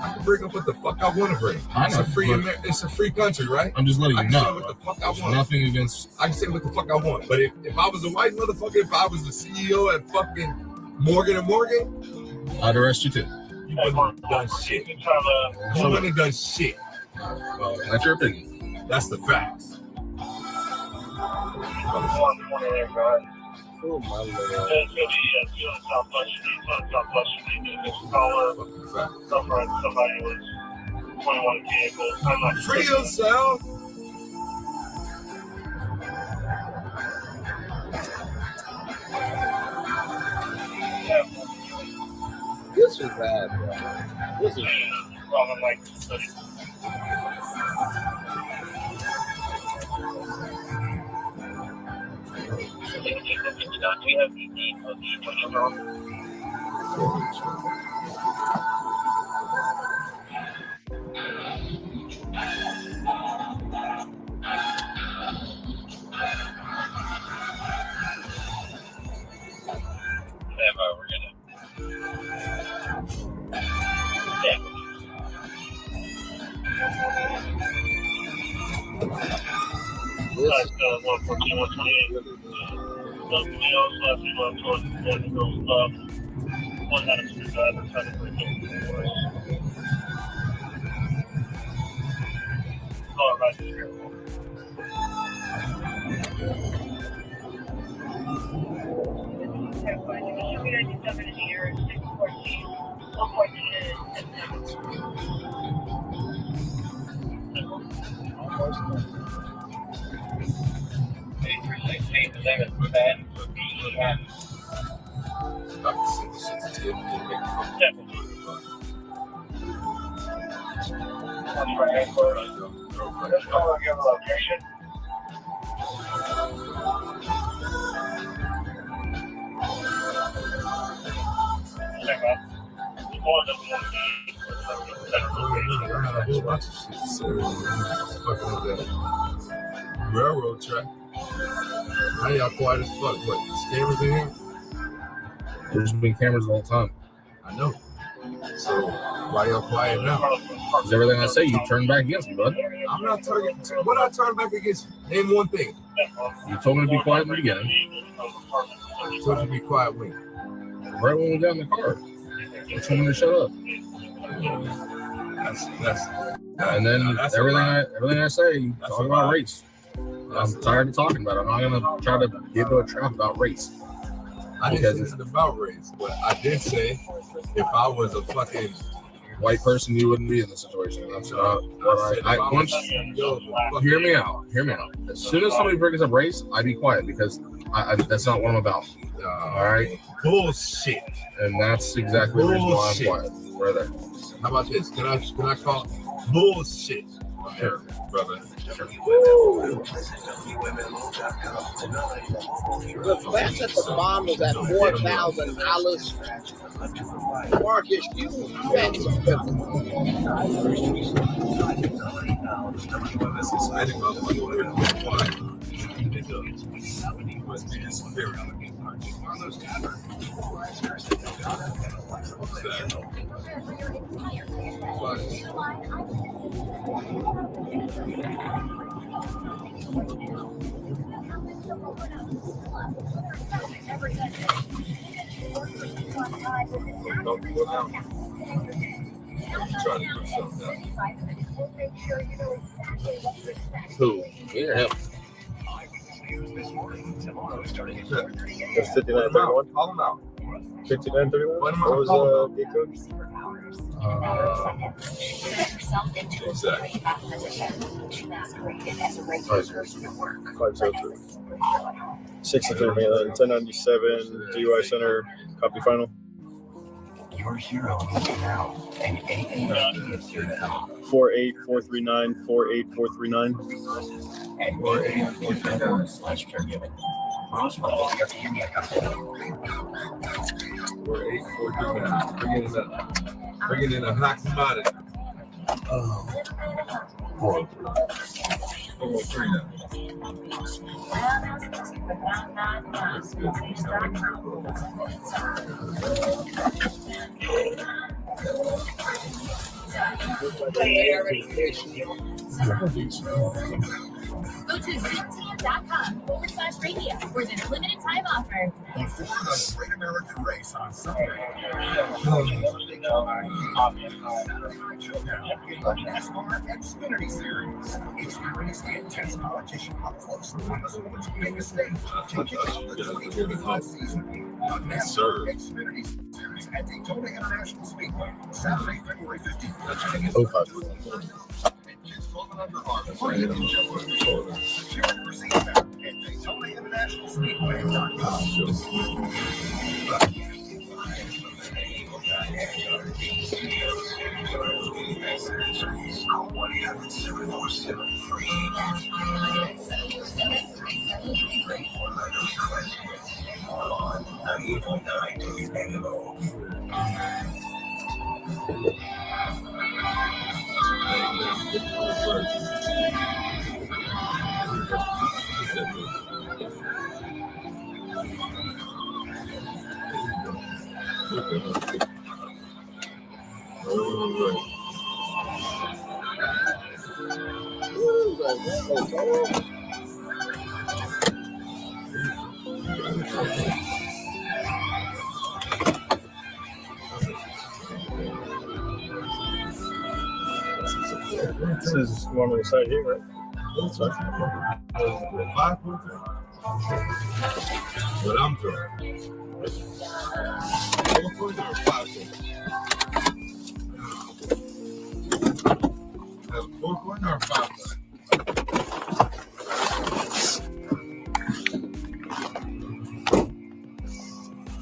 I can bring up what the fuck I want to bring. I know, It's a free country, right? I'm just letting you know. I can say what the fuck I want. Nothing against. I can say what the fuck I want. But if I was a white motherfucker, if I was the CEO at fucking Morgan & Morgan, I'd arrest you too. You wouldn't have done shit. You wouldn't have done shit. Well, that's your opinion. That's the facts. Oh, my It's Lord. gonna be Southwest Street, caller. Somebody was 21 vehicles. I'm not Free yourself. This was bad, bro. This is I'm like, do you have the we're gonna. Yeah. This 114, 128. We also have to go towards the girls' club. One out of two drivers had to break in for us. Oh, right here. Let's call and give a location. Check out. The board doesn't want to be I had a whole bunch of shit to say. Fucking with that railroad track. How y'all quiet as fuck? What? Cameras in here? There's been cameras the whole time. I know. So why y'all quiet now? Because everything I say, you turn back against me, bud. I'm not turning. What I turn back against? Name one thing. You told me to be quiet in the beginning. I told you to be quiet when? Right when we got in the car. You told me to shut up. And then everything I say, you talk about race. I'm tired of talking about it. I'm not gonna try to get into a trap about race. I didn't say it's about race, but I did say if I was a fucking white person, you wouldn't be in this situation. That's not what I once. Hear me out. Hear me out. As soon as somebody brings up race, I'd be quiet because that's not what I'm about. All right. Bullshit. And that's exactly the reason why I'm quiet. We're there. How about this? Can I call it bullshit? Sure, brother. Sure. The fact that the bomb was at $4,000. Marcus, you bet some Who? Me or him? That's 5931. Call him out. 5931. What was the gate code? Exactly. 503. 63 Mainland, 1097, DUI Center, copy final. Your hero needs you now, and AARP is here to help. 48439, 48439. And 48439/caregiving. Most of your family are coming. 48439. Bringing in a hot commodity. Oh. 403 now. Go to ZTN.com/radio for this limited time offer. Great American Race on Sunday. This is one of the side here, right? That's right. 5 What I'm doing. 4 pointer or 5 pointer? 4 pointer or 5 pointer?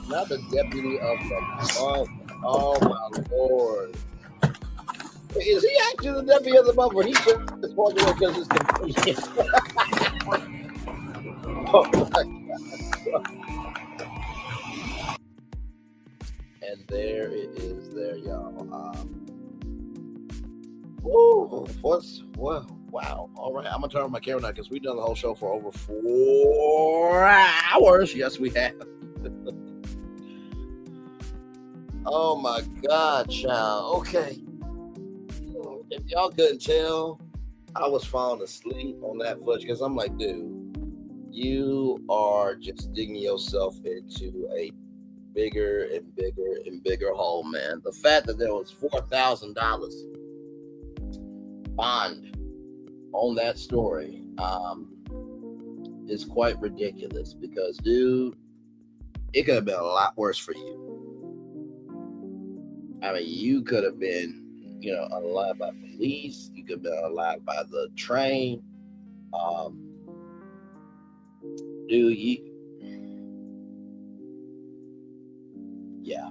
Not the deputy of the month. Oh my lord. Is he actually the deputy of the month, or he just walking away because it's convenient? Oh my God. And there it is, there, y'all. Wow. All right, I'm gonna turn on my camera now because we've done the whole show for over 4 hours. Yes, we have. Oh my God, child. Okay. If y'all couldn't tell, I was falling asleep on that footage because I'm like, dude, you are just digging yourself into a bigger and bigger and bigger hole, man. The fact that there was $4,000 bond on that story is quite ridiculous because, dude, it could have been a lot worse for you. I mean, you could have been, unalive by police. You could have been unalive by the train. Dude, yeah.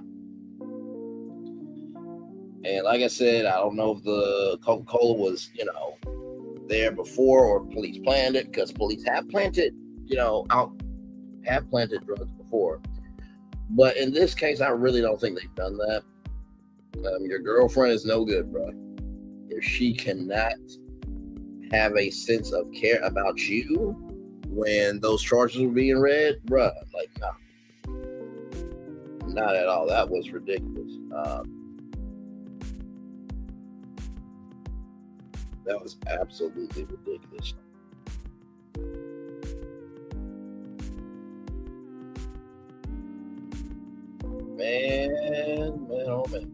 And like I said, I don't know if the Coca-Cola was, there before or police planned it, because police have planted, have planted drugs before. But in this case, I really don't think they've done that. Your girlfriend is no good, bro. If she cannot have a sense of care about you when those charges were being read, bro, like, no. Not at all. That was ridiculous. That was absolutely ridiculous. Man, oh man.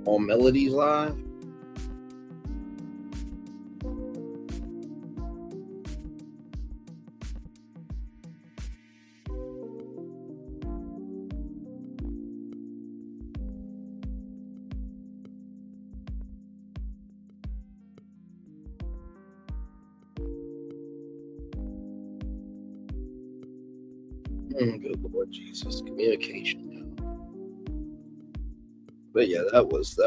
On Melodies Live. Good Lord Jesus, communication. But yeah, that was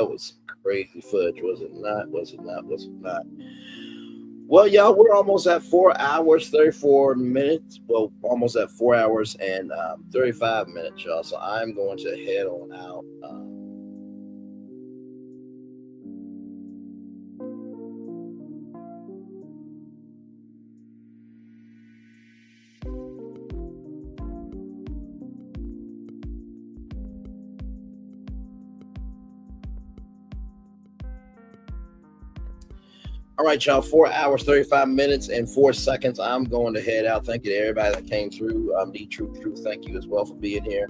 crazy footage, was it not? Was it not? Well, y'all, we're almost at 4 hours, 34 minutes. Well, almost at 4 hours and 35 minutes, y'all. So I'm going to head on out. All right, y'all, 4 hours, 35 minutes, and 4 seconds. I'm going to head out. Thank you to everybody that came through. The Truth, thank you as well for being here.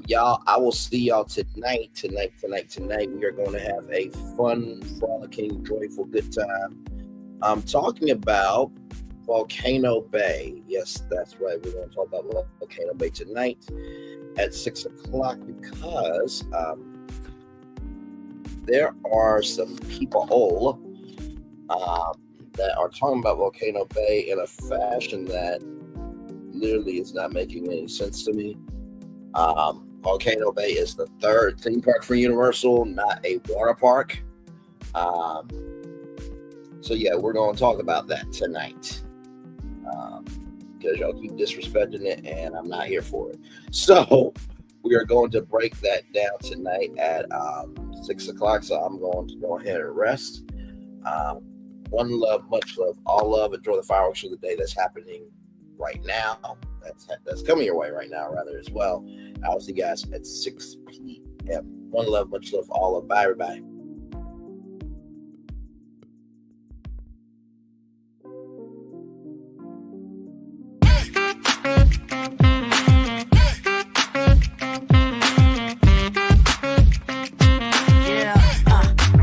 Y'all, I will see y'all tonight. We are going to have a fun, frolicking, joyful, good time. I'm talking about Volcano Bay. Yes, that's right. We're going to talk about Volcano Bay tonight at 6 o'clock because there are some people that are talking about Volcano Bay in a fashion that literally is not making any sense to me. Volcano Bay is the third theme park for Universal, not a water park. So yeah, we're going to talk about that tonight because y'all keep disrespecting it and I'm not here for it. So we are going to break that down tonight at 6 o'clock. So I'm going to go ahead and rest. One love, much love, all love. Enjoy the fireworks of the day that's happening right now. That's coming your way right now, rather, as well. I'll see you guys at 6 p.m. One love, much love, all love. Bye, everybody.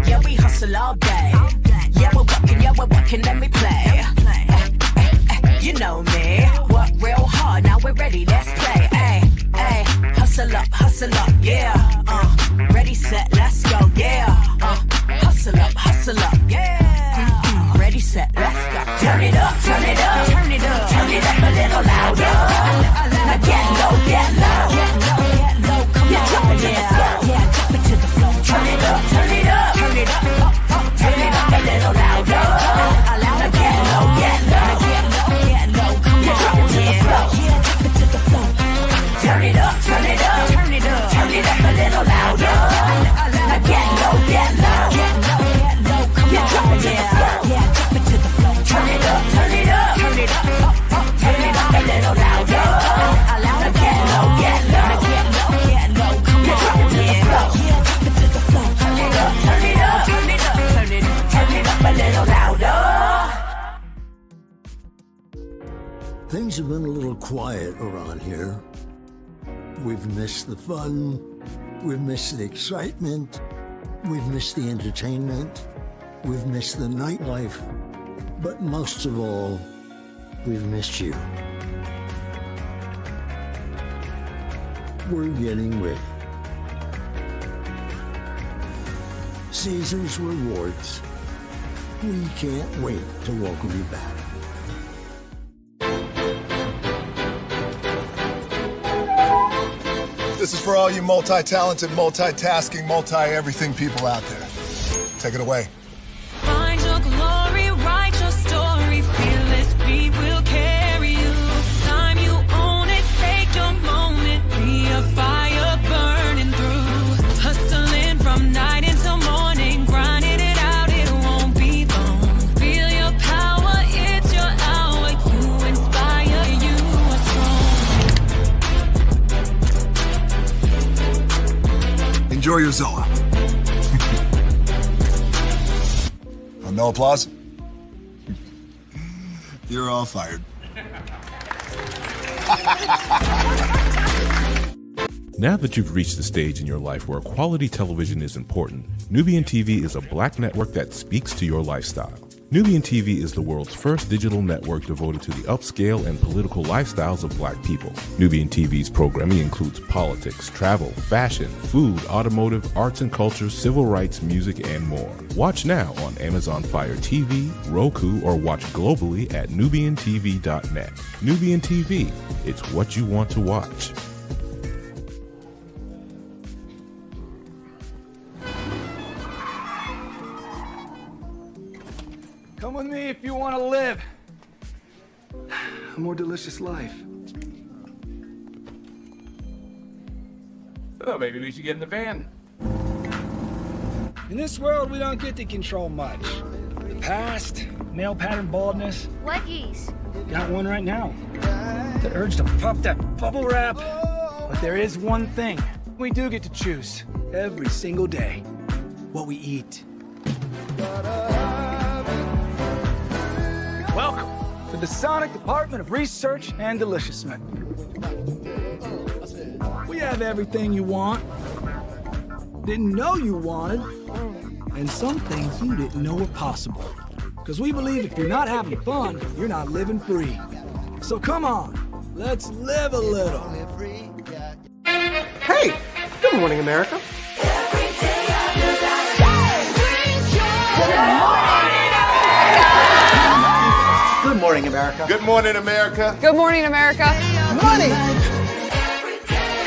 Yeah, we hustle all day. Yeah, we're working, let me play. You know me, work real hard, now we're ready, let's play. Ay, hustle up, yeah. Ready, set, let's go, yeah. Hustle up, yeah. Ready, set, let's go. Turn it up, turn it up, turn it up, turn it up a little louder. Now get low, get low, come on, drop it to the floor, yeah, drop it to the floor. Turn it up, turn it up, turn it up, turn it up a little louder. Now get low, get low, come on, drop it to the floor, yeah, drop it to the floor. Turn it up, turn it up, turn it up, turn it up a little louder. Now get low, come on, drop it to the floor, yeah, drop it to the floor. Turn it up, turn it up, turn it up, turn it up a little louder. Now get low, come on, drop it to the floor, yeah, drop it to the floor. Turn it up, turn it up, turn it up, turn it up a little louder. Things have been a little quiet around here. We've missed the fun, we've missed the excitement, we've missed the entertainment, we've missed the nightlife, but most of all, we've missed you. We're getting ready. Caesar's Rewards. We can't wait to welcome you back. This is for all you multi-talented, multitasking, multi-everything people out there. Take it away. Find your glory, write your story, fearless feet will carry you. Time you own it, take your moment, be a fire burning through. Hustling from night until morning, grinding it out, it won't be long. Feel your power, it's your hour, you inspire, you are strong. Enjoy your Zola. No applause? You're all fired. Now that you've reached the stage in your life where quality television is important, Nubian TV is a black network that speaks to your lifestyle. Nubian TV is the world's first digital network devoted to the upscale and political lifestyles of black people. Nubian TV's programming includes politics, travel, fashion, food, automotive, arts and culture, civil rights, music, and more. Watch now on Amazon Fire TV, Roku, or watch globally at nubiantv.net. Nubian TV, it's what you want to watch. Come with me if you want to live a more delicious life. Oh, maybe we should get in the van. In this world, we don't get to control much. The past, male pattern baldness. Leggies. Got one right now. The urge to puff that bubble wrap. But there is one thing we do get to choose every single day. What we eat. the Sonic Department of Research and Deliciousment. We have everything you want, didn't know you wanted, and some things you didn't know were possible. Because we believe if you're not having fun, you're not living free. So come on, let's live a little. Hey, good morning, America. Good morning, America. Good morning, America. Good morning, America. Money!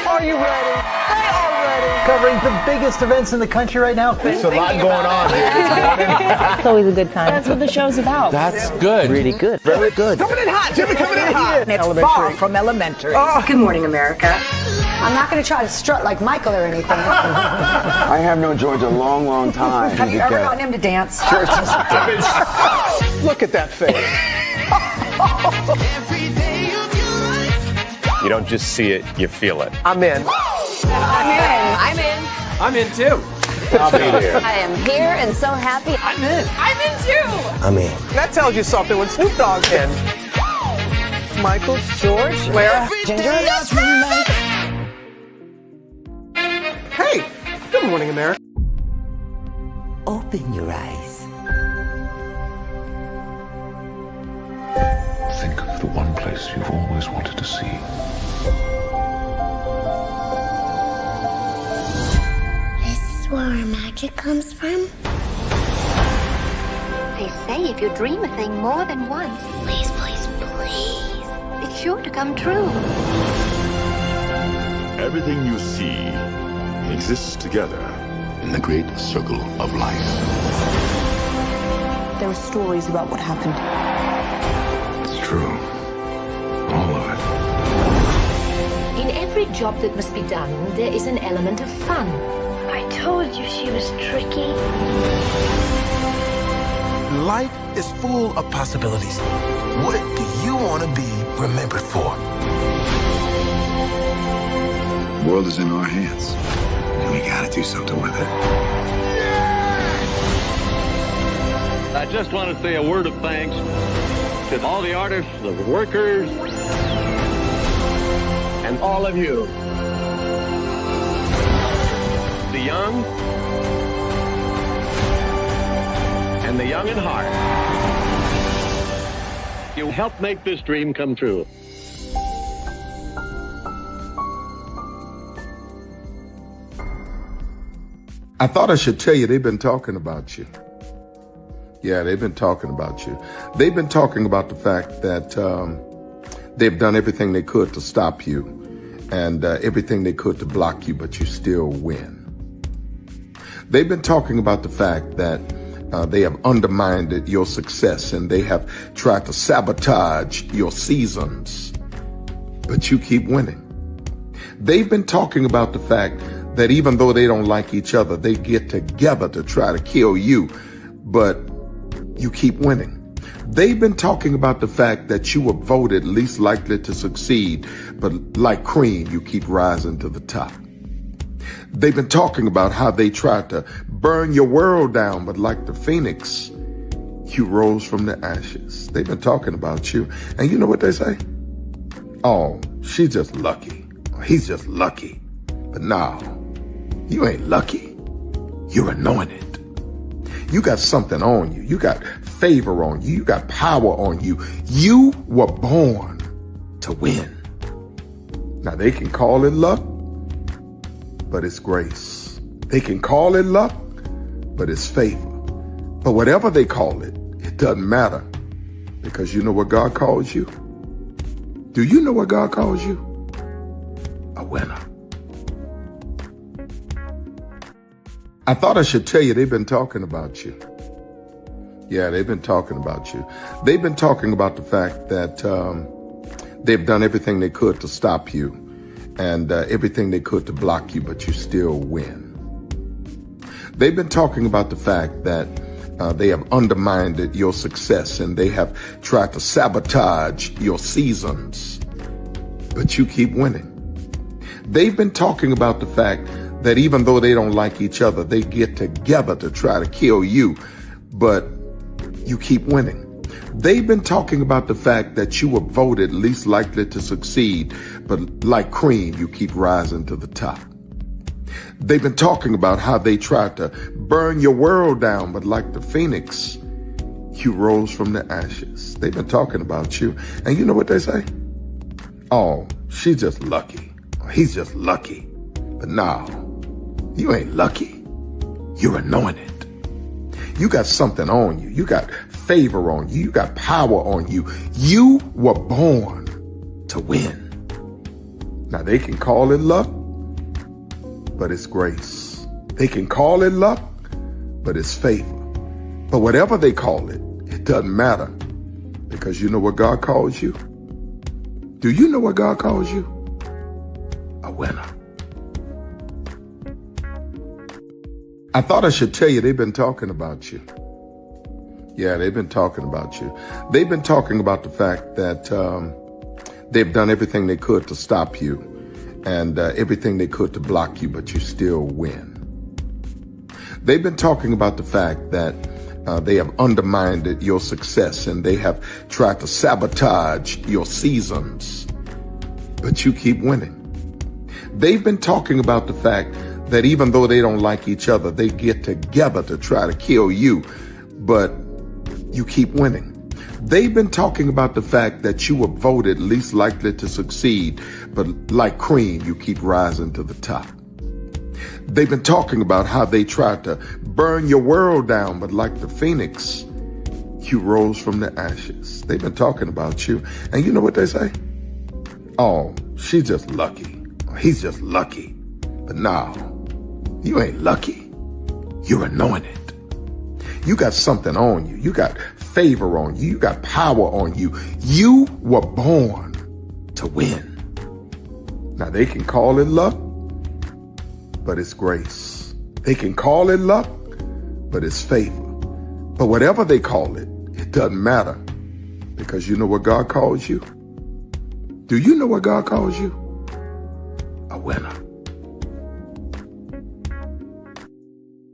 Are you ready? They are ready. Covering the biggest events in the country right now. There's a lot going on here this morning. It's always a good time. That's what the show's about. That's good. Really good. Very good. Coming in hot. Jimmy coming in hot. It's far from elementary. Oh. Good morning, America. I'm not going to try to strut like Michael or anything. I have known George a long, long time. Have you ever gotten him to dance? Sure. Look at that face. You don't just see it, you feel it. I'm in. I'm in. I'm in. I'm in too. I'll be here. I am here and so happy. I'm in. I'm in too. I'm in. That tells you something when Snoop Dogg's in. Michael, George, Lara, Ginger. Hey, good morning, America. Open your eyes. Think of the one place you've always wanted to see. This is where our magic comes from? They say if you dream a thing more than once, Please, please, please. it's sure to come true. Everything you see exists together in the great circle of life. There were stories about what happened. It's true. All of it. In every job that must be done, there is an element of fun. I told you she was tricky. Life is full of possibilities. What do you want to be remembered for? The world is in our hands, and we gotta do something with it. I just want to say a word of thanks to all the artists, the workers, and all of you. The young and the young at heart. You helped make this dream come true. I thought I should tell you they've been talking about you. Yeah, they've been talking about you. They've been talking about the fact that they've done everything they could to stop you and everything they could to block you, but you still win. They've been talking about the fact that they have undermined your success and they have tried to sabotage your seasons, but you keep winning. They've been talking about the fact that even though they don't like each other, they get together to try to kill you, but you keep winning. They've been talking about the fact that you were voted least likely to succeed, but like cream, you keep rising to the top. They've been talking about how they tried to burn your world down, but like the phoenix, you rose from the ashes. They've been talking about you. And you know what they say? Oh, she's just lucky. He's just lucky. But no, you ain't lucky. You're anointed. You got something on you. You got favor on you. You got power on you. You were born to win. Now they can call it luck, but it's grace. They can call it luck, but it's favor. But whatever they call it, it doesn't matter, because you know what God calls you? Do you know what God calls you? A winner. I thought I should tell you they've been talking about you. Yeah, they've been talking about you. They've been talking about the fact that they've done everything they could to stop you and everything they could to block you, but you still win. They've been talking about the fact that they have undermined your success and they have tried to sabotage your seasons, but you keep winning. They've been talking about the fact that even though they don't like each other, they get together to try to kill you, but you keep winning. They've been talking about the fact that you were voted least likely to succeed, but like cream, you keep rising to the top. They've been talking about how they tried to burn your world down, but like the phoenix, you rose from the ashes. They've been talking about you. And you know what they say? Oh, she's just lucky. He's just lucky. But no, you ain't lucky. You're anointed. You got something on you. You got favor on you. You got power on you. You were born to win. Now they can call it luck, but it's grace. They can call it luck, but it's favor. But whatever they call it, it doesn't matter, because you know what God calls you? Do you know what God calls you? A winner. I thought I should tell you they've been talking about you. Yeah, they've been talking about you. They've been talking about the fact that they've done everything they could to stop you and everything they could to block you, but you still win. They've been talking about the fact that they have undermined your success and they have tried to sabotage your seasons, but you keep winning. They've been talking about the fact that even though they don't like each other, they get together to try to kill you, but you keep winning. They've been talking about the fact that you were voted least likely to succeed, but like cream, you keep rising to the top. They've been talking about how they tried to burn your world down, but like the phoenix, you rose from the ashes. They've been talking about you. And you know what they say? Oh, she's just lucky. He's just lucky. But no, you ain't lucky. You're anointed. You got something on you. You got favor on you. You got power on you. You were born to win. Now they can call it luck, but it's grace. They can call it luck, but it's favor. But whatever they call it, it doesn't matter, because you know what God calls you? Do you know what God calls you? A winner.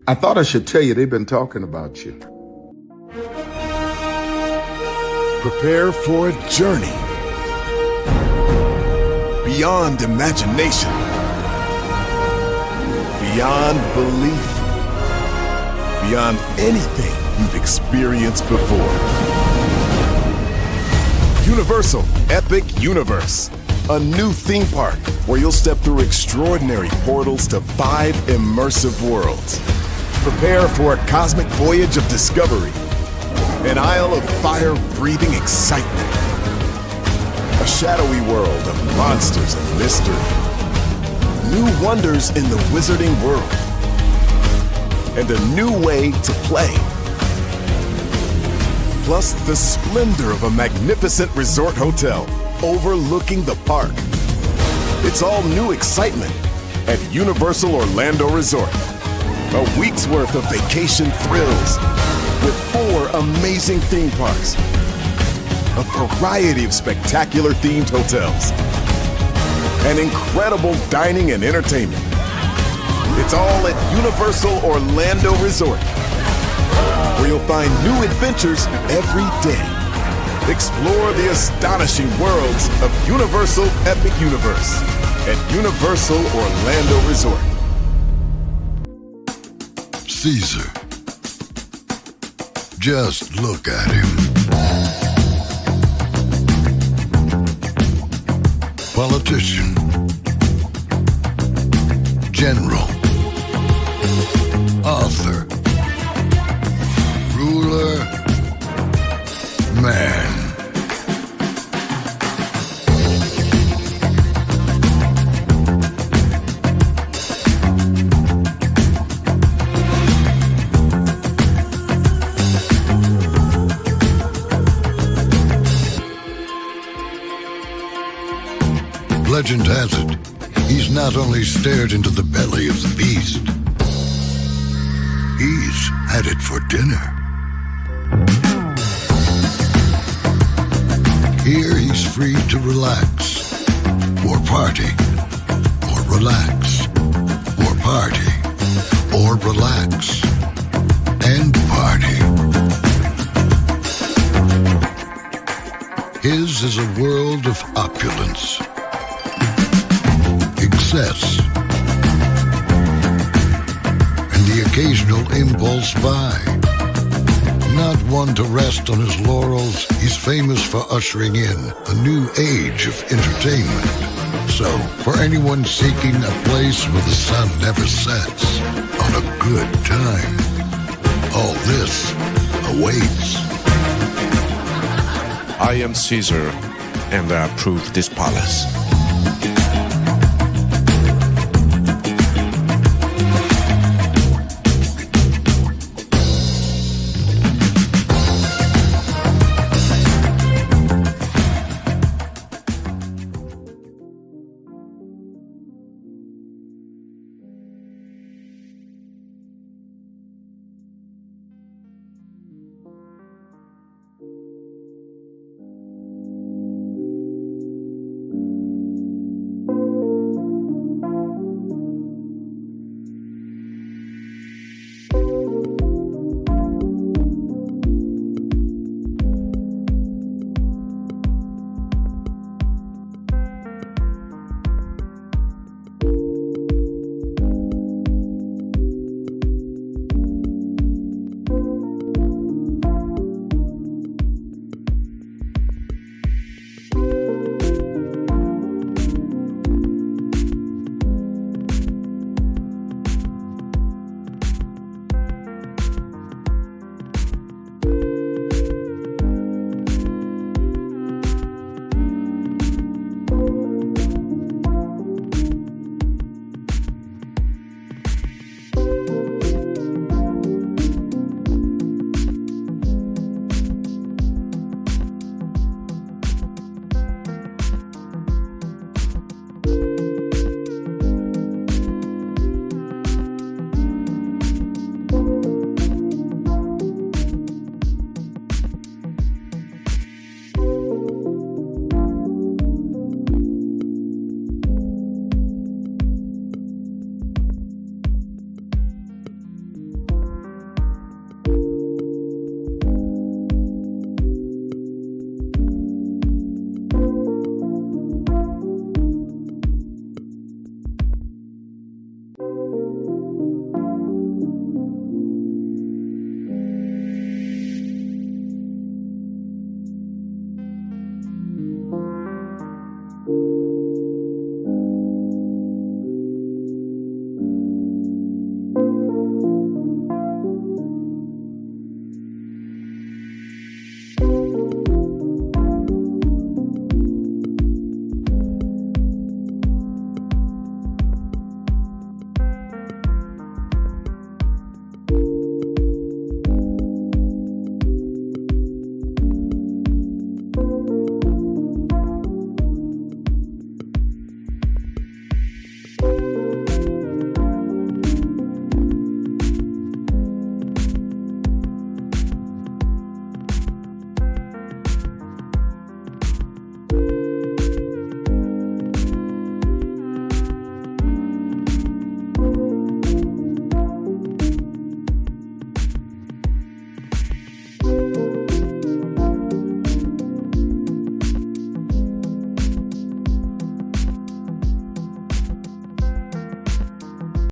I thought I should tell you they've been talking about you. Prepare for a journey beyond imagination, beyond belief, beyond anything you've experienced before. Universal Epic Universe, a new theme park where you'll step through extraordinary portals to 5 immersive worlds. Prepare for a cosmic voyage of discovery, an isle of fire-breathing excitement, a shadowy world of monsters and mystery, new wonders in the wizarding world, and a new way to play. Plus the splendor of a magnificent resort hotel overlooking the park. It's all new excitement at Universal Orlando Resort. A week's worth of vacation thrills with 4 amazing theme parks, a variety of spectacular themed hotels, and incredible dining and entertainment. It's all at Universal Orlando Resort, where you'll find new adventures every day. Explore the astonishing worlds of Universal Epic Universe at Universal Orlando Resort. Caesar. Just look at him. Politician. General. Author. Ruler. Man. Legend has it, he's not only stared into the belly of the beast, he's had it for dinner. Here he's free to relax, or party, or relax, or party, or relax, and party. Voyages is a world of opulence, excess, and the occasional impulse buy. Not one to rest on his laurels, he's famous for ushering in a new age of entertainment. So, for anyone seeking a place where the sun never sets on a good time, all this awaits. I am Caesar, and I approve this palace.